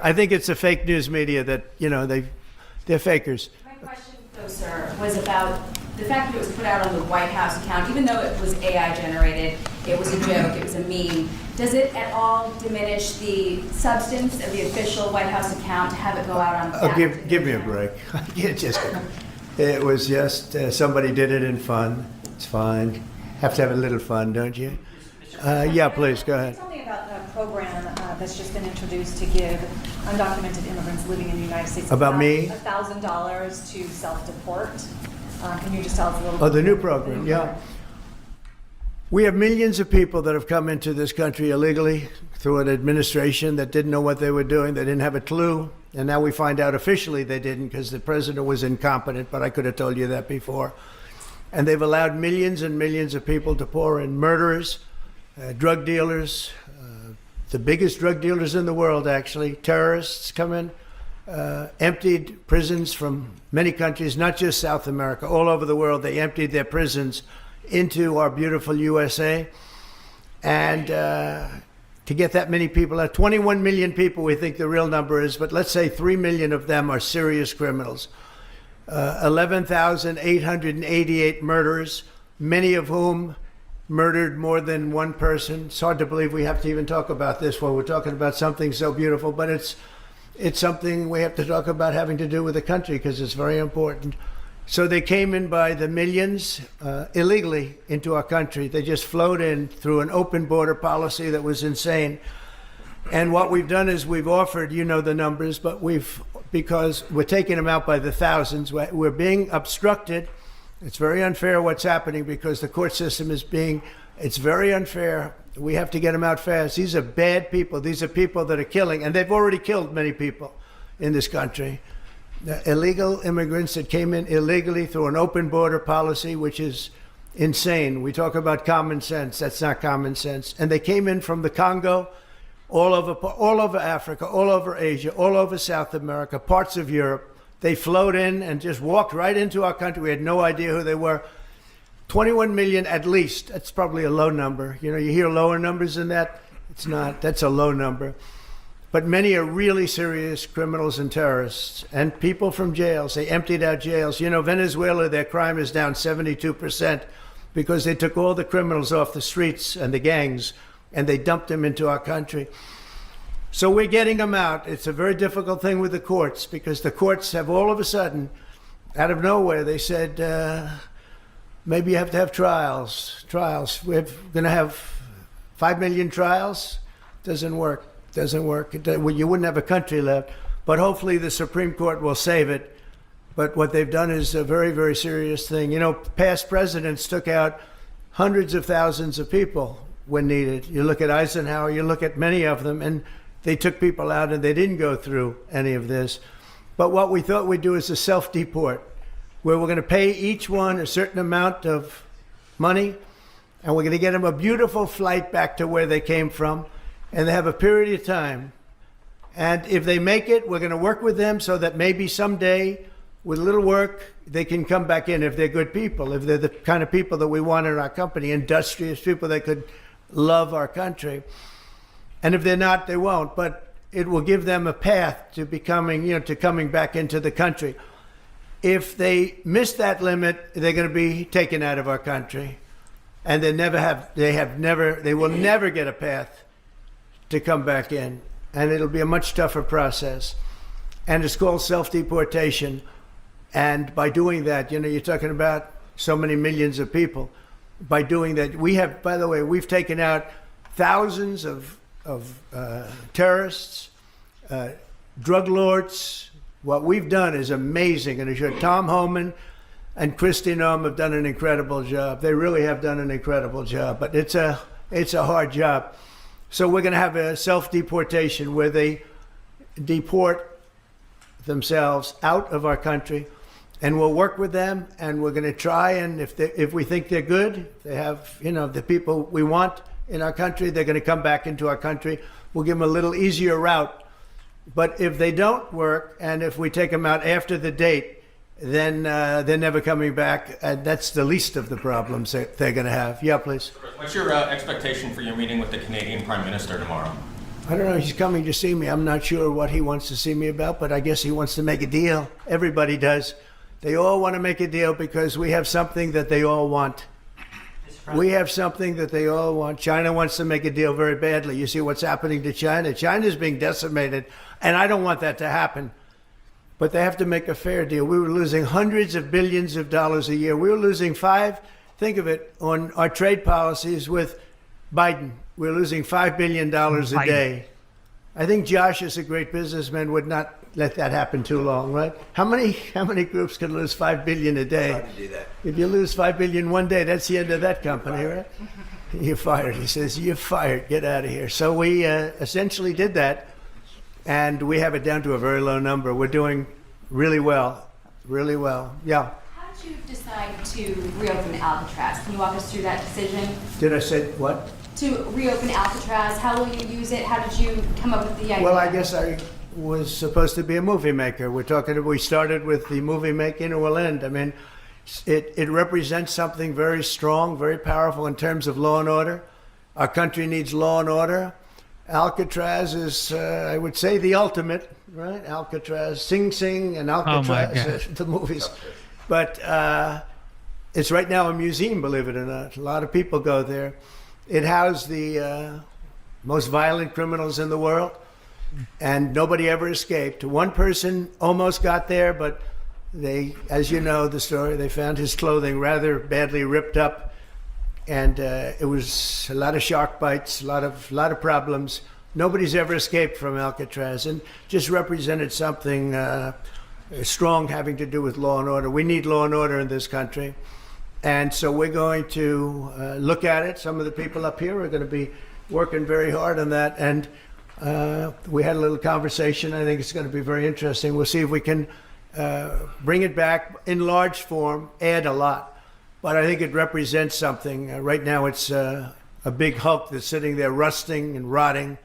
I think it's the fake news media that they're fakers. My question, though, sir, was about the fact that it was put out on the White House account, even though it was AI generated, it was a joke, it was a meme. Does it at all diminish the substance of the official White House account to have it go out on the Give me a break. It was just somebody did it in fun. It's fine. Have to have a little fun, don't you? Yeah, please, go ahead. Tell me about a program that's just been introduced to give undocumented immigrants living in the United States About me? $1,000 to self-deport. Can you just tell us a little bit? Oh, the new program, yeah. We have millions of people that have come into this country illegally through an administration that didn't know what they were doing. They didn't have a clue. And now we find out officially they didn't because the president was incompetent, but I could have told you that before. And they've allowed millions and millions of people to pour in. Murderers, drug dealers, the biggest drug dealers in the world, actually. Terrorists come in, emptied prisons from many countries, not just South America, all over the world. They emptied their prisons into our beautiful USA. And to get that many people out, 21 million people we think the real number is, but let's say 3 million of them are serious criminals. 11,888 murderers, many of whom murdered more than one person. It's hard to believe we have to even talk about this while we're talking about something so beautiful, but it's something we have to talk about having to do with the country because it's very important. So they came in by the millions illegally into our country. They just flowed in through an open border policy that was insane. And what we've done is we've offered, you know the numbers, but because we're taking them out by the thousands, we're being obstructed. It's very unfair what's happening because the court system it's very unfair. We have to get them out fast. These are bad people. These are people that are killing, and they've already killed many people in this country. The illegal immigrants that came in illegally through an open border policy, which is insane. We talk about common sense. That's not common sense. And they came in from the Congo, all over Africa, all over Asia, all over South America, parts of Europe. They flowed in and just walked right into our country. We had no idea who they were. 21 million at least. That's probably a low number. You know, you hear lower numbers than that. It's not. That's a low number. But many are really serious criminals and terrorists and people from jails. They emptied out jails. You know, Venezuela, their crime is down 72% because they took all the criminals off the streets and the gangs and they dumped them into our country. So we're getting them out. It's a very difficult thing with the courts because the courts have all of a sudden, out of nowhere, they said, maybe you have to have trials. We're going to have 5 million trials. Doesn't work. You wouldn't have a country left. But hopefully the Supreme Court will save it. But what they've done is a very, very serious thing. You know, past presidents took out hundreds of thousands of people when needed. You look at Eisenhower, you look at many of them, and they took people out and they didn't go through any of this. But what we thought we'd do is a self-deport, where we're going to pay each one a certain amount of money, and we're going to get them a beautiful flight back to where they came from, and they have a period of time. And if they make it, we're going to work with them so that maybe someday, with a little work, they can come back in if they're good people, if they're the kind of people that we want in our company, industrious people that could love our country. And if they're not, they won't. But it will give them a path to becoming, to coming back into the country. If they miss that limit, they're going to be taken out of our country, and they will never get a path to come back in, and it'll be a much tougher process. And it's called self-deportation. And by doing that, you're talking about so many millions of people. By doing that, we've taken out thousands of terrorists, drug lords. What we've done is amazing, and Tom Homan and Kristi Noem have done an incredible job. They really have done an incredible job, but it's a hard job. So we're going to have a self-deportation where they deport themselves out of our country, and we'll work with them, and we're going to try, and if we think they're good, they have the people we want in our country, they're going to come back into our country. We'll give them a little easier route. But if they don't work, and if we take them out after the date, then they're never coming back. And that's the least of the problems that they're going to have. Yeah, please. What's your expectation for your meeting with the Canadian Prime Minister tomorrow? I don't know. He's coming to see me. I'm not sure what he wants to see me about, but I guess he wants to make a deal. Everybody does. They all want to make a deal because we have something that they all want. We have something that they all want. China wants to make a deal very badly. You see what's happening to China? China's being decimated, and I don't want that to happen. But they have to make a fair deal. We were losing hundreds of billions of dollars a year. We were losing think of it, on our trade policies with Biden. We're losing $5 billion a day. I think Josh, as a great businessman, would not let that happen too long, right? How many groups can lose $5 billion a day? Hard to do that. If you lose $5 billion one day, that's the end of that company, right? You're fired. He says, you're fired. Get out of here. So we essentially did that, and we have it down to a very low number. We're doing really well, really well. Yeah. How did you decide to reopen Alcatraz? Can you walk us through that decision? Did I say what? To reopen Alcatraz. How will you use it? How did you come up with the idea? Well, I guess I was supposed to be a movie maker. We started with the movie making, and we'll end. I mean, it represents something very strong, very powerful in terms of law and order. Our country needs law and order. Alcatraz is, I would say, the ultimate, right? Alcatraz, Sing Sing and Alcatraz, the movies. But it's right now a museum, believe it or not. A lot of people go there. It housed the most violent criminals in the world, and nobody ever escaped. One person almost got there, but they, as you know the story, they found his clothing rather badly ripped up, and it was a lot of shark bites, a lot of problems. Nobody's ever escaped from Alcatraz, and just represented something strong having to do with law and order. We need law and order in this country. And so we're going to look at it. Some of the people up here are going to be working very hard on that. And we had a little conversation. I think it's going to be very interesting. We'll see if we can bring it back in large form, add a lot. But I think it represents something. Right now it's a big hulk that's sitting there rusting and rotting.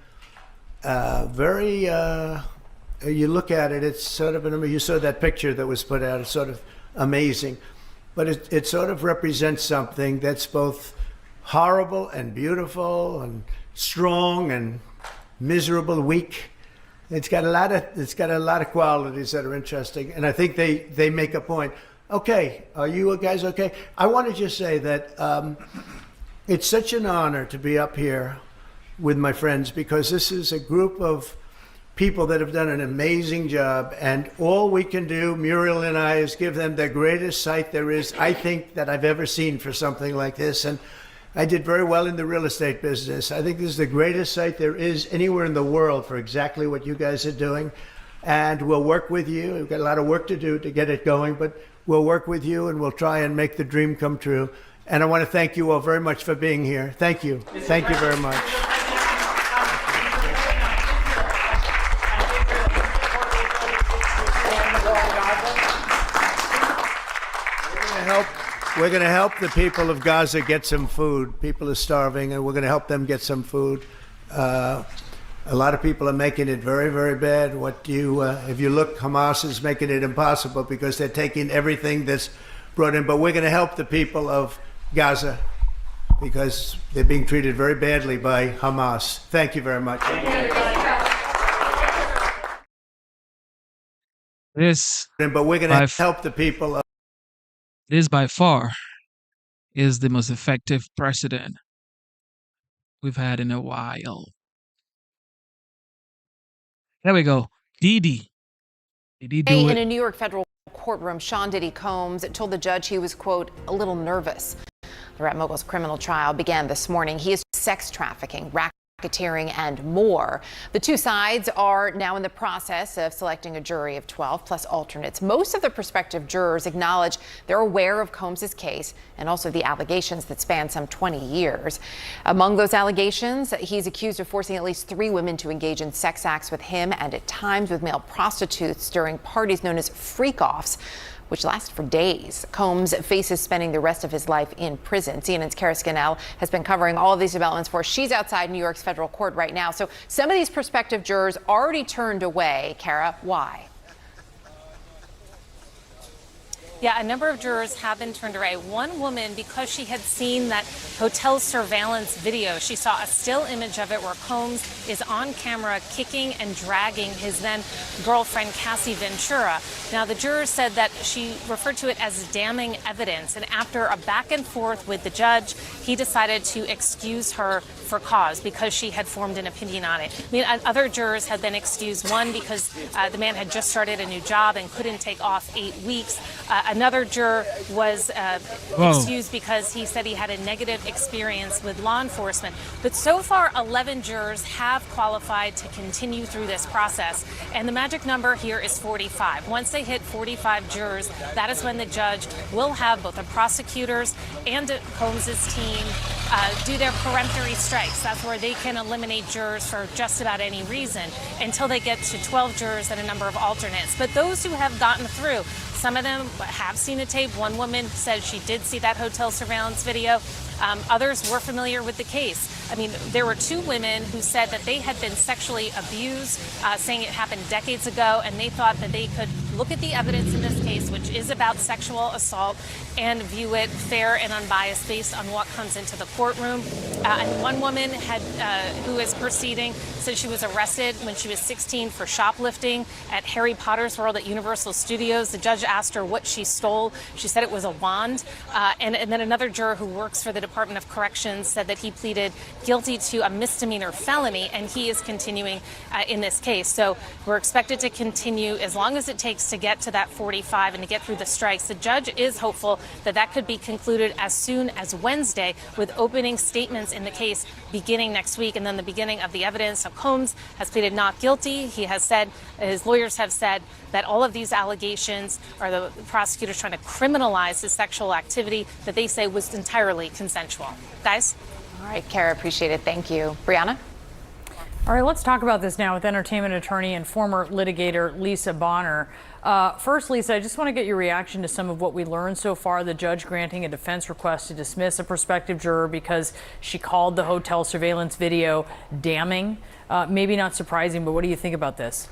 You look at it, it's sort of, you saw that picture that was put out, it's sort of amazing. But it sort of represents something that's both horrible and beautiful and strong and miserable, weak. It's got a lot of qualities that are interesting, and I think they make a point. Okay, are you guys okay? I want to just say that it's such an honor to be up here with my friends, because this is a group of people that have done an amazing job, and all we can do, Muriel and I, is give them the greatest sight there is, I think, that I've ever seen for something like this. And I did very well in the real estate business. I think this is the greatest site there is anywhere in the world for exactly what you guys are doing. And we'll work with you. We've got a lot of work to do to get it going, but we'll work with you and we'll try and make the dream come true. And I want to thank you all very much for being here. Thank you. Thank you very much. We're going to help the people of Gaza get some food. People are starving, and we're going to help them get some food. A lot of people are making it very, very bad. If you look, Hamas is making it impossible because they're taking everything that's brought in. But we're going to help the people of Gaza because they're being treated very badly by Hamas. Thank you very much. But we're going to help the people of This by far is the most effective president we've had in a while. There we go. Diddy. Did he do In it? a New York federal courtroom, Sean Diddy Combs told the judge he was, quote, a little nervous. The rap mogul's criminal trial began this morning. He is sex trafficking, racketeering, and more. The two sides are now in the process of selecting a jury of 12 plus alternates. Most of the prospective jurors acknowledge they're aware of Combs' case and also the allegations that span some 20 years. Among those allegations, he's accused of forcing at least 3 women to engage in sex acts with him and at times with male prostitutes during parties known as freak-offs, which last for days. Combs faces spending the rest of his life in prison. CNN's Kara Scannell has been covering all of these developments for us. She's outside New York's federal court right now. So some of these prospective jurors already turned away. Kara, why? Yeah, a number of jurors have been turned away. One woman, because she had seen that hotel surveillance video, she saw a still image of it where Combs is on camera kicking and dragging his then girlfriend, Cassie Ventura. Now, the jurors said that she referred to it as damning evidence. And after a back and forth with the judge, he decided to excuse her for cause because she had formed an opinion on it. I mean, other jurors had been excused, one because the man had just started a new job and couldn't take off 8 weeks. Another juror was excused because he said he had a negative experience with law enforcement. But so far, 11 jurors have qualified to continue through this process. And the magic number here is 45. Once they hit 45 jurors, that is when the judge will have both the prosecutors and Combs' team do their peremptory strikes. That's where they can eliminate jurors for just about any reason until they get to 12 jurors and a number of alternates. But those who have gotten through, some of them have seen the tape. One woman said she did see that hotel surveillance video. Others were familiar with the case. I mean, there were 2 women who said that they had been sexually abused, saying it happened decades ago, and they thought that they could look at the evidence in this case, which is about sexual assault, and view it fair and unbiased based on what comes into the courtroom. And one woman who is proceeding said she was arrested when she was 16 for shoplifting at Harry Potter's World at Universal Studios. The judge asked her what she stole. She said it was a wand. And then another juror who works for the Department of Corrections said that he pleaded guilty to a misdemeanor felony, and he is continuing in this case. So we're expected to continue as long as it takes to get to that 45 5 and to get through the strikes. The judge is hopeful that that could be concluded as soon as Wednesday, with opening statements in the case beginning next week and then the beginning of the evidence. So Combs has pleaded not guilty. He has said, his lawyers have said, that all of these allegations are the prosecutors trying to criminalize his sexual activity that they say was entirely consensual. Guys? All right, Kara, appreciate it. Thank you. Brianna? All right, let's talk about this now with entertainment attorney and former litigator Lisa Bonner. First, Lisa, I just want to get your reaction to some of what we learned so far. The judge granting a defense request to dismiss a prospective juror because she called the hotel surveillance video damning. Maybe not surprising, but what do you think about this?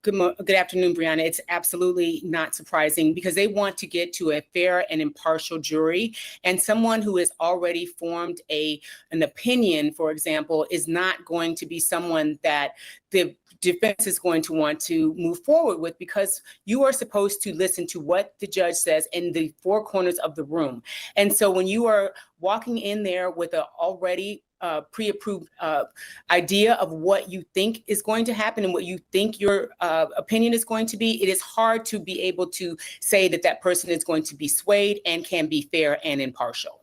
Good afternoon, Brianna. It's absolutely not surprising because they want to get to a fair and impartial jury, and someone who has already formed an opinion, for example, is not going to be someone that the defense is going to want to move forward with, because you are supposed to listen to what the judge says in the four corners of the room. And so when you are walking in there with an already pre-approved idea of what you think is going to happen and what you think your opinion is going to be, it is hard to be able to say that that person is going to be swayed and can be fair and impartial.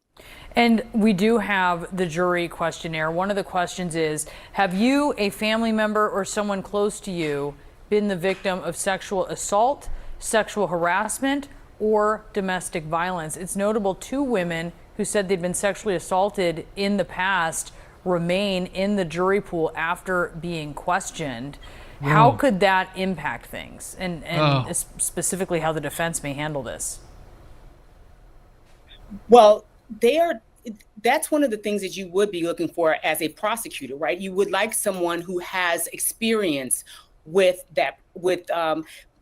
And we do have the jury questionnaire. One of the questions is, have you, a family member, or someone close to you been the victim of sexual assault, sexual harassment, or domestic violence? It's notable 2 women who said they'd been sexually assaulted in the past remain in the jury pool after being questioned. Whoa. How could that impact things? And specifically how the defense may handle this? Well, that's one of the things that you would be looking for as a prosecutor, right? You would like someone who has experience with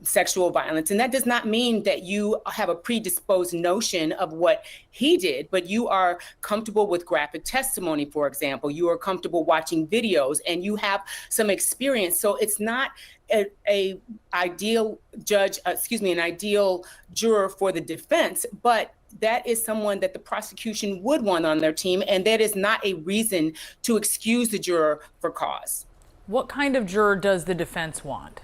sexual violence. And that does not mean that you have a predisposed notion of what he did, but you are comfortable with graphic testimony, for example. You are comfortable watching videos and you have some experience. So it's not an ideal juror for the defense, but that is someone that the prosecution would want on their team, and that is not a reason to excuse the juror for cause. What kind of juror does the defense want?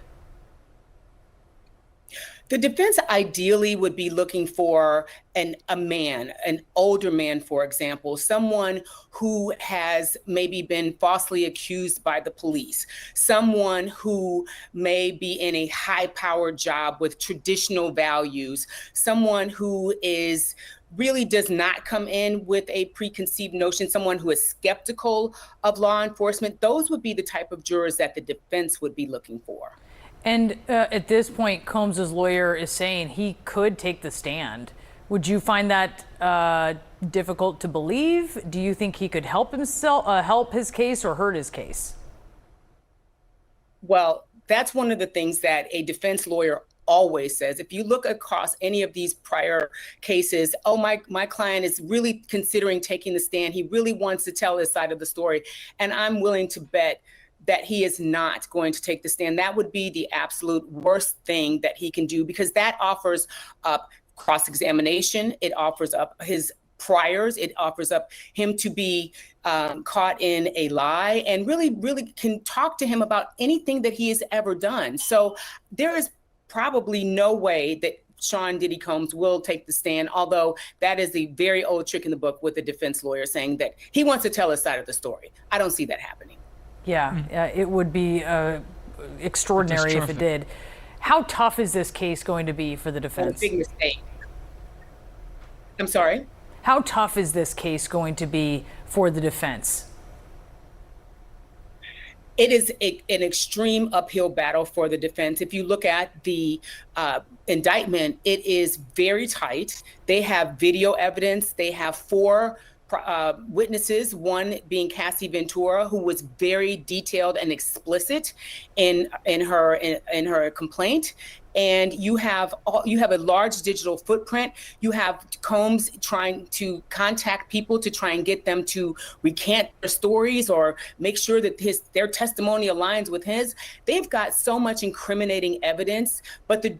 The defense ideally would be looking for an older man, for example, someone who has maybe been falsely accused by the police, someone who may be in a high-powered job with traditional values, someone who really does not come in with a preconceived notion, someone who is skeptical of law enforcement. Those would be the type of jurors that the defense would be looking for. And at this point, Combs's lawyer is saying he could take the stand. Would you find that difficult to believe? Do you think he could help his case or hurt his case? Well, that's one of the things that a defense lawyer always says. If you look across any of these prior cases, my client is really considering taking the stand. He really wants to tell his side of the story. And I'm willing to bet that he is not going to take the stand. That would be the absolute worst thing that he can do, because that offers up cross-examination. It offers up his priors. It offers up him to be caught in a lie, and really can talk to him about anything that he has ever done. So there is probably no way that Sean Diddy Combs will take the stand, although that is a very old trick in the book with a defense lawyer saying that he wants to tell his side of the story. I don't see that happening. Yeah, it would be extraordinary if it did. How tough is this case going to be for the defense? Big mistake. I'm sorry? How tough is this case going to be for the defense? It is an extreme uphill battle for the defense. If you look at the indictment, it is very tight. They have video evidence. They have 4 witnesses, one being Cassie Ventura, who was very detailed and explicit in her complaint. And you have a large digital footprint. You have Combs trying to contact people to try and get them to recant their stories or make sure that their testimony aligns with his. They've got so much incriminating evidence, but the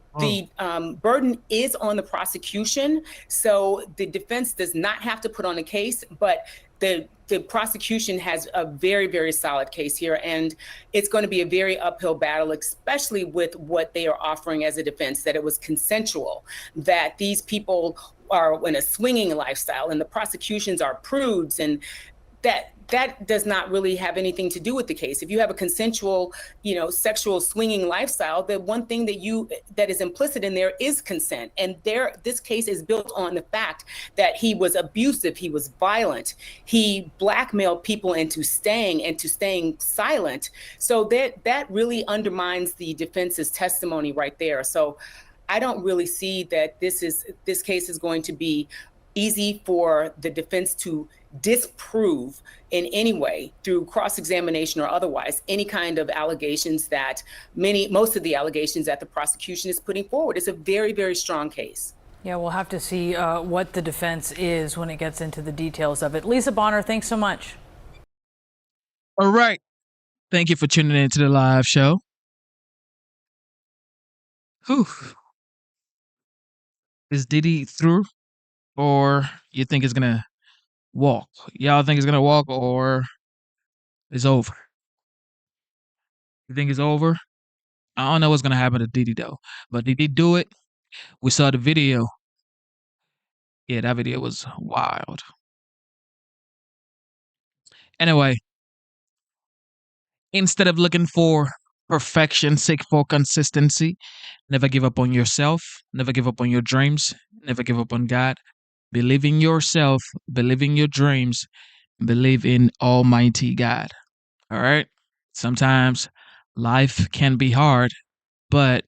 burden is on the prosecution. So the defense does not have to put on a case, but the prosecution has a very, very solid case here, and it's going to be a very uphill battle, especially with what they are offering as a defense, that it was consensual, that these people are in a swinging lifestyle, and the prosecutions are prudes, and that does not really have anything to do with the case. If you have a consensual, sexual swinging lifestyle, the one thing that is implicit in there is consent. And this case is built on the fact that he was abusive, he was violent, he blackmailed people into staying silent. So that really undermines the defense's testimony right there. So I don't really see that this case is going to be easy for the defense to disprove in any way through cross-examination or otherwise any kind of allegations that most of the allegations that the prosecution is putting forward. It's a very, very strong case. Yeah, we'll have to see what the defense is when it gets into the details of it. Lisa Bonner, thanks so much. All right. Thank you for tuning in to the live show. Whew. Is Diddy through, or you think it's going to walk? Y'all think it's going to walk, or it's over? You think it's over? I don't know what's going to happen to Diddy, though. But did he do it? We saw the video. Yeah, that video was wild. Anyway, instead of looking for perfection, seek for consistency. Never give up on yourself. Never give up on your dreams. Never give up on God. Believe in yourself. Believe in your dreams. Believe in Almighty God. All right? Sometimes life can be hard, but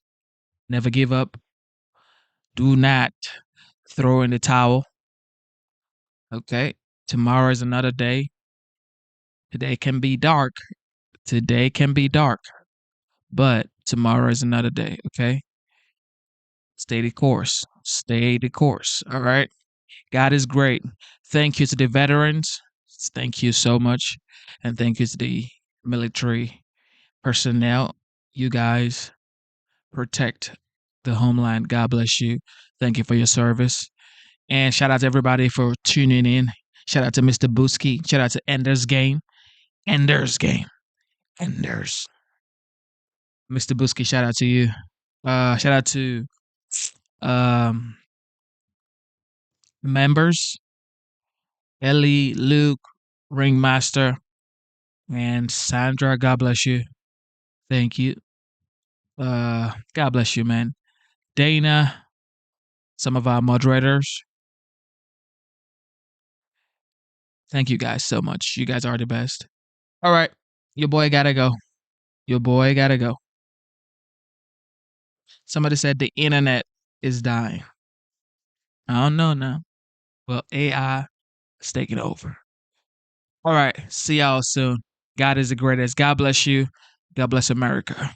never give up. Do not throw in the towel. Okay? Tomorrow is another day. Today can be dark. Today can be dark, but tomorrow is another day, okay? Stay the course. Stay the course, all right? God is great. Thank you to the veterans. Thank you so much. And thank you to the military personnel. You guys protect the homeland. God bless you. Thank you for your service. And shout out to everybody for tuning in. Shout out to Mr. Booski. Shout out to Ender's Game. Ender's Game. Enders. Mr. Booski, shout out to you. Shout out to members, Ellie, Luke, Ringmaster, and Sandra. God bless you. Thank you. God bless you, man. Dana, some of our moderators. Thank you guys so much. You guys are the best. All right. Your boy gotta go. Your boy gotta go. Somebody said the internet is dying. I don't know now. Well, AI is taking over. All right. See y'all soon. God is the greatest. God bless you. God bless America.